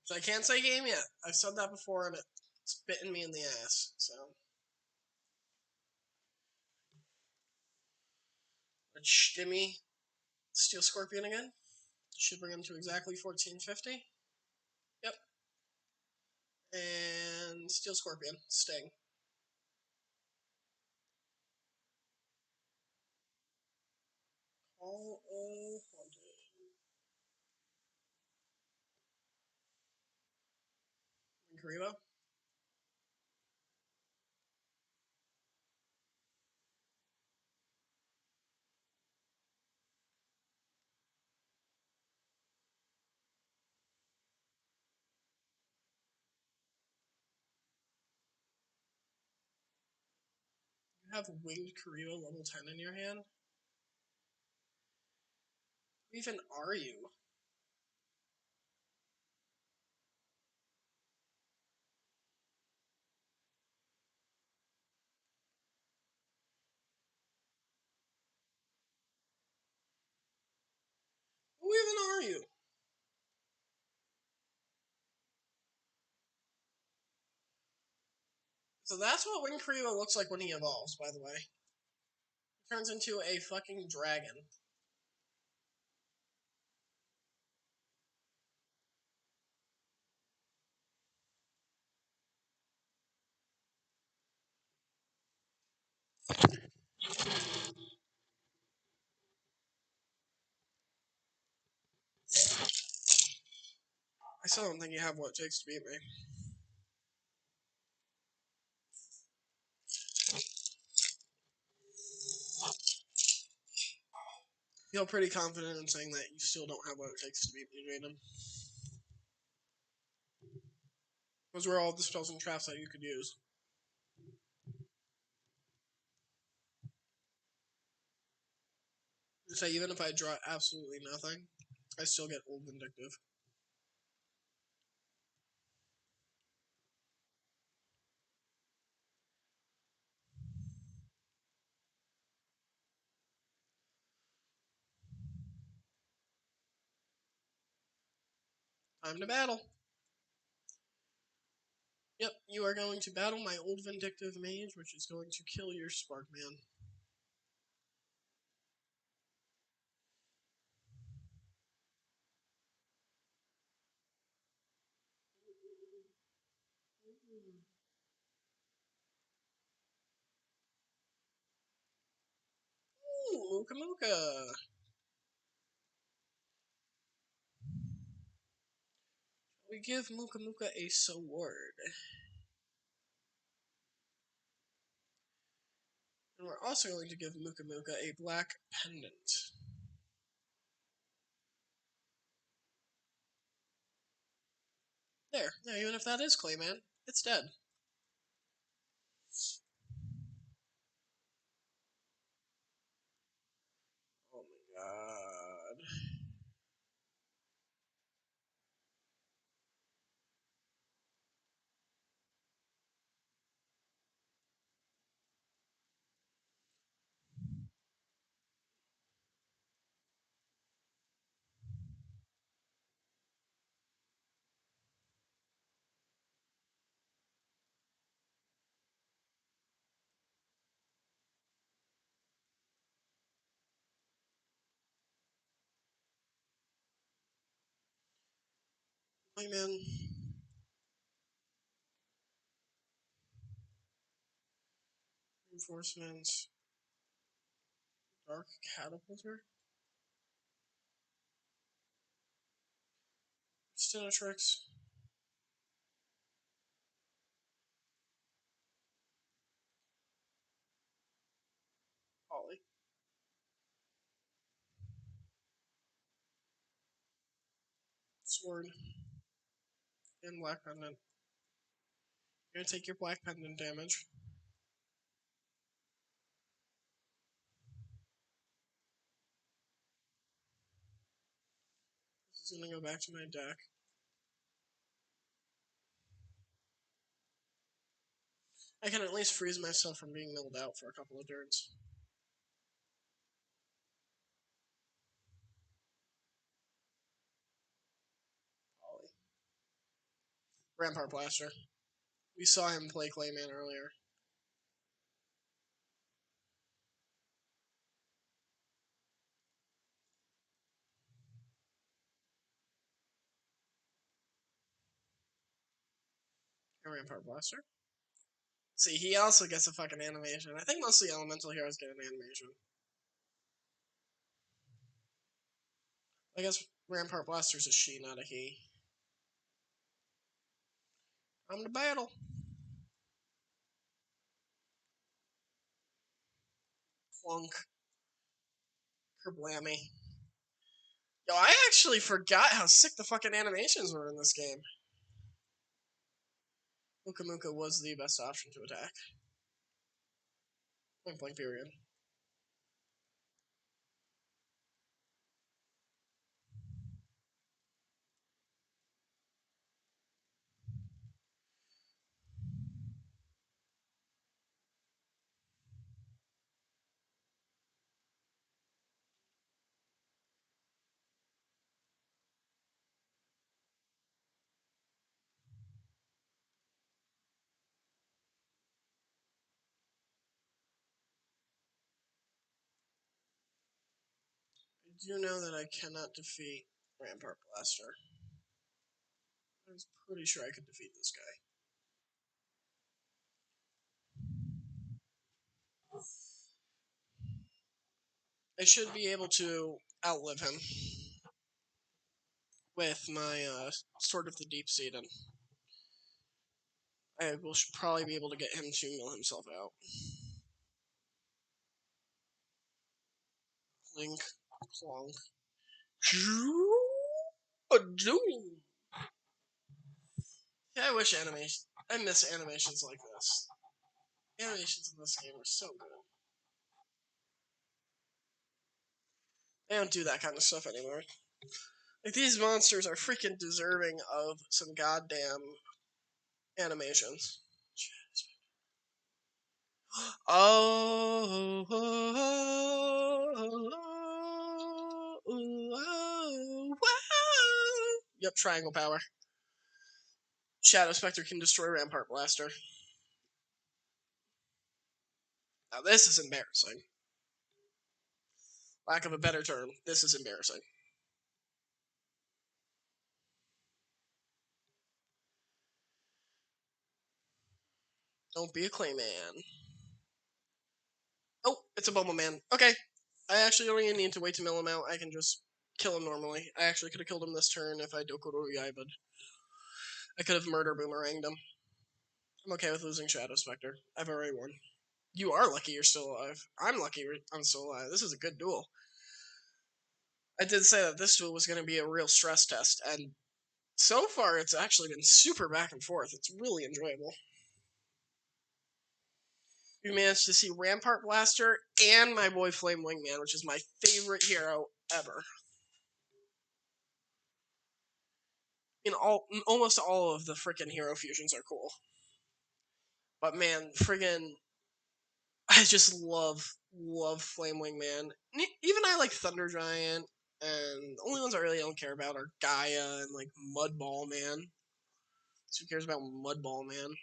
So I can't say game yet. I've said that before and it's bitten me in the ass, so. Let's shimmy Steel Scorpion again. Should bring him to exactly 1450. Yep. And Steel Scorpion. Sting. All of Haunted. Karibo. You have Winged Karibo level 10 in your hand? Who even are you? Who even are you? So that's what Winged Karibo looks like when he evolves, by the way. He turns into a fucking dragon. I still don't think you have what it takes to beat me. Feel pretty confident in saying that you still don't have what it takes to beat me, Jaden. Those were all the spells and traps that you could use. So even if I draw absolutely nothing, I still get Old Vindictive. Time to battle. Yep, you are going to battle my Old Vindictive Mage, which is going to kill your Sparkman. Ooh, Mooka Mooka. We give Mooka Mooka a sword. And we're also going to give Mooka Mooka a black pendant. There. Now, even if that is Clayman, it's dead. Wingman. Reinforcements. Dark Catapulter. Stenotrix. Ollie. Sword. And Black Pendant. You're gonna take your Black Pendant damage. This is gonna go back to my deck. I can at least freeze myself from being milled out for a couple of turns. Ollie. Rampart Blaster. We saw him play Clayman earlier. And Rampart Blaster. See, he also gets a fucking animation. I think most of the elemental heroes get an animation. I guess Rampart Blaster's a she, not a he. I'm to battle. Clunk. Kerblammy. Yo, I actually forgot how sick the fucking animations were in this game. Muka Muka was the best option to attack. Point blank period. I do know that I cannot defeat Rampart Blaster. I was pretty sure I could defeat this guy. I should be able to outlive him with my Sword of the Deep Seed, and I will probably be able to get him to mill himself out. Clink, clonk. Doom. Yeah, I wish animation. I miss animations like this. Animations in this game are so good. They don't do that kind of stuff anymore. Like, these monsters are freaking deserving of some goddamn animations. Oh, Yep, triangle power. Shadow Spectre can destroy Rampart Blaster. Now this is embarrassing. Lack of a better term, this is embarrassing. Don't be a Clayman. Oh, it's a Bubble Man. Okay. I actually don't even need to wait to mill him out. I can just kill him normally. I actually could have killed him this turn if I Dokuro Yaiba'd. I could have murder boomeranged him. I'm okay with losing Shadow Spectre. I've already won. You are lucky you're still alive. I'm lucky I'm still alive. This is a good duel. I did say that this duel was going to be a real stress test, and so far it's actually been super back and forth. It's really enjoyable. We managed to see Rampart Blaster and my boy Flame Wingman, which is my favorite hero ever. Almost all of the freaking hero fusions are cool. But man, friggin' I just love Flame Wingman. Even I like Thunder Giant, and the only ones I really don't care about are Gaia and like Mudball Man. So who cares about Mudball Man?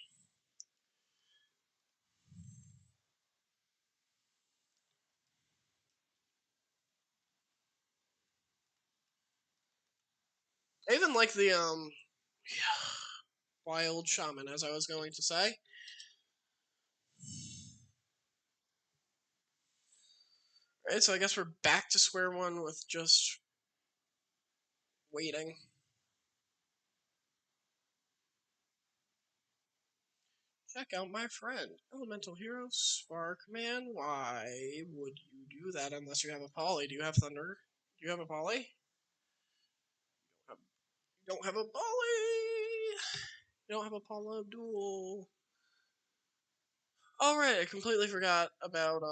I even like the Wild shaman, as I was going to say. Alright, so I guess we're back to square one with just waiting. Check out my friend, Elemental Hero Spark Man. Why would you do that unless you have a poly? Do you have Thunder? Do you have a poly? You don't have a poly! You don't have a Paula Abdul. Alright, I completely forgot about,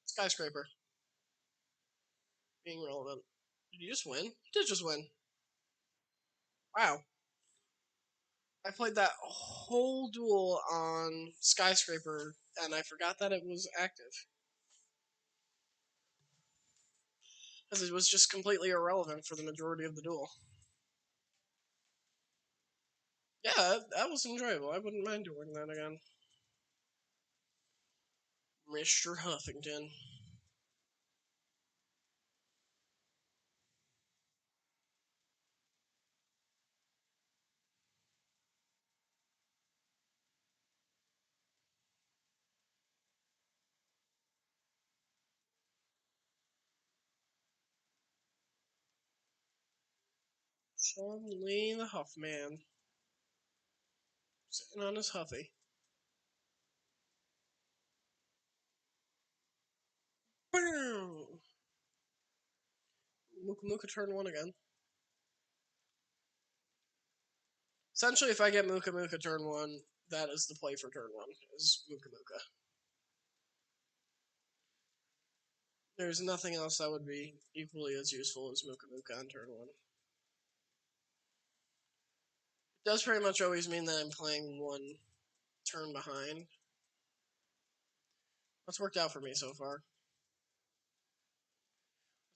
Skyscraper being relevant. Did you just win? You did just win. Wow. I played that whole duel on Skyscraper, and I forgot that it was active. Because it was just completely irrelevant for the majority of the duel. Yeah, that was enjoyable. I wouldn't mind doing that again. Mr. Huffington. Sean Lee the Huffman. Sitting on his Huffy. Boom! Muka Muka turn one again. Essentially, if I get Muka Muka turn one, that is the play for turn one, is Muka Muka. There's nothing else that would be equally as useful as Muka Muka on turn one. It does pretty much always mean that I'm playing one turn behind. That's worked out for me so far.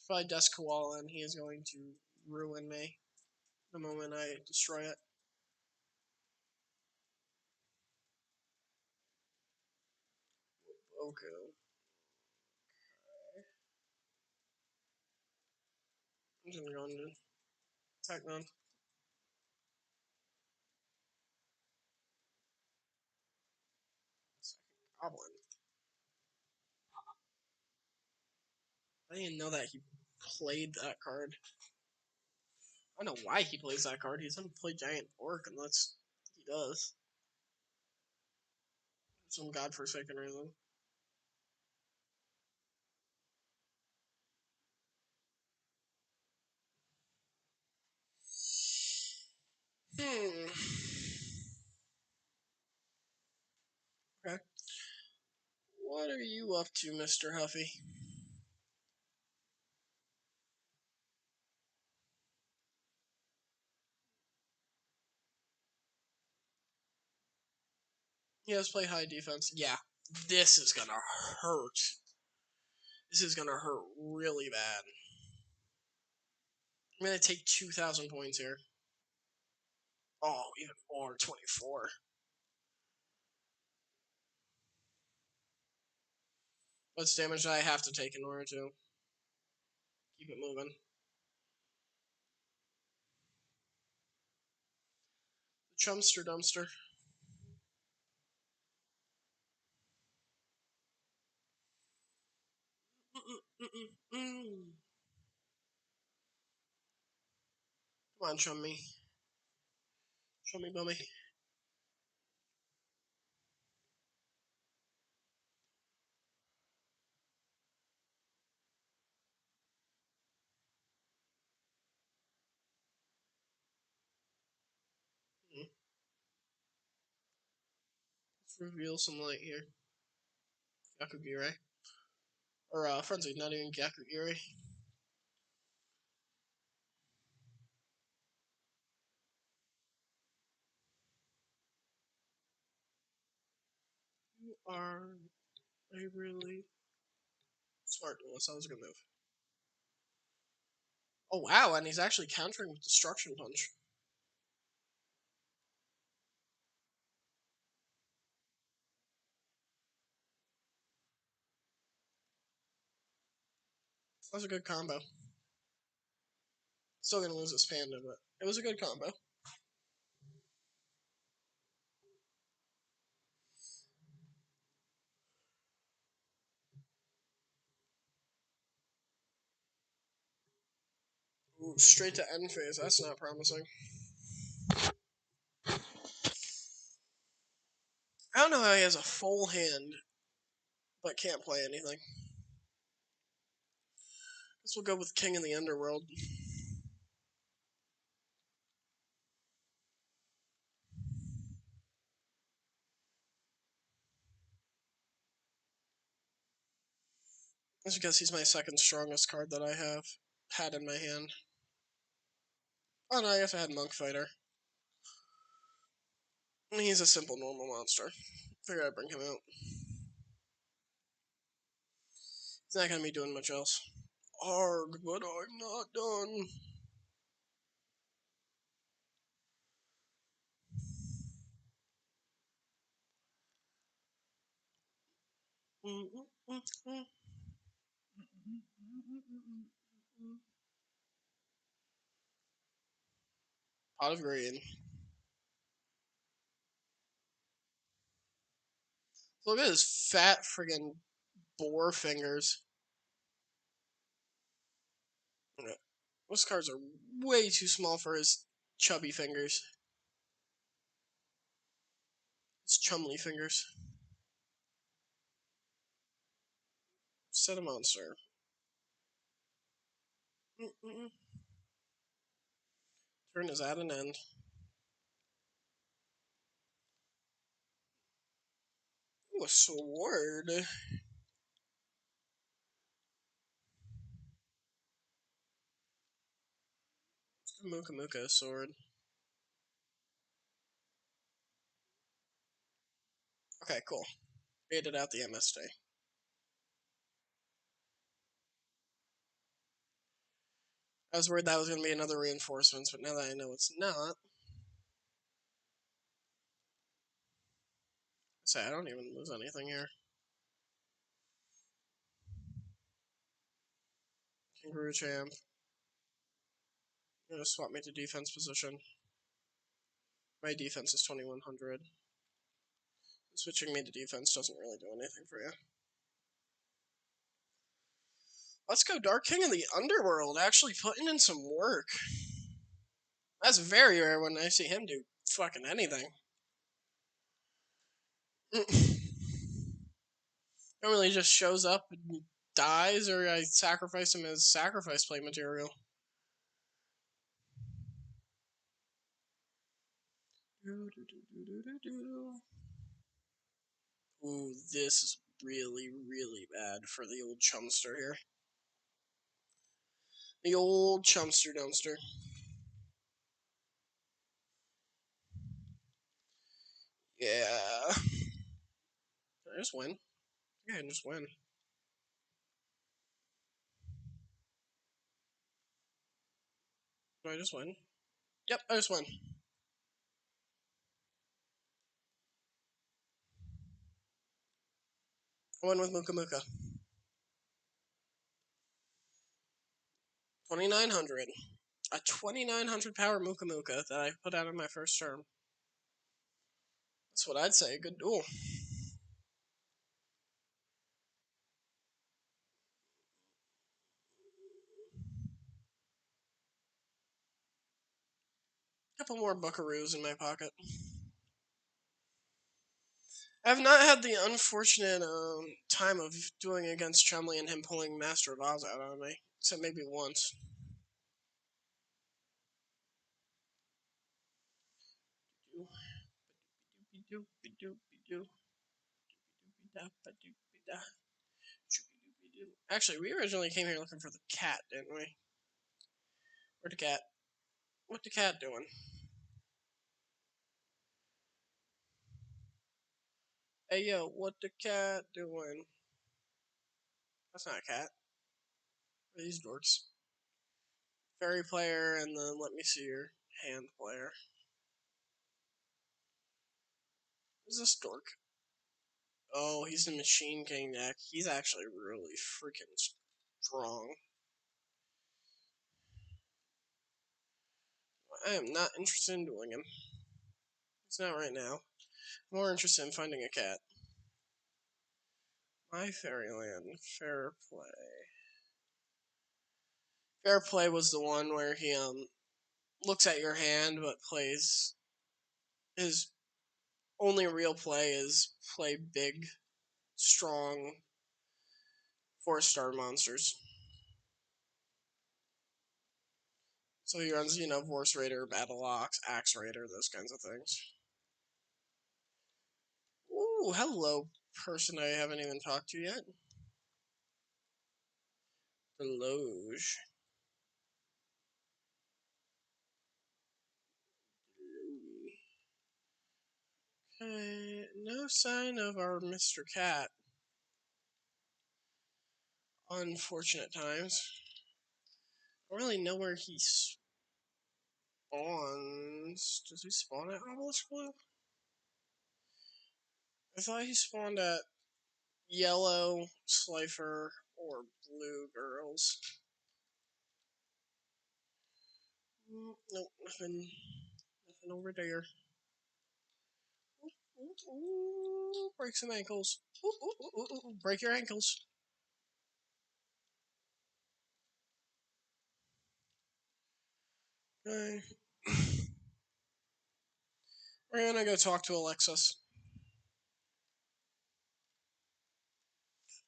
If I Desk Koala, and he is going to ruin me the moment I destroy it. Okay. I'm just gonna go into attack none. Goblin. I didn't know that he played that card. I don't know why he plays that card. He doesn't play Giant Orc unless he does. Some godforsaken reason. Hmm. Okay. What are you up to, Mr. Huffy? He does play high defense. Yeah. This is gonna hurt. This is gonna hurt really bad. I'm gonna take 2,000 points here. Oh, even more, 24. What's damage that I have to take in order to keep it moving? The Chumster Dumpster. Come on, chum me. Show me, bummy. Let's reveal some light here. Gyakugiri. Or, Frenzy, not even Gyakugiri. You are a really smart duelist. That was a good move. Oh, wow, and he's actually countering with Destruction Punch. That was a good combo. Still gonna lose this panda, but It was a good combo. Ooh, straight to end phase. That's not promising. I don't know how he has a full hand, but can't play anything. Guess we'll go with King in the Underworld. That's because he's my second strongest card that I have had in my hand. Oh no, I guess I had Monk Fighter. He's a simple normal monster. Figured I'd bring him out. He's not gonna be doing much else. Arg, but I'm not done. Pot of green. Look at his fat friggin' boar fingers. Yeah. Those cards are way too small for his chubby fingers. His chumly fingers. Set a monster. Turn is at an end. Ooh, a sword. Muka Muka sword. Okay, cool. Made it out the MSD. I was worried that was going to be another reinforcements, but now that I know it's not. Say, I don't even lose anything here. Kangaroo Champ. You're gonna swap me to defense position. My defense is 2100. Switching me to defense doesn't really do anything for you. Let's go Dark King of the Underworld, actually putting in some work. That's very rare when I see him do fucking anything. Normally just shows up and dies, or I sacrifice him as sacrifice plate material. Ooh, this is really, really bad for the old chumster here. The old chumster dumpster. Yeah. Did I just win? Yeah, I just win. Did I just win? Yep, I just won. I won with Muka Muka. 2900. A 2900 power Muka Muka that I put out in my first term. That's what I'd say. Good duel. Couple more buckaroos in my pocket. I've not had the unfortunate time of doing against Chumley and him pulling Master of Oz out on me. Except maybe once. Actually, we originally came here looking for the cat, didn't we? Where'd the cat? What the cat doing? Hey yo, what the cat doing? That's not a cat. What are these dorks? Fairy player, and then let me see your hand player. Who's this dork? Oh, he's the Machine King deck. He's actually really freaking strong. I am not interested in dueling him. It's not right now. I'm more interested in finding a cat. My Fairyland. Fair Play. Fair Play was the one where he looks at your hand but plays his only real play is play big, strong 4-star monsters. So he runs, Vorse Raider, Battle Ox, Axe Raider, those kinds of things. Ooh, hello, person I haven't even talked to yet. Deloge. Okay, no sign of our Mr. Cat. Unfortunate times. I don't really know where he spawns. Does he spawn at Obelisk Blue? I thought he spawned at Yellow, Slifer, or Blue Girls. Nope, nothing over there. Ooh, break some ankles. Ooh, break your ankles. Okay. We're gonna go talk to Alexis.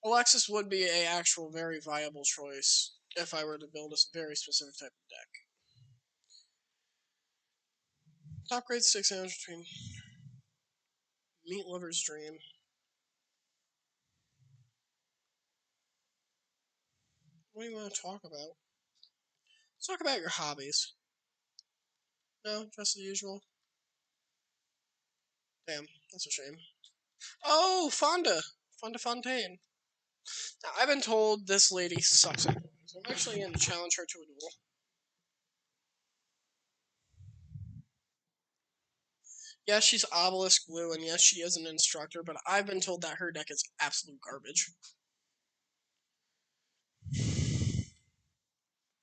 Alexis would be a actual very viable choice if I were to build a very specific type of deck. Top grade 6 hours between Meat Lover's Dream. What do you want to talk about? Let's talk about your hobbies. No, just the usual. Damn, that's a shame. Oh, Fonda! Fonda Fontaine. Now, I've been told this lady sucks at dueling, so I'm actually going to challenge her to a duel. Yes, she's Obelisk Blue, and yes, she is an instructor, but I've been told that her deck is absolute garbage.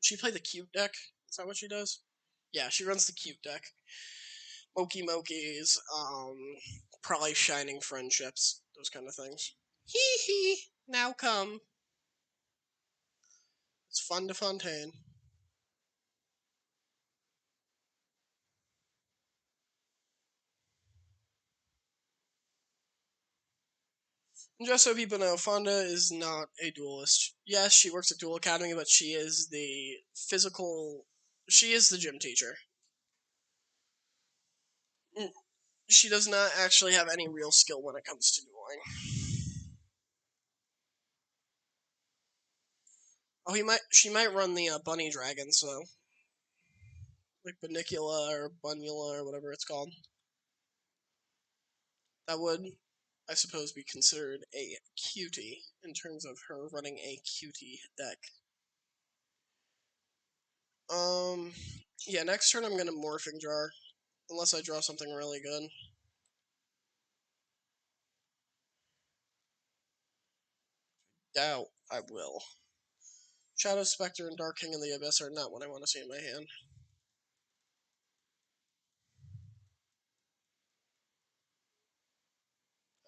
She play the cute deck? Is that what she does? Yeah, she runs the cute deck. Mokis, probably Shining Friendships, those kind of things. Hee hee, now come. It's fun to Fontaine. Just so people know, Fonda is not a duelist. Yes, she works at Duel Academy, but she is the physical. She is the gym teacher. She does not actually have any real skill when it comes to dueling. Oh, she might run the bunny dragons though, like Banicula or Bunula or whatever it's called. That would, I suppose, be considered a cutie in terms of her running a cutie deck. Yeah, next turn I'm gonna Morphing Jar, unless I draw something really good. Doubt I will. Shadow Spectre and Dark King of the Abyss are not what I want to see in my hand.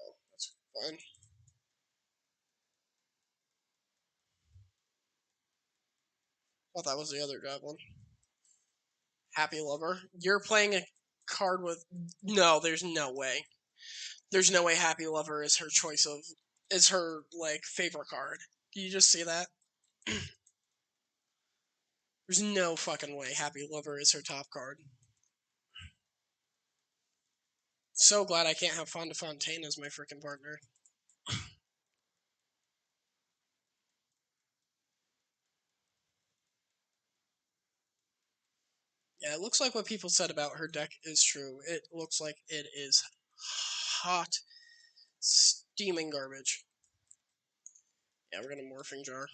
Oh, that's fine. Thought that was the other Javelin. Happy Lover. You're playing a card with... No, there's no way. There's no way Happy Lover is her choice of... is her, like, favorite card. Do you just see that? There's no fucking way Happy Lover is her top card. So glad I can't have Fonda Fontaine as my freaking partner. Yeah, it looks like what people said about her deck is true. It looks like it is hot, steaming garbage. Yeah, we're gonna Morphing Jar.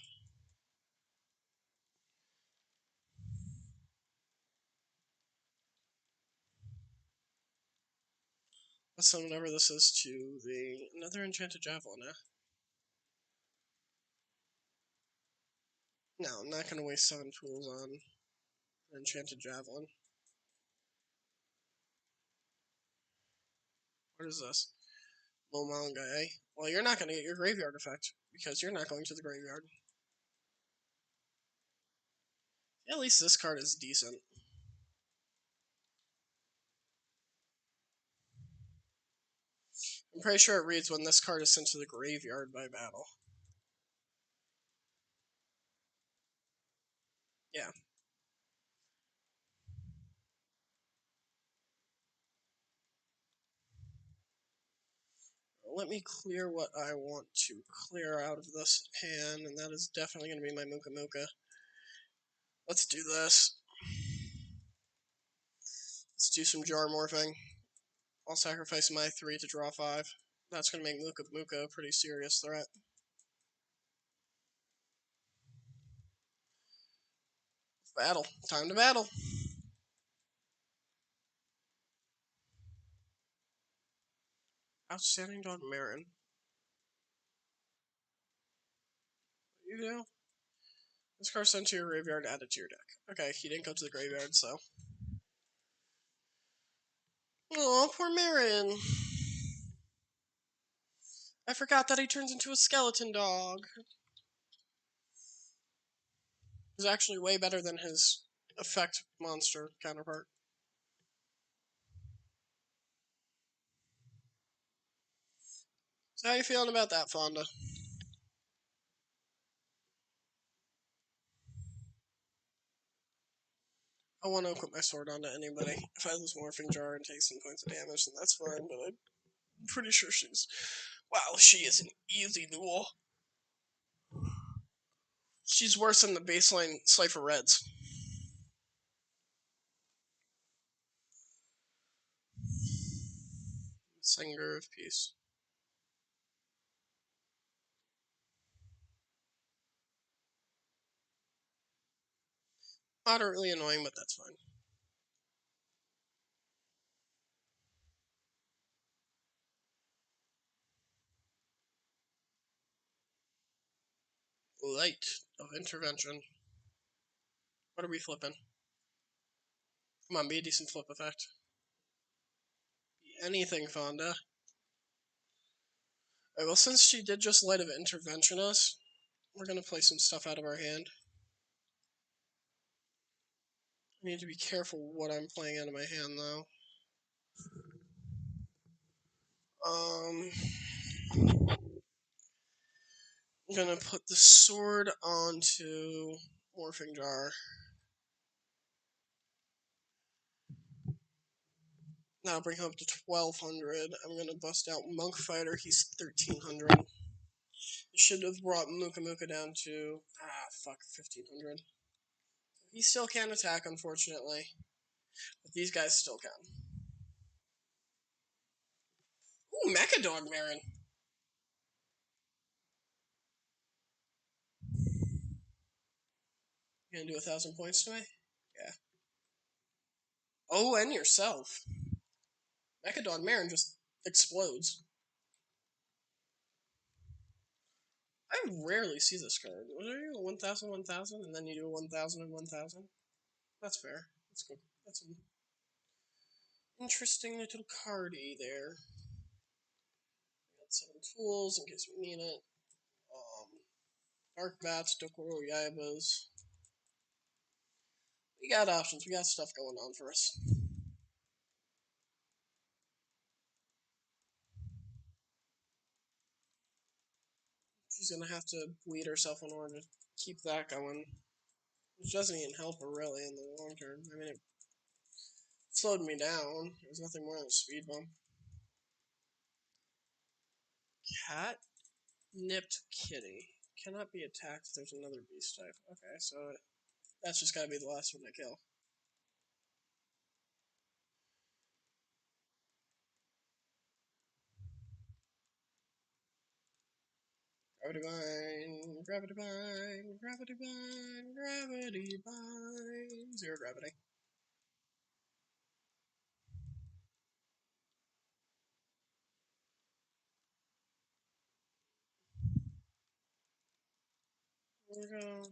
Let's send whatever this is to the another Enchanted Javelin. No, I'm not gonna waste 7 tools on an Enchanted Javelin. What is this? Lomanga, eh? Well, you're not going to get your graveyard effect because you're not going to the graveyard. At least this card is decent. I'm pretty sure it reads when this card is sent to the graveyard by battle. Yeah. Let me clear what I want to clear out of this hand, and that is definitely going to be my Muka Muka. Let's do this. Let's do some jar morphing. I'll sacrifice my 3 to draw 5. That's going to make Muka Muka a pretty serious threat. Battle. Time to battle. Outstanding Dog Marin. You do? This card sent to your graveyard, add it to your deck. Okay, he didn't go to the graveyard, so. Oh, poor Marin. I forgot that he turns into a skeleton dog. He's actually way better than his effect monster counterpart. So how you feeling about that, Fonda? I want to equip my sword onto anybody. If I lose Morphing Jar and take some points of damage, then that's fine, but I'm pretty sure she's... Wow, she is an easy duel. She's worse than the baseline Slifer Reds. Singer of Peace. Moderately annoying, but that's fine. Light of Intervention. What are we flipping? Come on, be a decent flip effect. Be anything, Fonda. Alright, well, since she did just Light of Intervention us, we're gonna play some stuff out of our hand. I need to be careful what I'm playing out of my hand, though. I'm gonna put the sword onto Morphing Jar. Now bring him up to 1200. I'm gonna bust out Monk Fighter, he's 1300. Should have brought Muka Muka down to, 1500. He still can't attack, unfortunately. But these guys still can. Ooh, Mecha Dog Marin. You gonna do 1,000 points to me? Yeah. Oh, and yourself. Mecha Dog Marin just explodes. I rarely see this card. What are you? 1,000, 1,000, and then you do 1,000 and 1,000? That's fair. That's good. That's an interesting little cardy there. Got 7 tools in case we need it. Dark Bats, Dokoro Yaibas. We got options. We got stuff going on for us. She's gonna have to bleed herself in order to keep that going. Which doesn't even help her really in the long term. I mean, it slowed me down. There's nothing more than a speed bump. Cat nipped kitty. Cannot be attacked if there's another beast type. Okay, so that's just gotta be the last one I kill. Gravity Bind, Gravity Bind, Gravity Bind, Gravity Bind. 0 gravity. There we go.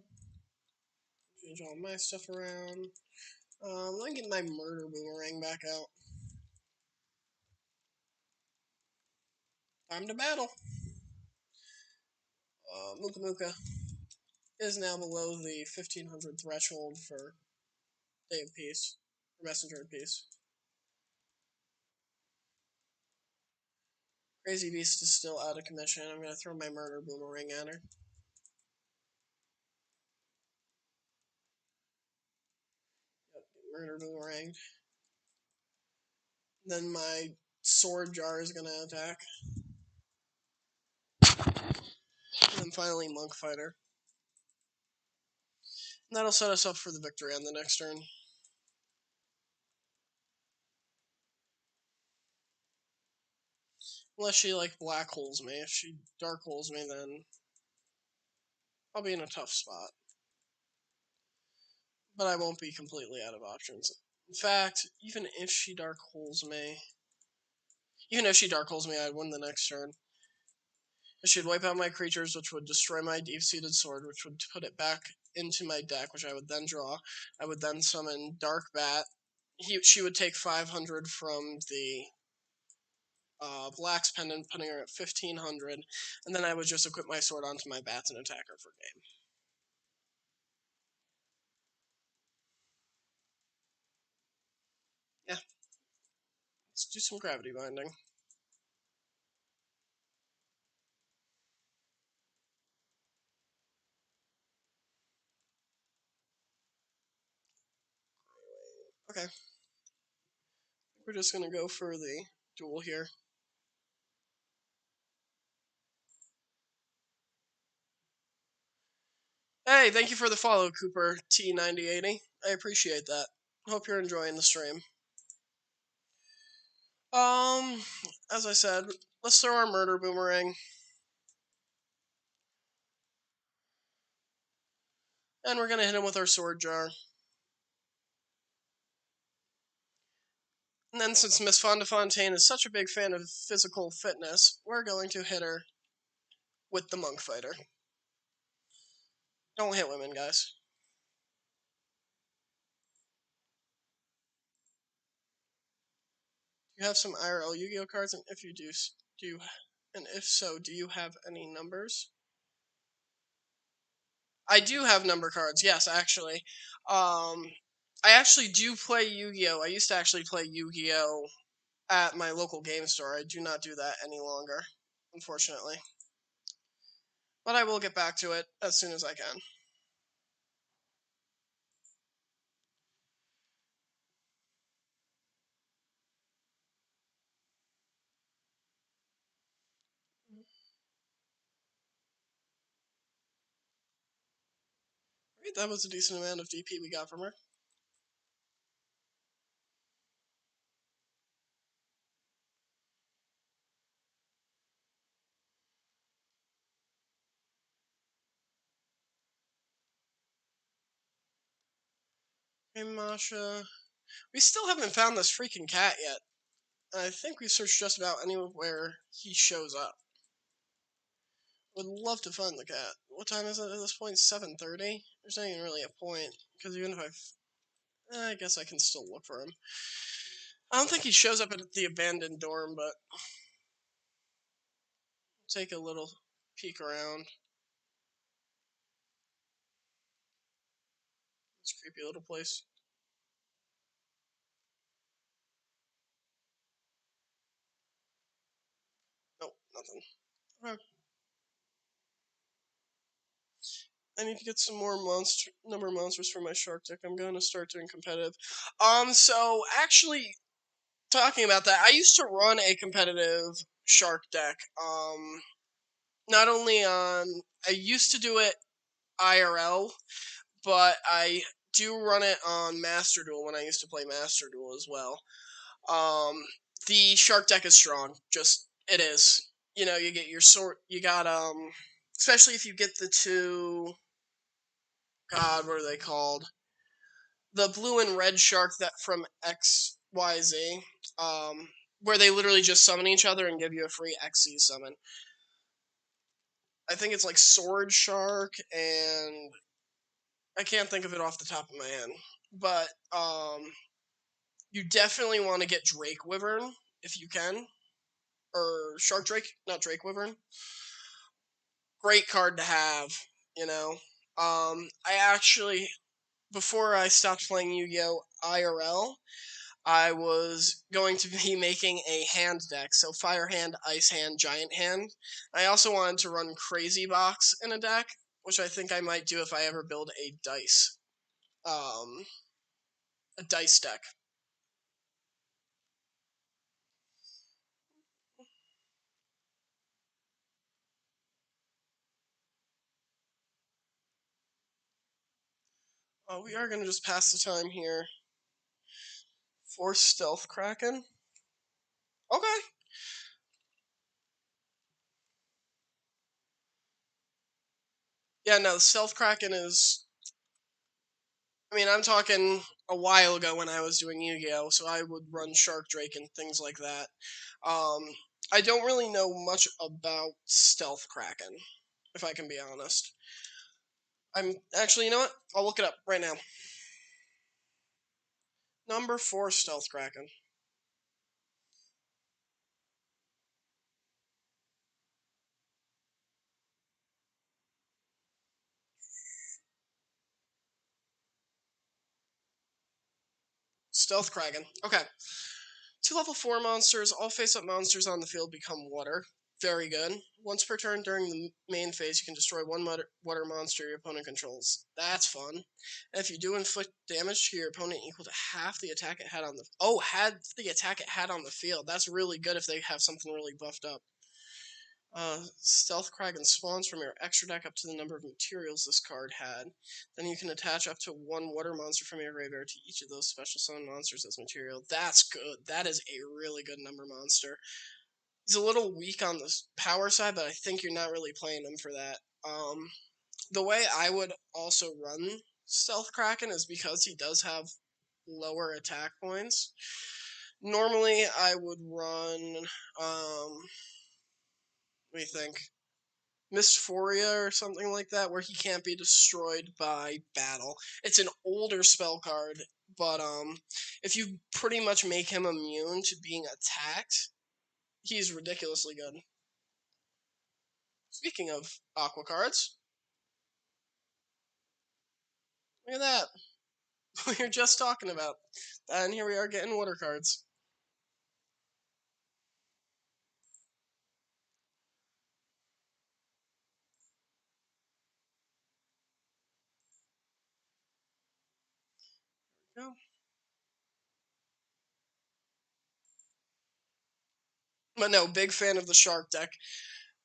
Change all my stuff around. Let me get my Murder Boomerang back out. Time to battle. Muka Muka is now below the 1500 threshold for Day of Peace, or Messenger of Peace. Crazy Beast is still out of commission. I'm going to throw my Murder Boomerang at her. Yep, Murder Boomerang. Then my Sword Jar is going to attack. And then finally Monk Fighter. And that'll set us up for the victory on the next turn. Unless she, like, black holes me. If she dark holes me, then I'll be in a tough spot. But I won't be completely out of options. In fact, even if she dark holes me, I'd win the next turn. She'd wipe out my creatures, which would destroy my deep-seated sword, which would put it back into my deck, which I would then draw. I would then summon Dark Bat. She would take 500 from the Black's Pendant, putting her at 1500, and then I would just equip my sword onto my bats and attack her for game. Yeah. Let's do some Gravity Binding. Okay. We're just going to go for the duel here. Hey, thank you for the follow, Cooper T9080. I appreciate that. Hope you're enjoying the stream. As I said, let's throw our Murder Boomerang. And we're going to hit him with our Sword Jar. And then since Miss Fontaine is such a big fan of physical fitness, we're going to hit her with the Monk Fighter. Don't hit women, guys. You have some IRL Yu-Gi-Oh cards, and if you do and if so, do you have any numbers? I do have number cards, yes, actually. I actually do play Yu-Gi-Oh! I used to actually play Yu-Gi-Oh! At my local game store. I do not do that any longer, unfortunately. But I will get back to it as soon as I can. Right, that was a decent amount of DP we got from her. Hey, Masha. We still haven't found this freaking cat yet. I think we've searched just about anywhere he shows up. Would love to find the cat. What time is it at this point? 7:30? There's not even really a point, because even if I guess I can still look for him. I don't think he shows up at the abandoned dorm, but take a little peek around. It's a creepy little place. Nope, nothing. Okay. I need to get some more number monsters for my shark deck. I'm going to start doing competitive. So actually, talking about that, I used to run a competitive shark deck. Not only I used to do it IRL, but I do run it on Master Duel when I used to play Master Duel as well. The shark deck is strong. Just, it is. You know, you get your sword, you got, especially if you get the two, God, what are they called? The blue and red shark that from XYZ, where they literally just summon each other and give you a free XZ summon. I think it's like Sword Shark, and I can't think of it off the top of my head. But, you definitely want to get Drake Wyvern, if you can. or Shark Drake, not Drake Wyvern. Great card to have, you know. I actually, before I stopped playing Yu-Gi-Oh! IRL, I was going to be making a hand deck, so Fire Hand, Ice Hand, Giant Hand. I also wanted to run Crazy Box in a deck, which I think I might do if I ever build um, a dice deck. We are going to just pass the time here. For Stealth Kraken. Okay. Yeah, no, Stealth Kraken is. I mean, I'm talking a while ago when I was doing Yu-Gi-Oh, so I would run Shark Drake and things like that. I don't really know much about Stealth Kraken, if I can be honest. I'm actually, you know what? I'll look it up right now. Number 4 Stealth Kraken. Stealth Kraken. Okay. 2 level 4 monsters, all face-up monsters on the field become water. Very good. Once per turn during the main phase, you can destroy one water monster your opponent controls. That's fun. And if you do inflict damage to your opponent equal to half the attack it had on the... Oh, had the attack it had on the field. That's really good if they have something really buffed up. Stealth Kraken spawns from your extra deck up to the number of materials this card had. Then you can attach up to 1 water monster from your graveyard to each of those special summon monsters as material. That's good. That is a really good number monster. He's a little weak on the power side, but I think you're not really playing him for that. The way I would also run Stealth Kraken is because he does have lower attack points. Normally, I would run, let me think, Mystophoria or something like that, where he can't be destroyed by battle. It's an older spell card, but if you pretty much make him immune to being attacked, he's ridiculously good. Speaking of aqua cards, look at that. We were just talking about. And here we are getting water cards. Go. But no, big fan of the shark deck.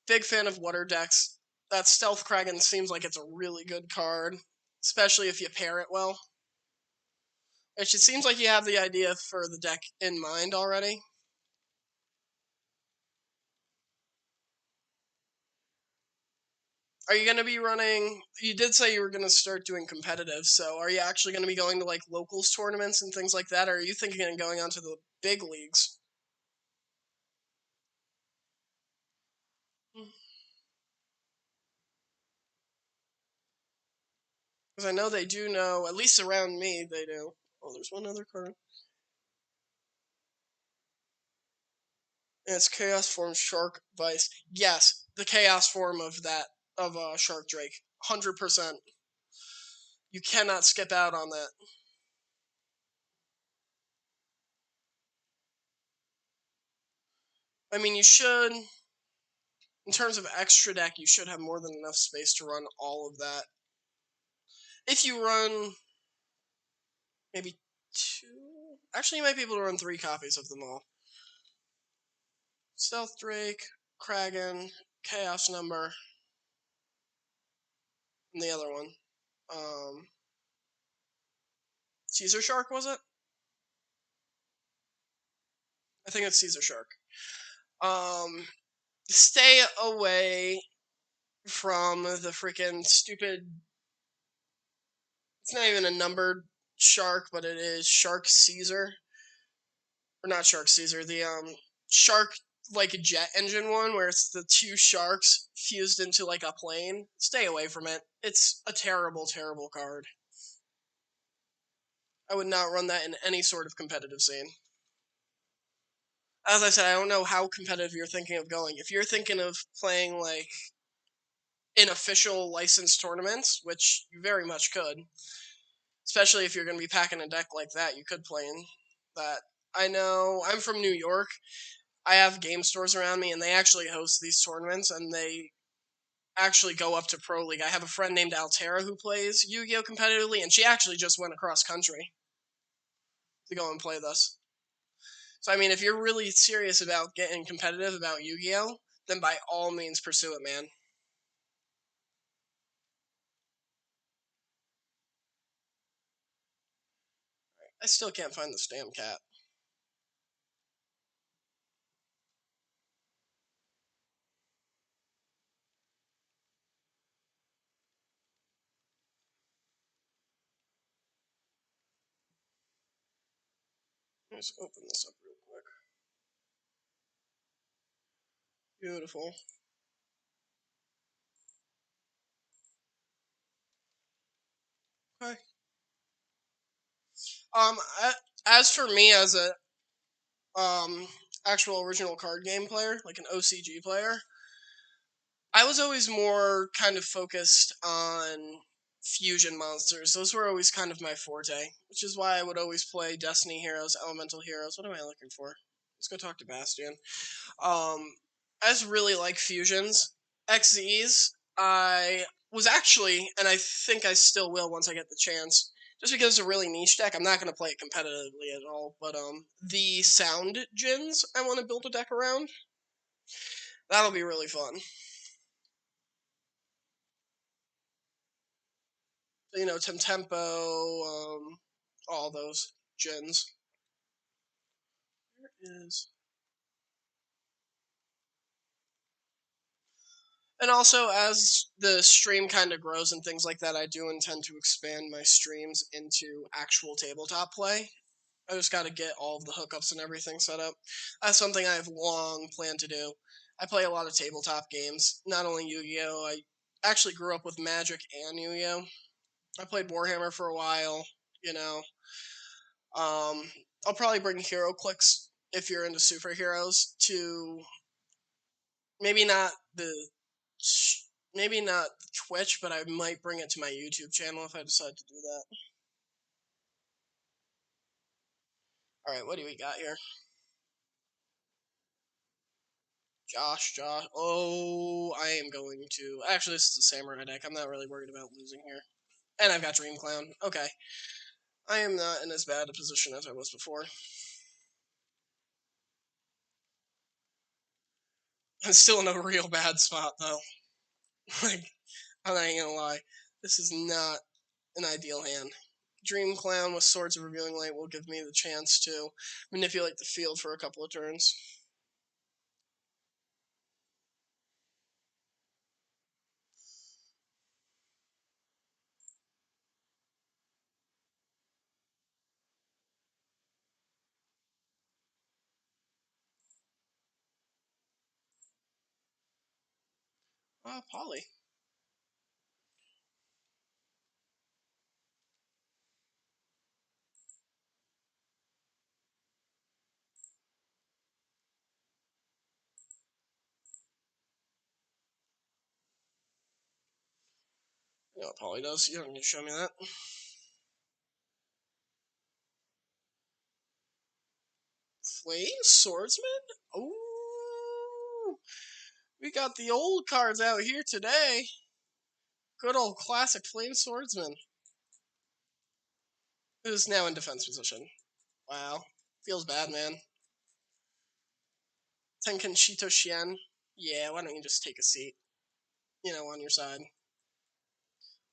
Big fan of water decks. That Stealth Kraken seems like it's a really good card, especially if you pair it well. It seems like you have the idea for the deck in mind already. Are you going to be running... You did say you were going to start doing competitive, so are you actually going to be going to, like, locals tournaments and things like that, or are you thinking of going on to the big leagues? Because I know they do know, at least around me, they do. Oh, there's one other card. And it's Chaos Form Shark Vice. Yes, the Chaos form of that, of Shark Drake. 100%. You cannot skip out on that. I mean, you should... In terms of extra deck, you should have more than enough space to run all of that. If you run... maybe 2... Actually, you might be able to run 3 copies of them all. Stealth Drake, Kraken, Chaos Number, and the other one. Caesar Shark, was it? I think it's Caesar Shark. Stay away from the freaking stupid... It's not even a numbered shark, but it is Shark Caesar. Or not Shark Caesar, the shark like a jet engine one where it's the 2 sharks fused into like a plane. Stay away from it. It's a terrible, terrible card. I would not run that in any sort of competitive scene. as I said, I don't know how competitive you're thinking of going. If you're thinking of playing like in official licensed tournaments, which you very much could, especially if you're going to be packing a deck like that, you could play in that. I know I'm from New York. I have game stores around me, and they actually host these tournaments, and they actually go up to Pro League. I have a friend named Altera who plays Yu-Gi-Oh competitively, and she actually just went across country to go and play this. So I mean, if you're really serious about getting competitive about Yu-Gi-Oh, then by all means pursue it, man. I still can't find the damn cat. Let's open this up real quick. Beautiful. Okay. Um, as for me as a actual original card game player, like an OCG player, I was always more kind of focused on fusion monsters. Those were always kind of my forte, which is why I would always play Destiny Heroes, Elemental Heroes. What am I looking for? Let's go talk to Bastion. I just really like fusions. XZs, I was actually, and I think I still will once I get the chance, just because it's a really niche deck. I'm not going to play it competitively at all, but the sound gins I want to build a deck around. That'll be really fun. So, you know, Temtempo, all those gins. Where is... And also, as the stream kind of grows and things like that, I do intend to expand my streams into actual tabletop play. I just got to get all of the hookups and everything set up. That's something I have long planned to do. I play a lot of tabletop games, not only Yu-Gi-Oh! I actually grew up with Magic and Yu-Gi-Oh! I played Warhammer for a while, you know. I'll probably bring Hero Clicks if you're into superheroes to maybe not the maybe not Twitch, but I might bring it to my YouTube channel if I decide to do that. All right, what do we got here? Josh. Oh, I am going to. Actually, this is a samurai deck. I'm not really worried about losing here. And I've got Dream Clown. Okay. I am not in as bad a position as I was before. I'm still in a real bad spot, though. Like, I'm not even gonna lie. This is not an ideal hand. Dream Clown with Swords of Revealing Light will give me the chance to manipulate the field for a couple of turns. Polly. You know what Polly does? You don't need to show me that. Flame Swordsman? Ooh. We got the old cards out here today. Good old classic Flame Swordsman. Who's now in defense position. Wow. Feels bad, man. Tenkan Shito Shien. Yeah, why don't you just take a seat? You know, on your side.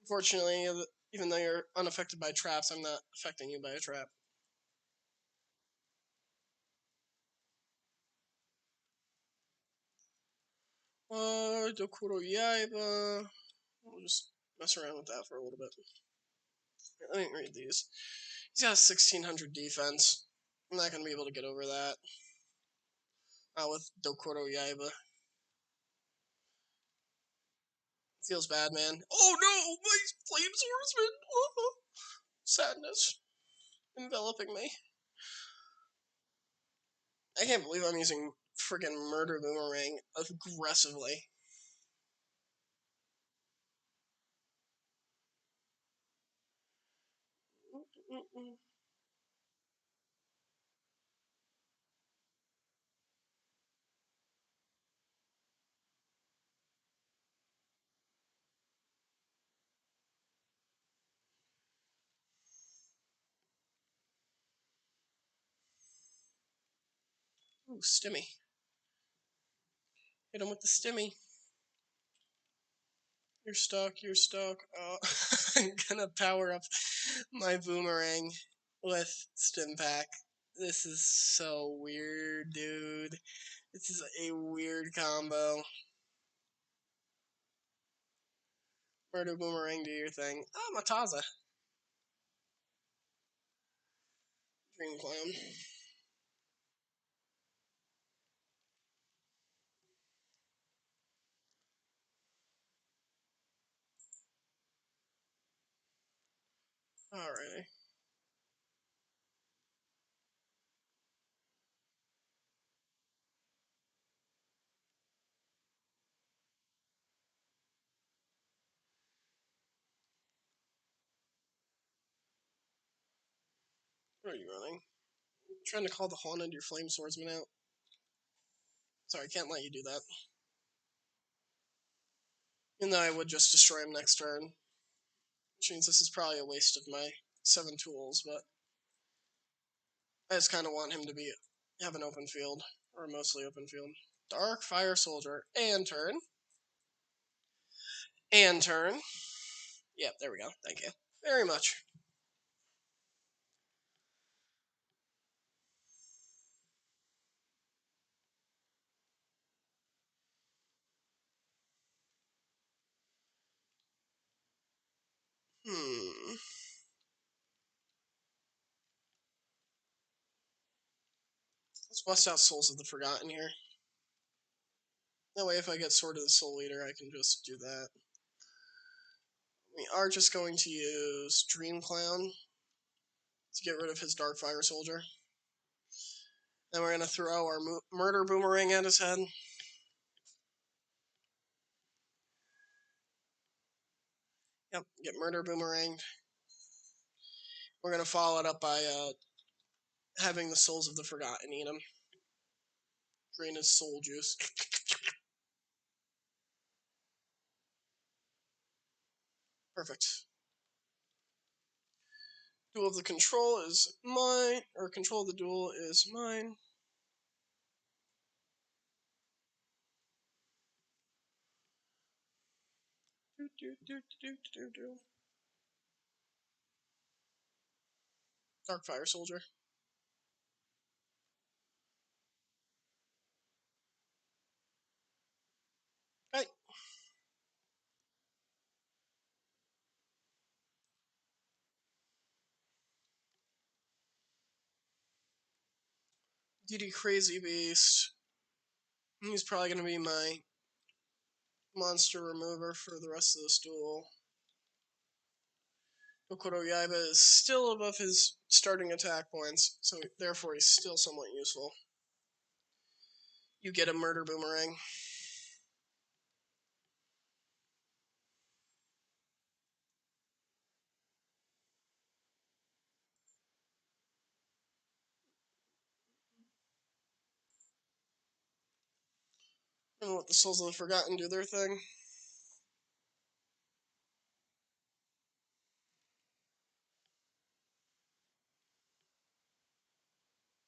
Unfortunately, even though you're unaffected by traps, I'm not affecting you by a trap. Dokuro Yaiba. We'll just mess around with that for a little bit. Here, let me read these. He's got 1600 defense. I'm not going to be able to get over that. With Dokuro Yaiba. Feels bad, man. Oh no! My flame swordsman! Oh, sadness enveloping me. I can't believe I'm using friggin' Murder Boomerang aggressively. Ooh, stimmy. Hit him with the stimmy. You're stuck, you're stuck. I'm gonna power up my boomerang with stim pack. This is so weird, dude. This is a weird combo. Murder boomerang, do your thing. Oh, Mataza. Dream Clown. Alrighty. Where are you running? I'm trying to call the Haunted your Flame Swordsman out. Sorry, I can't let you do that. Even though I would just destroy him next turn. Which means this is probably a waste of my 7 tools, but I just kind of want him to have an open field, or mostly open field. Dark Fire Soldier, and turn. And turn. Yep, there we go. Thank you very much. Let's bust out Souls of the Forgotten here. That way, if I get Sword of the Soul Eater, I can just do that. We are just going to use Dream Clown to get rid of his Dark Fire Soldier. Then we're going to throw our Murder Boomerang at his head. Yep, get Murder Boomeranged. We're going to follow it up by having the Souls of the Forgotten eat him. Drain his soul juice. Perfect. Duel of the Control is mine, or Control of the Duel is mine. Dark Fire Soldier. Hey. DD Crazy Beast. He's probably going to be my monster remover for the rest of this duel. Okoro Yaiba is still above his starting attack points, so therefore he's still somewhat useful. You get a Murder Boomerang. And let the Souls of the Forgotten do their thing.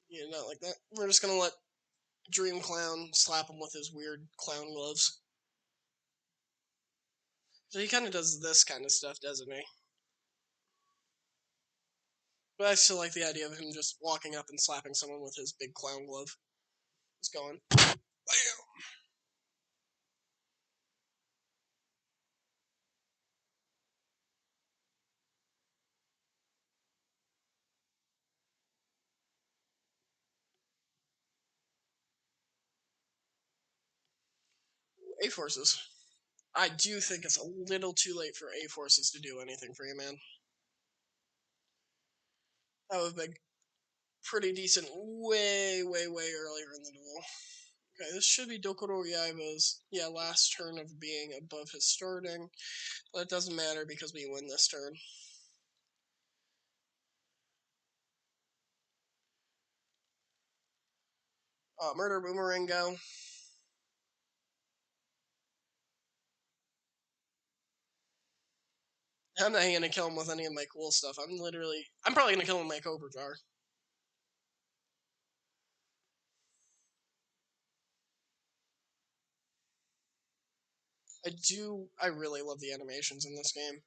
Yeah, not like that. We're just gonna let Dream Clown slap him with his weird clown gloves. So he kind of does this kind of stuff, doesn't he? But I still like the idea of him just walking up and slapping someone with his big clown glove. Just going, bam! A-Forces. I do think it's a little too late for A-Forces to do anything for you, man. That would have been pretty decent way earlier in the duel. Okay, this should be Dokuro Yaiba's, last turn of being above his starting. But it doesn't matter because we win this turn. Murder Boomerang go. I'm not gonna kill him with any of my cool stuff. I'm probably gonna kill him with my Cobra Jar. I really love the animations in this game.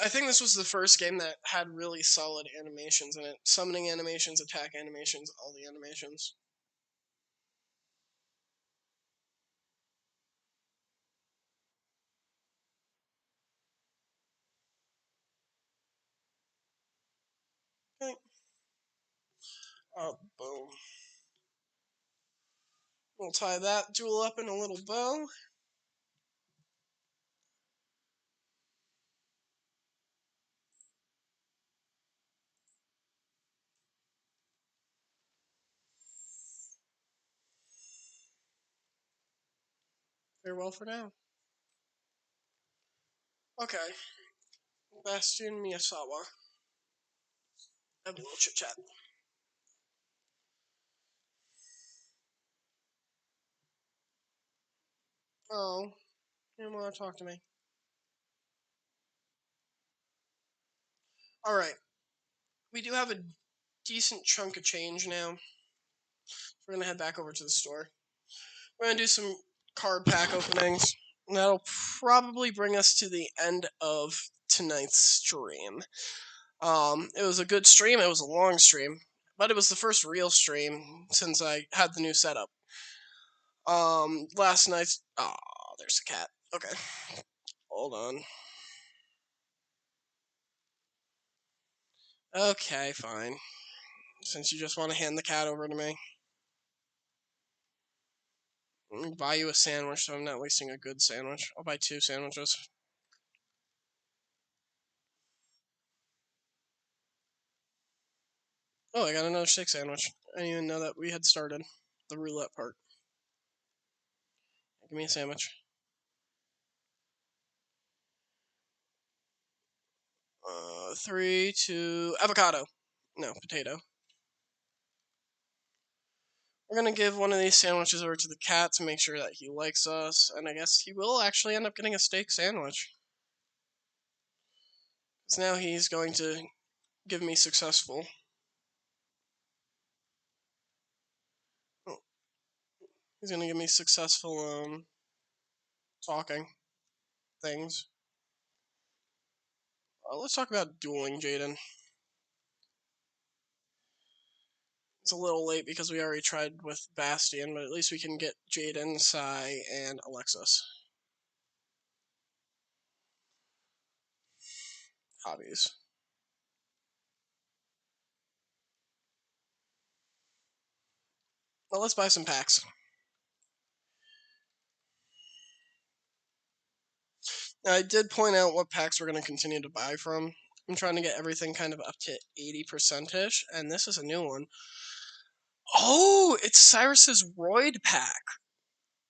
I think this was the first game that had really solid animations in it. Summoning animations, attack animations, all the animations. Okay. Oh, boom. We'll tie that duel up in a little bow. Farewell for now. Okay. Bastion Miyasawa. Have a little chit chat. Oh, you don't want to talk to me. Alright. We do have a decent chunk of change now. We're gonna head back over to the store. We're gonna do some card pack openings. And that'll probably bring us to the end of tonight's stream. It was a good stream. It was a long stream, but it was the first real stream since I had the new setup. Last night's there's a cat. Okay, hold on. Okay, fine. Since you just want to hand the cat over to me, let me buy you a sandwich so I'm not wasting a good sandwich. I'll buy 2 sandwiches. Oh, I got another steak sandwich. I didn't even know that we had started the roulette part. Give me a sandwich. 3, 2, avocado. No, potato. We're gonna give one of these sandwiches over to the cat to make sure that he likes us, and I guess he will actually end up getting a steak sandwich. So now he's going to give me successful. Oh, he's gonna give me successful talking things. Let's talk about dueling, Jaden. It's a little late because we already tried with Bastion, but at least we can get Jaden, Sai, and Alexis. Hobbies. Well, let's buy some packs. Now, I did point out what packs we're going to continue to buy from. I'm trying to get everything kind of up to 80%-ish, and this is a new one. Oh, it's Cyrus's Roid pack.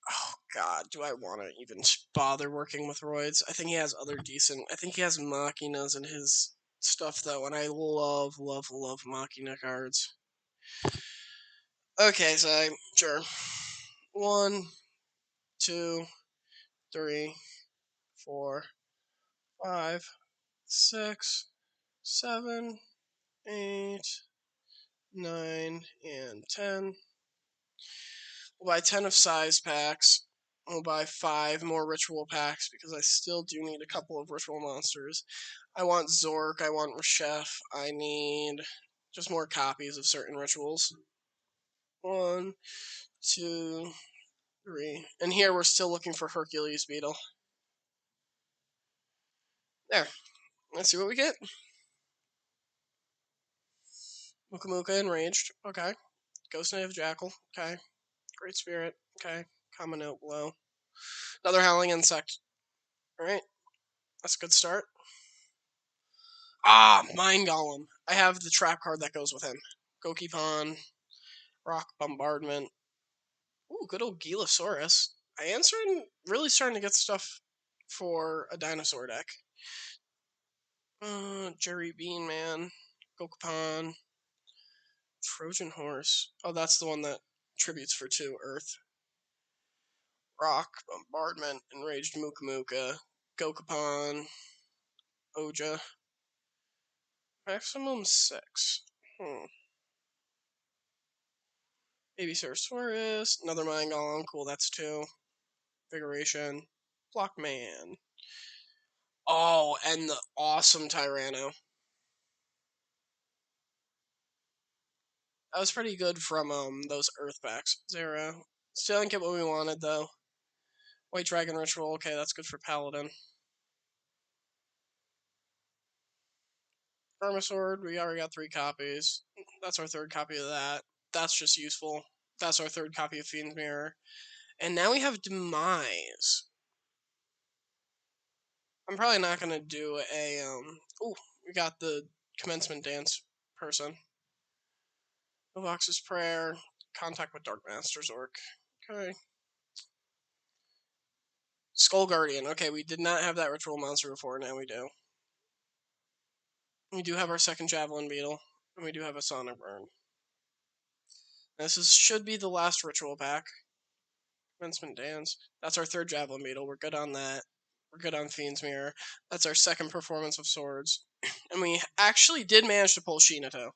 Oh, God, do I want to even bother working with Roids? I think he has other decent... I think he has Machinas in his stuff, though, and I love Machina cards. Okay, so, sure. 1, 2, 3, 4, 5, 6, 7, 8, 9, and 10. We'll buy 10 of size packs. We'll buy 5 more ritual packs because I still do need a couple of ritual monsters. I want Zork, I want Reshef, I need just more copies of certain rituals. 1, 2, 3. And here we're still looking for Hercules Beetle. There. Let's see what we get. Muka Muka Enraged. Okay. Ghost Native Jackal. Okay. Great Spirit. Okay. Common Note Blow. Another Howling Insect. Alright. That's a good start. Ah, Mind Golem. I have the trap card that goes with him. Gokipon, Rock Bombardment. Ooh, good old Gilasaurus. I am really starting to get stuff for a dinosaur deck. Jerry Bean Man, Gokipon, Trojan Horse. Oh, that's the one that tributes for 2 Earth. Rock, Bombardment, Enraged Muka, Gokipon, Oja. Maximum 6. Baby Ceratosaurus, another Mind Golem. Cool, that's 2. Vigoration. Blockman. Oh, and the awesome Tyranno. That was pretty good from those Earth packs. 0. Still didn't get what we wanted though. White Dragon Ritual, okay, that's good for Paladin. Sword, we already got 3 copies. That's our 3rd copy of that. That's just useful. That's our 3rd copy of Fiend's Mirror. And now we have Demise. I'm probably not gonna do a oh, we got the commencement dance person. Novox's Prayer, Contact with Dark Master's Orc. Okay. Skull Guardian. Okay, we did not have that ritual monster before, now we do. We do have our 2nd Javelin Beetle, and we do have a Sonic Burn. Should be the last ritual pack. Commencement Dance. That's our 3rd Javelin Beetle. We're good on that. We're good on Fiend's Mirror. That's our 2nd Performance of Swords. And we actually did manage to pull Shinato.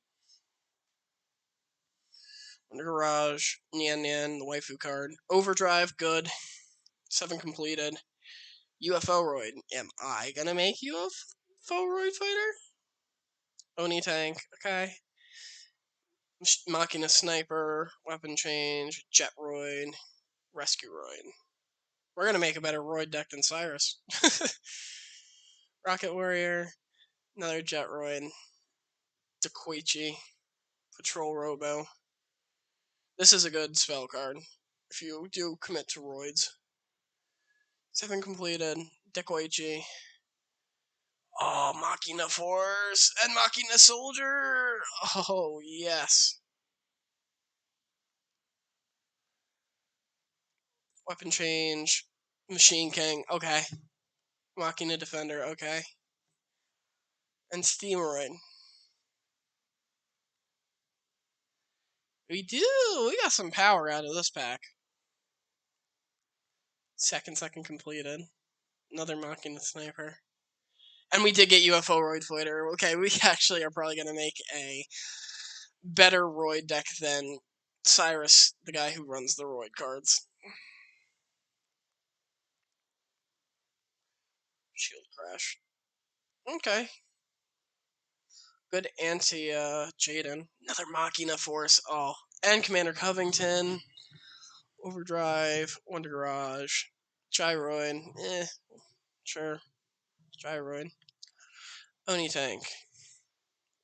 Under Garage, Nian Nian, the waifu card. Overdrive, good. 7 completed. UFO Roid. Am I gonna make UFO Roid Fighter? Oni Tank, okay. Machina Sniper, Weapon Change, Jet Roid, Rescue Roid. We're gonna make a better Roid deck than Cyrus. Rocket Warrior, another Jet Roid, Dekoichi, Patrol Robo. This is a good spell card if you do commit to Roids. 7 completed, Dekoichi. Oh, Machina Force and Machina Soldier! Oh, yes. Weapon Change, Machine King, okay. Machina Defender, okay. And Steameroid. We do! We got some power out of this pack. Second completed. Another Machina Sniper. And we did get UFO Roid Fighter. Okay, we actually are probably going to make a better Roid deck than Cyrus, the guy who runs the Roid cards. Shield Crash. Okay. Good anti-Jaden. Another Machina Force. Oh. And Commander Covington. Overdrive. Wonder Garage. Gyroid. Sure. Gyroid. Oni Tank.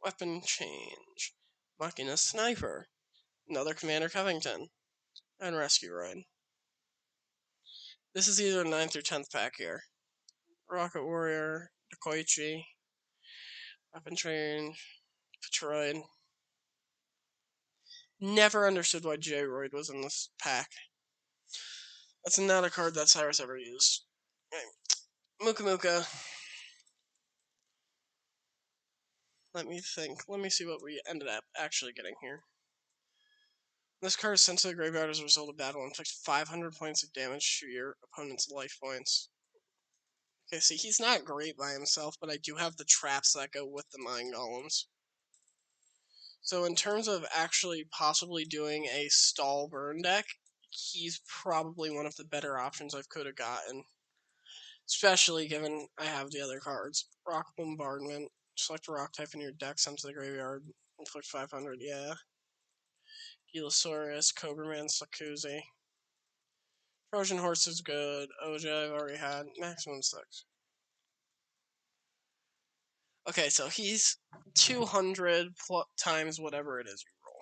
Weapon Change. Machina Sniper. Another Commander Covington. And Rescue Roid. This is either 9th or 10th pack here. Rocket Warrior. Dekoichi. Weapon Change. Patroid. Never understood why J-Roid was in this pack. That's not a card that Cyrus ever used. Okay. Muka. Let me think. Let me see what we ended up actually getting here. This card is sent to the graveyard as a result of battle and inflicts 500 points of damage to your opponent's life points. Okay, see, he's not great by himself, but I do have the traps that go with the Mind Golems. So in terms of actually possibly doing a stall burn deck, he's probably one of the better options I could have gotten. Especially given I have the other cards. Rock Bombardment. Select a rock type in your deck, send to the graveyard. Inflict 500, yeah. Gilasaurus, Cobraman, Sakuzi. Trojan Horse is good. Oja I've already had. Maximum 6. Okay, so he's 200 times whatever it is you roll.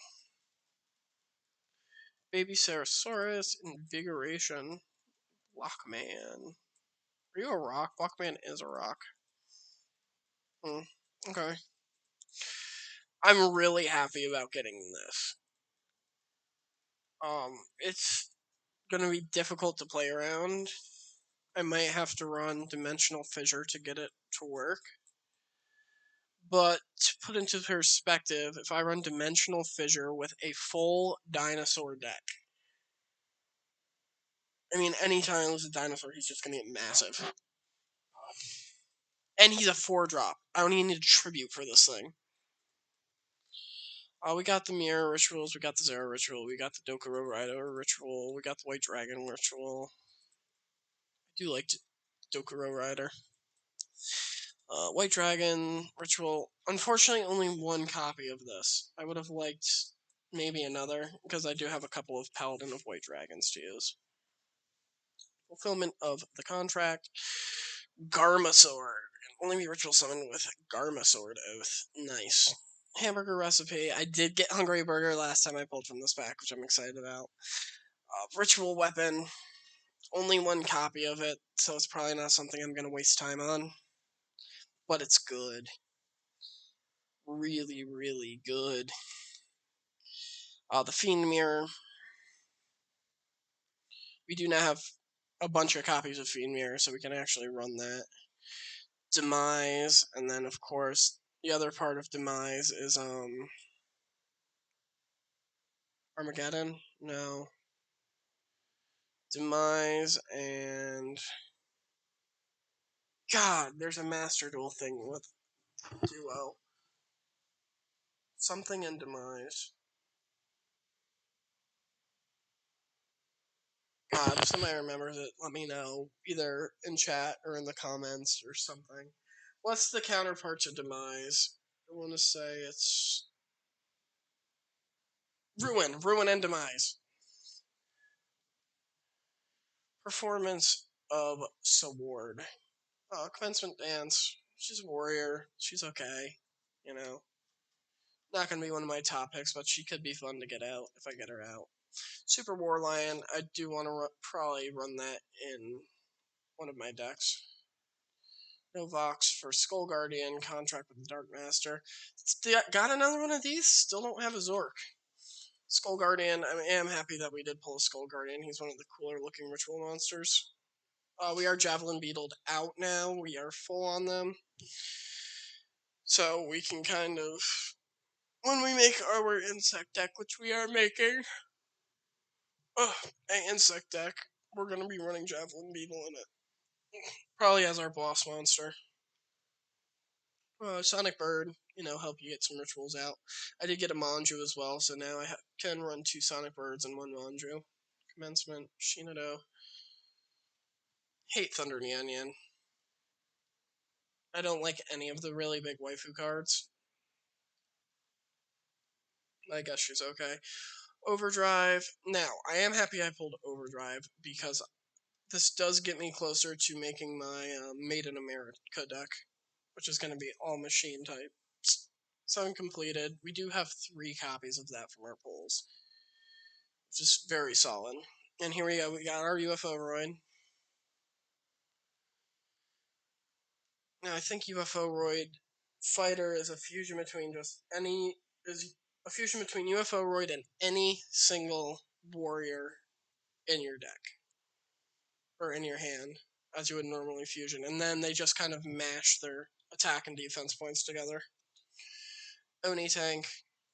Baby Ceratosaurus, Invigoration, Blockman. Are you a rock? Blockman is a rock. Okay. I'm really happy about getting this. It's gonna be difficult to play around. I might have to run Dimensional Fissure to get it to work. But to put into perspective, if I run Dimensional Fissure with a full dinosaur deck, I mean, anytime I lose a dinosaur, he's just gonna get massive. And he's a 4-drop. I don't even need a tribute for this thing. We got the Mirror Rituals, we got the Zero Ritual, we got the Dokuro Rider Ritual, we got the White Dragon Ritual. I do like Dokuro Rider. White Dragon Ritual. Unfortunately, only one copy of this. I would have liked maybe another, because I do have a couple of Paladin of White Dragons to use. Fulfillment of the contract. Garma Sword. Only be ritual summoned with Garma Sword Oath. Nice. Hamburger recipe. I did get Hungry Burger last time I pulled from this pack, which I'm excited about. Ritual weapon. Only one copy of it, so it's probably not something I'm going to waste time on. But it's good. Really, really good. The Fiend Mirror. We do now have a bunch of copies of Fiend Mirror, so we can actually run that. Demise, and then of course the other part of Demise is Armageddon? No. Demise and God, there's a Master Duel thing with Duo. Something in Demise. God, if somebody remembers it, let me know, either in chat or in the comments or something. What's the counterpart to Demise? I want to say it's Ruin. Ruin and Demise. Performance of Sword. Commencement Dance. She's a warrior. She's okay. You know. Not going to be one of my top picks, but she could be fun to get out if I get her out. Super War Lion. I do want to probably run that in one of my decks. No Vox for Skull Guardian, contract with the Dark Master. Got another one of these? Still don't have a Zork. Skull Guardian, I am happy that we did pull a Skull Guardian. He's one of the cooler looking ritual monsters. We are Javelin Beetled out now. We are full on them. So we can kind of, when we make our insect deck, which we are making, an insect deck, we're going to be running Javelin Beetle in it. Probably as our boss monster. Sonic Bird, help you get some rituals out. I did get a Manju as well, so now I can run 2 Sonic Birds and 1 Manju. Commencement, Shinado. Hate Thunder Nyan Nyan. I don't like any of the really big waifu cards. I guess she's okay. Overdrive. Now, I am happy I pulled Overdrive because this does get me closer to making my Made in America deck, which is going to be all machine type. So I'm completed. We do have 3 copies of that from our pulls, which is very solid. And here we go. We got our UFO Roid. Now I think UFO Roid Fighter is a fusion between a fusion between UFO Roid and any single warrior in your deck or in your hand, as you would normally fusion, and then they just kind of mash their attack and defense points together. Oni Tank,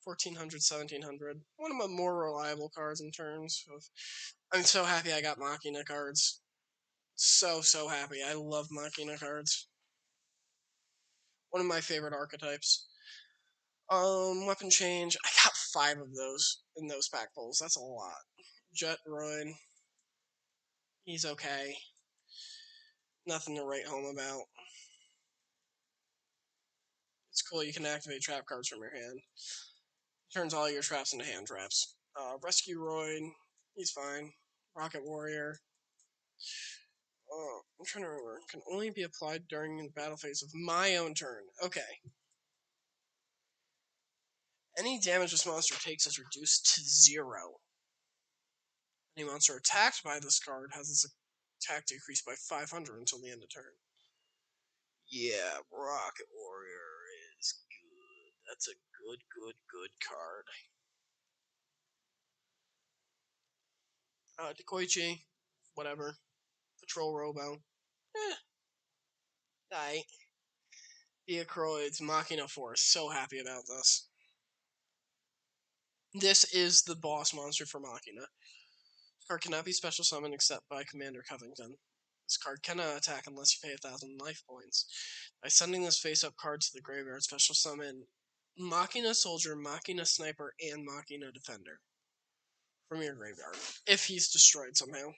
1400, 1700. One of my more reliable cards in terms of. I'm so happy I got Machina cards. So happy. I love Machina cards. One of my favorite archetypes. Weapon change. I got 5 of those in those pack pulls. That's a lot. Jet Roid. He's okay. Nothing to write home about. It's cool you can activate trap cards from your hand. Turns all your traps into hand traps. Rescue Roid. He's fine. Rocket Warrior. I'm trying to remember. Can only be applied during the battle phase of my own turn. Okay. Any damage this monster takes is reduced to 0. Any monster attacked by this card has its attack decreased by 500 until the end of turn. Yeah, Rocket Warrior That's a good card. Dekoichi, whatever. Patrol Robo. Die. Diacroids, Machina Force. So happy about this. This is the boss monster for Machina. This card cannot be special summoned except by Commander Covington. This card cannot attack unless you pay 1,000 life points. By sending this face-up card to the graveyard, special summon Machina Soldier, Machina Sniper, and Machina Defender from your graveyard, if he's destroyed somehow.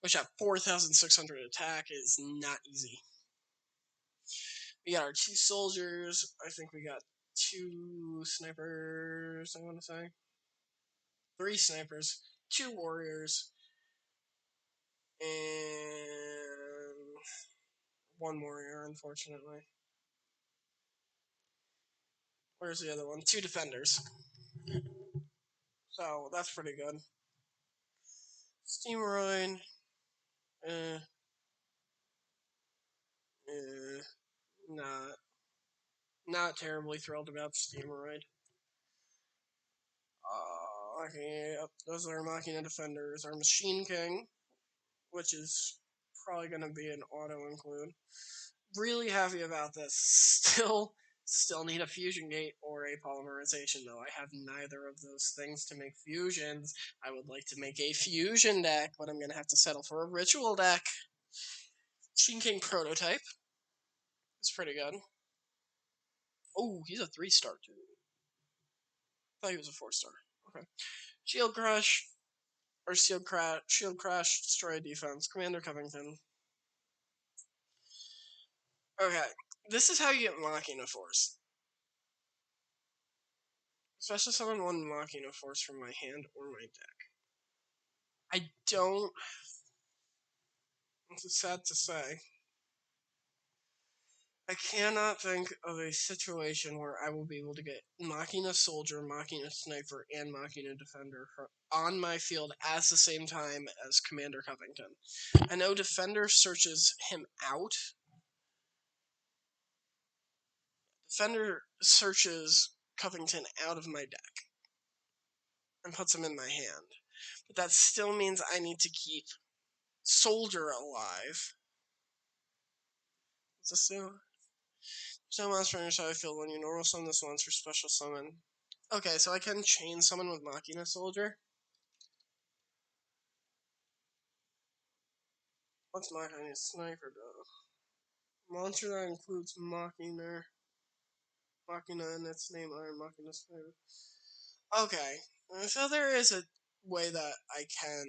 Which at 4,600 attack is not easy. We got our 2 soldiers. I think we got 2 snipers, I want to say. 3 snipers, 2 warriors, and 1 warrior, unfortunately. Where's the other one? 2 defenders. So, that's pretty good. Steamroid. Not. Not terribly thrilled about Steamroid. Okay, yep, those are our Machina Defenders. Our Machine King, which is probably going to be an auto-include. Really happy about this. Still need a fusion gate or a polymerization, though. I have neither of those things to make fusions. I would like to make a fusion deck, but I'm going to have to settle for a ritual deck. Machine King prototype. It's pretty good. Oh, he's a 3-star, too. I thought he was a 4-star. Okay. Shield Crush. Or Shield Crash, Destroy Defense. Commander Covington. Okay. This is how you get Machina Force. Especially summon 1 Machina Force from my hand or my deck. I don't... This is sad to say. I cannot think of a situation where I will be able to get Machina Soldier, Machina Sniper, and Machina Defender on my field at the same time as Commander Covington. I know Defender searches him out. Defender searches Covington out of my deck and puts him in my hand. But that still means I need to keep Soldier alive. What's this do? There's no monster on your side field. When you normal summon this monster, special summon. Okay, so I can chain summon with Machina Soldier. What's Machina Sniper do? Monster that includes Machina in its name, Iron Machina Sniper. Okay, so there is a way that I can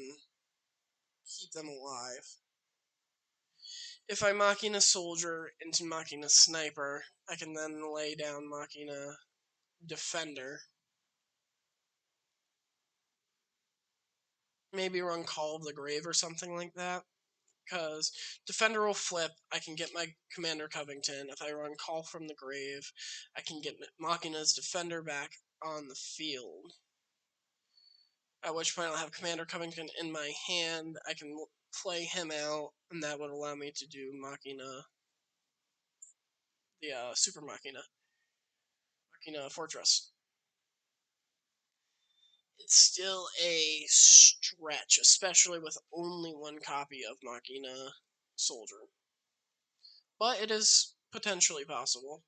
keep them alive. If I Machina Soldier into Machina Sniper, I can then lay down Machina Defender. Maybe run Call of the Grave or something like that. Because Defender will flip, I can get my Commander Covington. If I run Call from the Grave, I can get Machina's Defender back on the field. At which point I'll have Commander Covington in my hand. I can play him out, and that would allow me to do Machina, the Super Machina Fortress. It's still a stretch, especially with only 1 copy of Machina Soldier. But it is potentially possible.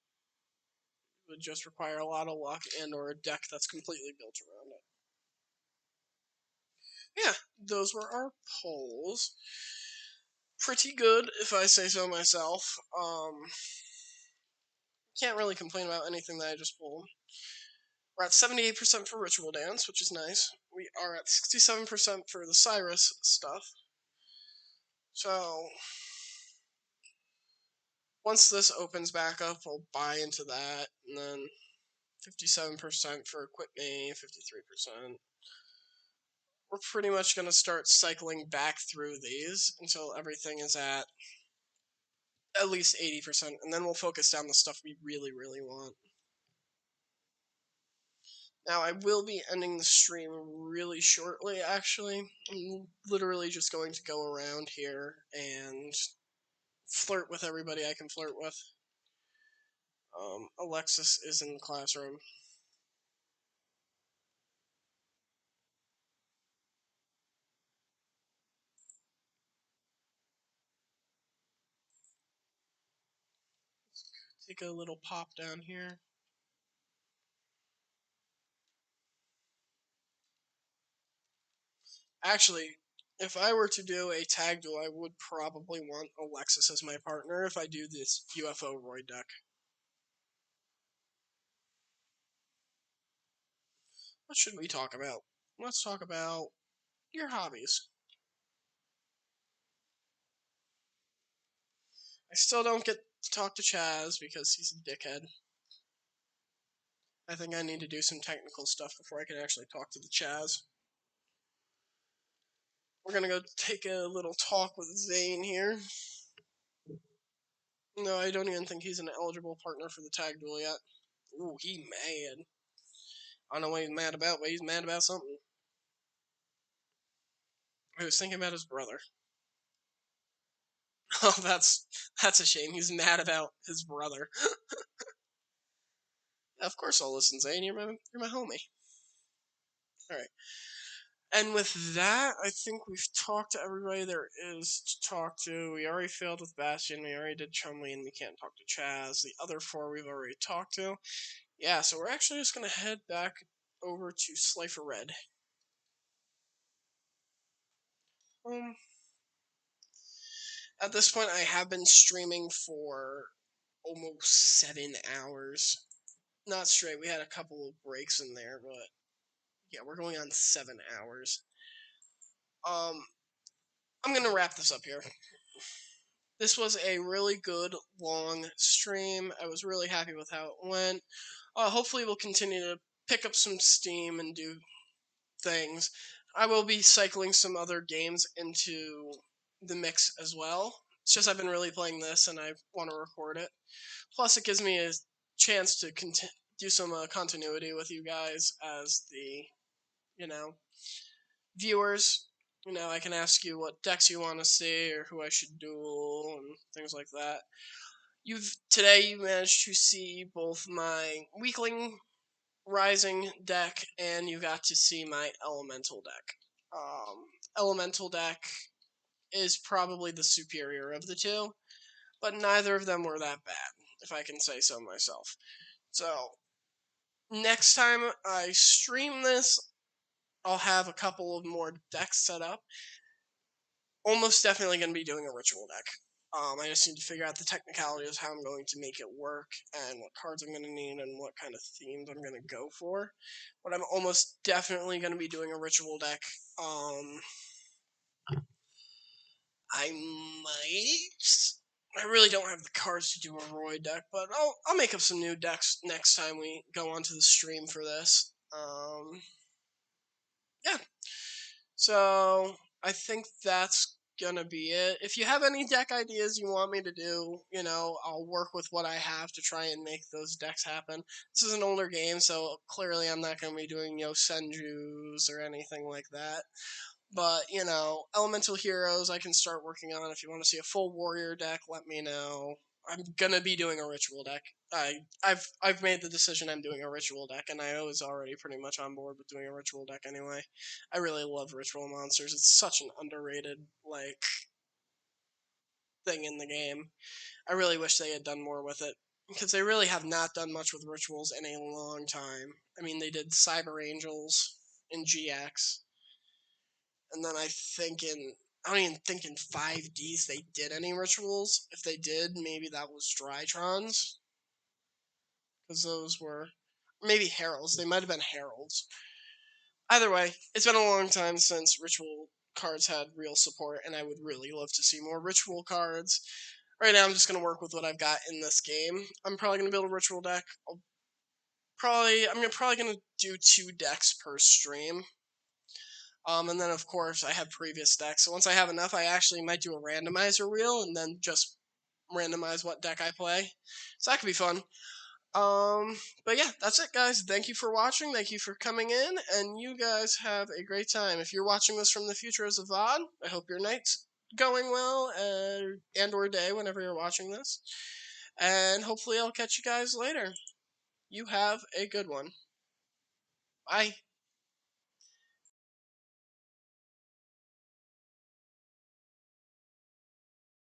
It would just require a lot of luck and or a deck that's completely built around it. Yeah, those were our polls. Pretty good, if I say so myself. Can't really complain about anything that I just pulled. We're at 78% for Ritual Dance, which is nice. We are at 67% for the Cyrus stuff. So, once this opens back up, we'll buy into that, and then 57% for Equip Me, 53%. We're pretty much going to start cycling back through these until everything is at least 80%, and then we'll focus down the stuff we really, really want. Now, I will be ending the stream really shortly, actually. I'm literally just going to go around here and flirt with everybody I can flirt with. Alexis is in the classroom. Take a little pop down here. Actually, if I were to do a tag duel, I would probably want Alexis as my partner if I do this UFO Roy deck. What should we talk about? Let's talk about your hobbies. I still don't get to talk to Chaz because he's a dickhead. I think I need to do some technical stuff before I can actually talk to the Chaz. We're gonna go take a little talk with Zane here. No, I don't even think he's an eligible partner for the tag duel yet. Ooh, he mad. I don't know what he's mad about, but he's mad about something. He was thinking about his brother. Oh, that's a shame. He's mad about his brother. Of course I'll listen, Zane. You're my homie. Alright. And with that, I think we've talked to everybody there is to talk to. We already failed with Bastion, we already did Chumley, and we can't talk to Chaz. The other four we've already talked to. Yeah, so we're actually just gonna head back over to Slifer Red. Um, at this point, I have been streaming for almost 7 hours. Not straight, we had a couple of breaks in there, but yeah, we're going on 7 hours. I'm gonna wrap this up here. This was a really good, long stream. I was really happy with how it went. Hopefully, we'll continue to pick up some steam and do things. I will be cycling some other games into the mix as well. It's just I've been really playing this and I want to record it. Plus, it gives me a chance to do some continuity with you guys as the, you know, viewers. You know, I can ask you what decks you want to see or who I should duel and things like that. Today you managed to see both my Weakling Rising deck and you got to see my Elemental deck. Elemental deck is probably the superior of the two, but neither of them were that bad, if I can say so myself. So, next time I stream this, I'll have a couple of more decks set up. Almost definitely going to be doing a ritual deck. I just need to figure out the technicalities, how I'm going to make it work, and what cards I'm going to need, and what kind of themes I'm going to go for. But I'm almost definitely going to be doing a ritual deck. I might. I really don't have the cards to do a Roy deck, but I'll make up some new decks next time we go onto the stream for this. Yeah. So I think that's gonna be it. If you have any deck ideas you want me to do, you know, I'll work with what I have to try and make those decks happen. This is an older game, so clearly I'm not gonna be doing Senjus or anything like that. But, you know, elemental heroes I can start working on. If you want to see a full warrior deck, let me know. I'm gonna be doing a ritual deck. I've made the decision I'm doing a ritual deck, and I was already pretty much on board with doing a ritual deck anyway. I really love ritual monsters. It's such an underrated thing in the game. I really wish they had done more with it because they really have not done much with rituals in a long time. I mean, they did Cyber Angels in GX, and then I don't even think in 5Ds they did any rituals. If they did, maybe that was Drytrons. Because those were maybe Heralds. They might have been Heralds. Either way, it's been a long time since ritual cards had real support, and I would really love to see more ritual cards. Right now, I'm just gonna work with what I've got in this game. I'm probably gonna build a ritual deck. I'm probably gonna do 2 decks per stream. And then of course I have previous decks. So once I have enough, I actually might do a randomizer wheel and then just randomize what deck I play. So that could be fun. But yeah, that's it, guys. Thank you for watching. Thank you for coming in, and you guys have a great time. If you're watching this from the future as a VoD, I hope your night's going well, and or day whenever you're watching this. And hopefully I'll catch you guys later. You have a good one. Bye.